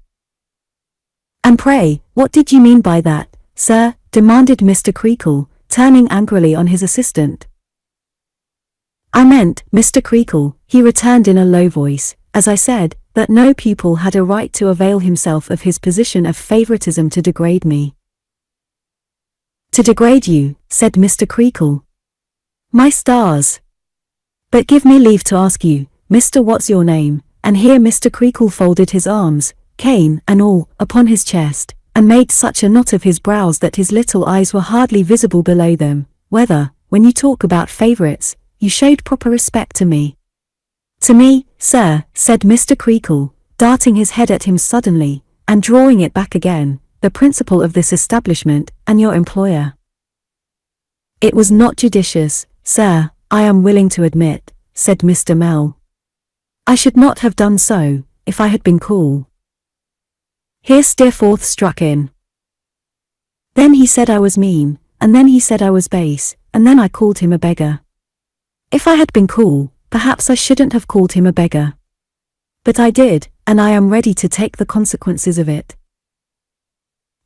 S1: "And pray, what did you mean by that, sir?" demanded Mr. Creakle, turning angrily on his assistant. "I meant, Mr. Creakle," he returned in a low voice, "as I said, that no pupil had a right to avail himself of his position of favoritism to degrade me." "To degrade you," said Mr. Creakle. "My stars! But give me leave to ask you, Mr. What's your name?" And here Mr. Creakle folded his arms, cane and all, upon his chest, and made such a knot of his brows that his little eyes were hardly visible below them, "whether, when you talk about favourites, you showed proper respect to me." "To me, sir," said Mr. Creakle, darting his head at him suddenly, and drawing it back again, the principal of this establishment, and your employer. It was not judicious, sir, I am willing to admit, said Mr. Mell. I should not have done so, if I had been cool. Here Steerforth struck in. Then he said I was mean, and then he said I was base, and then I called him a beggar. If I had been cool, perhaps I shouldn't have called him a beggar. But I did, and I am ready to take the consequences of it.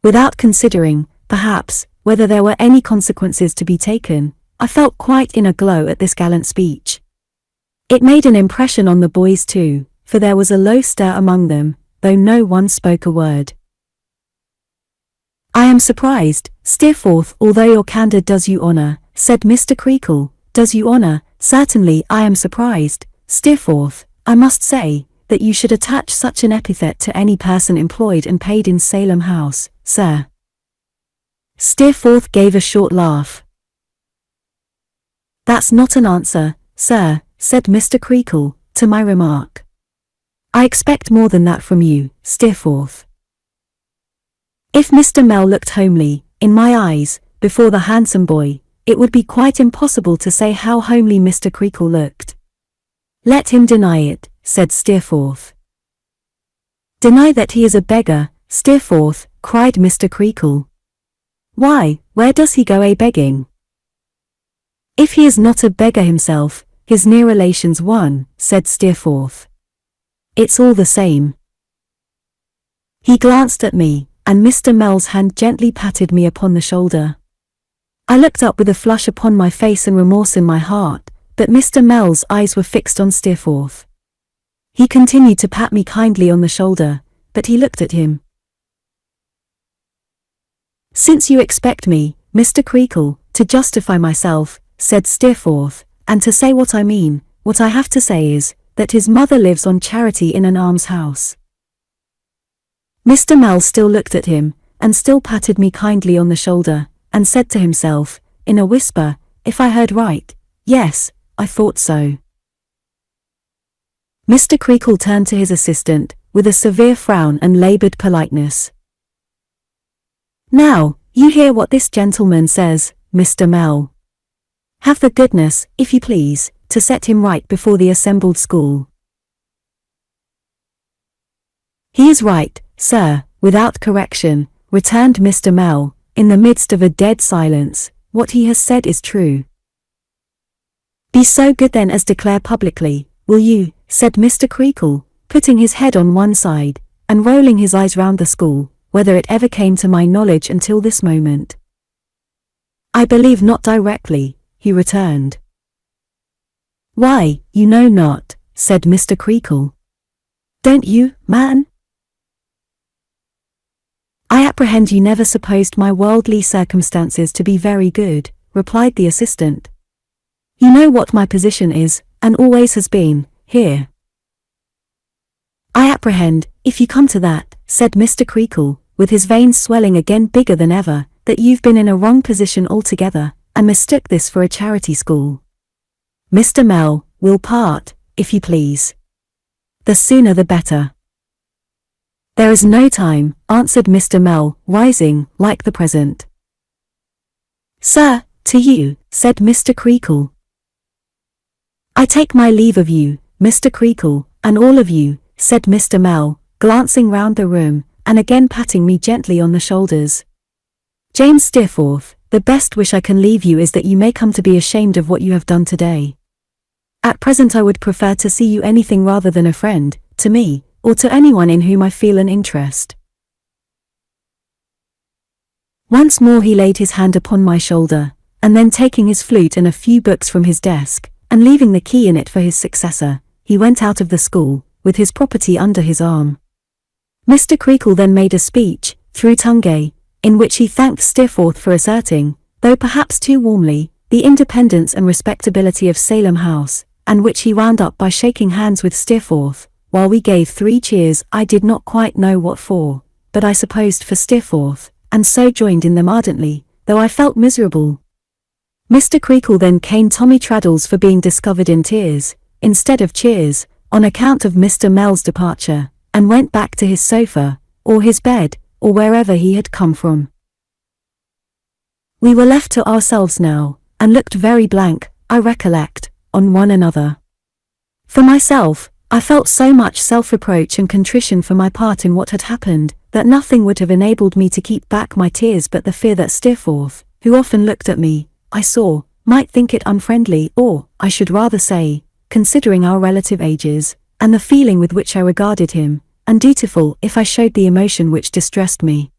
S1: Without considering, perhaps, whether there were any consequences to be taken, I felt quite in a glow at this gallant speech. It made an impression on the boys too, for there was a low stir among them, though no one spoke a word. I am surprised, Steerforth, although your candour does you honour, said Mr. Creakle. Does you honour? Certainly I am surprised, Steerforth, I must say, that you should attach such an epithet to any person employed and paid in Salem House, sir. Steerforth gave a short laugh. That's not an answer, sir, said Mr. Creakle, to my remark. I expect more than that from you, Steerforth. If Mr. Mell looked homely, in my eyes, before the handsome boy, it would be quite impossible to say how homely Mr. Creakle looked. Let him deny it, said Steerforth. Deny that he is a beggar, Steerforth, cried Mr. Creakle. Why, where does he go a-begging? If he is not a beggar himself, his near relations one, said Steerforth. It's all the same. He glanced at me, and Mr. Mell's hand gently patted me upon the shoulder. I looked up with a flush upon my face and remorse in my heart, but Mr. Mell's eyes were fixed on Steerforth. He continued to pat me kindly on the shoulder, but he looked at him. Since you expect me, Mr. Creakle, to justify myself, said Steerforth, and to say what I mean, what I have to say is, that his mother lives on charity in an almshouse. Mr. Mell still looked at him, and still patted me kindly on the shoulder, and said to himself, in a whisper, if I heard right, yes, I thought so. Mr. Creakle turned to his assistant, with a severe frown and laboured politeness. Now, you hear what this gentleman says, Mr. Mell. Have the goodness, if you please, to set him right before the assembled school. He is right, sir, without correction, returned Mr. Mell, in the midst of a dead silence. What he has said is true. Be so good then as declare publicly, will you, said Mr. Creakle, putting his head on one side, and rolling his eyes round the school, whether it ever came to my knowledge until this moment. I believe not directly, he returned. Why, you know not, said Mr. Creakle. Don't you, man? I apprehend you never supposed my worldly circumstances to be very good, replied the assistant. You know what my position is, and always has been, here. I apprehend, if you come to that, said Mr. Creakle, with his veins swelling again bigger than ever, that you've been in a wrong position altogether, and mistook this for a charity school. Mr. Mell, we'll part, if you please. The sooner the better. There is no time, answered Mr. Mell, rising, like the present. Sir, to you, said Mr. Creakle. I take my leave of you, Mr. Creakle, and all of you, said Mr. Mell, glancing round the room, and again patting me gently on the shoulders. James Steerforth, the best wish I can leave you is that you may come to be ashamed of what you have done today. At present I would prefer to see you anything rather than a friend, to me, or to anyone in whom I feel an interest. Once more he laid his hand upon my shoulder, and then taking his flute and a few books from his desk, and leaving the key in it for his successor, he went out of the school, with his property under his arm. Mr. Creakle then made a speech, through Tungay, in which he thanked Steerforth for asserting, though perhaps too warmly, the independence and respectability of Salem House, and which he wound up by shaking hands with Steerforth, while we gave 3 cheers. I did not quite know what for, but I supposed for Steerforth, and so joined in them ardently, though I felt miserable. Mr. Creakle then caned Tommy Traddles for being discovered in tears, instead of cheers, on account of Mr. Mell's departure, and went back to his sofa, or his bed, or wherever he had come from. We were left to ourselves now, and looked very blank, I recollect, on one another. For myself, I felt so much self-reproach and contrition for my part in what had happened, that nothing would have enabled me to keep back my tears but the fear that Steerforth, who often looked at me, I saw, might think it unfriendly, or, I should rather say, considering our relative ages, and the feeling with which I regarded him, undutiful if I showed the emotion which distressed me.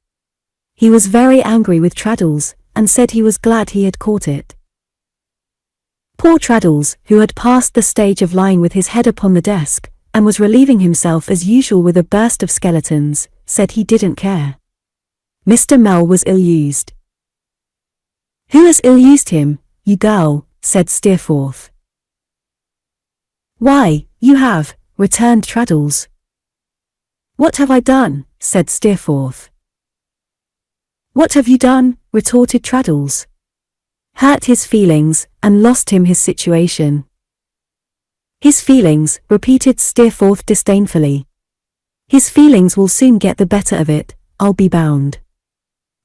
S1: He was very angry with Traddles, and said he was glad he had caught it. Poor Traddles, who had passed the stage of lying with his head upon the desk, and was relieving himself as usual with a burst of skeletons, said he didn't care. Mr. Mell was ill-used. "Who has ill-used him, you girl?" said Steerforth. "Why, you have," returned Traddles. "What have I done?" said Steerforth. "What have you done?" retorted Traddles. "Hurt his feelings, and lost him his situation." "His feelings," repeated Steerforth disdainfully. "His feelings will soon get the better of it, I'll be bound.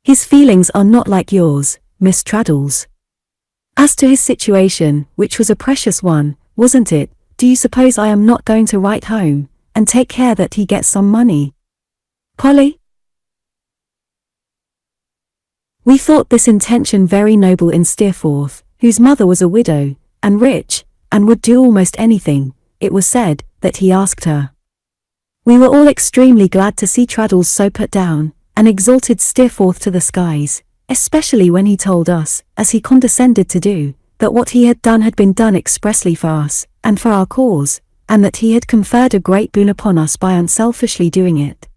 S1: His feelings are not like yours, Miss Traddles. As to his situation, which was a precious one, wasn't it, do you suppose I am not going to write home, and take care that he gets some money? Polly?" We thought this intention very noble in Steerforth, whose mother was a widow, and rich, and would do almost anything, it was said, that he asked her. We were all extremely glad to see Traddles so put down, and exalted Steerforth to the skies, especially when he told us, as he condescended to do, that what he had been done expressly for us, and for our cause, and that he had conferred a great boon upon us by unselfishly doing it.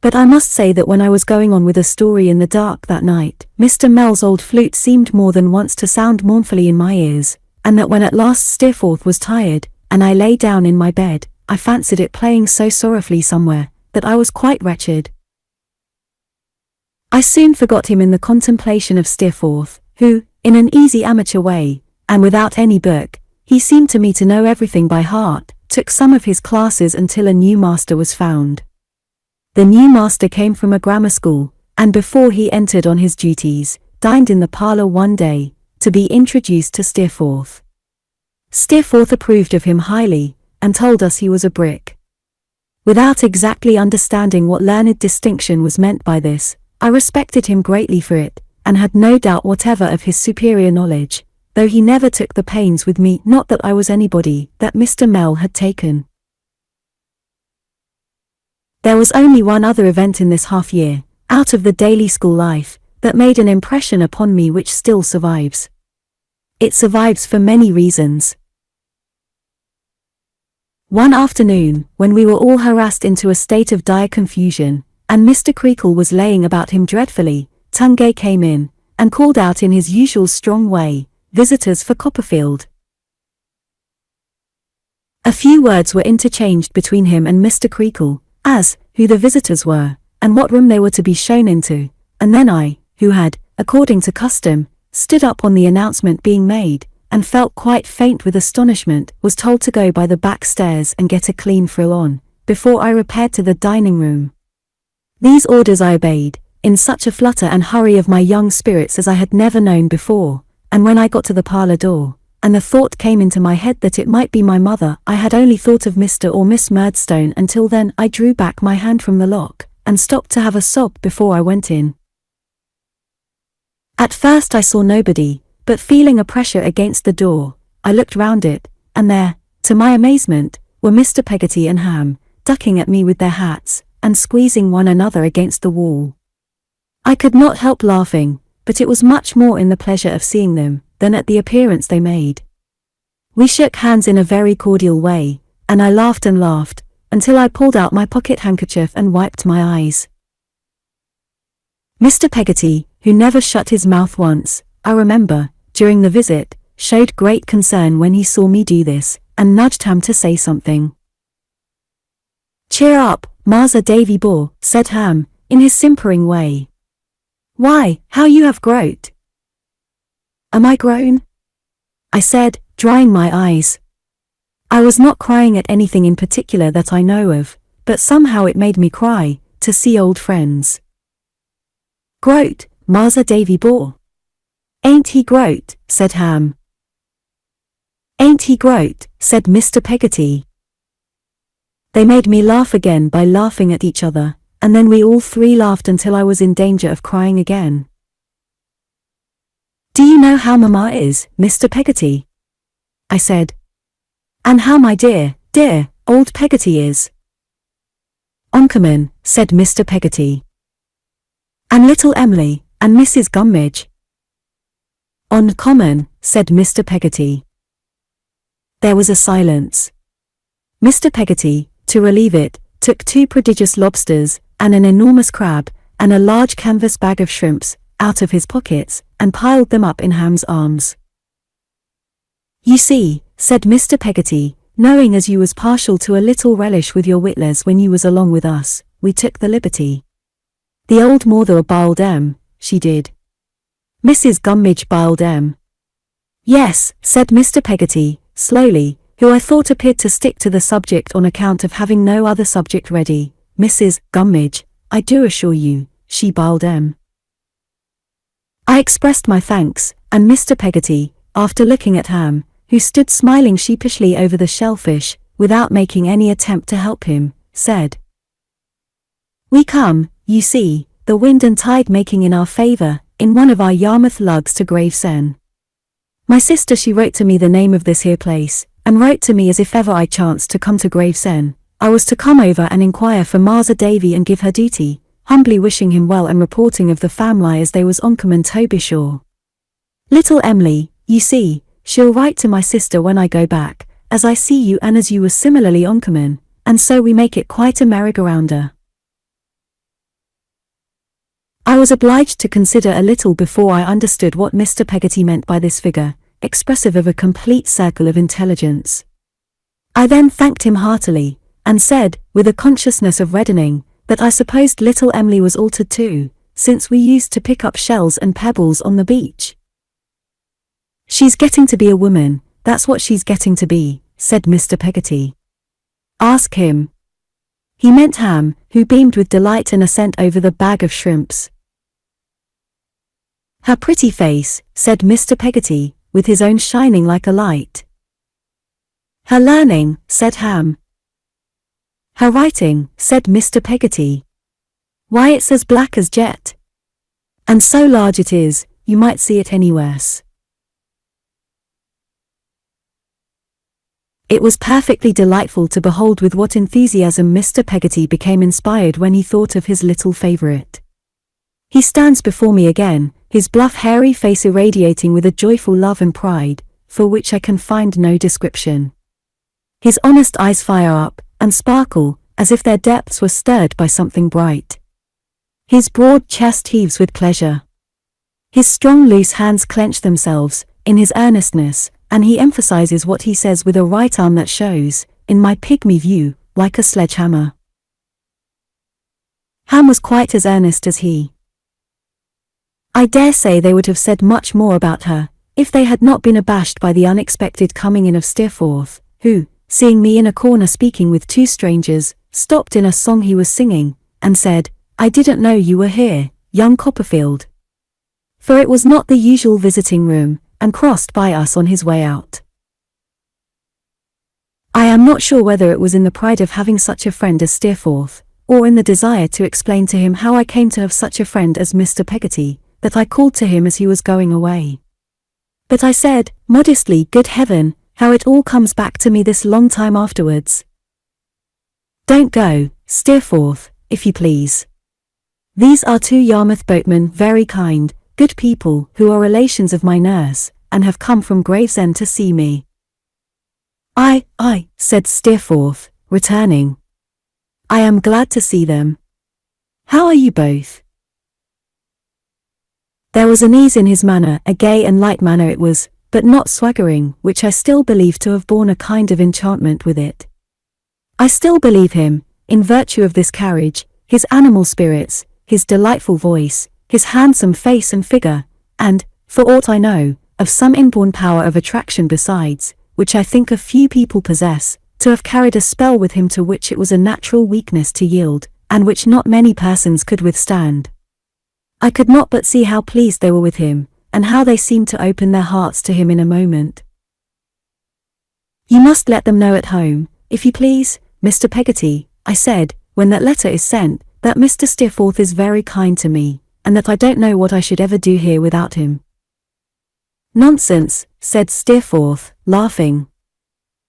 S1: But I must say that when I was going on with a story in the dark that night, Mr. Mell's old flute seemed more than once to sound mournfully in my ears, and that when at last Steerforth was tired, and I lay down in my bed, I fancied it playing so sorrowfully somewhere, that I was quite wretched. I soon forgot him in the contemplation of Steerforth, who, in an easy amateur way, and without any book, he seemed to me to know everything by heart, took some of his classes until a new master was found. The new master came from a grammar school, and before he entered on his duties, dined in the parlour one day, to be introduced to Steerforth. Steerforth approved of him highly, and told us he was a brick. Without exactly understanding what learned distinction was meant by this, I respected him greatly for it, and had no doubt whatever of his superior knowledge, though he never took the pains with me, not that I was anybody, that Mr. Mell had taken. There was only one other event in this half-year, out of the daily school life, that made an impression upon me which still survives. It survives for many reasons. One afternoon, when we were all harassed into a state of dire confusion, and Mr. Creakle was laying about him dreadfully, Tungay came in, and called out in his usual strong way, "Visitors for Copperfield." A few words were interchanged between him and Mr. Creakle, as, who the visitors were, and what room they were to be shown into, and then I, who had, according to custom, stood up on the announcement being made, and felt quite faint with astonishment, was told to go by the back stairs and get a clean frill on, before I repaired to the dining room. These orders I obeyed, in such a flutter and hurry of my young spirits as I had never known before, and when I got to the parlour door, and the thought came into my head that it might be my mother, I had only thought of Mr. or Miss Murdstone until then. I drew back my hand from the lock, and stopped to have a sob before I went in. At first I saw nobody, but feeling a pressure against the door, I looked round it, and there, to my amazement, were Mr. Peggotty and Ham, ducking at me with their hats, and squeezing one another against the wall. I could not help laughing, but it was much more in the pleasure of seeing them, than at the appearance they made. We shook hands in a very cordial way, and I laughed and laughed, until I pulled out my pocket handkerchief and wiped my eyes. Mr. Peggotty, who never shut his mouth once, I remember, during the visit, showed great concern when he saw me do this, and nudged Ham to say something. "Cheer up, Marser Davy Bore," said Ham, in his simpering way. "Why, how you have growed." "Am I grown?" I said, drying my eyes. I was not crying at anything in particular that I know of, but somehow it made me cry, to see old friends. Groat, Master Davy bore. Ain't he groat, said Ham. Ain't he groat, said Mr. Peggotty. They made me laugh again by laughing at each other, and then we all three laughed until I was in danger of crying again. Do you know how Mamma is, Mr. Peggotty? I said. And how my dear, dear, old Peggotty is? Uncommon, said Mr. Peggotty. And little Emily, and Mrs. Gummidge? Uncommon, said Mr. Peggotty. There was a silence. Mr. Peggotty, to relieve it, took 2 prodigious lobsters, and an enormous crab, and a large canvas bag of shrimps, out of his pockets, and piled them up in Ham's arms. You see, said Mr. Peggotty, knowing as you was partial to a little relish with your witlers when you was along with us, we took the liberty. The old mother biled 'em, she did. Mrs. Gummidge biled 'em. Yes, said Mr. Peggotty, slowly, who I thought appeared to stick to the subject on account of having no other subject ready. Mrs. Gummidge, I do assure you, she biled 'em. I expressed my thanks, and Mr. Peggotty, after looking at Ham, who stood smiling sheepishly over the shellfish, without making any attempt to help him, said, We come, you see, the wind and tide making in our favour, in one of our Yarmouth lugs to Gravesend. My sister she wrote to me the name of this here place, and wrote to me as if ever I chanced to come to Gravesend, I was to come over and inquire for Master Davy and give her duty, humbly wishing him well and reporting of the family as they was uncommon to be sure. Little Emily, you see, she'll write to my sister when I go back, as I see you and as you was similarly uncommon, and so we make it quite a merry-go-rounder. I was obliged to consider a little before I understood what Mr. Peggotty meant by this figure, expressive of a complete circle of intelligence. I then thanked him heartily, and said, with a consciousness of reddening, that I supposed little Emily was altered too, since we used to pick up shells and pebbles on the beach. She's getting to be a woman, that's what she's getting to be, said Mr. Peggotty. Ask him. He meant Ham, who beamed with delight and assent over the bag of shrimps. Her pretty face, said Mr. Peggotty, with his own shining like a light. Her learning, said Ham. Her writing, said Mr. Peggotty. Why, it's as black as jet. And so large it is, you might see it anywheres. It was perfectly delightful to behold with what enthusiasm Mr. Peggotty became inspired when he thought of his little favourite. He stands before me again, his bluff hairy face irradiating with a joyful love and pride, for which I can find no description. His honest eyes fire up, and sparkle, as if their depths were stirred by something bright. His broad chest heaves with pleasure. His strong loose hands clench themselves, in his earnestness, and he emphasizes what he says with a right arm that shows, in my pygmy view, like a sledgehammer. Ham was quite as earnest as he. I dare say they would have said much more about her, if they had not been abashed by the unexpected coming in of Steerforth, who, seeing me in a corner speaking with 2 strangers, stopped in a song he was singing, and said, I didn't know you were here, young Copperfield. For it was not the usual visiting room, and crossed by us on his way out. I am not sure whether it was in the pride of having such a friend as Steerforth, or in the desire to explain to him how I came to have such a friend as Mr. Peggotty, that I called to him as he was going away. But I said, modestly, good heaven, how it all comes back to me this long time afterwards. Don't go, Steerforth, if you please. These are 2 Yarmouth boatmen, very kind, good people, who are relations of my nurse, and have come from Gravesend to see me. I, said Steerforth, returning. I am glad to see them. How are you both? There was an ease in his manner, a gay and light manner it was, but not swaggering, which I still believe to have borne a kind of enchantment with it. I still believe him, in virtue of this carriage, his animal spirits, his delightful voice, his handsome face and figure, and, for aught I know, of some inborn power of attraction besides, which I think a few people possess, to have carried a spell with him to which it was a natural weakness to yield, and which not many persons could withstand. I could not but see how pleased they were with him, and how they seemed to open their hearts to him in a moment. "You must let them know at home, if you please, Mr. Peggotty," I said, "when that letter is sent, that Mr. Steerforth is very kind to me, and that I don't know what I should ever do here without him." "Nonsense," said Steerforth, laughing.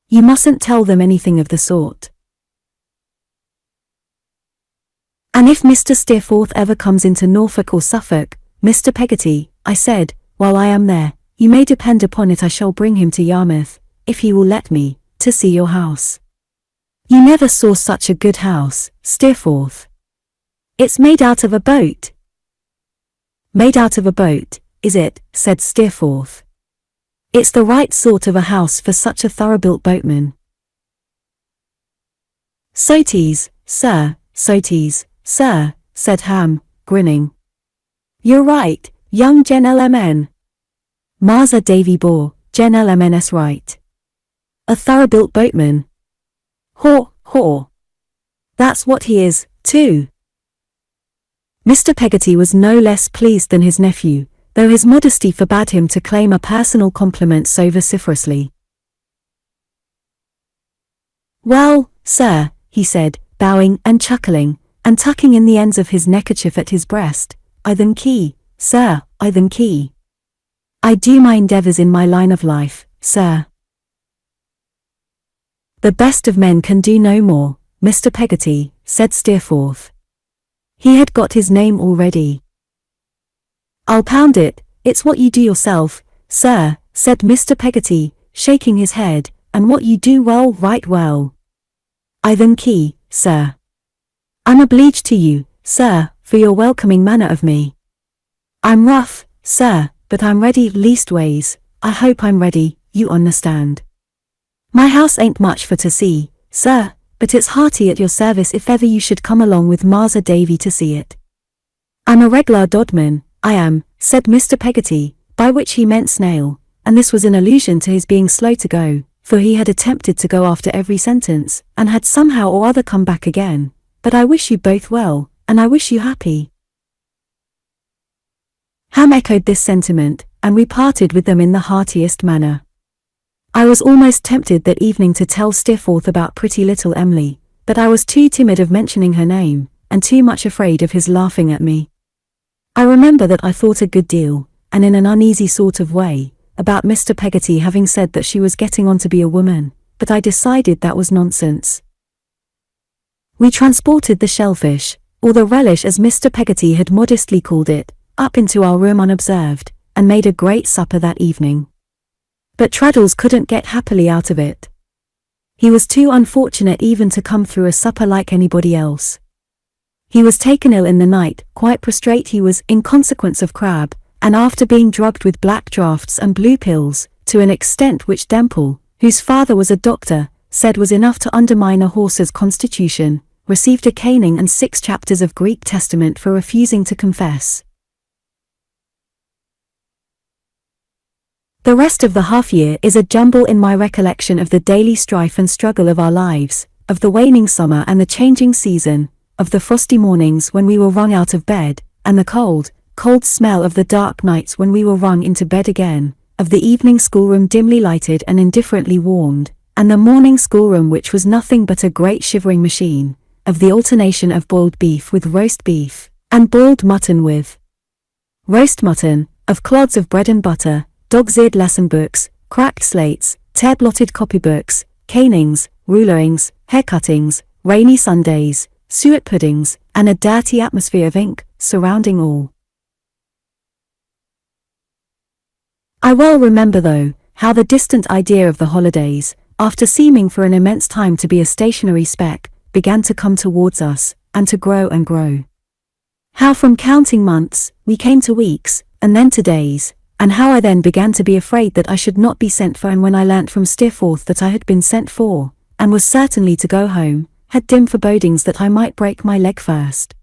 S1: "You mustn't tell them anything of the sort." "And if Mr. Steerforth ever comes into Norfolk or Suffolk, Mr. Peggotty," I said, "while I am there, you may depend upon it I shall bring him to Yarmouth, if he will let me, to see your house. You never saw such a good house, Steerforth. It's made out of a boat." "Made out of a boat, is it?" said Steerforth. "It's the right sort of a house for such a thorough-built boatman." "Soties, sir, soties, sir," said Ham, grinning. "You're right, young gentleman. Master Davy bore, gentleman's right. A thorough-built boatman. Haw, haw. That's what he is, too." Mr. Peggotty was no less pleased than his nephew, though his modesty forbade him to claim a personal compliment so vociferously. "Well, sir," he said, bowing and chuckling, and tucking in the ends of his neckerchief at his breast, "I then key, sir, I then key. I do my endeavours in my line of life, sir." "The best of men can do no more, Mr. Peggotty," said Steerforth. He had got his name already. "I'll pound it, it's what you do yourself, sir," said Mr. Peggotty, shaking his head, "and what you do well, right well. I then key, sir. I'm obliged to you, sir, for your welcoming manner of me. I'm rough, sir, but I'm ready, leastways, I hope I'm ready, you understand. My house ain't much for to see, sir, but it's hearty at your service if ever you should come along with Master Davy to see it. I'm a reg'lar dodman, I am," said Mr. Peggotty, by which he meant snail, and this was in allusion to his being slow to go, for he had attempted to go after every sentence, and had somehow or other come back again. "But I wish you both well, and I wish you happy." Ham echoed this sentiment, and we parted with them in the heartiest manner. I was almost tempted that evening to tell Steerforth about pretty little Emily, but I was too timid of mentioning her name, and too much afraid of his laughing at me. I remember that I thought a good deal, and in an uneasy sort of way, about Mr. Peggotty having said that she was getting on to be a woman, but I decided that was nonsense. We transported the shellfish, or the relish as Mr. Peggotty had modestly called it, up into our room unobserved, and made a great supper that evening. But Traddles couldn't get happily out of it. He was too unfortunate even to come through a supper like anybody else. He was taken ill in the night, quite prostrate he was, in consequence of crab, and after being drugged with black draughts and blue pills, to an extent which Demple, whose father was a doctor, said was enough to undermine a horse's constitution, received a caning and 6 chapters of Greek Testament for refusing to confess. The rest of the half-year is a jumble in my recollection of the daily strife and struggle of our lives, of the waning summer and the changing season, of the frosty mornings when we were wrung out of bed, and the cold, cold smell of the dark nights when we were wrung into bed again, of the evening schoolroom dimly lighted and indifferently warmed, and the morning schoolroom which was nothing but a great shivering machine, of the alternation of boiled beef with roast beef, and boiled mutton with roast mutton, of clods of bread and butter, dog's-eared lesson books, cracked slates, tear-blotted copybooks, canings, rulerings, haircuttings, rainy Sundays, suet puddings, and a dirty atmosphere of ink, surrounding all. I well remember though, how the distant idea of the holidays, after seeming for an immense time to be a stationary speck, began to come towards us, and to grow and grow. How from counting months, we came to weeks, and then to days, and how I then began to be afraid that I should not be sent for, and when I learnt from Steerforth that I had been sent for, and was certainly to go home, had dim forebodings that I might break my leg first.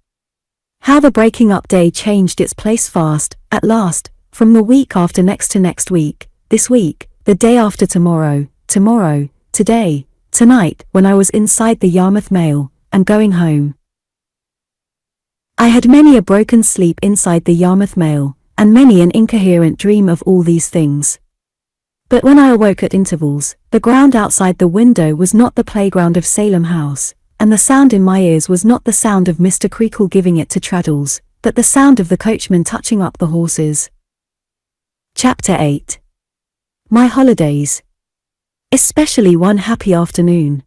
S1: How the breaking up day changed its place fast, at last, from the week after next to next week, this week, the day after tomorrow, tomorrow, today, tonight, when I was inside the Yarmouth mail, and going home. I I had many a broken sleep inside the Yarmouth mail, and many an incoherent dream of all these things. But when I awoke at intervals, the ground outside the window was not the playground of Salem House, and the sound in my ears was not the sound of Mr. Creakle giving it to Traddles, but the sound of the coachman touching up the horses. Chapter 8. My holidays. Especially one happy afternoon.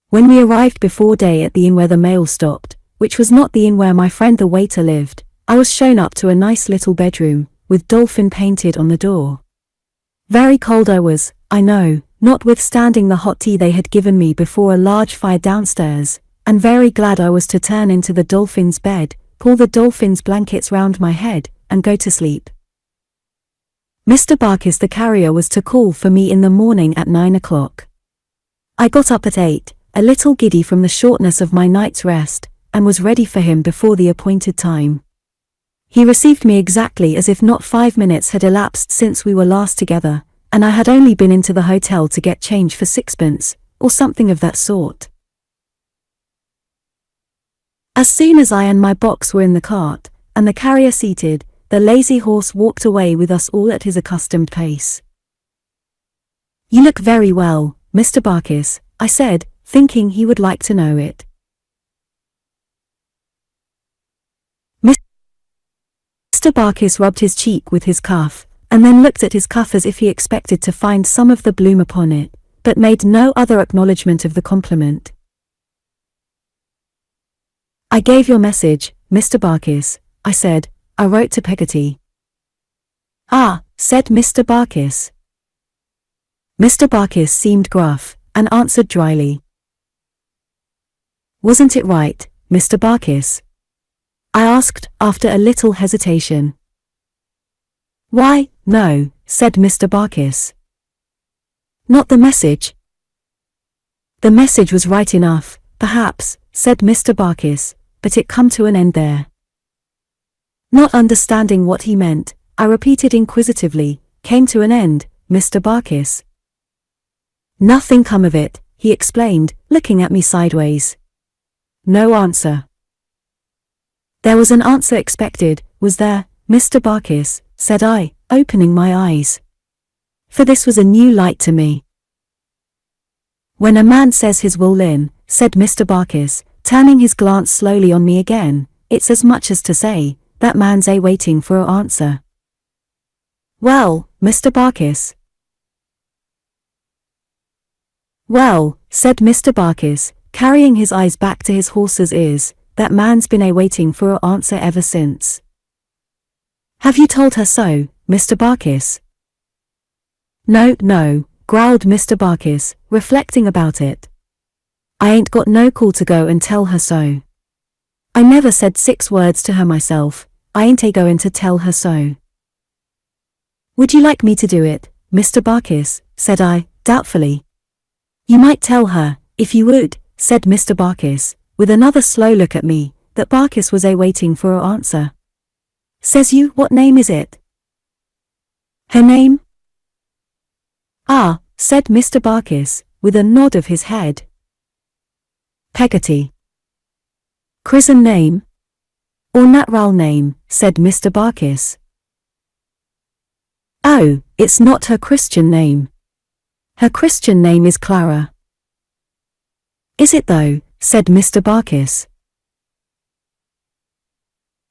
S1: When we arrived before day at the inn where the mail stopped, which was not the inn where my friend the waiter lived, I was shown up to a nice little bedroom, with dolphin painted on the door. Very cold I was, I know, notwithstanding the hot tea they had given me before a large fire downstairs, and very glad I was to turn into the dolphin's bed, pull the dolphin's blankets round my head, and go to sleep. Mr. Barkis the carrier was to call for me in the morning at 9 o'clock. I got up at 8, a little giddy from the shortness of my night's rest, and was ready for him before the appointed time. He received me exactly as if not 5 minutes had elapsed since we were last together, and I had only been into the hotel to get change for sixpence, or something of that sort. As soon as I and my box were in the cart, and the carrier seated, the lazy horse walked away with us all at his accustomed pace. "You look very well, Mr. Barkis," I said, thinking he would like to know it. Mr. Barkis rubbed his cheek with his cuff, and then looked at his cuff as if he expected to find some of the bloom upon it, but made no other acknowledgment of the compliment. "I gave your message, Mr. Barkis," I said. "I wrote to Peggotty." "Ah," said Mr. Barkis. Mr. Barkis seemed gruff, and answered dryly. "Wasn't it right, Mr. Barkis?" I asked, after a little hesitation. "Why, no," said Mr. Barkis. "Not the message?" "The message was right enough, perhaps," said Mr. Barkis, "but it come to an end there." Not understanding what he meant, I repeated inquisitively, "Came to an end, Mr. Barkis?" "Nothing come of it," he explained, looking at me sideways. No answer. "There was an answer expected, was there, Mr. Barkis?" said I, opening my eyes. For this was a new light to me. "When a man says his will in," said Mr. Barkis, turning his glance slowly on me again, "it's as much as to say, that man's waiting for an answer." "Well, Mr. Barkis?" "Well," said Mr. Barkis, carrying his eyes back to his horse's ears, "that man's been waiting for an answer ever since." "Have you told her so, Mr. Barkis?" No, growled Mr. Barkis, reflecting about it. "I ain't got no call to go and tell her so. I never said 6 words to her myself, I ain't going to tell her so." "Would you like me to do it, Mr. Barkis?" said I, doubtfully. "You might tell her, if you would," said Mr. Barkis, with another slow look at me, that Barkis was waiting for an answer. "Says you, what name is it?" "Her name?" "Ah," said Mr. Barkis, with a nod of his head. "Peggotty." "Chris'en name?" "Or nat'ral name," said Mr. Barkis. "Oh, it's not her Christian name. Her Christian name is Clara." "Is it though?" said Mr. Barkis.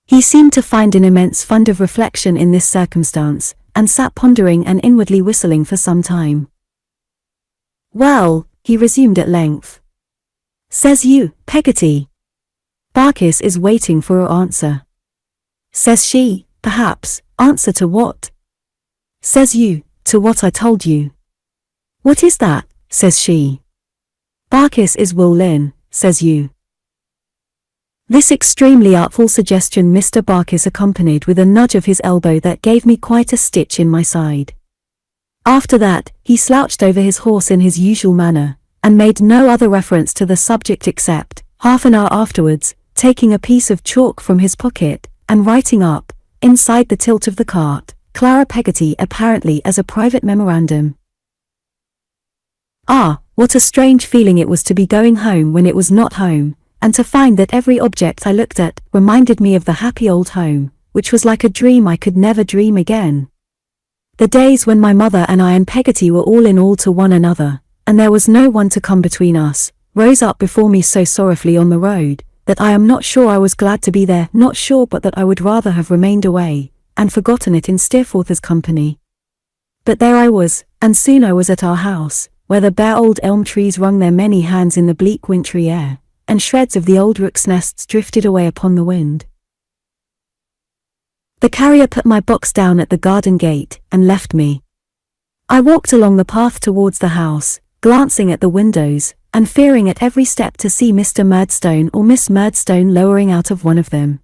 S1: He seemed to find an immense fund of reflection in this circumstance, and sat pondering and inwardly whistling for some time. "Well," he resumed at length. "Says you, Peggotty. Barkis is waiting for an answer. Says she, perhaps, answer to what? Says you, to what I told you. What is that, says she. Barkis is will in, says you." This extremely artful suggestion Mr. Barkis accompanied with a nudge of his elbow that gave me quite a stitch in my side. After that, he slouched over his horse in his usual manner, and made no other reference to the subject except, half an hour afterwards, taking a piece of chalk from his pocket, and writing up, inside the tilt of the cart, "Clara Peggotty," apparently as a private memorandum. Ah, what a strange feeling it was to be going home when it was not home, and to find that every object I looked at reminded me of the happy old home, which was like a dream I could never dream again. The days when my mother and I and Peggotty were all in all to one another, and there was no one to come between us, rose up before me so sorrowfully on the road, that I am not sure I was glad to be there, not sure but that I would rather have remained away, and forgotten it in Steerforth's company. But there I was, and soon I was at our house, where the bare old elm trees wrung their many hands in the bleak wintry air, and shreds of the old rooks' nests drifted away upon the wind. The carrier put my box down at the garden gate, and left me. I walked along the path towards the house, glancing at the windows, and fearing at every step to see Mr. Murdstone or Miss Murdstone lowering out of one of them.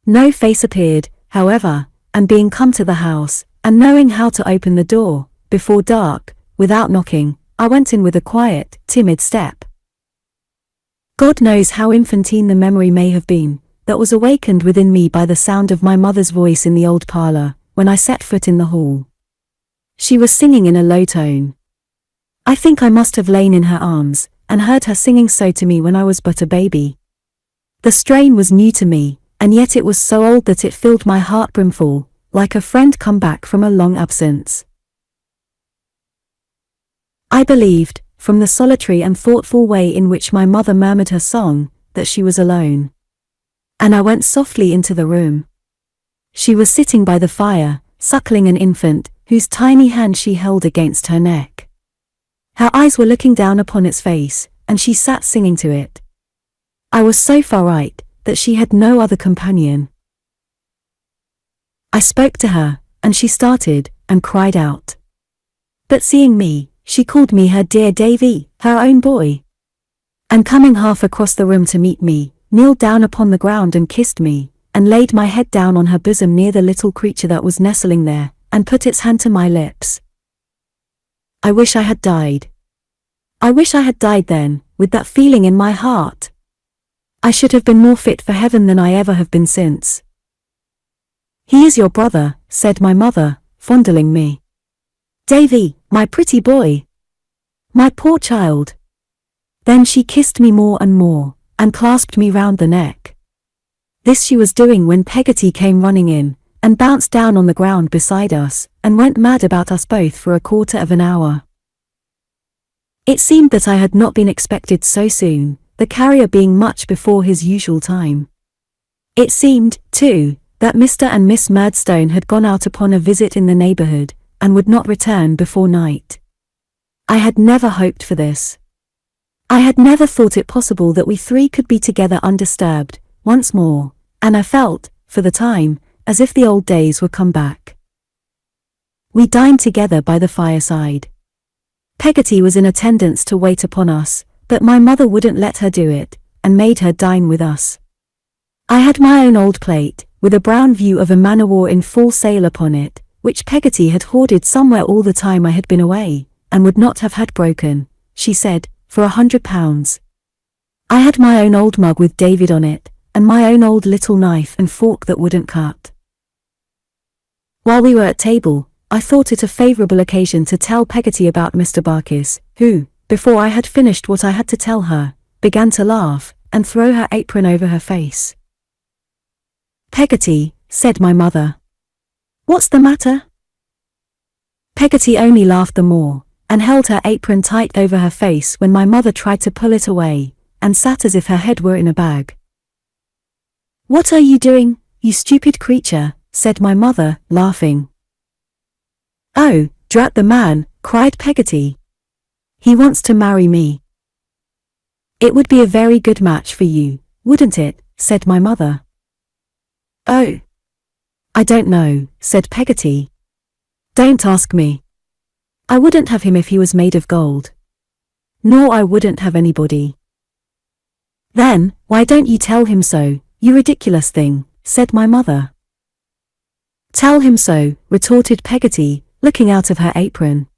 S1: No face appeared, however, and being come to the house, and knowing how to open the door, before dark, without knocking, I went in with a quiet, timid step. God knows how infantine the memory may have been, that was awakened within me by the sound of my mother's voice in the old parlour, when I set foot in the hall. She was singing in a low tone. I think I must have lain in her arms, and heard her singing so to me when I was but a baby. The strain was new to me, and yet it was so old that it filled my heart brimful, like a friend come back from a long absence. I believed, from the solitary and thoughtful way in which my mother murmured her song, that she was alone. And I went softly into the room. She was sitting by the fire, suckling an infant, whose tiny hand she held against her neck. Her eyes were looking down upon its face, and she sat singing to it. I was so far right, that she had no other companion. I spoke to her, and she started, and cried out. But seeing me, she called me her dear Davy, her own boy. And coming half across the room to meet me, kneeled down upon the ground and kissed me, and laid my head down on her bosom near the little creature that was nestling there, and put its hand to my lips. I wish I had died. I wish I had died then, with that feeling in my heart. I should have been more fit for heaven than I ever have been since. He is your brother, said my mother, fondling me. Davy, my pretty boy. My poor child. Then she kissed me more and more, and clasped me round the neck. This she was doing when Peggotty came running in, and bounced down on the ground beside us, and went mad about us both for a quarter of an hour. It seemed that I had not been expected so soon, the carrier being much before his usual time. It seemed, too, that Mr. and Miss Murdstone had gone out upon a visit in the neighbourhood, and would not return before night. I had never hoped for this. I had never thought it possible that we three could be together undisturbed, once more, and I felt, for the time, as if the old days were come back. We dined together by the fireside. Peggotty was in attendance to wait upon us, but my mother wouldn't let her do it, and made her dine with us. I had my own old plate, with a brown view of a man-o'-war in full sail upon it, which Peggotty had hoarded somewhere all the time I had been away, and would not have had broken, she said, for £100. I had my own old mug with David on it, and my own old little knife and fork that wouldn't cut. While we were at table, I thought it a favourable occasion to tell Peggotty about Mr. Barkis, who, before I had finished what I had to tell her, began to laugh, and throw her apron over her face. Peggotty, said my mother. What's the matter? Peggotty only laughed the more, and held her apron tight over her face when my mother tried to pull it away, and sat as if her head were in a bag. What are you doing, you stupid creature, said my mother, laughing. Oh, drat the man, cried Peggotty. He wants to marry me. It would be a very good match for you, wouldn't it, said my mother. Oh. I don't know, said Peggotty. Don't ask me. I wouldn't have him if he was made of gold. Nor I wouldn't have anybody. Then, why don't you tell him so, you ridiculous thing, said my mother. Tell him so, retorted Peggotty, looking out of her apron.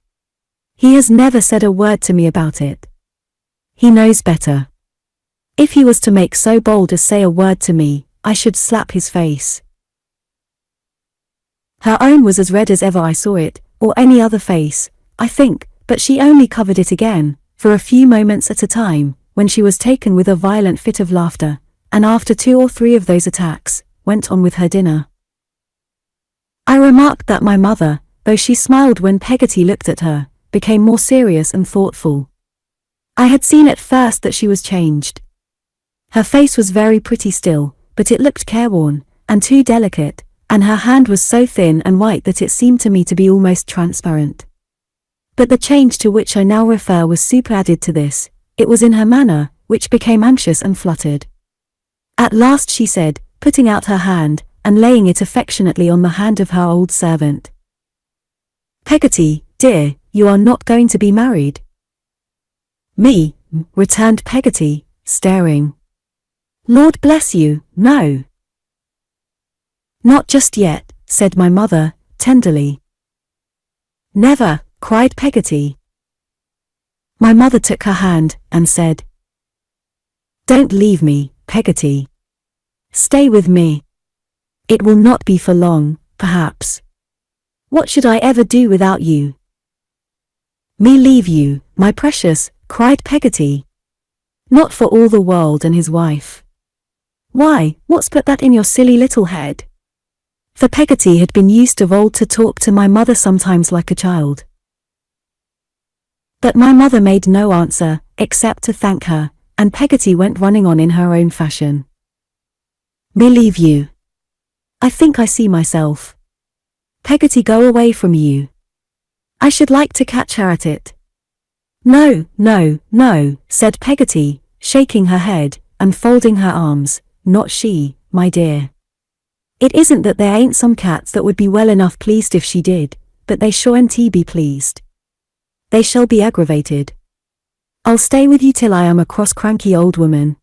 S1: He has never said a word to me about it. He knows better. If he was to make so bold as say a word to me, I should slap his face. Her own was as red as ever I saw it, or any other face, I think, but she only covered it again, for a few moments at a time, when she was taken with a violent fit of laughter, and after 2 or 3 of those attacks, went on with her dinner. I remarked that my mother, though she smiled when Peggotty looked at her, became more serious and thoughtful. I had seen at first that she was changed. Her face was very pretty still, but it looked careworn, and too delicate, and her hand was so thin and white that it seemed to me to be almost transparent. But the change to which I now refer was superadded to this. It was in her manner, which became anxious and fluttered. At last she said, putting out her hand, and laying it affectionately on the hand of her old servant, "Peggotty, dear, you are not going to be married?" "Me?" returned Peggotty, staring. "Lord bless you, no." "Not just yet," said my mother, tenderly. "Never," cried Peggotty. My mother took her hand, and said, "Don't leave me, Peggotty. Stay with me. It will not be for long, perhaps. What should I ever do without you?" "Me leave you, my precious," cried Peggotty. "Not for all the world and his wife." "Why, what's put that in your silly little head?" For Peggotty had been used of old to talk to my mother sometimes like a child. But my mother made no answer, except to thank her, and Peggotty went running on in her own fashion. "Me leave you. I think I see myself. Peggotty go away from you. I should like to catch her at it." "No, no, no," said Peggotty, shaking her head, and folding her arms, "not she, my dear. It isn't that there ain't some cats that would be well enough pleased if she did, but they shan't be pleased. They shall be aggravated. I'll stay with you till I am a cross cranky old woman.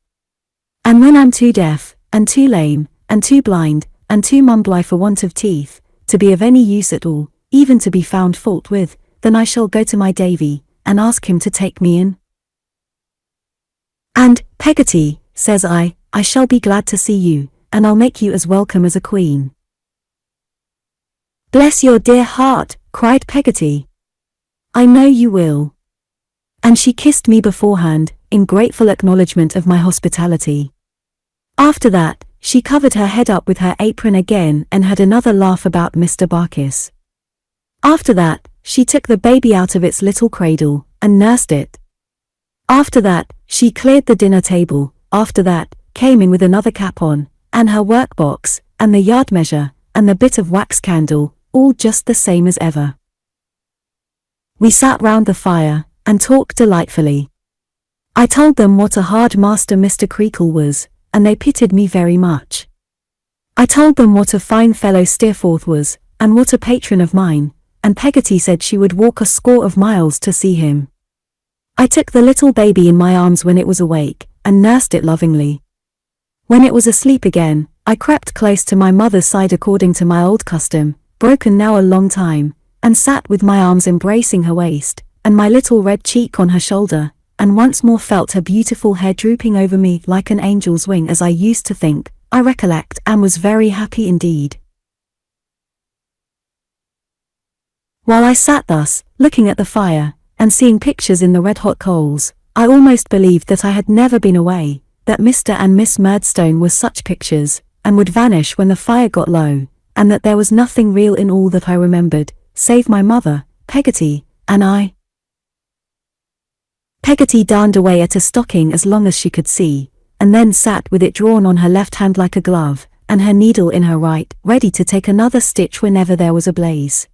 S1: And when I'm too deaf, and too lame, and too blind, and too mumbly for want of teeth, to be of any use at all, even to be found fault with, then I shall go to my Davy, and ask him to take me in. And, Peggotty, says I shall be glad to see you, and I'll make you as welcome as a queen." "Bless your dear heart," cried Peggotty. "I know you will." And she kissed me beforehand, in grateful acknowledgement of my hospitality. After that, she covered her head up with her apron again and had another laugh about Mr. Barkis. After that, she took the baby out of its little cradle, and nursed it. After that, she cleared the dinner table. After that, came in with another cap on, and her workbox, and the yard measure, and the bit of wax candle, all just the same as ever. We sat round the fire, and talked delightfully. I told them what a hard master Mr. Creakle was, and they pitied me very much. I told them what a fine fellow Steerforth was, and what a patron of mine, and Peggotty said she would walk a score of miles to see him. I took the little baby in my arms when it was awake, and nursed it lovingly. When it was asleep again, I crept close to my mother's side according to my old custom, broken now a long time, and sat with my arms embracing her waist, and my little red cheek on her shoulder, and once more felt her beautiful hair drooping over me like an angel's wing as I used to think, I recollect, and was very happy indeed. While I sat thus, looking at the fire, and seeing pictures in the red-hot coals, I almost believed that I had never been away, that Mr. and Miss Murdstone were such pictures, and would vanish when the fire got low, and that there was nothing real in all that I remembered, save my mother, Peggotty, and I. Peggotty darned away at a stocking as long as she could see, and then sat with it drawn on her left hand like a glove, and her needle in her right, ready to take another stitch whenever there was a blaze.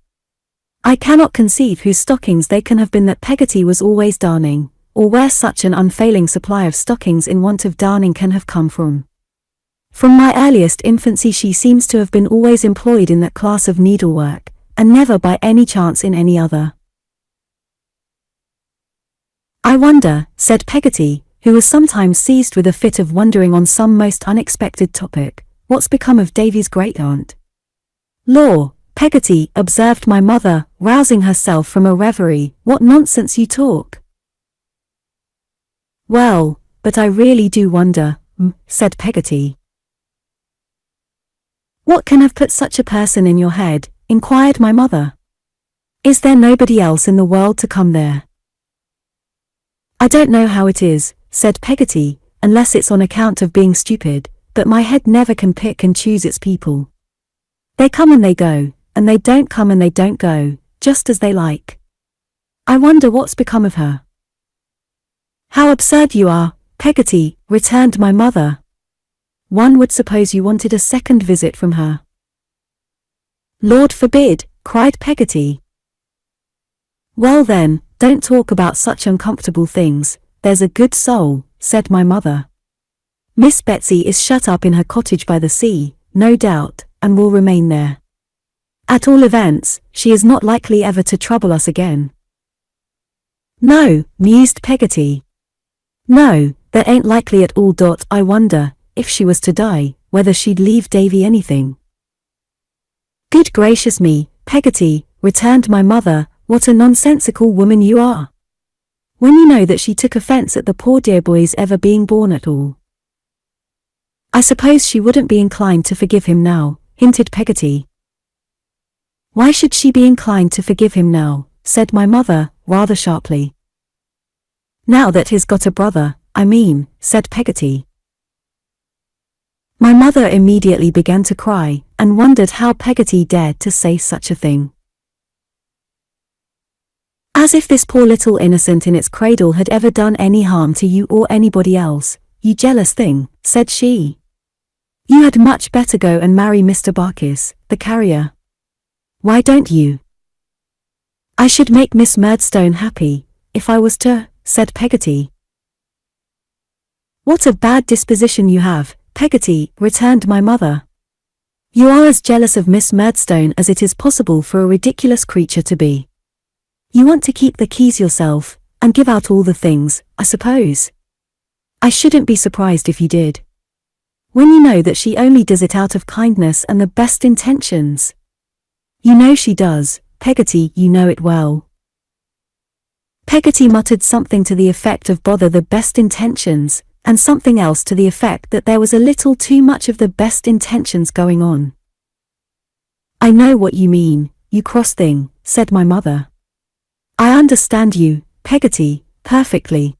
S1: I cannot conceive whose stockings they can have been that Peggotty was always darning, or where such an unfailing supply of stockings in want of darning can have come from. From my earliest infancy she seems to have been always employed in that class of needlework, and never by any chance in any other. "I wonder," said Peggotty, who was sometimes seized with a fit of wondering on some most unexpected topic, "what's become of Davy's great-aunt?" "Law, Peggotty," observed my mother, rousing herself from a reverie, "what nonsense you talk." "Well, but I really do wonder," said Peggotty. "What can have put such a person in your head?" inquired my mother. "Is there nobody else in the world to come there?" "I don't know how it is," said Peggotty, unless it's on account of being stupid, but my head never can pick and choose its people. They come and they go, and they don't come and they don't go, just as they like. I wonder what's become of her." "How absurd you are, Peggotty," returned my mother. "One would suppose you wanted a second visit from her." "Lord forbid," cried Peggotty. "Well then, don't talk about such uncomfortable things, there's a good soul," said my mother. "Miss Betsy is shut up in her cottage by the sea, no doubt, and will remain there. At all events, she is not likely ever to trouble us again." "No," mused Peggotty. "No, that ain't likely at all. I wonder, if she was to die, whether she'd leave Davy anything." "Good gracious me, Peggotty," returned my mother, "what a nonsensical woman you are. When you know that she took offence at the poor dear boy's ever being born at all." "I suppose she wouldn't be inclined to forgive him now," hinted Peggotty. "Why should she be inclined to forgive him now?" said my mother, rather sharply. "Now that he's got a brother, I mean," said Peggotty. My mother immediately began to cry, and wondered how Peggotty dared to say such a thing. "As if this poor little innocent in its cradle had ever done any harm to you or anybody else, you jealous thing," said she. "You had much better go and marry Mr. Barkis, the carrier. Why don't you?" "I should make Miss Murdstone happy, if I was to," said Peggotty. "What a bad disposition you have, Peggotty," returned my mother. "You are as jealous of Miss Murdstone as it is possible for a ridiculous creature to be. You want to keep the keys yourself, and give out all the things, I suppose. I shouldn't be surprised if you did. When you know that she only does it out of kindness and the best intentions. You know she does, Peggotty, you know it well." Peggotty muttered something to the effect of bother the best intentions, and something else to the effect that there was a little too much of the best intentions going on. "I know what you mean, you cross thing," said my mother. "I understand you, Peggotty, perfectly.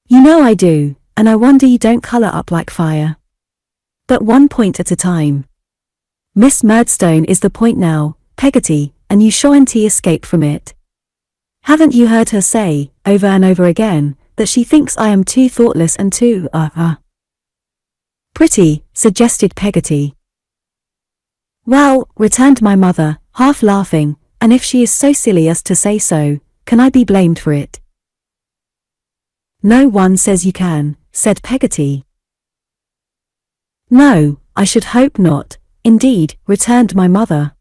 S1: You know I do, and I wonder you don't colour up like fire. But one point at a time. Miss Murdstone is the point now, Peggotty, and you shan't escape from it. Haven't you heard her say, over and over again, that she thinks I am too thoughtless and too, pretty," suggested Peggotty. "Well," returned my mother, half laughing, "and if she is so silly as to say so, can I be blamed for it?" "No one says you can," said Peggotty. "No, I should hope not, indeed," returned my mother.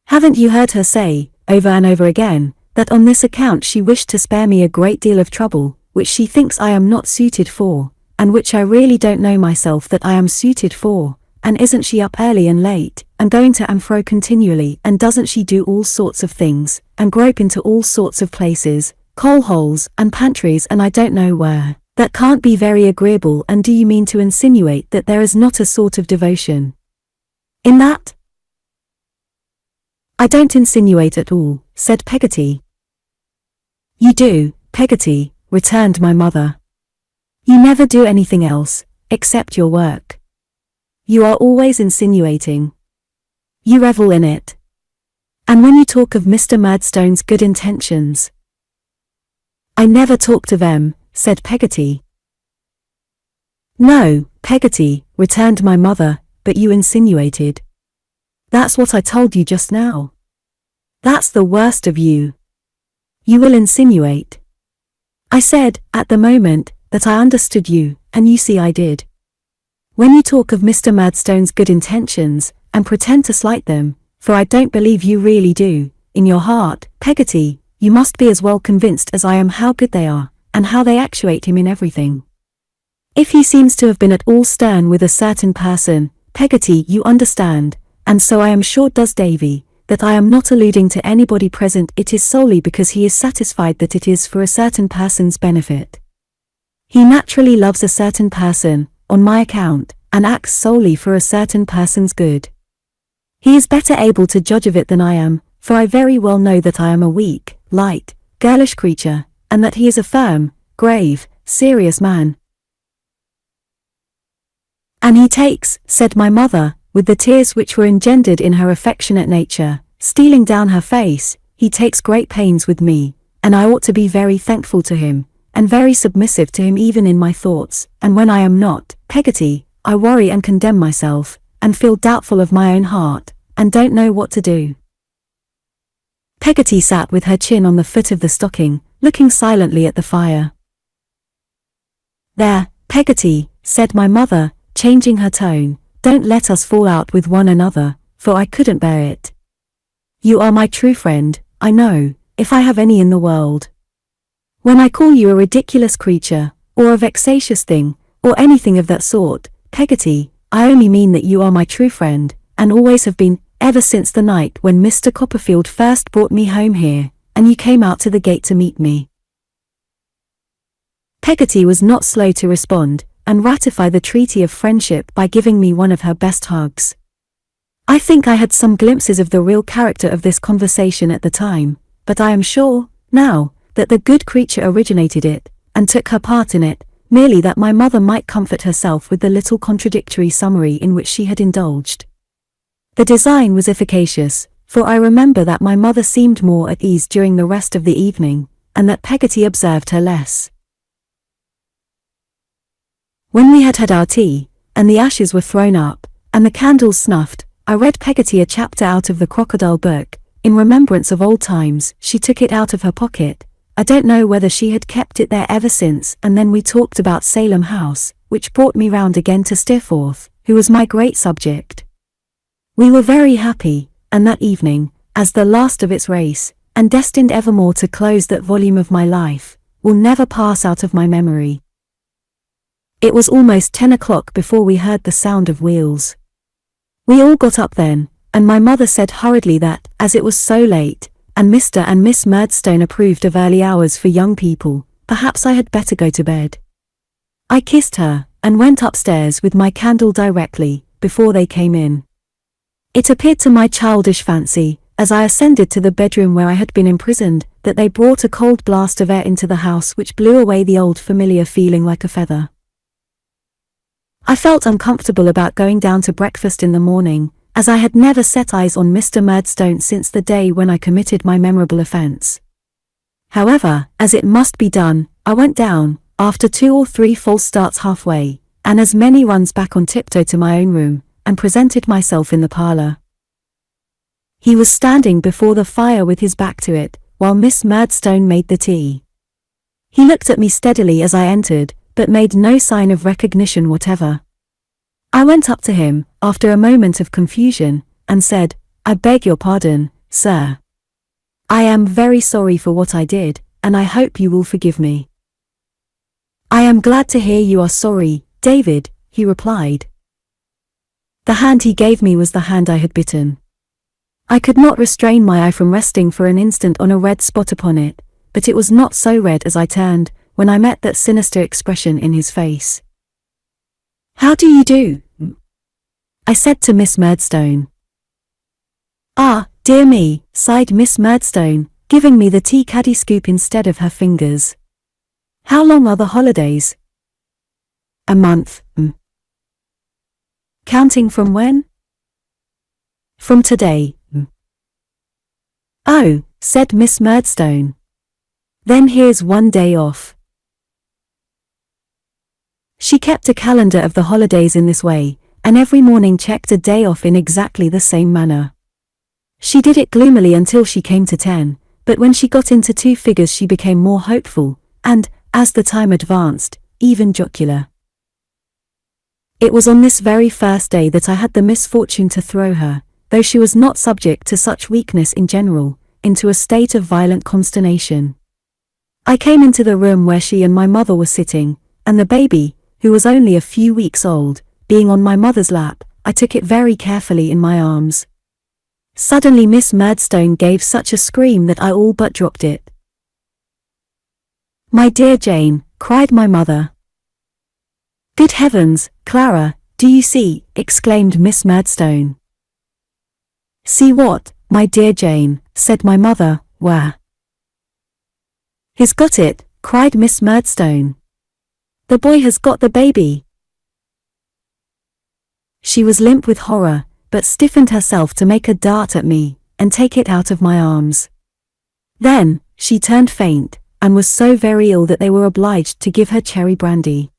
S1: "Haven't you heard her say, over and over again, that on this account she wished to spare me a great deal of trouble, which she thinks I am not suited for, and which I really don't know myself that I am suited for, and isn't she up early and late, and going to and fro continually, and doesn't she do all sorts of things, and grope into all sorts of places, coal holes, and pantries and I don't know where, that can't be very agreeable, and do you mean to insinuate that there is not a sort of devotion in that?" "I don't insinuate at all," said Peggotty. "You do, Peggotty," returned my mother. "You never do anything else, except your work. You are always insinuating. You revel in it. And when you talk of Mr. Murdstone's good intentions—" "I never talked of 'em," said Peggotty. "No, Peggotty," returned my mother, "but you insinuated. That's what I told you just now. That's the worst of you. You will insinuate. I said, at the moment, that I understood you, and you see I did. When you talk of Mr. Murdstone's good intentions, and pretend to slight them, for I don't believe you really do, in your heart, Peggotty, you must be as well convinced as I am how good they are, and how they actuate him in everything. If he seems to have been at all stern with a certain person, Peggotty, you understand, and so I am sure does Davy, that I am not alluding to anybody present, it is solely because he is satisfied that it is for a certain person's benefit. He naturally loves a certain person, on my account, and acts solely for a certain person's good. He is better able to judge of it than I am, for I very well know that I am a weak, light, girlish creature, and that he is a firm, grave, serious man. And he takes, said my mother, with the tears which were engendered in her affectionate nature, stealing down her face, he takes great pains with me, and I ought to be very thankful to him, and very submissive to him even in my thoughts, and when I am not, Peggotty, I worry and condemn myself, and feel doubtful of my own heart, and don't know what to do. Peggotty sat with her chin on the foot of the stocking, looking silently at the fire. There, Peggotty, said my mother, changing her tone, don't let us fall out with one another, for I couldn't bear it. You are my true friend, I know, if I have any in the world. When I call you a ridiculous creature, or a vexatious thing, or anything of that sort, Peggotty, I only mean that you are my true friend, and always have been, ever since the night when Mr. Copperfield first brought me home here, and you came out to the gate to meet me. Peggotty was not slow to respond, and ratify the treaty of friendship by giving me one of her best hugs. I think I had some glimpses of the real character of this conversation at the time, but I am sure, now, that the good creature originated it, and took her part in it, merely that my mother might comfort herself with the little contradictory summary in which she had indulged. The design was efficacious, for I remember that my mother seemed more at ease during the rest of the evening, and that Peggotty observed her less. When we had had our tea, and the ashes were thrown up, and the candles snuffed, I read Peggotty a chapter out of the crocodile book. In remembrance of old times, she took it out of her pocket. I don't know whether she had kept it there ever since, and then we talked about Salem House, which brought me round again to Steerforth, who was my great subject. We were very happy, and that evening, as the last of its race, and destined evermore to close that volume of my life, will never pass out of my memory. It was almost 10 o'clock before we heard the sound of wheels. We all got up then, and my mother said hurriedly that, as it was so late, and Mr. and Miss Murdstone approved of early hours for young people, perhaps I had better go to bed. I kissed her, and went upstairs with my candle directly, before they came in. It appeared to my childish fancy, as I ascended to the bedroom where I had been imprisoned, that they brought a cold blast of air into the house which blew away the old familiar feeling like a feather. I felt uncomfortable about going down to breakfast in the morning, as I had never set eyes on Mr. Murdstone since the day when I committed my memorable offence. However, as it must be done, I went down, after 2 or 3 false starts halfway, and as many runs back on tiptoe to my own room, and presented myself in the parlour. He was standing before the fire with his back to it, while Miss Murdstone made the tea. He looked at me steadily as I entered, but made no sign of recognition whatever. I went up to him, after a moment of confusion, and said, I beg your pardon, sir. I am very sorry for what I did, and I hope you will forgive me. I am glad to hear you are sorry, David, he replied. The hand he gave me was the hand I had bitten. I could not restrain my eye from resting for an instant on a red spot upon it, but it was not so red as I turned, when I met that sinister expression in his face. How do you do? I said to Miss Murdstone. Ah, dear me, sighed Miss Murdstone, giving me the tea caddy scoop instead of her fingers. How long are the holidays? A month. Counting from when? From today. Oh, said Miss Murdstone. Then here's 1 day off. She kept a calendar of the holidays in this way, and every morning checked a day off in exactly the same manner. She did it gloomily until she came to 10, but when she got into 2 figures she became more hopeful, and, as the time advanced, even jocular. It was on this very first day that I had the misfortune to throw her, though she was not subject to such weakness in general, into a state of violent consternation. I came into the room where she and my mother were sitting, and the baby, who was only a few weeks old, being on my mother's lap, I took it very carefully in my arms. Suddenly Miss Murdstone gave such a scream that I all but dropped it. My dear Jane, cried my mother. Good heavens, Clara, do you see? Exclaimed Miss Murdstone. See what, my dear Jane, said my mother, where? He's got it, cried Miss Murdstone. The boy has got the baby." She was limp with horror, but stiffened herself to make a dart at me, and take it out of my arms. Then, she turned faint, and was so very ill that they were obliged to give her cherry brandy.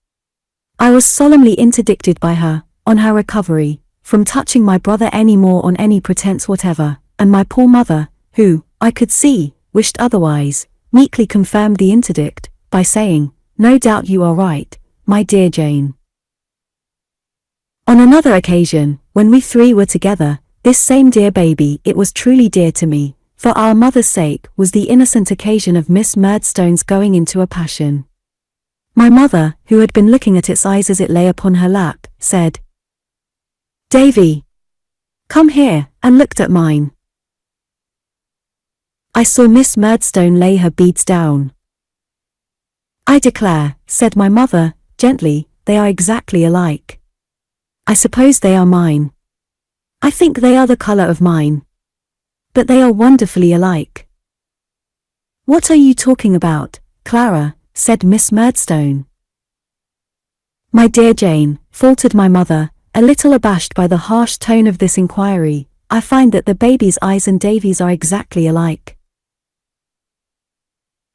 S1: I was solemnly interdicted by her, on her recovery, from touching my brother any more on any pretence whatever, and my poor mother, who, I could see, wished otherwise, meekly confirmed the interdict, by saying, "No doubt you are right, my dear Jane." On another occasion, when we three were together, this same dear baby, it was truly dear to me, for our mother's sake, was the innocent occasion of Miss Murdstone's going into a passion. My mother, who had been looking at its eyes as it lay upon her lap, said, "Davy, come here," and looked at mine. I saw Miss Murdstone lay her beads down. "I declare," said my mother, gently, "they are exactly alike. I suppose they are mine. I think they are the color of mine. But they are wonderfully alike." "What are you talking about, Clara?" said Miss Murdstone. "My dear Jane," faltered my mother, a little abashed by the harsh tone of this inquiry, "I find that the baby's eyes and Davy's are exactly alike."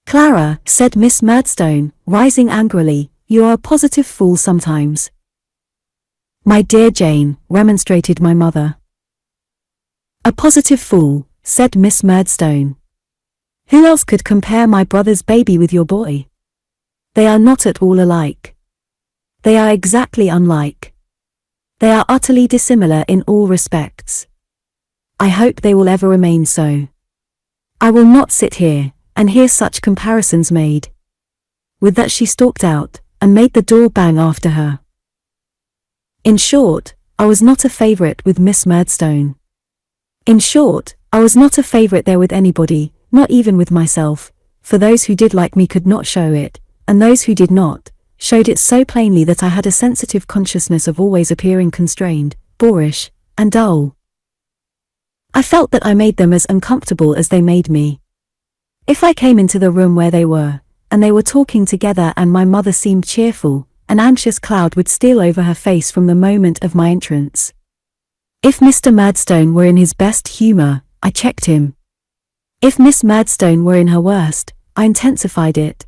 S1: "Clara," said Miss Murdstone, rising angrily, "you are a positive fool sometimes." "My dear Jane," remonstrated my mother. "A positive fool," said Miss Murdstone. "Who else could compare my brother's baby with your boy? They are not at all alike. They are exactly unlike. They are utterly dissimilar in all respects. I hope they will ever remain so. I will not sit here and hear such comparisons made." With that she stalked out, and made the door bang after her. In short, I was not a favorite with Miss Murdstone. In short, I was not a favorite there with anybody, not even with myself, for those who did like me could not show it, and those who did not, showed it so plainly that I had a sensitive consciousness of always appearing constrained, boorish, and dull. I felt that I made them as uncomfortable as they made me. If I came into the room where they were, and they were talking together and my mother seemed cheerful, an anxious cloud would steal over her face from the moment of my entrance. If Mr. Murdstone were in his best humor, I checked him. If Miss Murdstone were in her worst, I intensified it.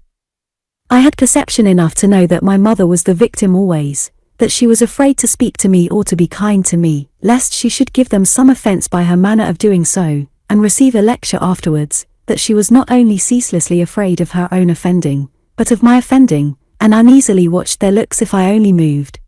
S1: I had perception enough to know that my mother was the victim always, that she was afraid to speak to me or to be kind to me, lest she should give them some offense by her manner of doing so, and receive a lecture afterwards, that she was not only ceaselessly afraid of her own offending, but of my offending, and uneasily watched their looks if I only moved.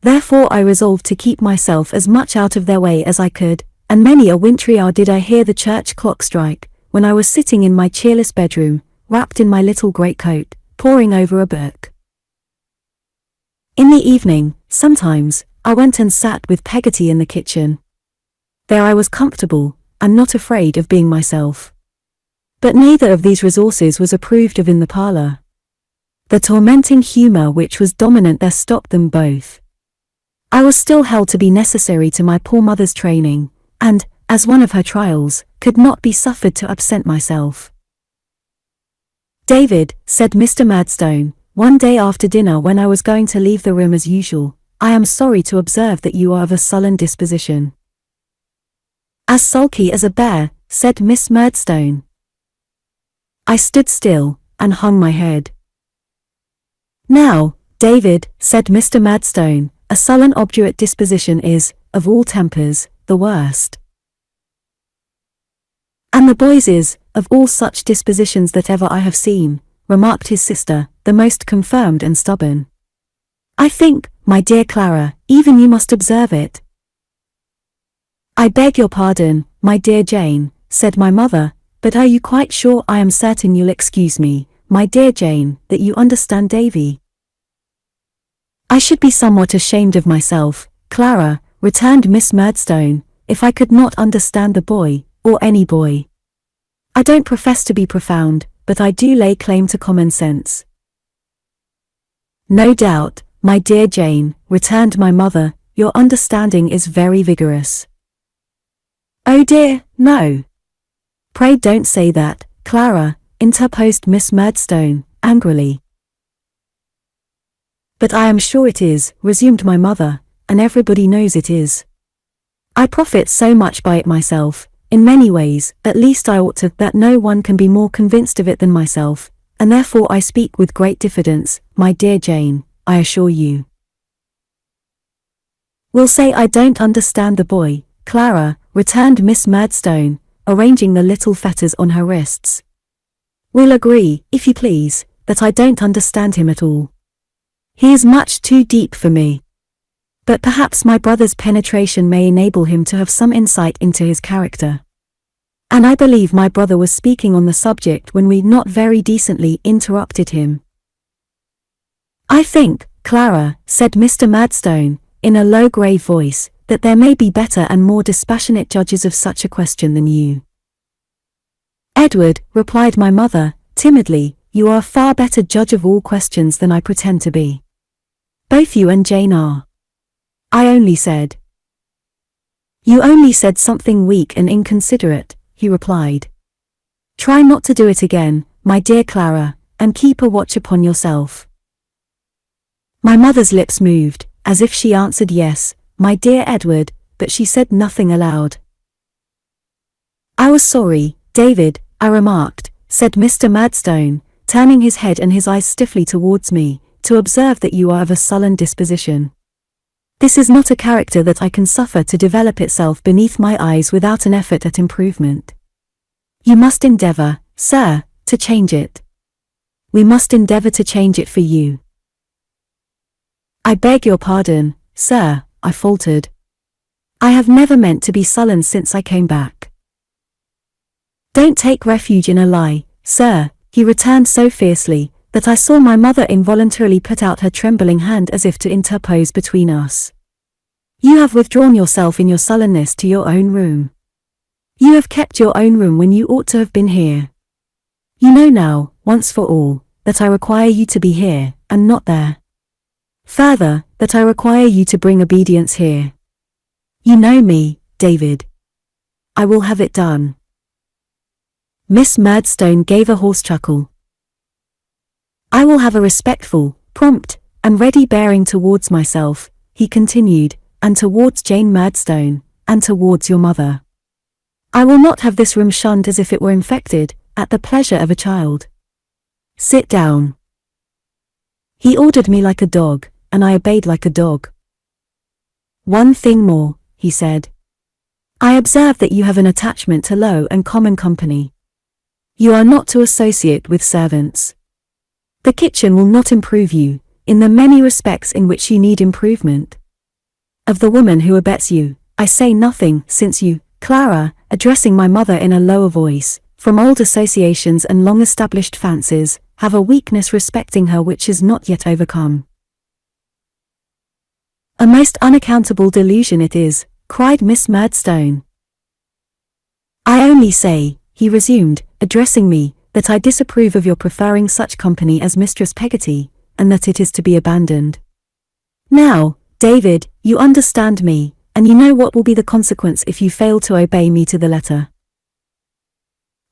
S1: Therefore I resolved to keep myself as much out of their way as I could, and many a wintry hour did I hear the church clock strike, when I was sitting in my cheerless bedroom, wrapped in my little greatcoat, poring over a book. In the evening, sometimes, I went and sat with Peggotty in the kitchen. There I was comfortable, and not afraid of being myself. But neither of these resources was approved of in the parlor. The tormenting humor which was dominant there stopped them both. I was still held to be necessary to my poor mother's training, and, as one of her trials, could not be suffered to absent myself. "David," said Mr. Murdstone, one day after dinner when I was going to leave the room as usual, "I am sorry to observe that you are of a sullen disposition." "As sulky as a bear," said Miss Murdstone. I stood still, and hung my head. "Now, David," said Mr. Murdstone, "a sullen obdurate disposition is, of all tempers, the worst. And the boy's is, of all such dispositions that ever I have seen," remarked his sister, "the most confirmed and stubborn. I think, my dear Clara, even you must observe it." "I beg your pardon, my dear Jane," said my mother, "but are you quite sure? I am certain you'll excuse me, my dear Jane, that you understand Davy." "I should be somewhat ashamed of myself, Clara," returned Miss Murdstone, "if I could not understand the boy, or any boy. I don't profess to be profound, but I do lay claim to common sense." "No doubt, my dear Jane," returned my mother, "your understanding is very vigorous." "Oh dear, no. Pray don't say that, Clara," interposed Miss Murdstone, angrily. But I am sure it is, resumed my mother, and everybody knows it is. I profit so much by it myself, in many ways, at least I ought to, that no one can be more convinced of it than myself, and therefore I speak with great diffidence, my dear Jane, I assure you. We'll say I don't understand the boy, Clara, returned Miss Murdstone, arranging the little fetters on her wrists. We'll agree, if you please, that I don't understand him at all. He is much too deep for me. But perhaps my brother's penetration may enable him to have some insight into his character. And I believe my brother was speaking on the subject when we not very decently interrupted him. I think, Clara, said Mr. Murdstone, in a low grave voice, that there may be better and more dispassionate judges of such a question than you. Edward, replied my mother, timidly, you are a far better judge of all questions than I pretend to be. Both you and Jane are. I only said. You only said something weak and inconsiderate, he replied. Try not to do it again, my dear Clara, and keep a watch upon yourself. My mother's lips moved, as if she answered yes, my dear Edward, but she said nothing aloud. I was sorry, David, I remarked, said Mr. Murdstone, turning his head and his eyes stiffly towards me, to observe that you are of a sullen disposition. This is not a character that I can suffer to develop itself beneath my eyes without an effort at improvement. You must endeavor, sir, to change it. We must endeavor to change it for you. I beg your pardon, sir, I faltered. I have never meant to be sullen since I came back. Don't take refuge in a lie, sir, he returned so fiercely, that I saw my mother involuntarily put out her trembling hand as if to interpose between us. You have withdrawn yourself in your sullenness to your own room. You have kept your own room when you ought to have been here. You know now, once for all, that I require you to be here, and not there. Further, that I require you to bring obedience here. You know me, David. I will have it done. Miss Murdstone gave a hoarse chuckle. I will have a respectful, prompt, and ready bearing towards myself, he continued, and towards Jane Murdstone, and towards your mother. I will not have this room shunned as if it were infected, at the pleasure of a child. Sit down. He ordered me like a dog, and I obeyed like a dog. One thing more, he said. I observe that you have an attachment to low and common company. You are not to associate with servants. The kitchen will not improve you, in the many respects in which you need improvement. Of the woman who abets you, I say nothing, since you, Clara, addressing my mother in a lower voice, from old associations and long-established fancies, have a weakness respecting her which is not yet overcome. A most unaccountable delusion it is, cried Miss Murdstone. I only say, he resumed, addressing me, that I disapprove of your preferring such company as Mistress Peggotty, and that it is to be abandoned. Now, David, you understand me, and you know what will be the consequence if you fail to obey me to the letter.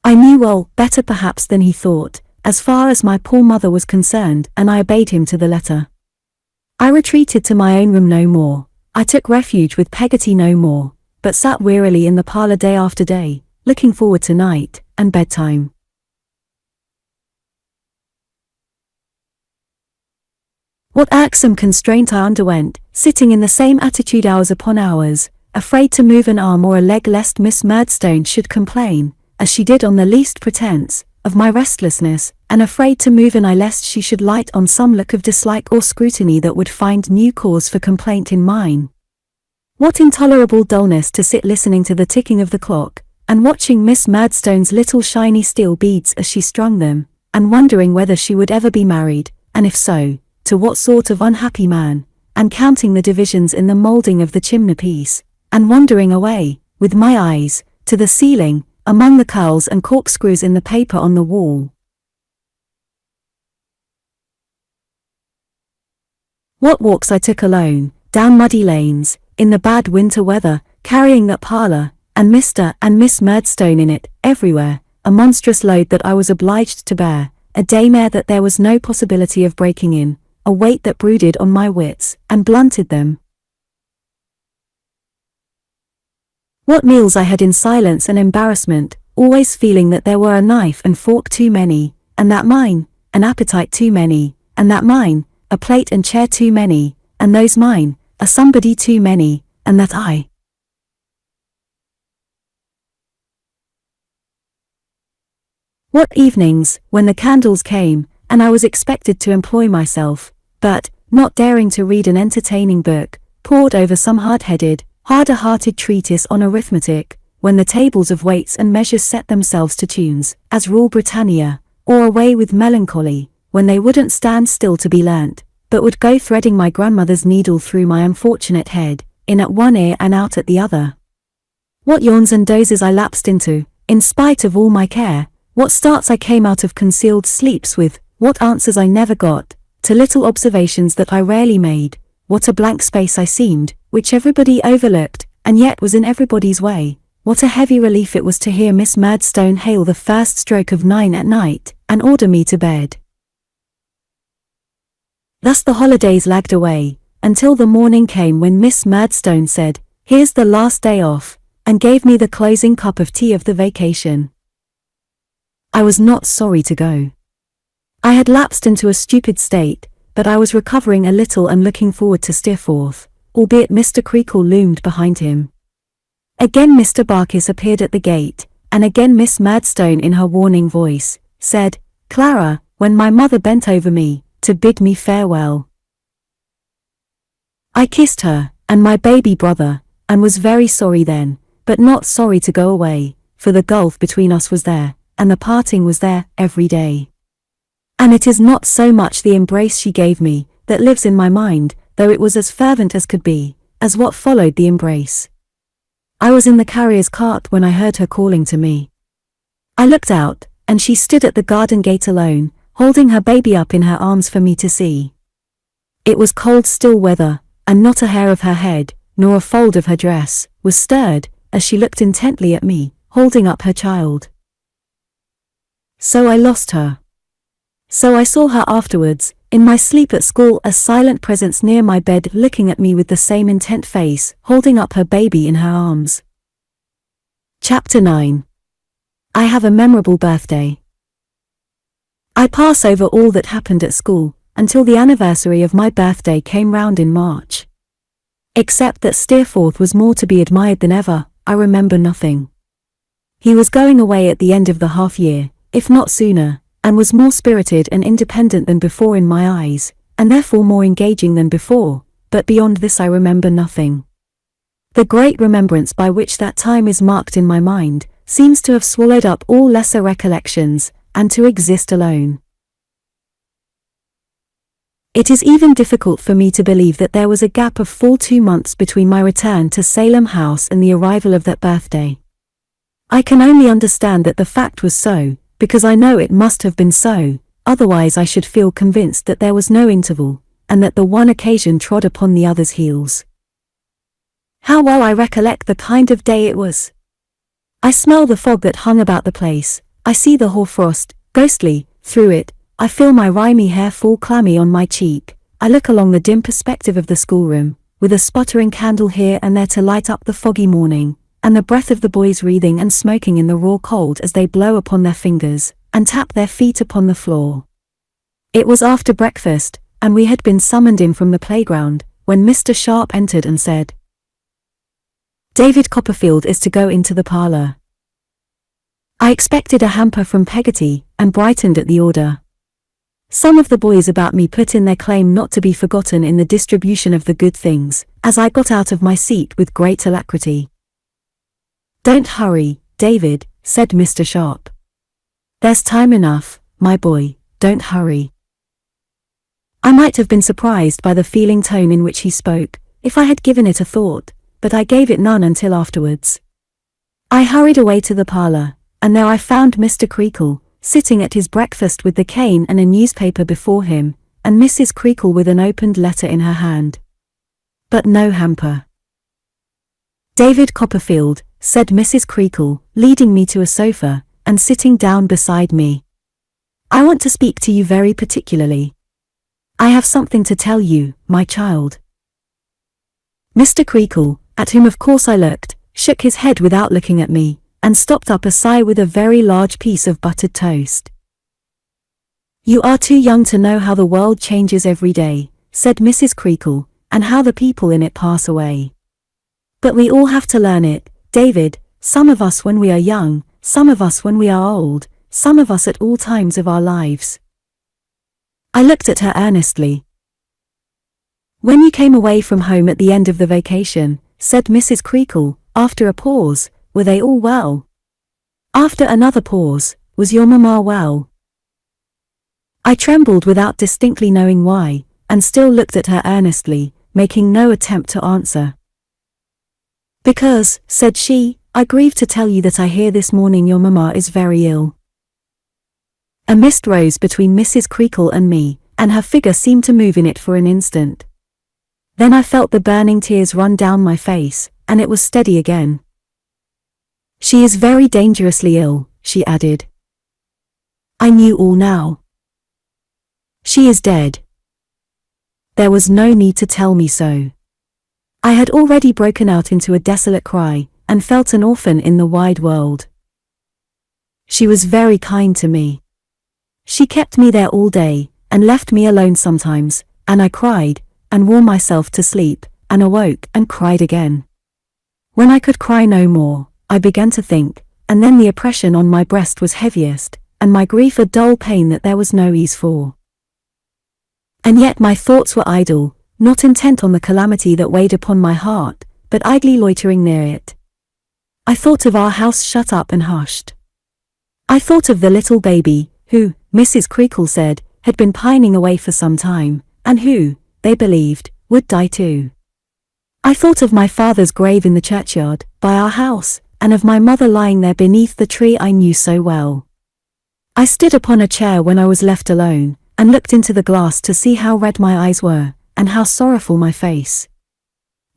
S1: I knew well, better perhaps than he thought, as far as my poor mother was concerned, and I obeyed him to the letter. I retreated to my own room no more, I took refuge with Peggotty no more, but sat wearily in the parlour day after day, looking forward to night, and bedtime. What irksome constraint I underwent, sitting in the same attitude hours upon hours, afraid to move an arm or a leg lest Miss Murdstone should complain, as she did on the least pretence, of my restlessness, and afraid to move an eye lest she should light on some look of dislike or scrutiny that would find new cause for complaint in mine. What intolerable dullness to sit listening to the ticking of the clock, and watching Miss Murdstone's little shiny steel beads as she strung them, and wondering whether she would ever be married, and if so, to what sort of unhappy man, and counting the divisions in the moulding of the chimney-piece, and wandering away, with my eyes, to the ceiling, among the curls and corkscrews in the paper on the wall. What walks I took alone, down muddy lanes, in the bad winter weather, carrying that parlour, and Mr. and Miss Murdstone in it, everywhere, a monstrous load that I was obliged to bear, a daymare that there was no possibility of breaking in, a weight that brooded on my wits, and blunted them. What meals I had in silence and embarrassment, always feeling that there were a knife and fork too many, and that mine, an appetite too many, and that mine, a plate and chair too many, and those mine, a somebody too many, and that I. What evenings, when the candles came, and I was expected to employ myself, but, not daring to read an entertaining book, pored over some hard-headed, harder-hearted treatise on arithmetic, when the tables of weights and measures set themselves to tunes, as Rule Britannia, or away with melancholy, when they wouldn't stand still to be learnt, but would go threading my grandmother's needle through my unfortunate head, in at one ear and out at the other. What yawns and dozes I lapsed into, in spite of all my care, what starts I came out of concealed sleeps with, what answers I never got, to little observations that I rarely made, what a blank space I seemed, which everybody overlooked, and yet was in everybody's way, what a heavy relief it was to hear Miss Murdstone hail the first stroke of 9 at night, and order me to bed. Thus the holidays lagged away, until the morning came when Miss Murdstone said, "Here's the last day off," and gave me the closing cup of tea of the vacation. I was not sorry to go. I had lapsed into a stupid state, but I was recovering a little and looking forward to Steerforth, albeit Mr. Creakle loomed behind him. Again Mr. Barkis appeared at the gate, and again Miss Murdstone in her warning voice, said, "Clara," when my mother bent over me, to bid me farewell. I kissed her, and my baby brother, and was very sorry then, but not sorry to go away, for the gulf between us was there, and the parting was there, every day. And it is not so much the embrace she gave me, that lives in my mind, though it was as fervent as could be, as what followed the embrace. I was in the carrier's cart when I heard her calling to me. I looked out, and she stood at the garden gate alone, holding her baby up in her arms for me to see. It was cold still weather, and not a hair of her head, nor a fold of her dress, was stirred, as she looked intently at me, holding up her child. So I lost her. So I saw her afterwards, in my sleep at school, a silent presence near my bed, looking at me with the same intent face, holding up her baby in her arms. Chapter 9. I have a memorable birthday. I pass over all that happened at school, until the anniversary of my birthday came round in March. Except that Steerforth was more to be admired than ever, I remember nothing. He was going away at the end of the half-year, if not sooner, and was more spirited and independent than before in my eyes, and therefore more engaging than before, but beyond this I remember nothing. The great remembrance by which that time is marked in my mind, seems to have swallowed up all lesser recollections, and to exist alone. It is even difficult for me to believe that there was a gap of full 2 months between my return to Salem House and the arrival of that birthday. I can only understand that the fact was so, because I know it must have been so, otherwise I should feel convinced that there was no interval, and that the one occasion trod upon the other's heels. How well I recollect the kind of day it was! I smell the fog that hung about the place, I see the hoarfrost, ghostly, through it, I feel my rimy hair fall clammy on my cheek, I look along the dim perspective of the schoolroom, with a sputtering candle here and there to light up the foggy morning, and the breath of the boys wreathing and smoking in the raw cold as they blow upon their fingers, and tap their feet upon the floor. It was after breakfast, and we had been summoned in from the playground, when Mr. Sharp entered and said, "David Copperfield is to go into the parlour." I expected a hamper from Peggotty, and brightened at the order. Some of the boys about me put in their claim not to be forgotten in the distribution of the good things, as I got out of my seat with great alacrity. "Don't hurry, David," said Mr. Sharp. "There's time enough, my boy, don't hurry." I might have been surprised by the feeling tone in which he spoke, if I had given it a thought, but I gave it none until afterwards. I hurried away to the parlour, and there I found Mr. Creakle, sitting at his breakfast with the cane and a newspaper before him, and Mrs. Creakle with an opened letter in her hand. But no hamper. "David Copperfield," said Mrs. Creakle, leading me to a sofa, and sitting down beside me. "I want to speak to you very particularly. I have something to tell you, my child. Mr. Creakle, at whom of course I looked, shook his head without looking at me, and stopped up a sigh with a very large piece of buttered toast. You are too young to know how the world changes every day, said Mrs. Creakle, and how the people in it pass away. But we all have to learn it, David, some of us when we are young, some of us when we are old, some of us at all times of our lives. I looked at her earnestly. When you came away from home at the end of the vacation, said Mrs. Creakle, after a pause, were they all well? After another pause, was your mamma well? I trembled without distinctly knowing why, and still looked at her earnestly, making no attempt to answer. Because, said she, I grieve to tell you that I hear this morning your mamma is very ill. A mist rose between Mrs. Creakle and me, and her figure seemed to move in it for an instant. Then I felt the burning tears run down my face, and it was steady again. She is very dangerously ill, she added. I knew all now. She is dead. There was no need to tell me so. I had already broken out into a desolate cry, and felt an orphan in the wide world. She was very kind to me. She kept me there all day, and left me alone sometimes, and I cried, and wore myself to sleep, and awoke and cried again. When I could cry no more, I began to think, and then the oppression on my breast was heaviest, and my grief a dull pain that there was no ease for. And yet my thoughts were idle, not intent on the calamity that weighed upon my heart, but idly loitering near it. I thought of our house shut up and hushed. I thought of the little baby, who, Mrs. Creakle said, had been pining away for some time, and who, they believed, would die too. I thought of my father's grave in the churchyard, by our house, and of my mother lying there beneath the tree I knew so well. I stood upon a chair when I was left alone, and looked into the glass to see how red my eyes were, and how sorrowful my face.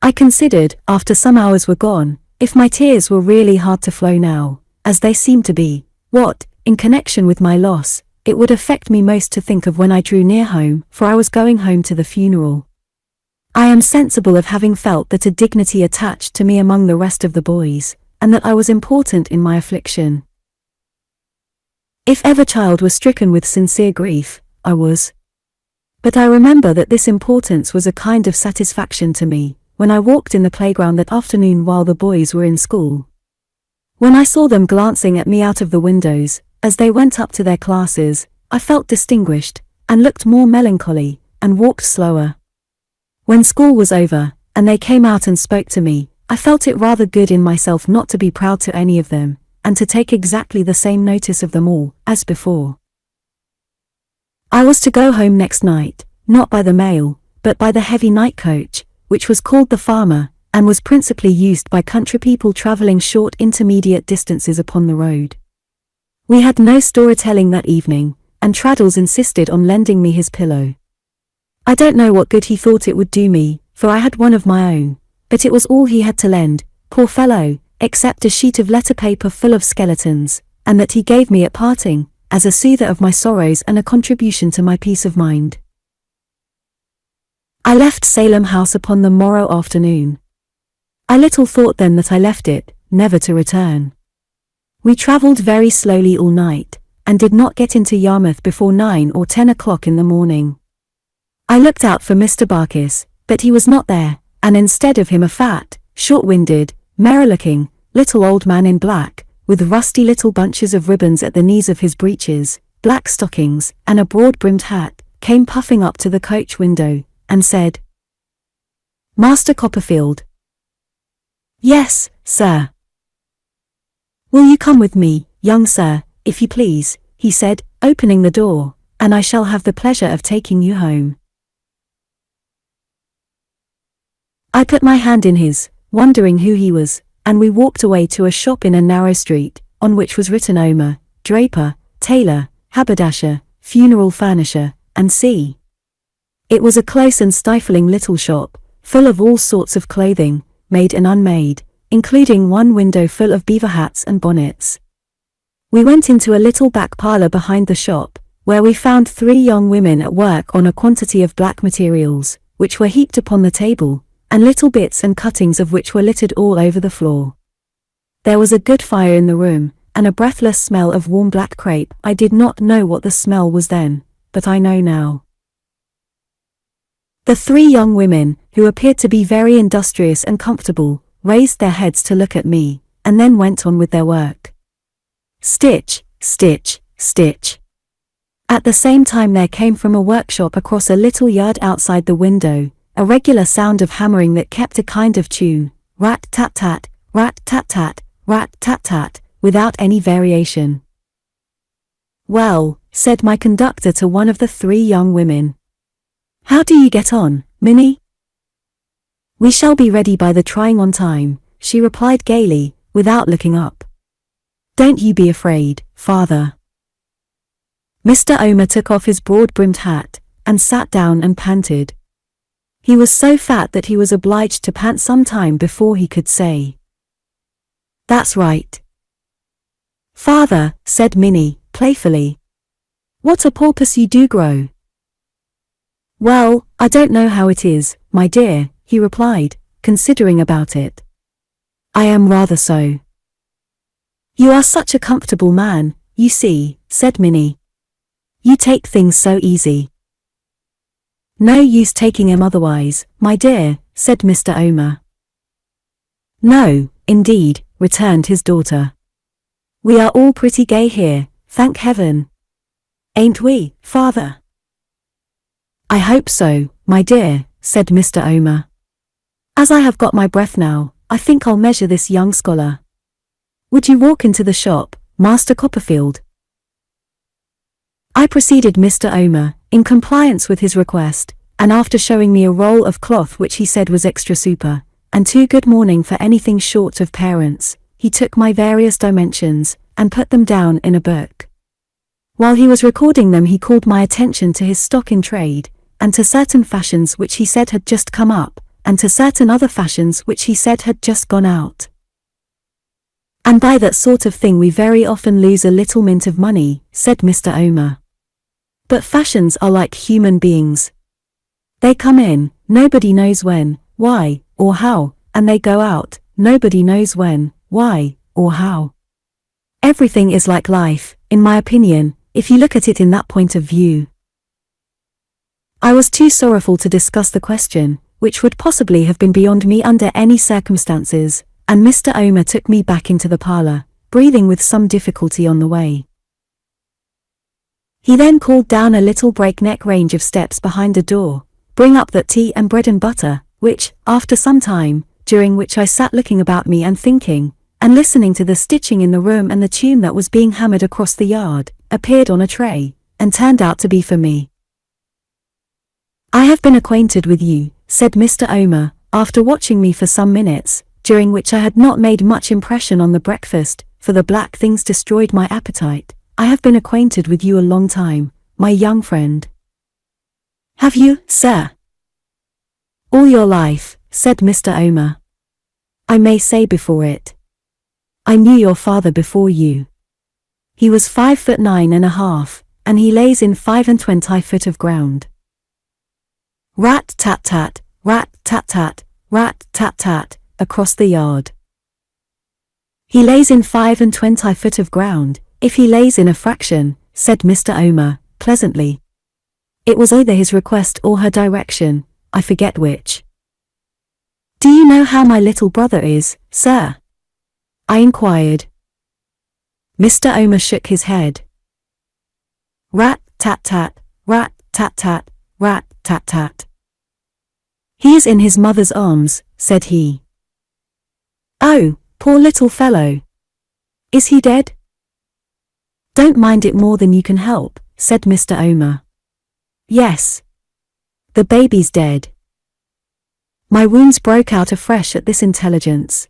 S1: I considered, after some hours were gone, if my tears were really hard to flow now, as they seemed to be, what, in connection with my loss, it would affect me most to think of when I drew near home, for I was going home to the funeral. I am sensible of having felt that a dignity attached to me among the rest of the boys, and that I was important in my affliction. If ever child was stricken with sincere grief, I was. But I remember that this importance was a kind of satisfaction to me, when I walked in the playground that afternoon while the boys were in school. When I saw them glancing at me out of the windows, as they went up to their classes, I felt distinguished, and looked more melancholy, and walked slower. When school was over, and they came out and spoke to me, I felt it rather good in myself not to be proud to any of them, and to take exactly the same notice of them all, as before. I was to go home next night, not by the mail, but by the heavy night coach, which was called the Farmer, and was principally used by country people travelling short intermediate distances upon the road. We had no storytelling that evening, and Traddles insisted on lending me his pillow. I don't know what good he thought it would do me, for I had one of my own, but it was all he had to lend, poor fellow, except a sheet of letter paper full of skeletons, and that he gave me at parting, as a soother of my sorrows and a contribution to my peace of mind. I left Salem House upon the morrow afternoon. I little thought then that I left it, never to return. We travelled very slowly all night, and did not get into Yarmouth before 9 or 10 o'clock in the morning. I looked out for Mr. Barkis, but he was not there, and instead of him a fat, short-winded, merry-looking, little old man in black, with rusty little bunches of ribbons at the knees of his breeches, black stockings, and a broad-brimmed hat, came puffing up to the coach window, and said, "Master Copperfield." "Yes, sir." "Will you come with me, young sir, if you please," he said, opening the door, "and I shall have the pleasure of taking you home." I put my hand in his, wondering who he was, and we walked away to a shop in a narrow street, on which was written Omer, draper, tailor, haberdasher, funeral furnisher, and C. It was a close and stifling little shop, full of all sorts of clothing, made and unmade, including one window full of beaver hats and bonnets. We went into a little back parlour behind the shop, where we found 3 young women at work on a quantity of black materials, which were heaped upon the table, and little bits and cuttings of which were littered all over the floor. There was a good fire in the room, and a breathless smell of warm black crepe. I did not know what the smell was then, but I know now. The 3 young women, who appeared to be very industrious and comfortable, raised their heads to look at me, and then went on with their work. Stitch, stitch, stitch. At the same time there came from a workshop across a little yard outside the window, a regular sound of hammering that kept a kind of tune, rat-tat-tat, rat-tat-tat, rat-tat-tat, without any variation. "Well," said my conductor to one of the 3 young women. "How do you get on, Minnie?" "We shall be ready by the trying on time," she replied gaily, without looking up. "Don't you be afraid, father." Mr. Omer took off his broad-brimmed hat, and sat down and panted. He was so fat that he was obliged to pant some time before he could say, "That's right." "Father," said Minnie, playfully, "what a porpoise you do grow." "Well, I don't know how it is, my dear," he replied, considering about it. "I am rather so." "You are such a comfortable man, you see," said Minnie. "You take things so easy." "No use taking 'em otherwise, my dear," said Mr. Omer. "No, indeed," returned his daughter. "We are all pretty gay here, thank heaven. Ain't we, father?" "I hope so, my dear," said Mr. Omer. "As I have got my breath now, I think I'll measure this young scholar. Would you walk into the shop, Master Copperfield?" I preceded Mr. Omer, in compliance with his request, and after showing me a roll of cloth which he said was extra super, and too good mourning for anything short of parents, he took my various dimensions, and put them down in a book. While he was recording them he called my attention to his stock in trade, and to certain fashions which he said had just come up, and to certain other fashions which he said had just gone out. "And by that sort of thing we very often lose a little mint of money," said Mr. Omer. "But fashions are like human beings. They come in, nobody knows when, why, or how, and they go out, nobody knows when, why, or how. Everything is like life, in my opinion, if you look at it in that point of view." I was too sorrowful to discuss the question, which would possibly have been beyond me under any circumstances, and Mr. Omer took me back into the parlour, breathing with some difficulty on the way. He then called down a little breakneck range of steps behind a door, "Bring up that tea and bread and butter," which, after some time, during which I sat looking about me and thinking, and listening to the stitching in the room and the tune that was being hammered across the yard, appeared on a tray, and turned out to be for me. "I have been acquainted with you," said Mr. Omer, after watching me for some minutes, during which I had not made much impression on the breakfast, for the black things destroyed my appetite. "I have been acquainted with you a long time, my young friend." "Have you, sir?" "All your life," said Mr. Omer. "I may say before it. I knew your father before you. He was 5'9½", and he lays in 25 foot of ground." Rat-tat-tat, rat-tat-tat, rat-tat-tat, across the yard. "He lays in 25 foot of ground, if he lays in a fraction," said Mr. Omer, pleasantly. It was either his request or her direction, I forget which. "Do you know how my little brother is, sir?" I inquired. Mr. Omer shook his head. Rat-tat-tat, rat-tat-tat, rat-tat-tat. "He is in his mother's arms," said he. "Oh, poor little fellow. Is he dead?" "Don't mind it more than you can help," said Mr. Omer. "Yes. The baby's dead." My wounds broke out afresh at this intelligence.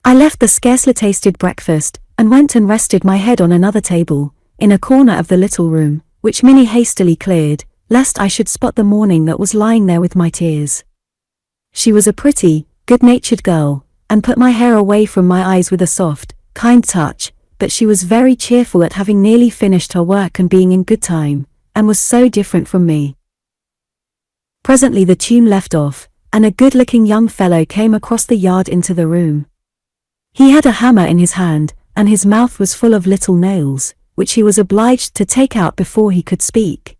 S1: I left the scarcely tasted breakfast, and went and rested my head on another table, in a corner of the little room, which Minnie hastily cleared, lest I should spot the mourning that was lying there with my tears. She was a pretty, good-natured girl, and put my hair away from my eyes with a soft, kind touch, but she was very cheerful at having nearly finished her work and being in good time, and was so different from me. Presently the tune left off, and a good-looking young fellow came across the yard into the room. He had a hammer in his hand, and his mouth was full of little nails, which he was obliged to take out before he could speak.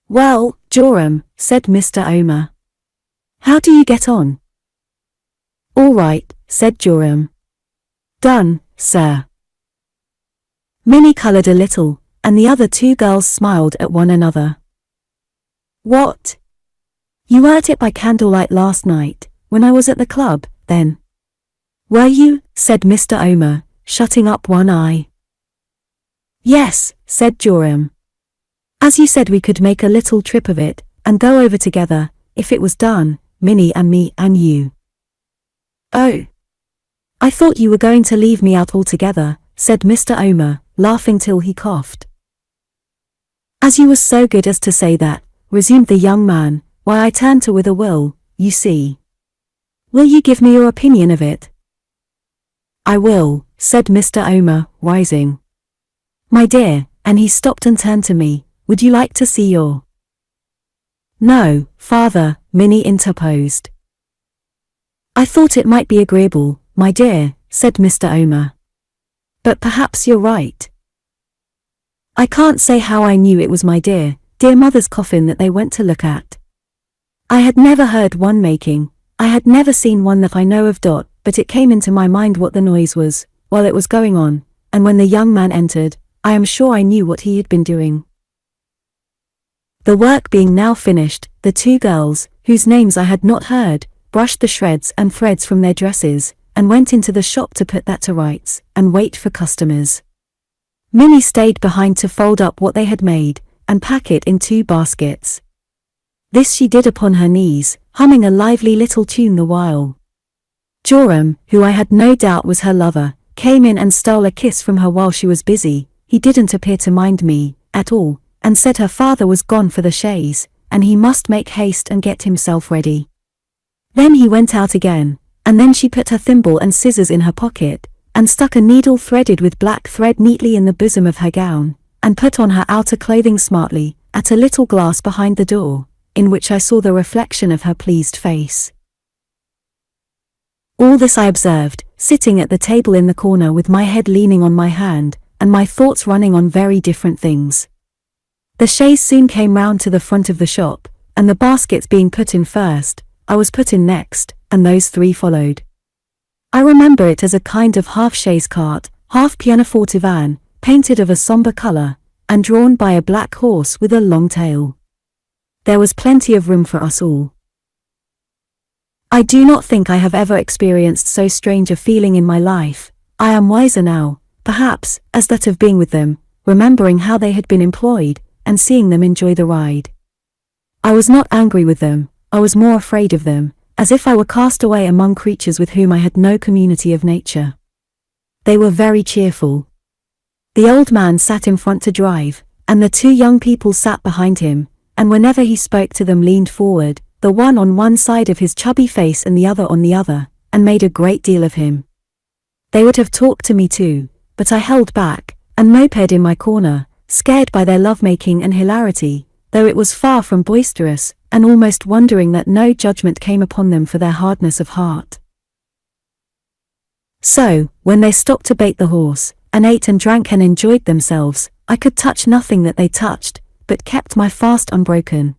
S1: "Well, Joram," said Mr. Omer. "How do you get on?" "All right," said Joram. "Done, sir." Minnie coloured a little, and the other two girls smiled at one another. "What? You were at it by candlelight last night, when I was at the club, then?" "Were you?" said Mr. Omer, shutting up one eye. "Yes," said Joram. "As you said we could make a little trip of it, and go over together, if it was done, Minnie and me and you." "Oh. I thought you were going to leave me out altogether," said Mr. Omer, laughing till he coughed. "As you was so good as to say that," resumed the young man, "why I turned to with a will, you see. Will you give me your opinion of it?" "I will," said Mr. Omer, rising. "My dear," and he stopped and turned to me, "would you like to see your—" "No, father," Minnie interposed. "I thought it might be agreeable, my dear," said Mr. Omer. "But perhaps you're right. I can't say how I knew it was my dear mother's coffin that they went to look at. I had never heard one making, I had never seen one that I know of. But it came into my mind what the noise was, while it was going on, and when the young man entered, I am sure I knew what he had been doing." The work being now finished, the two girls, whose names I had not heard, brushed the shreds and threads from their dresses, and went into the shop to put that to rights, and wait for customers. Minnie stayed behind to fold up what they had made, and pack it in 2 baskets. This she did upon her knees, humming a lively little tune the while. Joram, who I had no doubt was her lover, came in and stole a kiss from her while she was busy. He didn't appear to mind me, at all, and said her father was gone for the chaise, and he must make haste and get himself ready. Then he went out again, and then she put her thimble and scissors in her pocket, and stuck a needle threaded with black thread neatly in the bosom of her gown, and put on her outer clothing smartly, at a little glass behind the door, in which I saw the reflection of her pleased face. All this I observed, sitting at the table in the corner with my head leaning on my hand, and my thoughts running on very different things. The chaise soon came round to the front of the shop, and the baskets being put in first, I was put in next, and those 3 followed. I remember it as a kind of half-chaise cart, half pianoforte van, painted of a sombre colour, and drawn by a black horse with a long tail. There was plenty of room for us all. I do not think I have ever experienced so strange a feeling in my life. I am wiser now, perhaps, as that of being with them, remembering how they had been employed, and seeing them enjoy the ride. I was not angry with them, I was more afraid of them, as if I were cast away among creatures with whom I had no community of nature. They were very cheerful. The old man sat in front to drive, and the 2 young people sat behind him, and whenever he spoke to them leaned forward, the one on one side of his chubby face and the other on the other, and made a great deal of him. They would have talked to me too, but I held back, and moped in my corner, scared by their love-making and hilarity, though it was far from boisterous, and almost wondering that no judgment came upon them for their hardness of heart. So, when they stopped to bait the horse, and ate and drank and enjoyed themselves, I could touch nothing that they touched, but kept my fast unbroken.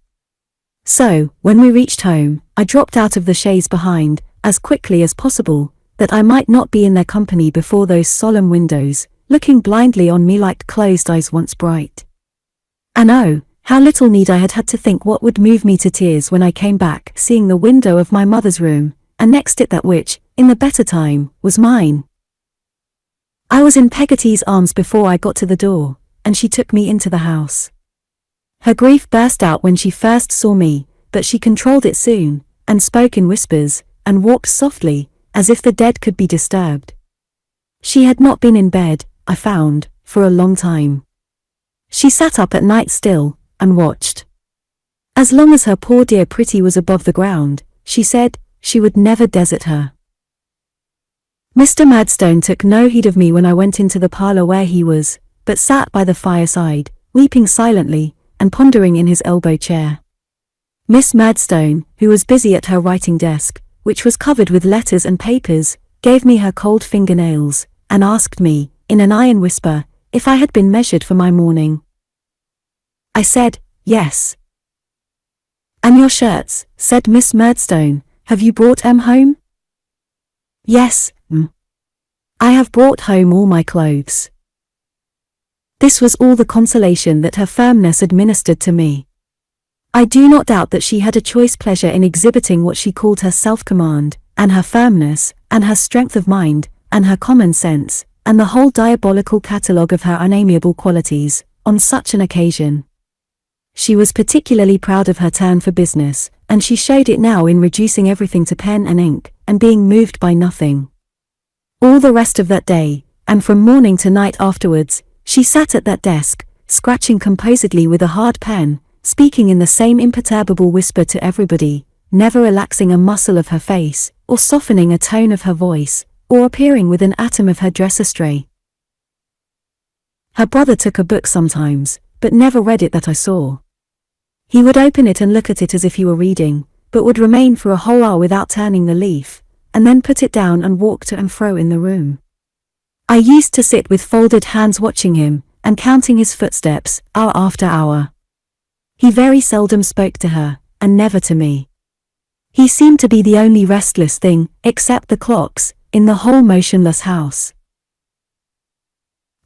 S1: So, when we reached home, I dropped out of the chaise behind, as quickly as possible, that I might not be in their company before those solemn windows, looking blindly on me like closed eyes once bright. And oh, how little need I had had to think what would move me to tears when I came back, seeing the window of my mother's room, and next it that which, in the better time, was mine. I was in Peggotty's arms before I got to the door, and she took me into the house. Her grief burst out when she first saw me, but she controlled it soon, and spoke in whispers, and walked softly, as if the dead could be disturbed. She had not been in bed, I found, for a long time. She sat up at night still, and watched. As long as her poor dear Pretty was above the ground, she said, she would never desert her. Mr. Murdstone took no heed of me when I went into the parlour where he was, but sat by the fireside, weeping silently, and pondering in his elbow chair. Miss Murdstone, who was busy at her writing desk, which was covered with letters and papers, gave me her cold fingernails, and asked me, in an iron whisper, if I had been measured for my mourning. I said, yes. And your shirts, said Miss Murdstone, have you brought 'em home? Yes, I have brought home all my clothes. This was all the consolation that her firmness administered to me. I do not doubt that she had a choice pleasure in exhibiting what she called her self-command, and her firmness, and her strength of mind, and her common sense, and the whole diabolical catalogue of her unamiable qualities, on such an occasion. She was particularly proud of her turn for business, and she showed it now in reducing everything to pen and ink, and being moved by nothing. All the rest of that day, and from morning to night afterwards, she sat at that desk, scratching composedly with a hard pen, speaking in the same imperturbable whisper to everybody, never relaxing a muscle of her face, or softening a tone of her voice, or appearing with an atom of her dress astray. Her brother took a book sometimes, but never read it that I saw. He would open it and look at it as if he were reading, but would remain for a whole hour without turning the leaf, and then put it down and walk to and fro in the room. I used to sit with folded hands watching him, and counting his footsteps, hour after hour. He very seldom spoke to her, and never to me. He seemed to be the only restless thing, except the clocks, in the whole motionless house.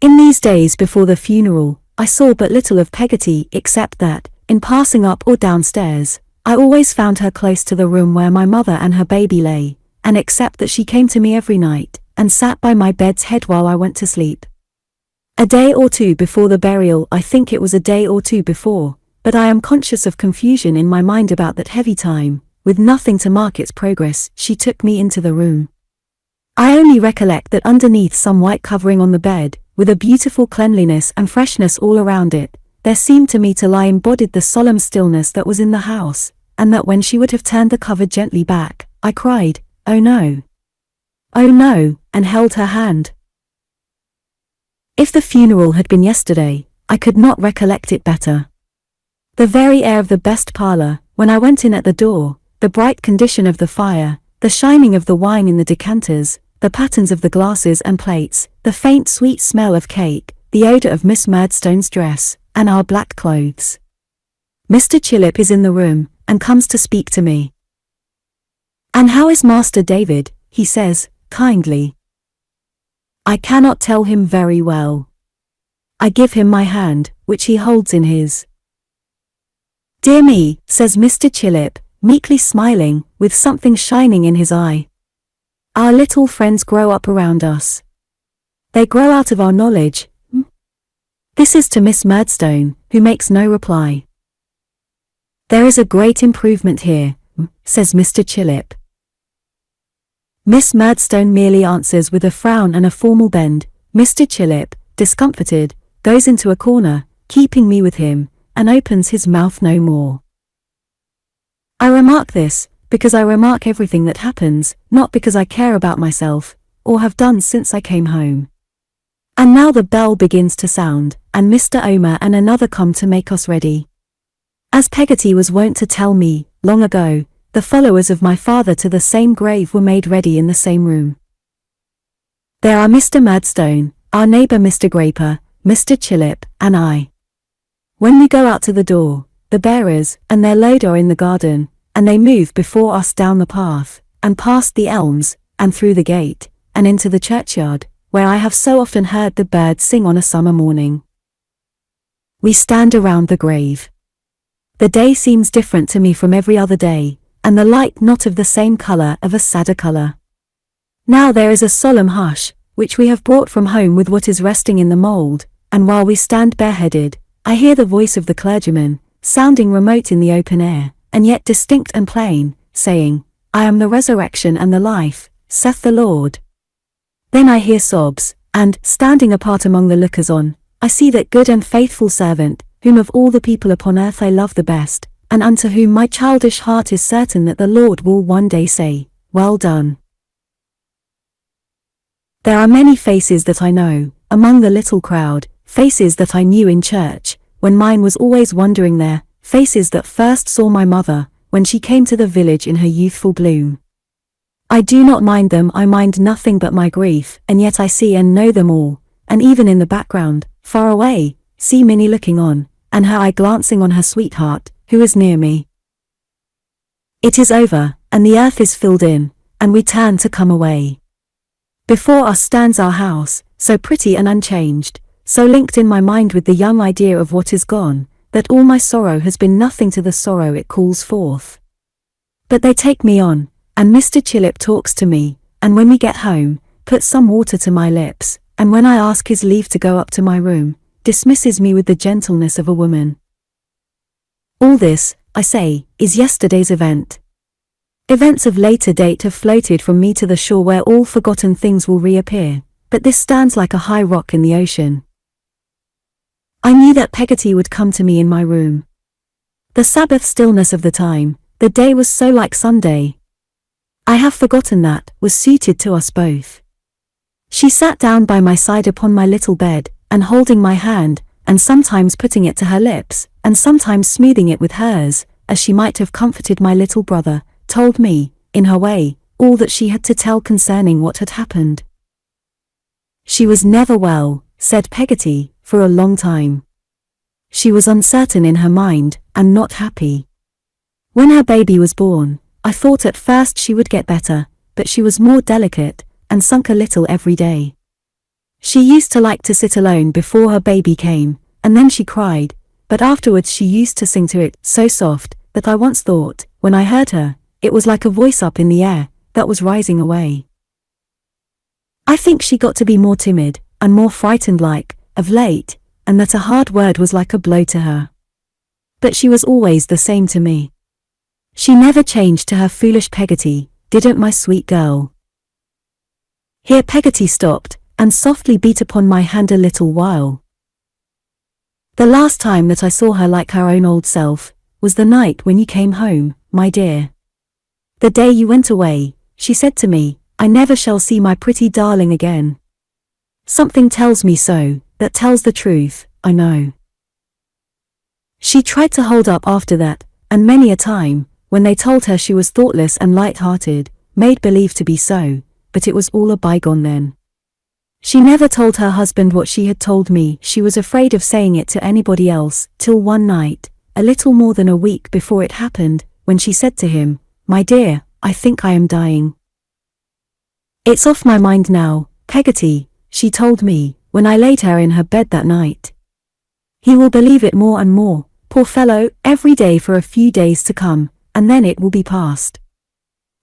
S1: In these days before the funeral, I saw but little of Peggotty except that, in passing up or downstairs, I always found her close to the room where my mother and her baby lay, and except that she came to me every night, and sat by my bed's head while I went to sleep. A day or two before the burial, I think it was a day or two before, but I am conscious of confusion in my mind about that heavy time, with nothing to mark its progress, she took me into the room. I only recollect that underneath some white covering on the bed, with a beautiful cleanliness and freshness all around it, there seemed to me to lie embodied the solemn stillness that was in the house, and that when she would have turned the cover gently back, I cried, "Oh no! Oh no!" and held her hand. If the funeral had been yesterday, I could not recollect it better. The very air of the best parlour, when I went in at the door, the bright condition of the fire, the shining of the wine in the decanters, the patterns of the glasses and plates, the faint sweet smell of cake, the odour of Miss Murdstone's dress, and our black clothes. Mr. Chillip is in the room, and comes to speak to me. "And how is Master David?" he says, kindly. I cannot tell him very well. I give him my hand, which he holds in his. "Dear me," says Mr. Chillip, meekly smiling, with something shining in his eye. "Our little friends grow up around us. They grow out of our knowledge." This is to Miss Murdstone, who makes no reply. "There is a great improvement here," says Mr. Chillip. Miss Murdstone merely answers with a frown and a formal bend. Mr. Chillip, discomfited, goes into a corner, keeping me with him, and opens his mouth no more. I remark this, because I remark everything that happens, not because I care about myself, or have done since I came home. And now the bell begins to sound, and Mr. Omer and another come to make us ready. As Peggotty was wont to tell me, long ago, the followers of my father to the same grave were made ready in the same room. There are Mr. Murdstone, our neighbour Mr. Graper, Mr. Chillip, and I. When we go out to the door, the bearers and their load are in the garden, and they move before us down the path, and past the elms, and through the gate, and into the churchyard, where I have so often heard the birds sing on a summer morning. We stand around the grave. The day seems different to me from every other day, and the light not of the same colour, of a sadder colour. Now there is a solemn hush, which we have brought from home with what is resting in the mould, and while we stand bareheaded, I hear the voice of the clergyman, sounding remote in the open air, and yet distinct and plain, saying, "I am the resurrection and the life, saith the Lord." Then I hear sobs, and, standing apart among the lookers-on, I see that good and faithful servant, whom of all the people upon earth I love the best, and unto whom my childish heart is certain that the Lord will one day say, "Well done." There are many faces that I know, among the little crowd, faces that I knew in church, when mine was always wandering there, faces that first saw my mother, when she came to the village in her youthful bloom. I do not mind them, I mind nothing but my grief, and yet I see and know them all, and even in the background, far away, see Minnie looking on, and her eye glancing on her sweetheart, who is near me. It is over, and the earth is filled in, and we turn to come away. Before us stands our house, so pretty and unchanged, so linked in my mind with the young idea of what is gone, that all my sorrow has been nothing to the sorrow it calls forth. But they take me on, and Mr. Chillip talks to me, and when we get home, puts some water to my lips, and when I ask his leave to go up to my room, dismisses me with the gentleness of a woman. All this, I say, is yesterday's event. Events of later date have floated from me to the shore where all forgotten things will reappear, but this stands like a high rock in the ocean. I knew that Peggotty would come to me in my room. The Sabbath stillness of the time, the day was so like Sunday. I have forgotten that, was suited to us both. She sat down by my side upon my little bed, and holding my hand, and sometimes putting it to her lips, and sometimes smoothing it with hers, as she might have comforted my little brother, told me, in her way, all that she had to tell concerning what had happened. She was never well, said Peggotty, for a long time. She was uncertain in her mind, and not happy. When her baby was born, I thought at first she would get better, but she was more delicate, and sunk a little every day. She used to like to sit alone before her baby came, and then she cried, but afterwards she used to sing to it, so soft, that I once thought, when I heard her, it was like a voice up in the air, that was rising away. I think she got to be more timid, and more frightened like, of late, and that a hard word was like a blow to her. But she was always the same to me. She never changed to her foolish Peggotty, didn't my sweet girl. Here Peggotty stopped, and softly beat upon my hand a little while. The last time that I saw her like her own old self, was the night when you came home, my dear. The day you went away, she said to me, I never shall see my pretty darling again. Something tells me so, that tells the truth, I know. She tried to hold up after that, and many a time, when they told her she was thoughtless and light-hearted, made believe to be so, but it was all a bygone then. She never told her husband what she had told me, she was afraid of saying it to anybody else, till one night, a little more than a week before it happened, when she said to him, My dear, I think I am dying. It's off my mind now, Peggotty, she told me, when I laid her in her bed that night. He will believe it more and more, poor fellow, every day for a few days to come, and then it will be past.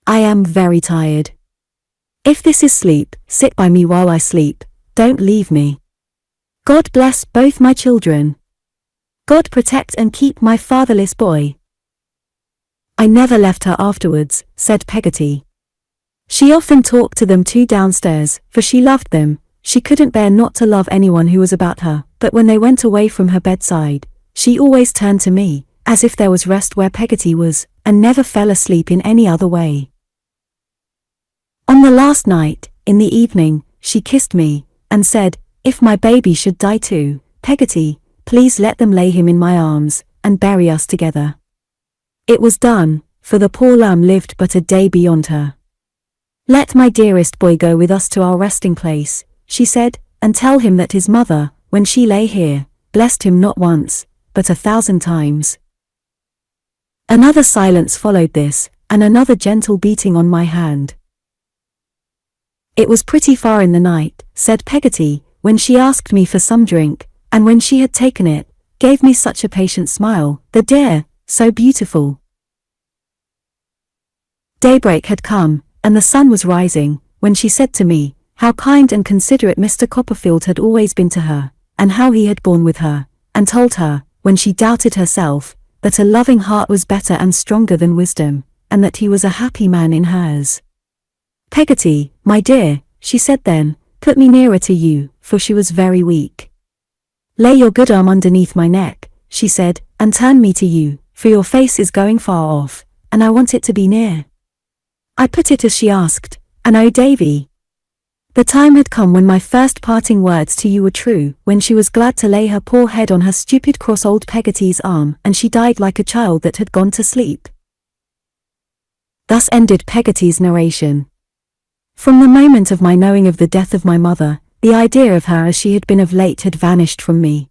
S1: I am very tired. If this is sleep, sit by me while I sleep, don't leave me. God bless both my children. God protect and keep my fatherless boy. I never left her afterwards, said Peggotty. She often talked to them too downstairs, for she loved them, she couldn't bear not to love anyone who was about her, but when they went away from her bedside, she always turned to me, as if there was rest where Peggotty was, and never fell asleep in any other way. On the last night, in the evening, she kissed me, and said, if my baby should die too, Peggotty, please let them lay him in my arms, and bury us together. It was done, for the poor lamb lived but a day beyond her. Let my dearest boy go with us to our resting place, she said, and tell him that his mother, when she lay here, blessed him not once, but 1,000 times. Another silence followed this, and another gentle beating on my hand. It was pretty far in the night, said Peggotty, when she asked me for some drink, and when she had taken it, gave me such a patient smile, the dear, so beautiful. Daybreak had come, and the sun was rising, when she said to me, how kind and considerate Mr. Copperfield had always been to her, and how he had borne with her, and told her, when she doubted herself, that a loving heart was better and stronger than wisdom, and that he was a happy man in hers. Peggotty, my dear, she said then, put me nearer to you, for she was very weak. Lay your good arm underneath my neck, she said, and turn me to you, for your face is going far off, and I want it to be near. I put it as she asked, and oh Davy! The time had come when my first parting words to you were true, when she was glad to lay her poor head on her stupid cross old Peggotty's arm, and she died like a child that had gone to sleep. Thus ended Peggotty's narration. From the moment of my knowing of the death of my mother, the idea of her as she had been of late had vanished from me.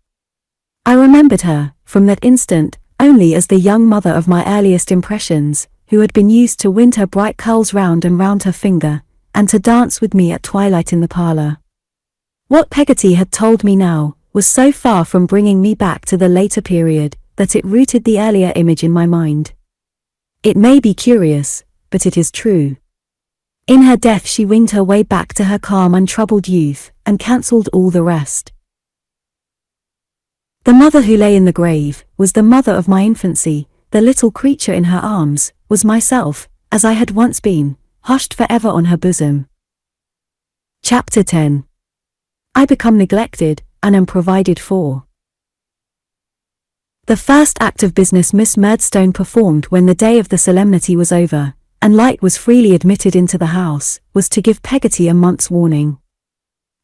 S1: I remembered her, from that instant, only as the young mother of my earliest impressions, who had been used to wind her bright curls round and round her finger, and to dance with me at twilight in the parlour. What Peggotty had told me now, was so far from bringing me back to the later period, that it rooted the earlier image in my mind. It may be curious, but it is true. In her death she winged her way back to her calm untroubled youth, and cancelled all the rest. The mother who lay in the grave, was the mother of my infancy, the little creature in her arms, was myself, as I had once been, hushed forever on her bosom. Chapter 10. I become neglected, and am provided for. The first act of business Miss Murdstone performed when the day of the solemnity was over, and light was freely admitted into the house, was to give Peggotty a month's warning.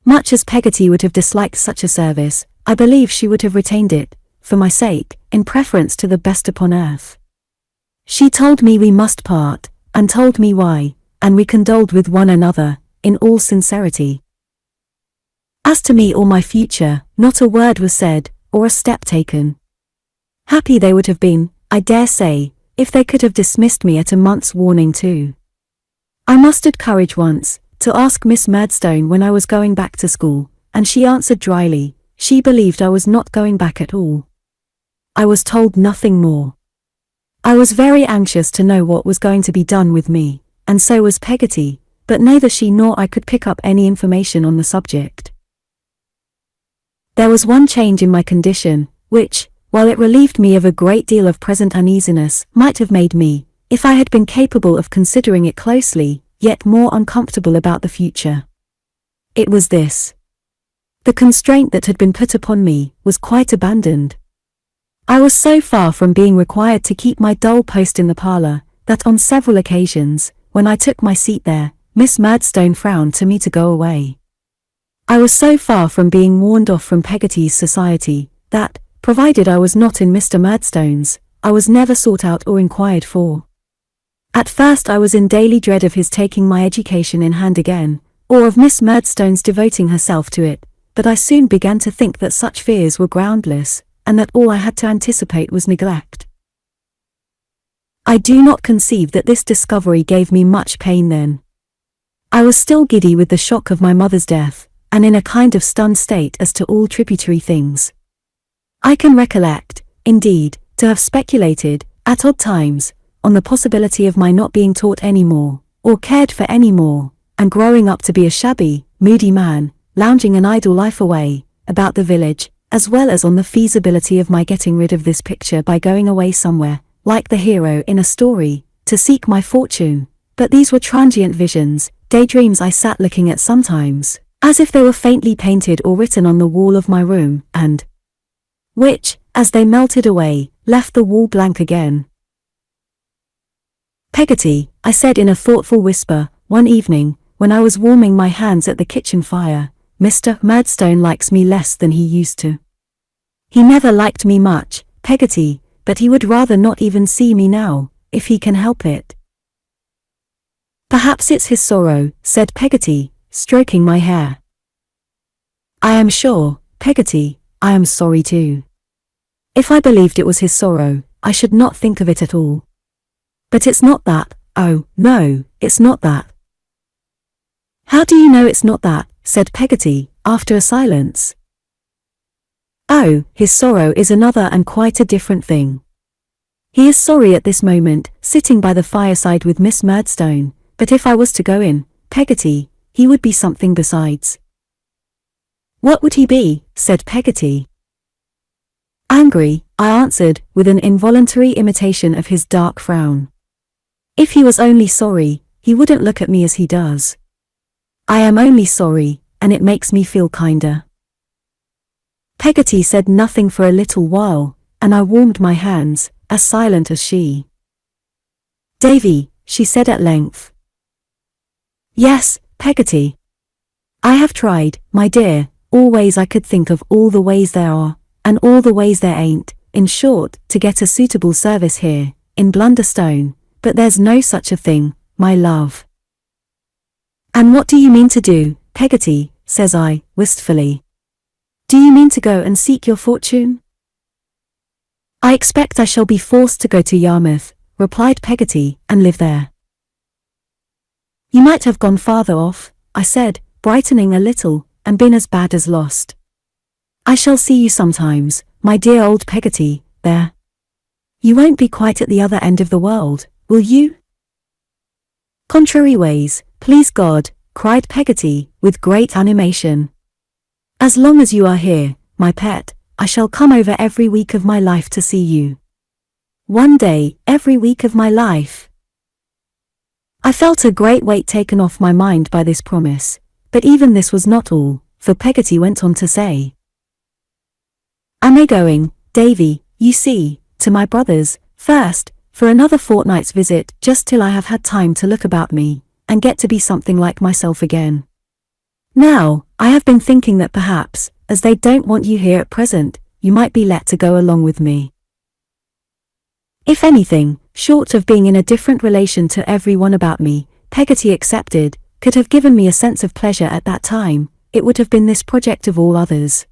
S1: Much as Peggotty would have disliked such a service, I believe she would have retained it, for my sake, in preference to the best upon earth. She told me we must part, and told me why, and we condoled with one another, in all sincerity. As to me or my future, not a word was said, or a step taken. Happy they would have been, I dare say, if they could have dismissed me at a month's warning too. I mustered courage once, to ask Miss Murdstone when I was going back to school, and she answered dryly, she believed I was not going back at all. I was told nothing more. I was very anxious to know what was going to be done with me, and so was Peggotty, but neither she nor I could pick up any information on the subject. There was one change in my condition, which, while it relieved me of a great deal of present uneasiness, might have made me, if I had been capable of considering it closely, yet more uncomfortable about the future. It was this. The constraint that had been put upon me, was quite abandoned. I was so far from being required to keep my dull post in the parlour, that on several occasions, when I took my seat there, Miss Murdstone frowned to me to go away. I was so far from being warned off from Peggotty's society, that, provided I was not in Mr. Murdstone's, I was never sought out or inquired for. At first I was in daily dread of his taking my education in hand again, or of Miss Murdstone's devoting herself to it, but I soon began to think that such fears were groundless, and that all I had to anticipate was neglect. I do not conceive that this discovery gave me much pain then. I was still giddy with the shock of my mother's death, and in a kind of stunned state as to all tributary things. I can recollect, indeed, to have speculated, at odd times, on the possibility of my not being taught any more, or cared for any more, and growing up to be a shabby, moody man, lounging an idle life away, about the village, as well as on the feasibility of my getting rid of this picture by going away somewhere, like the hero in a story, to seek my fortune. But these were transient visions, daydreams I sat looking at sometimes, as if they were faintly painted or written on the wall of my room, and which, as they melted away, left the wall blank again. Peggotty, I said in a thoughtful whisper, one evening, when I was warming my hands at the kitchen fire, Mr. Murdstone likes me less than he used to. He never liked me much, Peggotty, but he would rather not even see me now, if he can help it. Perhaps it's his sorrow, said Peggotty, stroking my hair. I am sure, Peggotty, I am sorry too. If I believed it was his sorrow, I should not think of it at all. But it's not that, oh, no, it's not that. How do you know it's not that, said Peggotty, after a silence. Oh, his sorrow is another and quite a different thing. He is sorry at this moment, sitting by the fireside with Miss Murdstone, but if I was to go in, Peggotty, he would be something besides. What would he be, said Peggotty. Angry, I answered, with an involuntary imitation of his dark frown. If he was only sorry, he wouldn't look at me as he does. I am only sorry, and it makes me feel kinder. Peggotty said nothing for a little while, and I warmed my hands, as silent as she. Davy, she said at length. Yes, Peggotty. I have tried, my dear, all ways I could think of, all the ways there are, and all the ways there ain't, in short, to get a suitable service here, in Blunderstone, but there's no such a thing, my love. And what do you mean to do, Peggotty, says I, wistfully. Do you mean to go and seek your fortune? I expect I shall be forced to go to Yarmouth, replied Peggotty, and live there. You might have gone farther off, I said, brightening a little, and been as bad as lost. I shall see you sometimes, my dear old Peggotty, there. You won't be quite at the other end of the world, will you? Contrary ways, please God, cried Peggotty, with great animation. As long as you are here, my pet, I shall come over every week of my life to see you. One day, every week of my life. I felt a great weight taken off my mind by this promise, but even this was not all, for Peggotty went on to say, Am I going, Davy, you see, to my brother's, first, for another fortnight's visit, just till I have had time to look about me, and get to be something like myself again. Now, I have been thinking that perhaps, as they don't want you here at present, you might be let to go along with me. If anything, short of being in a different relation to every one about me, Peggotty excepted, could have given me a sense of pleasure at that time, it would have been this project of all others.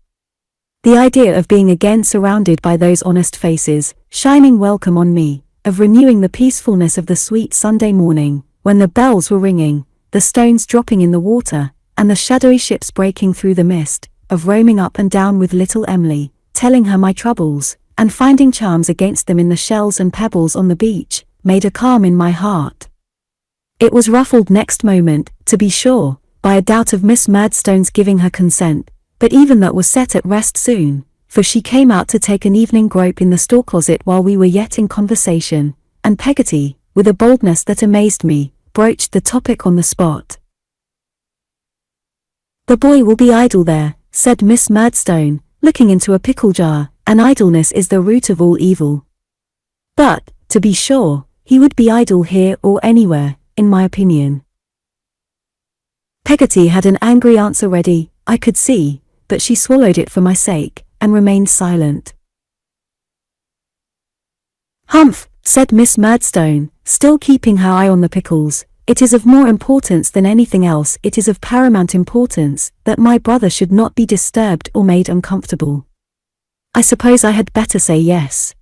S1: The idea of being again surrounded by those honest faces, shining welcome on me, of renewing the peacefulness of the sweet Sunday morning, when the bells were ringing, the stones dropping in the water, and the shadowy ships breaking through the mist, of roaming up and down with little Emily, telling her my troubles, and finding charms against them in the shells and pebbles on the beach, made a calm in my heart. It was ruffled next moment, to be sure, by a doubt of Miss Murdstone's giving her consent, but even that was set at rest soon, for she came out to take an evening grope in the store-closet while we were yet in conversation, and Peggotty, with a boldness that amazed me, broached the topic on the spot. The boy will be idle there, said Miss Murdstone, looking into a pickle jar, and idleness is the root of all evil. But, to be sure, he would be idle here or anywhere, in my opinion. Peggotty had an angry answer ready, I could see, but she swallowed it for my sake, and remained silent. Humph, said Miss Murdstone, still keeping her eye on the pickles, it is of more importance than anything else, it is of paramount importance, that my brother should not be disturbed or made uncomfortable. I suppose I had better say yes.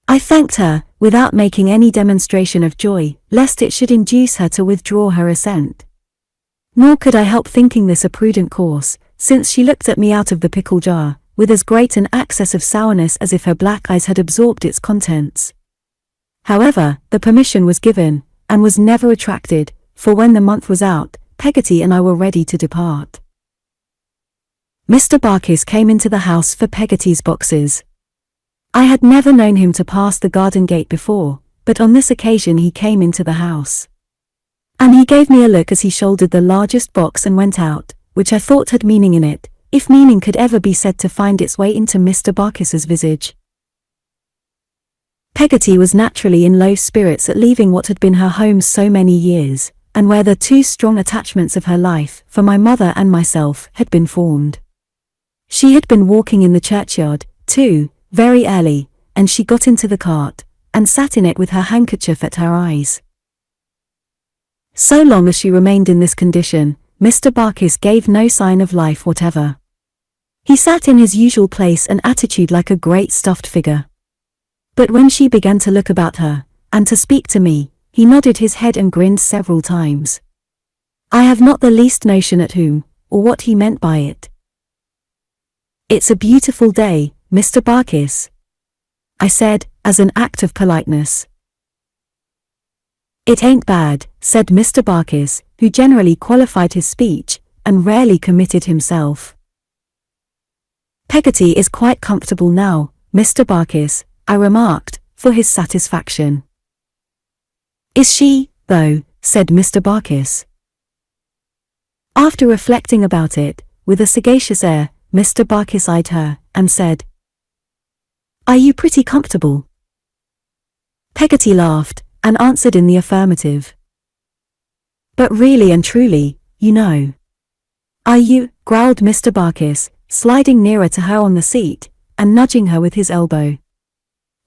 S1: I thanked her, without making any demonstration of joy, lest it should induce her to withdraw her assent. Nor could I help thinking this a prudent course, since she looked at me out of the pickle jar, with as great an access of sourness as if her black eyes had absorbed its contents. However, the permission was given, and was never retracted, for when the month was out, Peggotty and I were ready to depart. Mr. Barkis came into the house for Peggotty's boxes. I had never known him to pass the garden gate before, but on this occasion he came into the house. And he gave me a look as he shouldered the largest box and went out, which I thought had meaning in it, if meaning could ever be said to find its way into Mr. Barkis's visage. Peggotty was naturally in low spirits at leaving what had been her home so many years, and where the two strong attachments of her life, for my mother and myself, had been formed. She had been walking in the churchyard, too, very early, and she got into the cart, and sat in it with her handkerchief at her eyes. So long as she remained in this condition, Mr. Barkis gave no sign of life whatever. He sat in his usual place and attitude like a great stuffed figure. But when she began to look about her, and to speak to me, he nodded his head and grinned several times. I have not the least notion at whom, or what he meant by it. It's a beautiful day, Mr. Barkis, I said, as an act of politeness. It ain't bad, said Mr. Barkis, who generally qualified his speech, and rarely committed himself. Peggotty is quite comfortable now, Mr. Barkis, I remarked, for his satisfaction. Is she, though, said Mr. Barkis. After reflecting about it, with a sagacious air, Mr. Barkis eyed her, and said, Are you pretty comfortable? Peggotty laughed, and answered in the affirmative. But really and truly, you know. Are you, growled Mr. Barkis, sliding nearer to her on the seat, and nudging her with his elbow.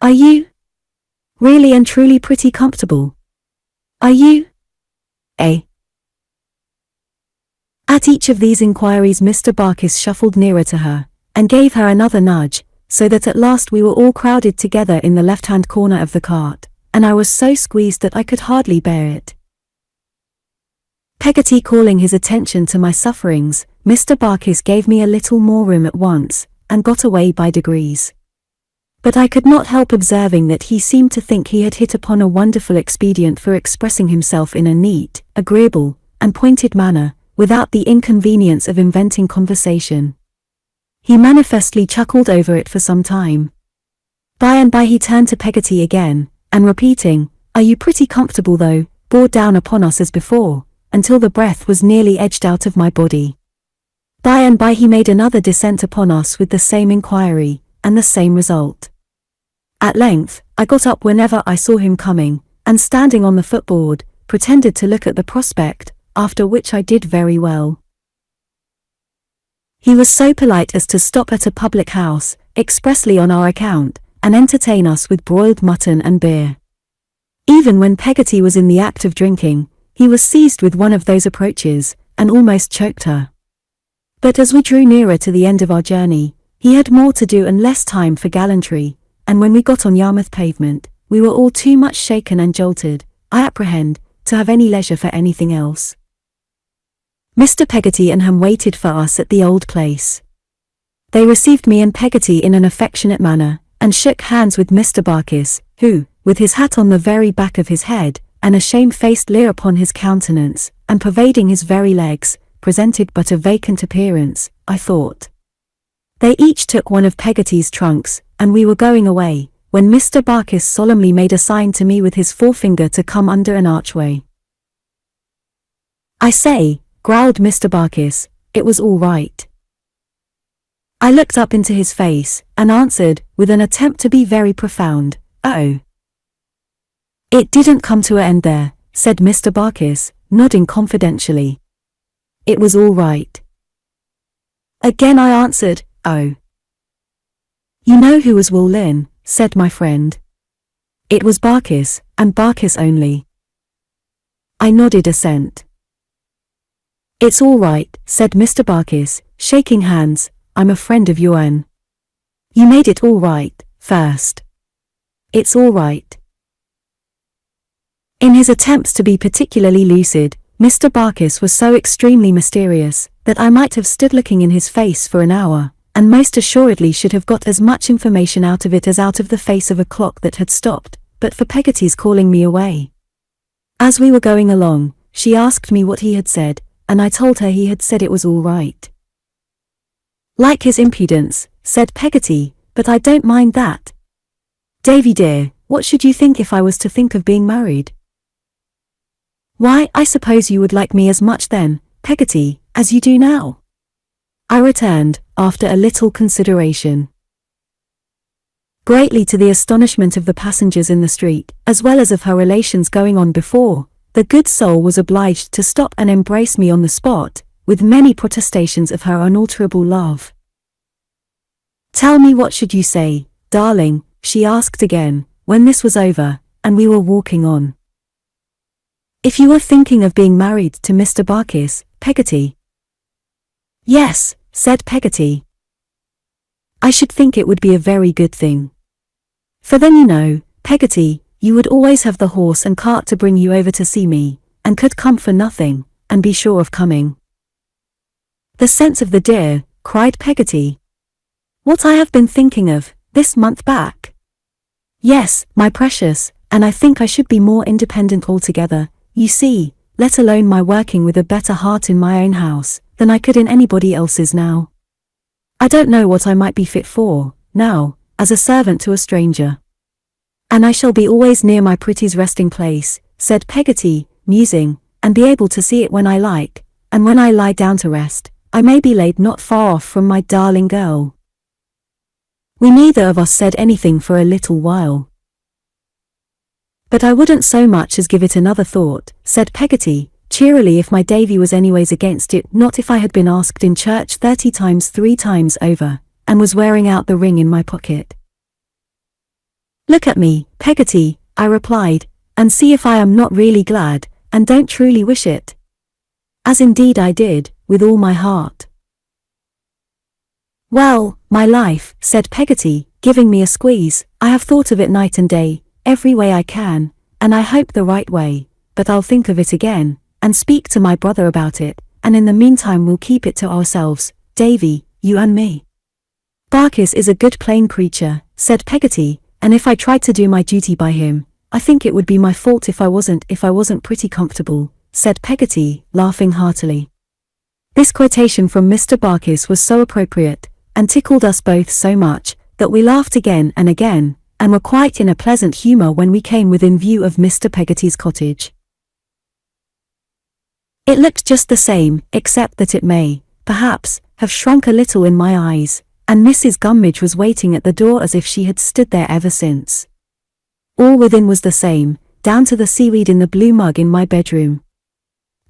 S1: Are you really and truly pretty comfortable? Are you? At each of these inquiries Mr. Barkis shuffled nearer to her, and gave her another nudge, so that at last we were all crowded together in the left-hand corner of the cart, and I was so squeezed that I could hardly bear it. Peggotty calling his attention to my sufferings, Mr. Barkis gave me a little more room at once, and got away by degrees. But I could not help observing that he seemed to think he had hit upon a wonderful expedient for expressing himself in a neat, agreeable, and pointed manner, without the inconvenience of inventing conversation. He manifestly chuckled over it for some time. By and by he turned to Peggotty again, and repeating, "Are you pretty comfortable though?" bore down upon us as before, until the breath was nearly edged out of my body. By and by he made another descent upon us with the same inquiry, and the same result. At length, I got up whenever I saw him coming, and standing on the footboard, pretended to look at the prospect, after which I did very well. He was so polite as to stop at a public house, expressly on our account, and entertain us with broiled mutton and beer. Even when Peggotty was in the act of drinking, he was seized with one of those approaches, and almost choked her. But as we drew nearer to the end of our journey, he had more to do and less time for gallantry, and when we got on Yarmouth pavement, we were all too much shaken and jolted, I apprehend, to have any leisure for anything else. Mr. Peggotty and Ham waited for us at the old place. They received me and Peggotty in an affectionate manner, and shook hands with Mr. Barkis, who, with his hat on the very back of his head, and a shamefaced leer upon his countenance, and pervading his very legs, presented but a vacant appearance, I thought. They each took one of Peggotty's trunks, and we were going away, when Mr. Barkis solemnly made a sign to me with his forefinger to come under an archway. "I say," growled Mr. Barkis, "it was all right." I looked up into his face, and answered, with an attempt to be very profound, "Oh." "It didn't come to an end there," said Mr. Barkis, nodding confidentially. "It was all right." Again I answered, "Oh." "You know who was Will Lynn," said my friend. "It was Barkis, and Barkis only." I nodded assent. "It's all right," said Mr. Barkis, shaking hands, "I'm a friend of your'n. You made it all right, first. It's all right." In his attempts to be particularly lucid, Mr. Barkis was so extremely mysterious, that I might have stood looking in his face for an hour, and most assuredly should have got as much information out of it as out of the face of a clock that had stopped, but for Peggotty's calling me away. As we were going along, she asked me what he had said, and I told her he had said it was all right. "Like his impudence," said Peggotty, "but I don't mind that. Davy dear, what should you think if I was to think of being married?" "Why, I suppose you would like me as much then, Peggotty, as you do now," I returned, after a little consideration. Greatly to the astonishment of the passengers in the street, as well as of her relations going on before, the good soul was obliged to stop and embrace me on the spot, with many protestations of her unalterable love. "Tell me, what should you say, darling?" she asked again, when this was over, and we were walking on. "If you were thinking of being married to Mr. Barkis, Peggotty?" "Yes," said Peggotty. "I should think it would be a very good thing. For then you know, Peggotty, you would always have the horse and cart to bring you over to see me, and could come for nothing, and be sure of coming." "The sense of the dear," cried Peggotty. "What I have been thinking of, this month back." "Yes, my precious, and I think I should be more independent altogether, you see, let alone my working with a better heart in my own house, than I could in anybody else's now. I don't know what I might be fit for, now, as a servant to a stranger. And I shall be always near my pretty's resting place," said Peggotty, musing, "and be able to see it when I like, and when I lie down to rest, I may be laid not far off from my darling girl." We neither of us said anything for a little while. "But I wouldn't so much as give it another thought," said Peggotty, cheerily if my Davy was anyways against it, not if I had been asked in church 30 times 3 times over, and was wearing out the ring in my pocket. Look at me, Peggotty, I replied, and see if I am not really glad, and don't truly wish it. As indeed I did, with all my heart. Well, my life, said Peggotty, giving me a squeeze, I have thought of it night and day, every way I can, and I hope the right way, but I'll think of it again, and speak to my brother about it, and in the meantime we'll keep it to ourselves, Davy, you and me. Barkis is a good plain creature, said Peggotty, and if I tried to do my duty by him, I think it would be my fault if I wasn't pretty comfortable, said Peggotty, laughing heartily. This quotation from Mr. Barkis was so appropriate, and tickled us both so much, that we laughed again, and were quite in a pleasant humour when we came within view of Mr. Peggotty's cottage. It looked just the same, except that it may, perhaps, have shrunk a little in my eyes, and Mrs. Gummidge was waiting at the door as if she had stood there ever since. All within was the same, down to the seaweed in the blue mug in my bedroom.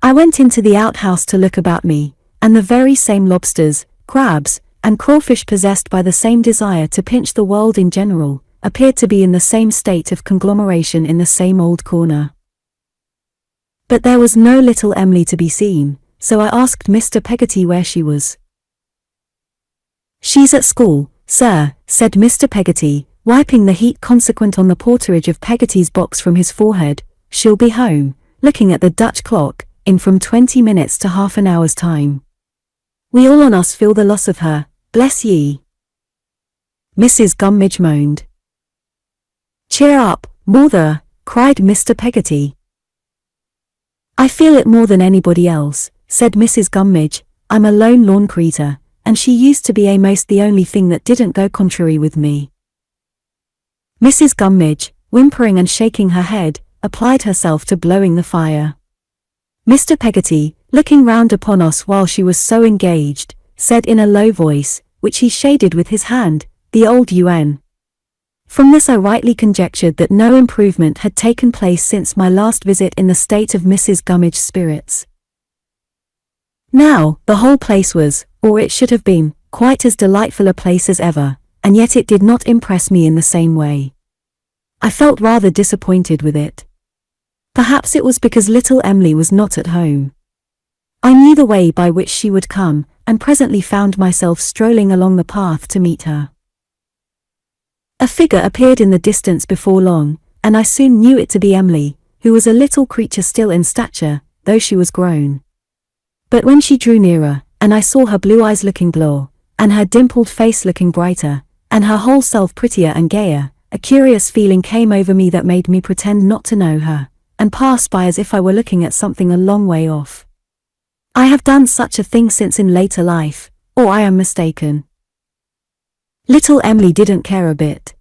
S1: I went into the outhouse to look about me, and the very same lobsters, crabs, and crawfish possessed by the same desire to pinch the world in general, appeared to be in the same state of conglomeration in the same old corner. But there was no little Emily to be seen, so I asked Mr. Peggotty where she was. She's at school, sir, said Mr. Peggotty, wiping the heat consequent on the porterage of Peggotty's box from his forehead. She'll be home, looking at the Dutch clock, in from 20 minutes to half an hour's time. We all on us feel the loss of her, bless ye. Mrs. Gummidge moaned. Cheer up, mother, cried Mr. Peggotty. I feel it more than anybody else, said Mrs. Gummidge. I'm a lone lawn creature, and she used to be a'most the only thing that didn't go contrary with me. Mrs. Gummidge, whimpering and shaking her head, applied herself to blowing the fire. Mr. Peggotty, looking round upon us while she was so engaged, said in a low voice, which he shaded with his hand, the old UN. From this I rightly conjectured that no improvement had taken place since my last visit in the state of Mrs. Gummidge's spirits. Now, the whole place was, or it should have been, quite as delightful a place as ever, and yet it did not impress me in the same way. I felt rather disappointed with it. Perhaps it was because little Emily was not at home. I knew the way by which she would come, and presently found myself strolling along the path to meet her. A figure appeared in the distance before long, and I soon knew it to be Emily, who was a little creature still in stature, though she was grown. But when she drew nearer, and I saw her blue eyes looking blue, and her dimpled face looking brighter, and her whole self prettier and gayer, a curious feeling came over me that made me pretend not to know her, and pass by as if I were looking at something a long way off. I have done such a thing since in later life, or I am mistaken. Little Emily didn't care a bit.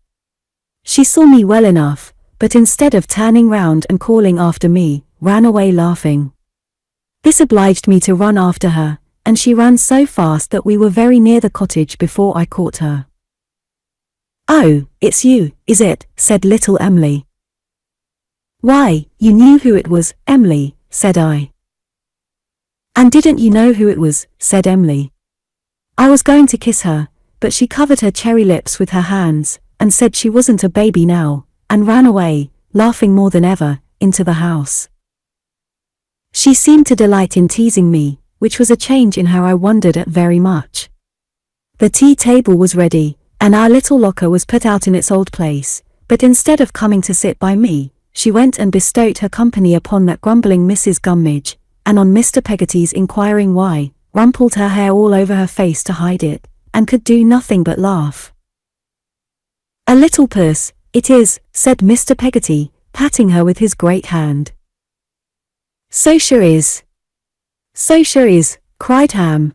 S1: She saw me well enough, but instead of turning round and calling after me, ran away laughing. This obliged me to run after her, and she ran so fast that we were very near the cottage before I caught her. Oh, it's you, is it? Said little Emily. Why, you knew who it was, Emily, said I. And didn't you know who it was, said Emily. I was going to kiss her, but she covered her cherry lips with her hands, and said she wasn't a baby now, and ran away, laughing more than ever, into the house. She seemed to delight in teasing me, which was a change in her I wondered at very much. The tea table was ready, and our little locker was put out in its old place, but instead of coming to sit by me, she went and bestowed her company upon that grumbling Mrs. Gummidge, and on Mr. Peggotty's inquiring why, rumpled her hair all over her face to hide it, and could do nothing but laugh. A little puss, it is, said Mr. Peggotty, patting her with his great hand. So sure is. So sure is, cried Ham.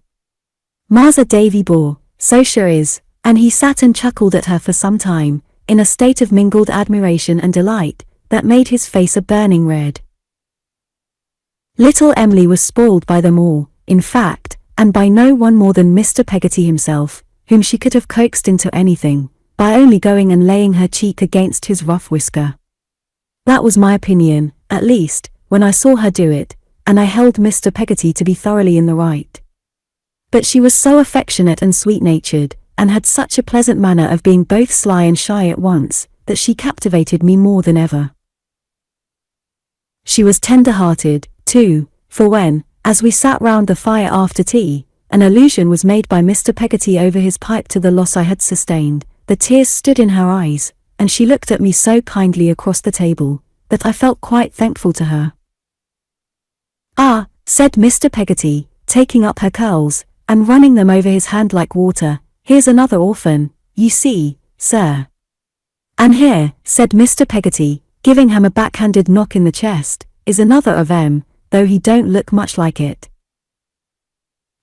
S1: Master Davy bore, so sure is, and he sat and chuckled at her for some time, in a state of mingled admiration and delight, that made his face a burning red. Little Emily was spoiled by them all, in fact, and by no one more than Mr. Peggotty himself, whom she could have coaxed into anything, by only going and laying her cheek against his rough whisker. That was my opinion, at least, when I saw her do it, and I held Mr. Peggotty to be thoroughly in the right. But she was so affectionate and sweet-natured, and had such a pleasant manner of being both sly and shy at once, that she captivated me more than ever. She was tender-hearted, too, for when, as we sat round the fire after tea, an allusion was made by Mr. Peggotty over his pipe to the loss I had sustained, the tears stood in her eyes, and she looked at me so kindly across the table, that I felt quite thankful to her. "Ah," said Mr. Peggotty, taking up her curls, and running them over his hand like water, "here's another orphan, you see, sir." "And here," said Mr. Peggotty, giving him a backhanded knock in the chest, "is another of 'em, though he don't look much like it."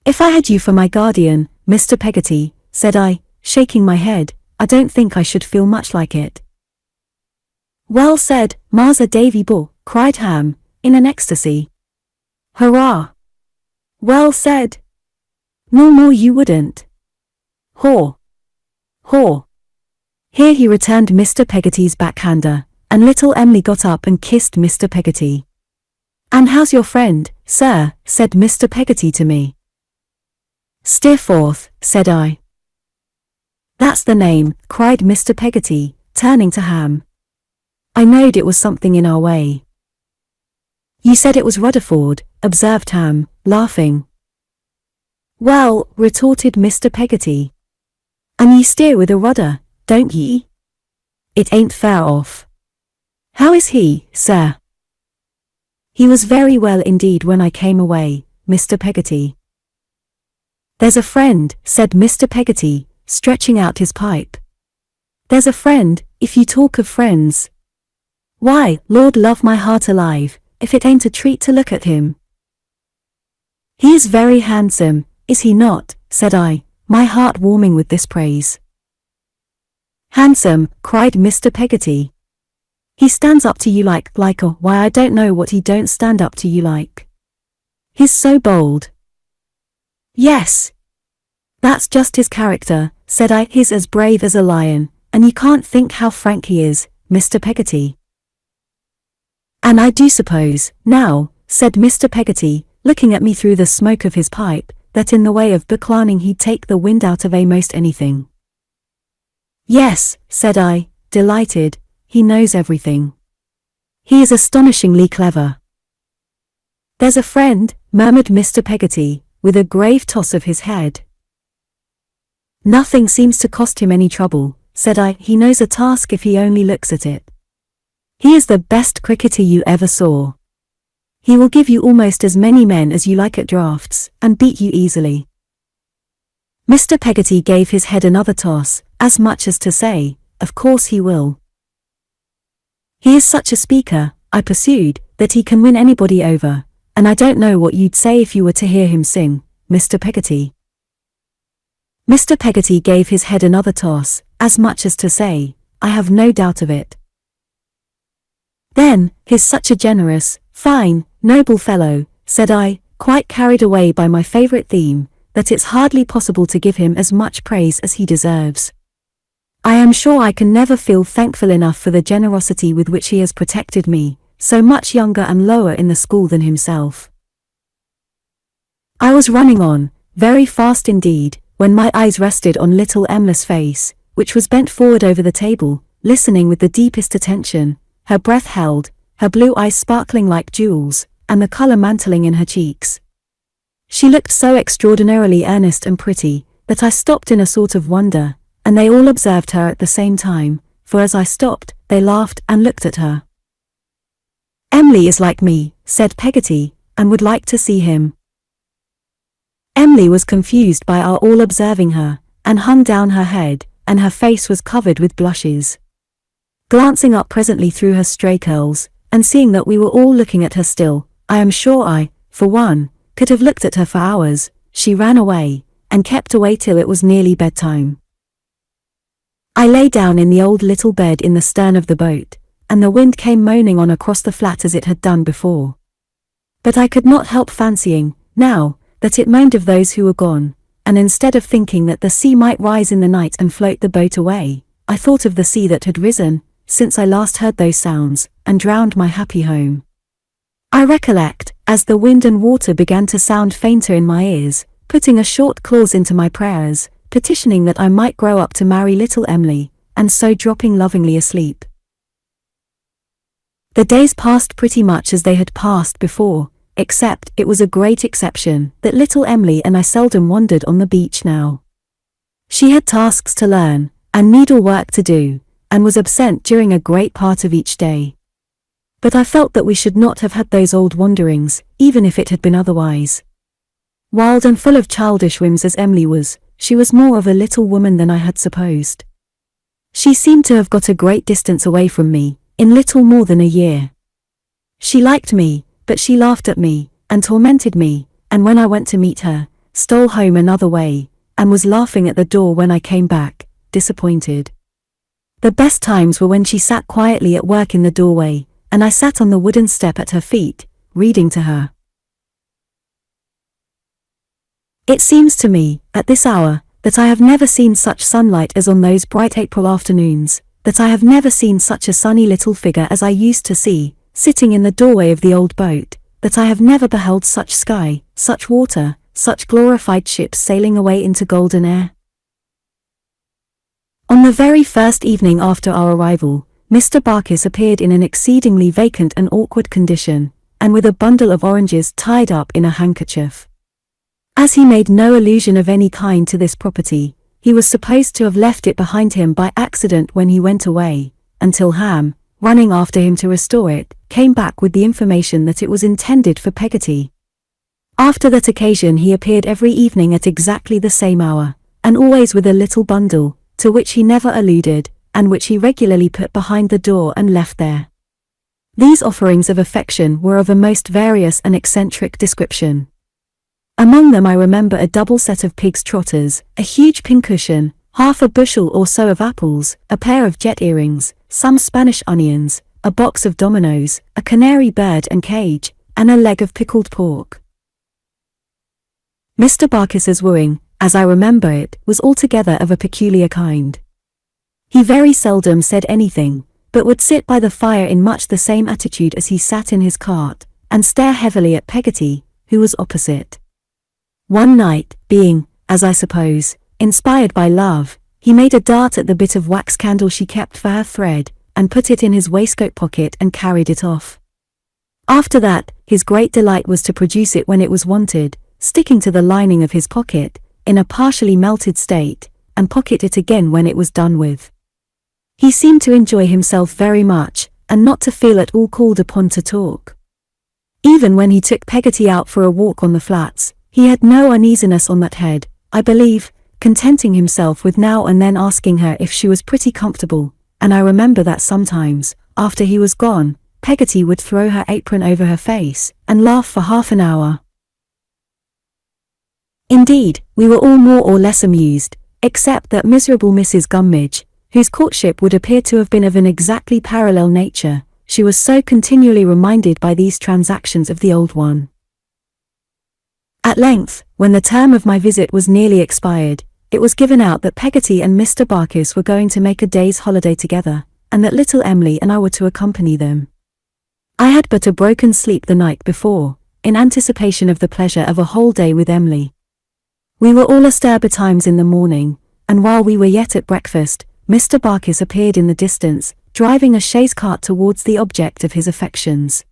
S1: "If I had you for my guardian, Mr. Peggotty," said I, shaking my head, "I don't think I should feel much like it." "Well said, Master Davy Bull," cried Ham, in an ecstasy. "Hurrah! Well said! No more you wouldn't. Haw! Haw!" Here he returned Mr. Peggotty's backhander, and little Emily got up and kissed Mr. Peggotty. "And how's your friend, sir?" said Mr. Peggotty to me. "Steerforth," said I. "That's the name," cried Mr. Peggotty, turning to Ham. "I knowed it was something in our way." "You said it was Rutherford," observed Ham, laughing. "Well," retorted Mr. Peggotty, "and ye steer with a rudder, don't ye? It ain't far off. How is he, sir?" "He was very well indeed when I came away, Mr. Peggotty." "There's a friend," said Mr. Peggotty, stretching out his pipe. "There's a friend, if you talk of friends. Why, Lord love my heart alive, if it ain't a treat to look at him." "He is very handsome, is he not?" said I, my heart warming with this praise. "Handsome," cried Mr. Peggotty. "He stands up to you like a why I don't know what he don't stand up to you like. He's so bold." "Yes. That's just his character," said I. "He's as brave as a lion, and you can't think how frank he is, Mr. Peggotty." "And I do suppose, now," said Mr. Peggotty, looking at me through the smoke of his pipe, "that in the way of book-larning he'd take the wind out of most anything." "Yes," said I, delighted, "he knows everything. He is astonishingly clever." "There's a friend," murmured Mr. Peggotty, with a grave toss of his head. "Nothing seems to cost him any trouble," said I. "He knows a task if he only looks at it. He is the best cricketer you ever saw. He will give you almost as many men as you like at draughts, and beat you easily." Mr. Peggotty gave his head another toss, as much as to say, "Of course he will." "He is such a speaker," I pursued, "that he can win anybody over, and I don't know what you'd say if you were to hear him sing, Mr. Peggotty." Mr. Peggotty gave his head another toss, as much as to say, "I have no doubt of it." "Then, he's such a generous, fine, noble fellow," said I, quite carried away by my favourite theme, "that it's hardly possible to give him as much praise as he deserves. I am sure I can never feel thankful enough for the generosity with which he has protected me, so much younger and lower in the school than himself." I was running on, very fast indeed, when my eyes rested on little Emma's face, which was bent forward over the table, listening with the deepest attention, her breath held, her blue eyes sparkling like jewels, and the colour mantling in her cheeks. She looked so extraordinarily earnest and pretty, that I stopped in a sort of wonder, and they all observed her at the same time, for as I stopped, they laughed and looked at her. "Emily is like me," said Peggotty, "and would like to see him." Emily was confused by our all observing her, and hung down her head, and her face was covered with blushes. Glancing up presently through her stray curls, and seeing that we were all looking at her still, I am sure I, for one, could have looked at her for hours, she ran away, and kept away till it was nearly bedtime. I lay down in the old little bed in the stern of the boat, and the wind came moaning on across the flat as it had done before. But I could not help fancying, now, that it moaned of those who were gone, and instead of thinking that the sea might rise in the night and float the boat away, I thought of the sea that had risen, since I last heard those sounds, and drowned my happy home. I recollect, as the wind and water began to sound fainter in my ears, putting a short clause into my prayers, petitioning that I might grow up to marry little Emily, and so dropping lovingly asleep. The days passed pretty much as they had passed before, except it was a great exception that little Emily and I seldom wandered on the beach now. She had tasks to learn, and needlework to do, and was absent during a great part of each day. But I felt that we should not have had those old wanderings, even if it had been otherwise. Wild and full of childish whims as Emily was, she was more of a little woman than I had supposed. She seemed to have got a great distance away from me, in little more than a year. She liked me, but she laughed at me, and tormented me, and when I went to meet her, stole home another way, and was laughing at the door when I came back, disappointed. The best times were when she sat quietly at work in the doorway, and I sat on the wooden step at her feet, reading to her. It seems to me, at this hour, that I have never seen such sunlight as on those bright April afternoons, that I have never seen such a sunny little figure as I used to see, sitting in the doorway of the old boat, that I have never beheld such sky, such water, such glorified ships sailing away into golden air. On the very first evening after our arrival, Mr. Barkis appeared in an exceedingly vacant and awkward condition, and with a bundle of oranges tied up in a handkerchief. As he made no allusion of any kind to this property, he was supposed to have left it behind him by accident when he went away, until Ham, running after him to restore it, came back with the information that it was intended for Peggotty. After that occasion he appeared every evening at exactly the same hour, and always with a little bundle, to which he never alluded, and which he regularly put behind the door and left there. These offerings of affection were of a most various and eccentric description. Among them I remember a double set of pig's trotters, a huge pincushion, half a bushel or so of apples, a pair of jet earrings, some Spanish onions, a box of dominoes, a canary bird and cage, and a leg of pickled pork. Mr. Barkis's wooing, as I remember it, was altogether of a peculiar kind. He very seldom said anything, but would sit by the fire in much the same attitude as he sat in his cart, and stare heavily at Peggotty, who was opposite. One night, being, as I suppose, inspired by love, he made a dart at the bit of wax candle she kept for her thread, and put it in his waistcoat pocket and carried it off. After that, his great delight was to produce it when it was wanted, sticking to the lining of his pocket, in a partially melted state, and pocket it again when it was done with. He seemed to enjoy himself very much, and not to feel at all called upon to talk. Even when he took Peggotty out for a walk on the flats, he had no uneasiness on that head, I believe, contenting himself with now and then asking her if she was pretty comfortable, and I remember that sometimes, after he was gone, Peggotty would throw her apron over her face, and laugh for half an hour. Indeed, we were all more or less amused, except that miserable Mrs. Gummidge, whose courtship would appear to have been of an exactly parallel nature, she was so continually reminded by these transactions of the old one. At length, when the term of my visit was nearly expired, it was given out that Peggotty and Mr. Barkis were going to make a day's holiday together, and that little Emily and I were to accompany them. I had but a broken sleep the night before, in anticipation of the pleasure of a whole day with Emily. We were all astir betimes in the morning, and while we were yet at breakfast, Mr. Barkis appeared in the distance, driving a chaise cart towards the object of his affections.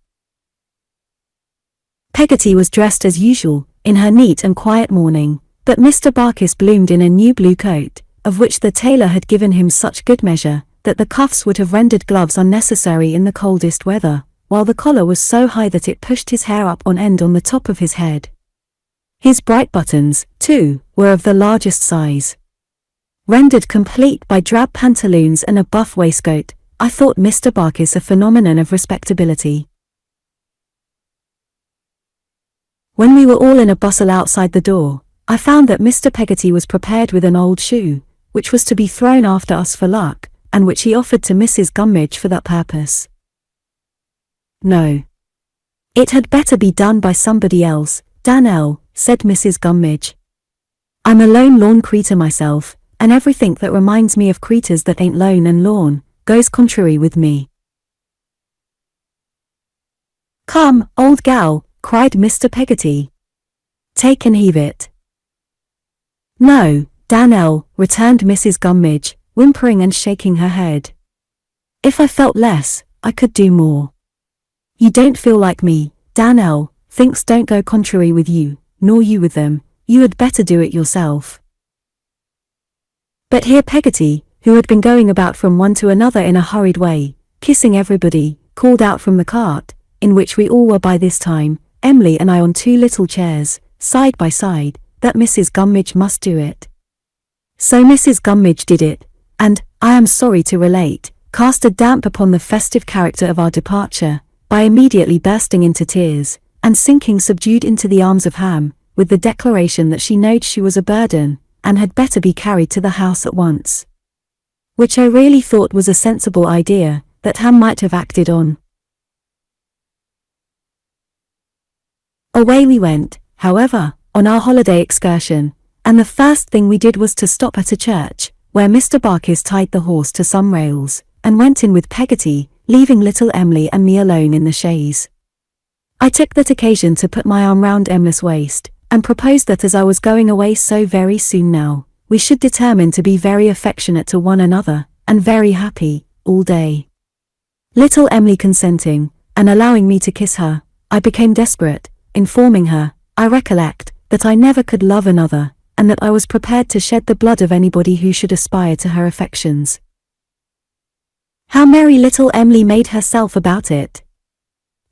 S1: Peggotty was dressed as usual, in her neat and quiet mourning, but Mr. Barkis bloomed in a new blue coat, of which the tailor had given him such good measure, that the cuffs would have rendered gloves unnecessary in the coldest weather, while the collar was so high that it pushed his hair up on end on the top of his head. His bright buttons, too, were of the largest size. Rendered complete by drab pantaloons and a buff waistcoat, I thought Mr. Barkis a phenomenon of respectability. When we were all in a bustle outside the door, I found that Mr. Peggotty was prepared with an old shoe, which was to be thrown after us for luck, and which he offered to Mrs. Gummidge for that purpose. No. It had better be done by somebody else, Dan'l, said Mrs. Gummidge. I'm a lone lorn creetur myself, and everything that reminds me of creeturs that ain't lone and lorn, goes contrary with me. Come, old gal, cried Mr. Peggotty. "Take and heave it." "No, Danelle," returned Mrs. Gummidge, whimpering and shaking her head. "If I felt less, I could do more. You don't feel like me, Danelle, things don't go contrary with you, nor you with them, you had better do it yourself." But here Peggotty, who had been going about from one to another in a hurried way, kissing everybody, called out from the cart, in which we all were by this time, Emily and I on two little chairs, side by side, that Mrs. Gummidge must do it. So Mrs. Gummidge did it, and, I am sorry to relate, cast a damp upon the festive character of our departure, by immediately bursting into tears, and sinking subdued into the arms of Ham, with the declaration that she knowed she was a burden, and had better be carried to the house at once. Which I really thought was a sensible idea, that Ham might have acted on. Away we went, however, on our holiday excursion, and the first thing we did was to stop at a church, where Mr. Barkis tied the horse to some rails, and went in with Peggotty, leaving little Emily and me alone in the chaise. I took that occasion to put my arm round Emily's waist, and proposed that as I was going away so very soon now, we should determine to be very affectionate to one another, and very happy, all day. Little Emily consenting, and allowing me to kiss her, I became desperate, informing her, I recollect, that I never could love another, and that I was prepared to shed the blood of anybody who should aspire to her affections. How merry little Emily made herself about it!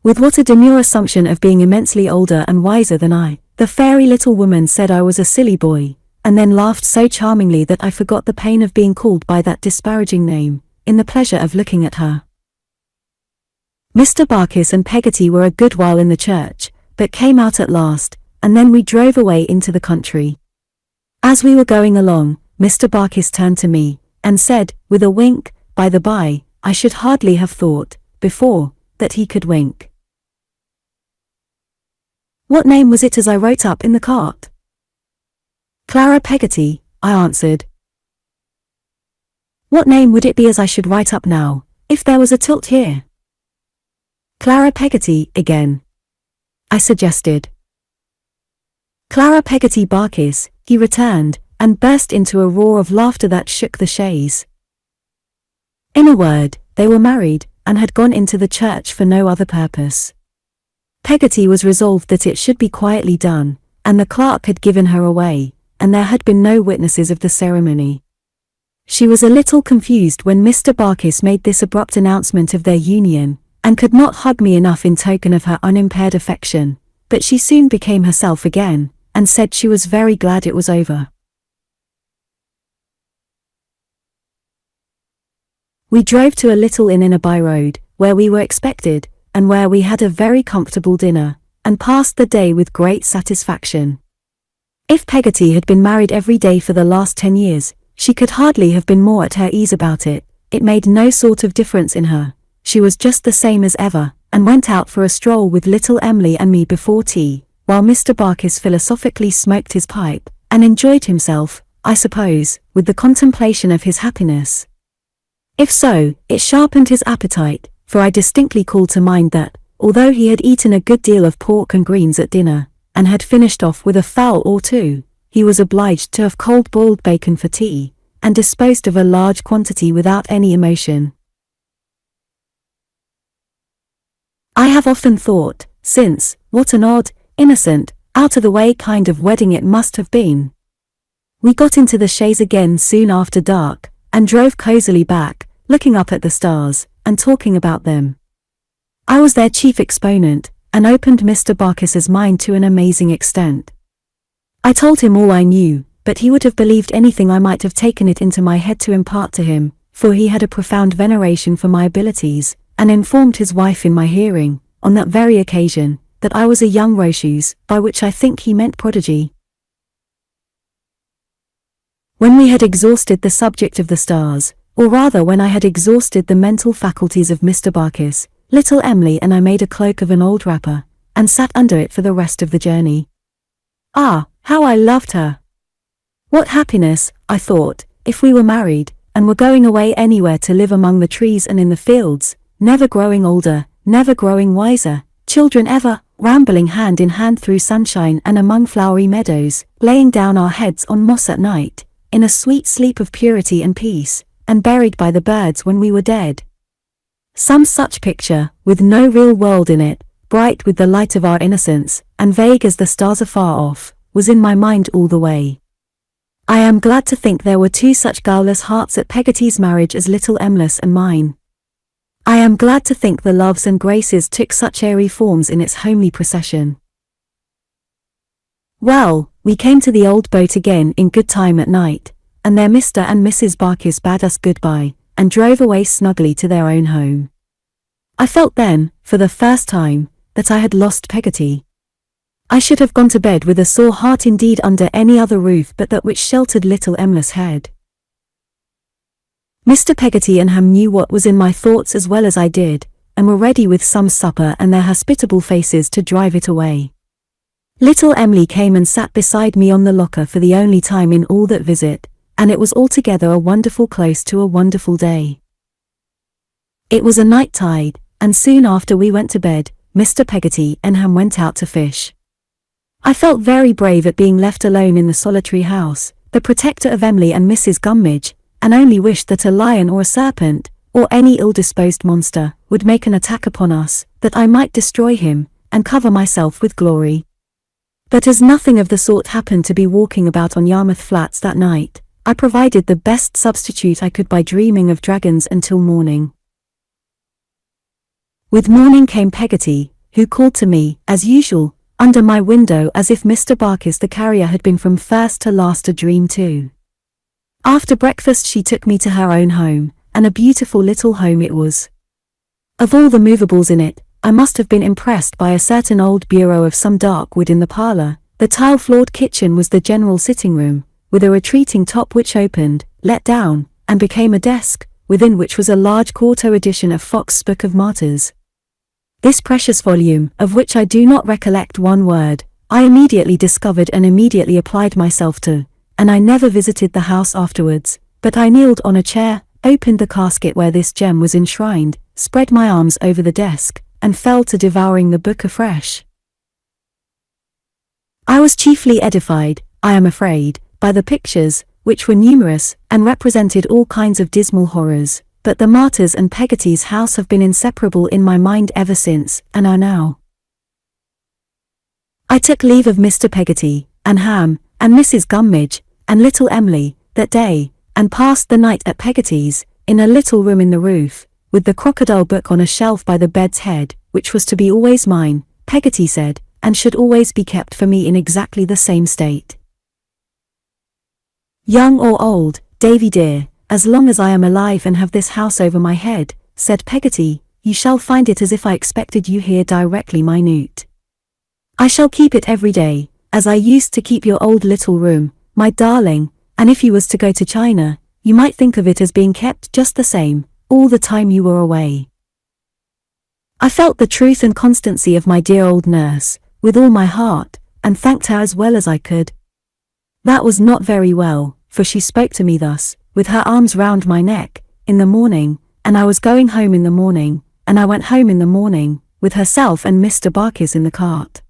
S1: With what a demure assumption of being immensely older and wiser than I, the fairy little woman said I was a silly boy, and then laughed so charmingly that I forgot the pain of being called by that disparaging name, in the pleasure of looking at her. Mr. Barkis and Peggotty were a good while in the church, but came out at last, and then we drove away into the country. As we were going along, Mr. Barkis turned to me, and said, with a wink, by the by, I should hardly have thought, before, that he could wink. "What name was it as I wrote up in the cart?" "Clara Peggotty," I answered. "What name would it be as I should write up now, if there was a tilt here?" "Clara Peggotty, again," I suggested. "Clara Peggotty Barkis," he returned, and burst into a roar of laughter that shook the chaise. In a word, they were married, and had gone into the church for no other purpose. Peggotty was resolved that it should be quietly done, and the clerk had given her away, and there had been no witnesses of the ceremony. She was a little confused when Mr. Barkis made this abrupt announcement of their union, and could not hug me enough in token of her unimpaired affection, but she soon became herself again, and said she was very glad it was over. We drove to a little inn in a by-road, where we were expected, and where we had a very comfortable dinner, and passed the day with great satisfaction. If Peggotty had been married every day for the last 10 years, she could hardly have been more at her ease about it. It made no sort of difference in her. She was just the same as ever, and went out for a stroll with little Emily and me before tea, while Mr. Barkis philosophically smoked his pipe, and enjoyed himself, I suppose, with the contemplation of his happiness. If so, it sharpened his appetite, for I distinctly called to mind that, although he had eaten a good deal of pork and greens at dinner, and had finished off with a fowl or two, he was obliged to have cold boiled bacon for tea, and disposed of a large quantity without any emotion. I have often thought, since, what an odd, innocent, out-of-the-way kind of wedding it must have been. We got into the chaise again soon after dark, and drove cosily back, looking up at the stars, and talking about them. I was their chief exponent, and opened Mr. Barkis's mind to an amazing extent. I told him all I knew, but he would have believed anything I might have taken it into my head to impart to him, for he had a profound veneration for my abilities, and informed his wife in my hearing, on that very occasion, that I was a young Rochus, by which I think he meant prodigy. When we had exhausted the subject of the stars, or rather when I had exhausted the mental faculties of Mr. Barkis, little Emily and I made a cloak of an old wrapper, and sat under it for the rest of the journey. Ah, how I loved her! What happiness, I thought, if we were married, and were going away anywhere to live among the trees and in the fields, never growing older, never growing wiser, children ever, rambling hand in hand through sunshine and among flowery meadows, laying down our heads on moss at night, in a sweet sleep of purity and peace, and buried by the birds when we were dead. Some such picture, with no real world in it, bright with the light of our innocence, and vague as the stars afar off, was in my mind all the way. I am glad to think there were two such guileless hearts at Peggotty's marriage as little Emless and mine. I am glad to think the loves and graces took such airy forms in its homely procession. Well, we came to the old boat again in good time at night, and there Mr. and Mrs. Barkis bade us goodbye, and drove away snugly to their own home. I felt then, for the first time, that I had lost Peggotty. I should have gone to bed with a sore heart indeed under any other roof but that which sheltered little Emless' head. Mr. Peggotty and Ham knew what was in my thoughts as well as I did, and were ready with some supper and their hospitable faces to drive it away. Little Emily came and sat beside me on the locker for the only time in all that visit, and it was altogether a wonderful close to a wonderful day. It was a night tide, and soon after we went to bed, Mr. Peggotty and Ham went out to fish. I felt very brave at being left alone in the solitary house, the protector of Emily and Mrs. Gummidge, and only wished that a lion or a serpent, or any ill-disposed monster, would make an attack upon us, that I might destroy him, and cover myself with glory. But as nothing of the sort happened to be walking about on Yarmouth flats that night, I provided the best substitute I could by dreaming of dragons until morning. With morning came Peggotty, who called to me, as usual, under my window as if Mr. Barkis the carrier had been from first to last a dream too. After breakfast she took me to her own home, and a beautiful little home it was. Of all the movables in it, I must have been impressed by a certain old bureau of some dark wood in the parlour. The tile-floored kitchen was the general sitting room, with a retreating top which opened, let down, and became a desk, within which was a large quarto edition of Fox's Book of Martyrs. This precious volume, of which I do not recollect one word, I immediately discovered and immediately applied myself to, and I never visited the house afterwards, but I kneeled on a chair, opened the casket where this gem was enshrined, spread my arms over the desk, and fell to devouring the book afresh. I was chiefly edified, I am afraid, by the pictures, which were numerous, and represented all kinds of dismal horrors, but the Martyrs and Peggotty's house have been inseparable in my mind ever since, and are now. I took leave of Mr. Peggotty, and Ham, and Mrs. Gummidge, and little Emily, that day, and passed the night at Peggotty's, in a little room in the roof, with the crocodile book on a shelf by the bed's head, which was to be always mine, Peggotty said, and should always be kept for me in exactly the same state. Young or old, Davy dear, as long as I am alive and have this house over my head, said Peggotty, you shall find it as if I expected you here directly minute. I shall keep it every day, as I used to keep your old little room, my darling, and if you was to go to China, you might think of it as being kept just the same, all the time you were away. I felt the truth and constancy of my dear old nurse, with all my heart, and thanked her as well as I could. That was not very well, for she spoke to me thus, with her arms round my neck, in the morning, and I was going home in the morning, and I went home in the morning, with herself and Mr. Barkis in the cart.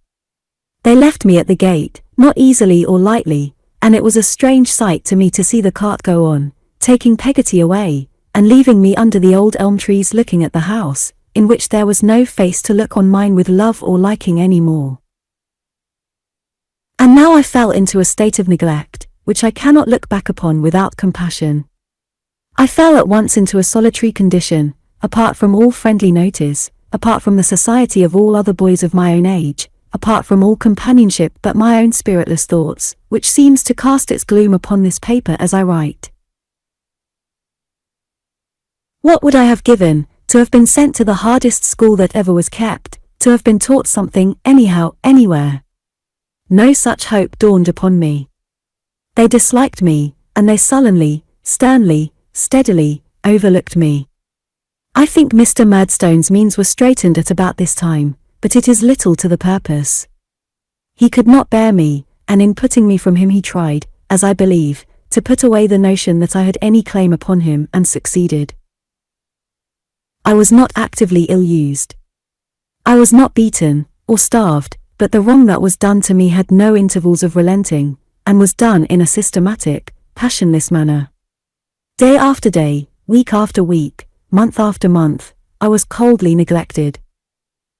S1: They left me at the gate, not easily or lightly, and it was a strange sight to me to see the cart go on, taking Peggotty away, and leaving me under the old elm trees looking at the house, in which there was no face to look on mine with love or liking any more. And now I fell into a state of neglect, which I cannot look back upon without compassion. I fell at once into a solitary condition, apart from all friendly notice, apart from the society of all other boys of my own age, apart from all companionship but my own spiritless thoughts, which seems to cast its gloom upon this paper as I write. What would I have given, to have been sent to the hardest school that ever was kept, to have been taught something, anyhow, anywhere? No such hope dawned upon me. They disliked me, and they sullenly, sternly, steadily, overlooked me. I think Mr. Murdstone's means were straitened at about this time, but it is little to the purpose. He could not bear me, and in putting me from him he tried, as I believe, to put away the notion that I had any claim upon him, and succeeded. I was not actively ill-used. I was not beaten, or starved, but the wrong that was done to me had no intervals of relenting, and was done in a systematic, passionless manner. Day after day, week after week, month after month, I was coldly neglected.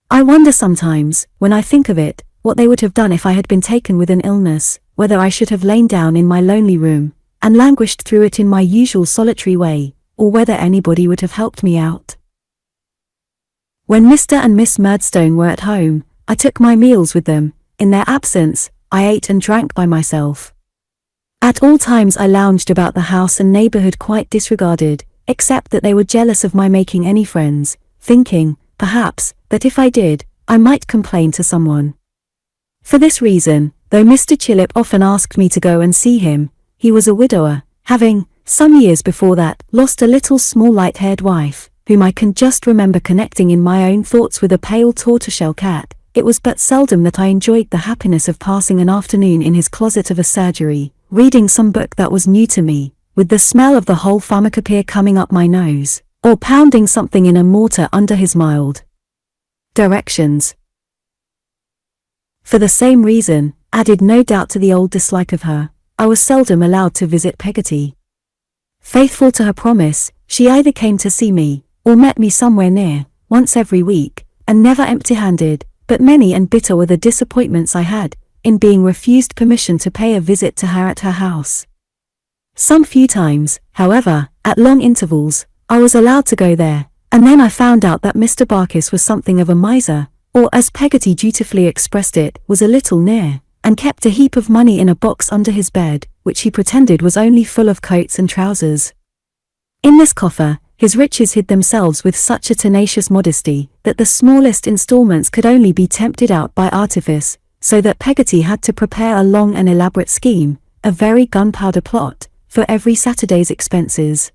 S1: I wonder sometimes, when I think of it, what they would have done if I had been taken with an illness, whether I should have lain down in my lonely room, and languished through it in my usual solitary way, or whether anybody would have helped me out. When Mr. and Miss Murdstone were at home, I took my meals with them. In their absence, I ate and drank by myself. At all times I lounged about the house and neighborhood quite disregarded, except that they were jealous of my making any friends, thinking, perhaps, that if I did, I might complain to someone. For this reason, though Mr. Chillip often asked me to go and see him, he was a widower, having, some years before that, lost a little small light-haired wife, whom I can just remember connecting in my own thoughts with a pale tortoiseshell cat. It was but seldom that I enjoyed the happiness of passing an afternoon in his closet of a surgery, reading some book that was new to me, with the smell of the whole pharmacopoeia coming up my nose, or pounding something in a mortar under his mild directions. For the same reason, added no doubt to the old dislike of her, I was seldom allowed to visit Peggotty. Faithful to her promise, she either came to see me, or met me somewhere near, once every week, and never empty-handed, but many and bitter were the disappointments I had, in being refused permission to pay a visit to her at her house. Some few times, however, at long intervals, I was allowed to go there, and then I found out that Mr. Barkis was something of a miser, or as Peggotty dutifully expressed it, was a little near, and kept a heap of money in a box under his bed, which he pretended was only full of coats and trousers. In this coffer, his riches hid themselves with such a tenacious modesty, that the smallest instalments could only be tempted out by artifice, so that Peggotty had to prepare a long and elaborate scheme, a very gunpowder plot, for every Saturday's expenses.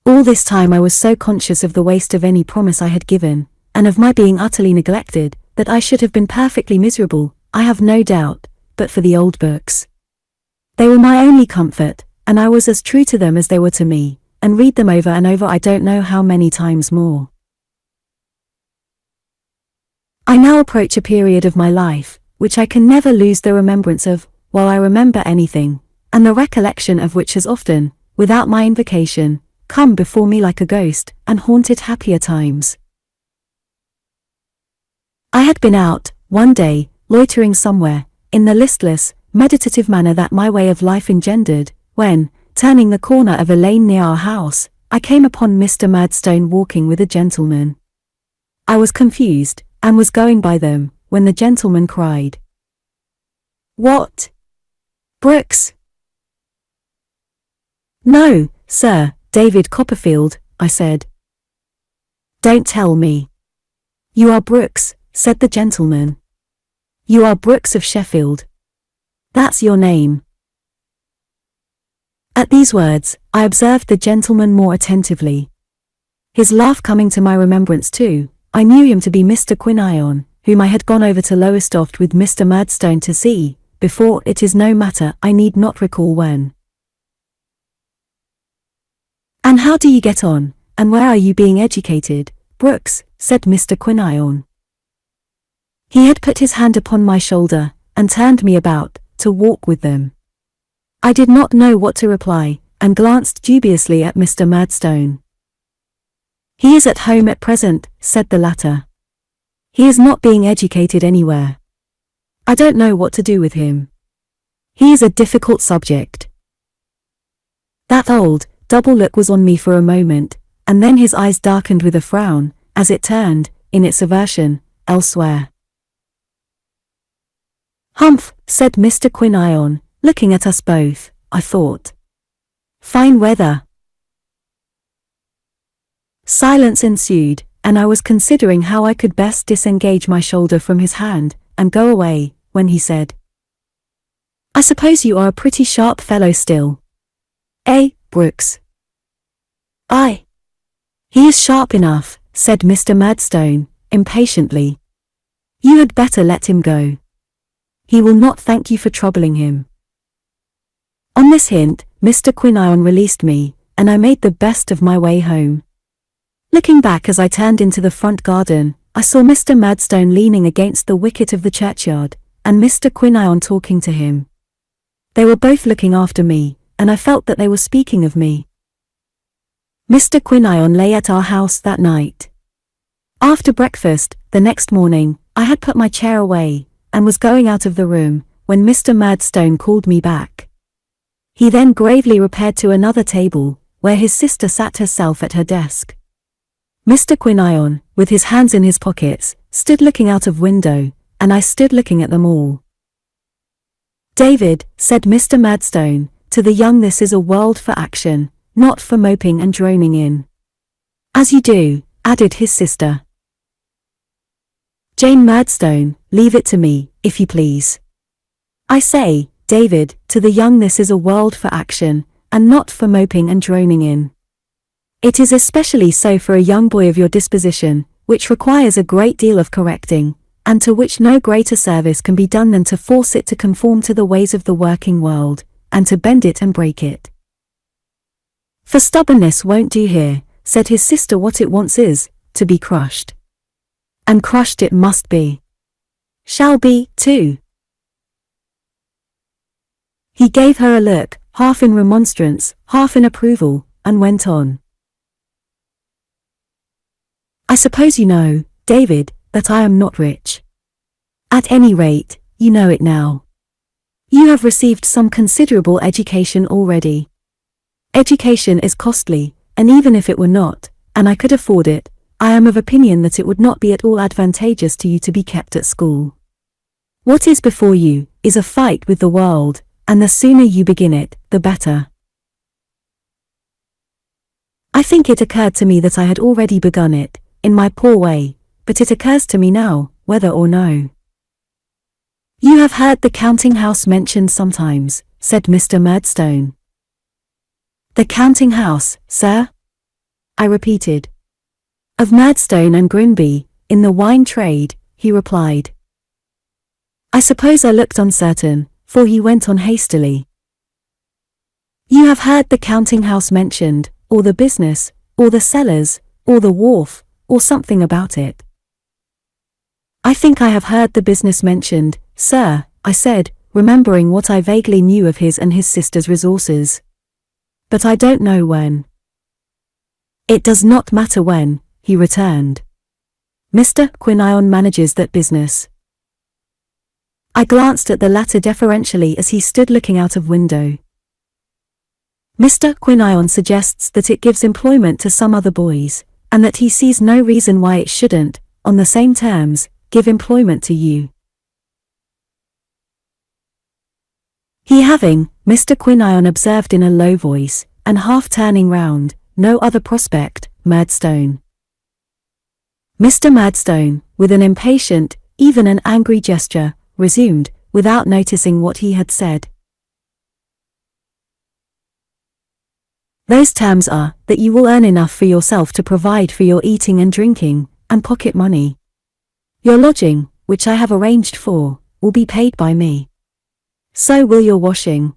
S1: All this time I was so conscious of the waste of any promise I had given, and of my being utterly neglected, that I should have been perfectly miserable, I have no doubt, but for the old books. They were my only comfort, and I was as true to them as they were to me, and read them over and over I don't know how many times more. I now approach a period of my life, which I can never lose the remembrance of, while I remember anything, and the recollection of which has often, without my invocation, come before me like a ghost, and haunted happier times. I had been out, one day, loitering somewhere, in the listless, meditative manner that my way of life engendered, when, turning the corner of a lane near our house, I came upon Mr. Murdstone walking with a gentleman. I was confused, and was going by them, when the gentleman cried, "What? Brooks?" "No, sir, David Copperfield," I said. "Don't tell me. You are Brooks," said the gentleman. "You are Brooks of Sheffield. That's your name." At these words, I observed the gentleman more attentively. His laugh coming to my remembrance too, I knew him to be Mr. Quinion, whom I had gone over to Lowestoft with Mr. Murdstone to see, before. It is no matter, I need not recall when. "And how do you get on, and where are you being educated, Brooks?" said Mr. Quinion. He had put his hand upon my shoulder, and turned me about, to walk with them. I did not know what to reply, and glanced dubiously at Mr. Murdstone. "He is at home at present," said the latter. "He is not being educated anywhere. I don't know what to do with him. He is a difficult subject." That old, double look was on me for a moment, and then his eyes darkened with a frown, as it turned, in its aversion, elsewhere. "Humph," said Mr. Quinion, looking at us both. I thought, "Fine weather." Silence ensued, and I was considering how I could best disengage my shoulder from his hand, and go away, when he said, "I suppose you are a pretty sharp fellow still. Eh, Brooks?" "Aye. He is sharp enough," said Mr. Murdstone, impatiently. "You had better let him go. He will not thank you for troubling him." On this hint, Mr. Quinion released me, and I made the best of my way home. Looking back as I turned into the front garden, I saw Mr. Murdstone leaning against the wicket of the churchyard, and Mr. Quinion talking to him. They were both looking after me, and I felt that they were speaking of me. Mr. Quinion lay at our house that night. After breakfast, the next morning, I had put my chair away, and was going out of the room, when Mr. Murdstone called me back. He then gravely repaired to another table, where his sister sat herself at her desk. Mr. Quinion, with his hands in his pockets, stood looking out of window, and I stood looking at them all. "David," said Mr. Murdstone, "to the young this is a world for action, not for moping and droning in." "As you do," added his sister. Jane Murdstone, "Leave it to me, if you please." "I say, David, to the young this is a world for action, and not for moping and droning in. It is especially so for a young boy of your disposition, which requires a great deal of correcting, and to which no greater service can be done than to force it to conform to the ways of the working world, and to bend it and break it. For stubbornness won't do here," said his sister. "What it wants is, to be crushed. And crushed it must be. Shall be, too." He gave her a look, half in remonstrance, half in approval, and went on. "I suppose you know, David, that I am not rich. At any rate, you know it now. You have received some considerable education already. Education is costly, and even if it were not, and I could afford it, I am of opinion that it would not be at all advantageous to you to be kept at school. What is before you, is a fight with the world, and the sooner you begin it, the better." I think it occurred to me that I had already begun it, in my poor way, but it occurs to me now, whether or no. "You have heard the counting house mentioned sometimes," said Mr. Murdstone. "The counting house, sir?" I repeated. "Of Murdstone and Grinby, in the wine trade," he replied. I suppose I looked uncertain, for he went on hastily. "You have heard the counting house mentioned, or the business, or the cellars, or the wharf, or something about it." "I think I have heard the business mentioned, sir," I said, remembering what I vaguely knew of his and his sister's resources. "But I don't know when." "It does not matter when," he returned. "Mr. Quinion manages that business." I glanced at the latter deferentially as he stood looking out of window. "Mr. Quinion suggests that it gives employment to some other boys, and that he sees no reason why it shouldn't, on the same terms, give employment to you." "He having," Mr. Quinion observed in a low voice, and half turning round, "no other prospect, Murdstone." Mr. Murdstone, with an impatient, even an angry gesture, resumed, without noticing what he had said. "Those terms are, that you will earn enough for yourself to provide for your eating and drinking, and pocket money. Your lodging, which I have arranged for, will be paid by me. So will your washing,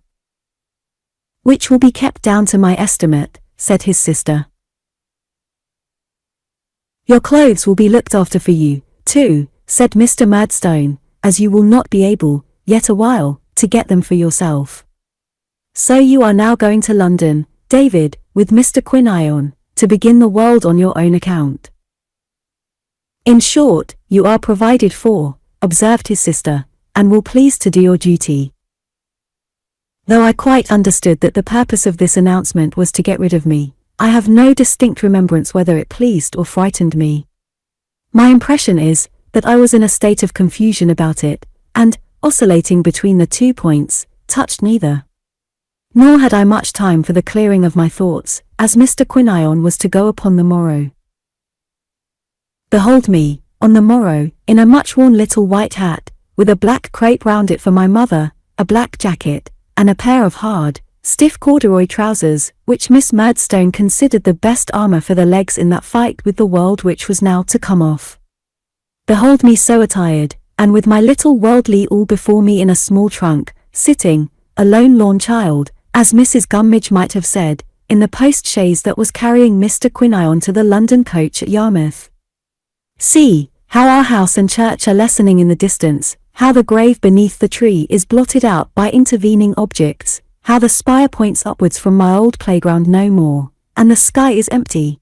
S1: which will be kept down to my estimate," said his sister. "Your clothes will be looked after for you, too," said Mr. Murdstone, "as you will not be able, yet awhile, to get them for yourself. So you are now going to London, David, with Mr. Quinion, to begin the world on your own account. In short, you are provided for," observed his sister, "and will please to do your duty." Though I quite understood that the purpose of this announcement was to get rid of me, I have no distinct remembrance whether it pleased or frightened me. My impression is, that I was in a state of confusion about it, and, oscillating between the 2 points, touched neither. Nor had I much time for the clearing of my thoughts, as Mr. Quinion was to go upon the morrow. Behold me, on the morrow, in a much-worn little white hat, with a black crape round it for my mother, a black jacket, and a pair of hard, stiff corduroy trousers, which Miss Murdstone considered the best armour for the legs in that fight with the world which was now to come off. Behold me so attired, and with my little worldly all before me in a small trunk, sitting, a lone lorn child, as Mrs. Gummidge might have said, in the post-chaise that was carrying Mr. Quinion to the London coach at Yarmouth. See, how our house and church are lessening in the distance, how the grave beneath the tree is blotted out by intervening objects, how the spire points upwards from my old playground no more, and the sky is empty.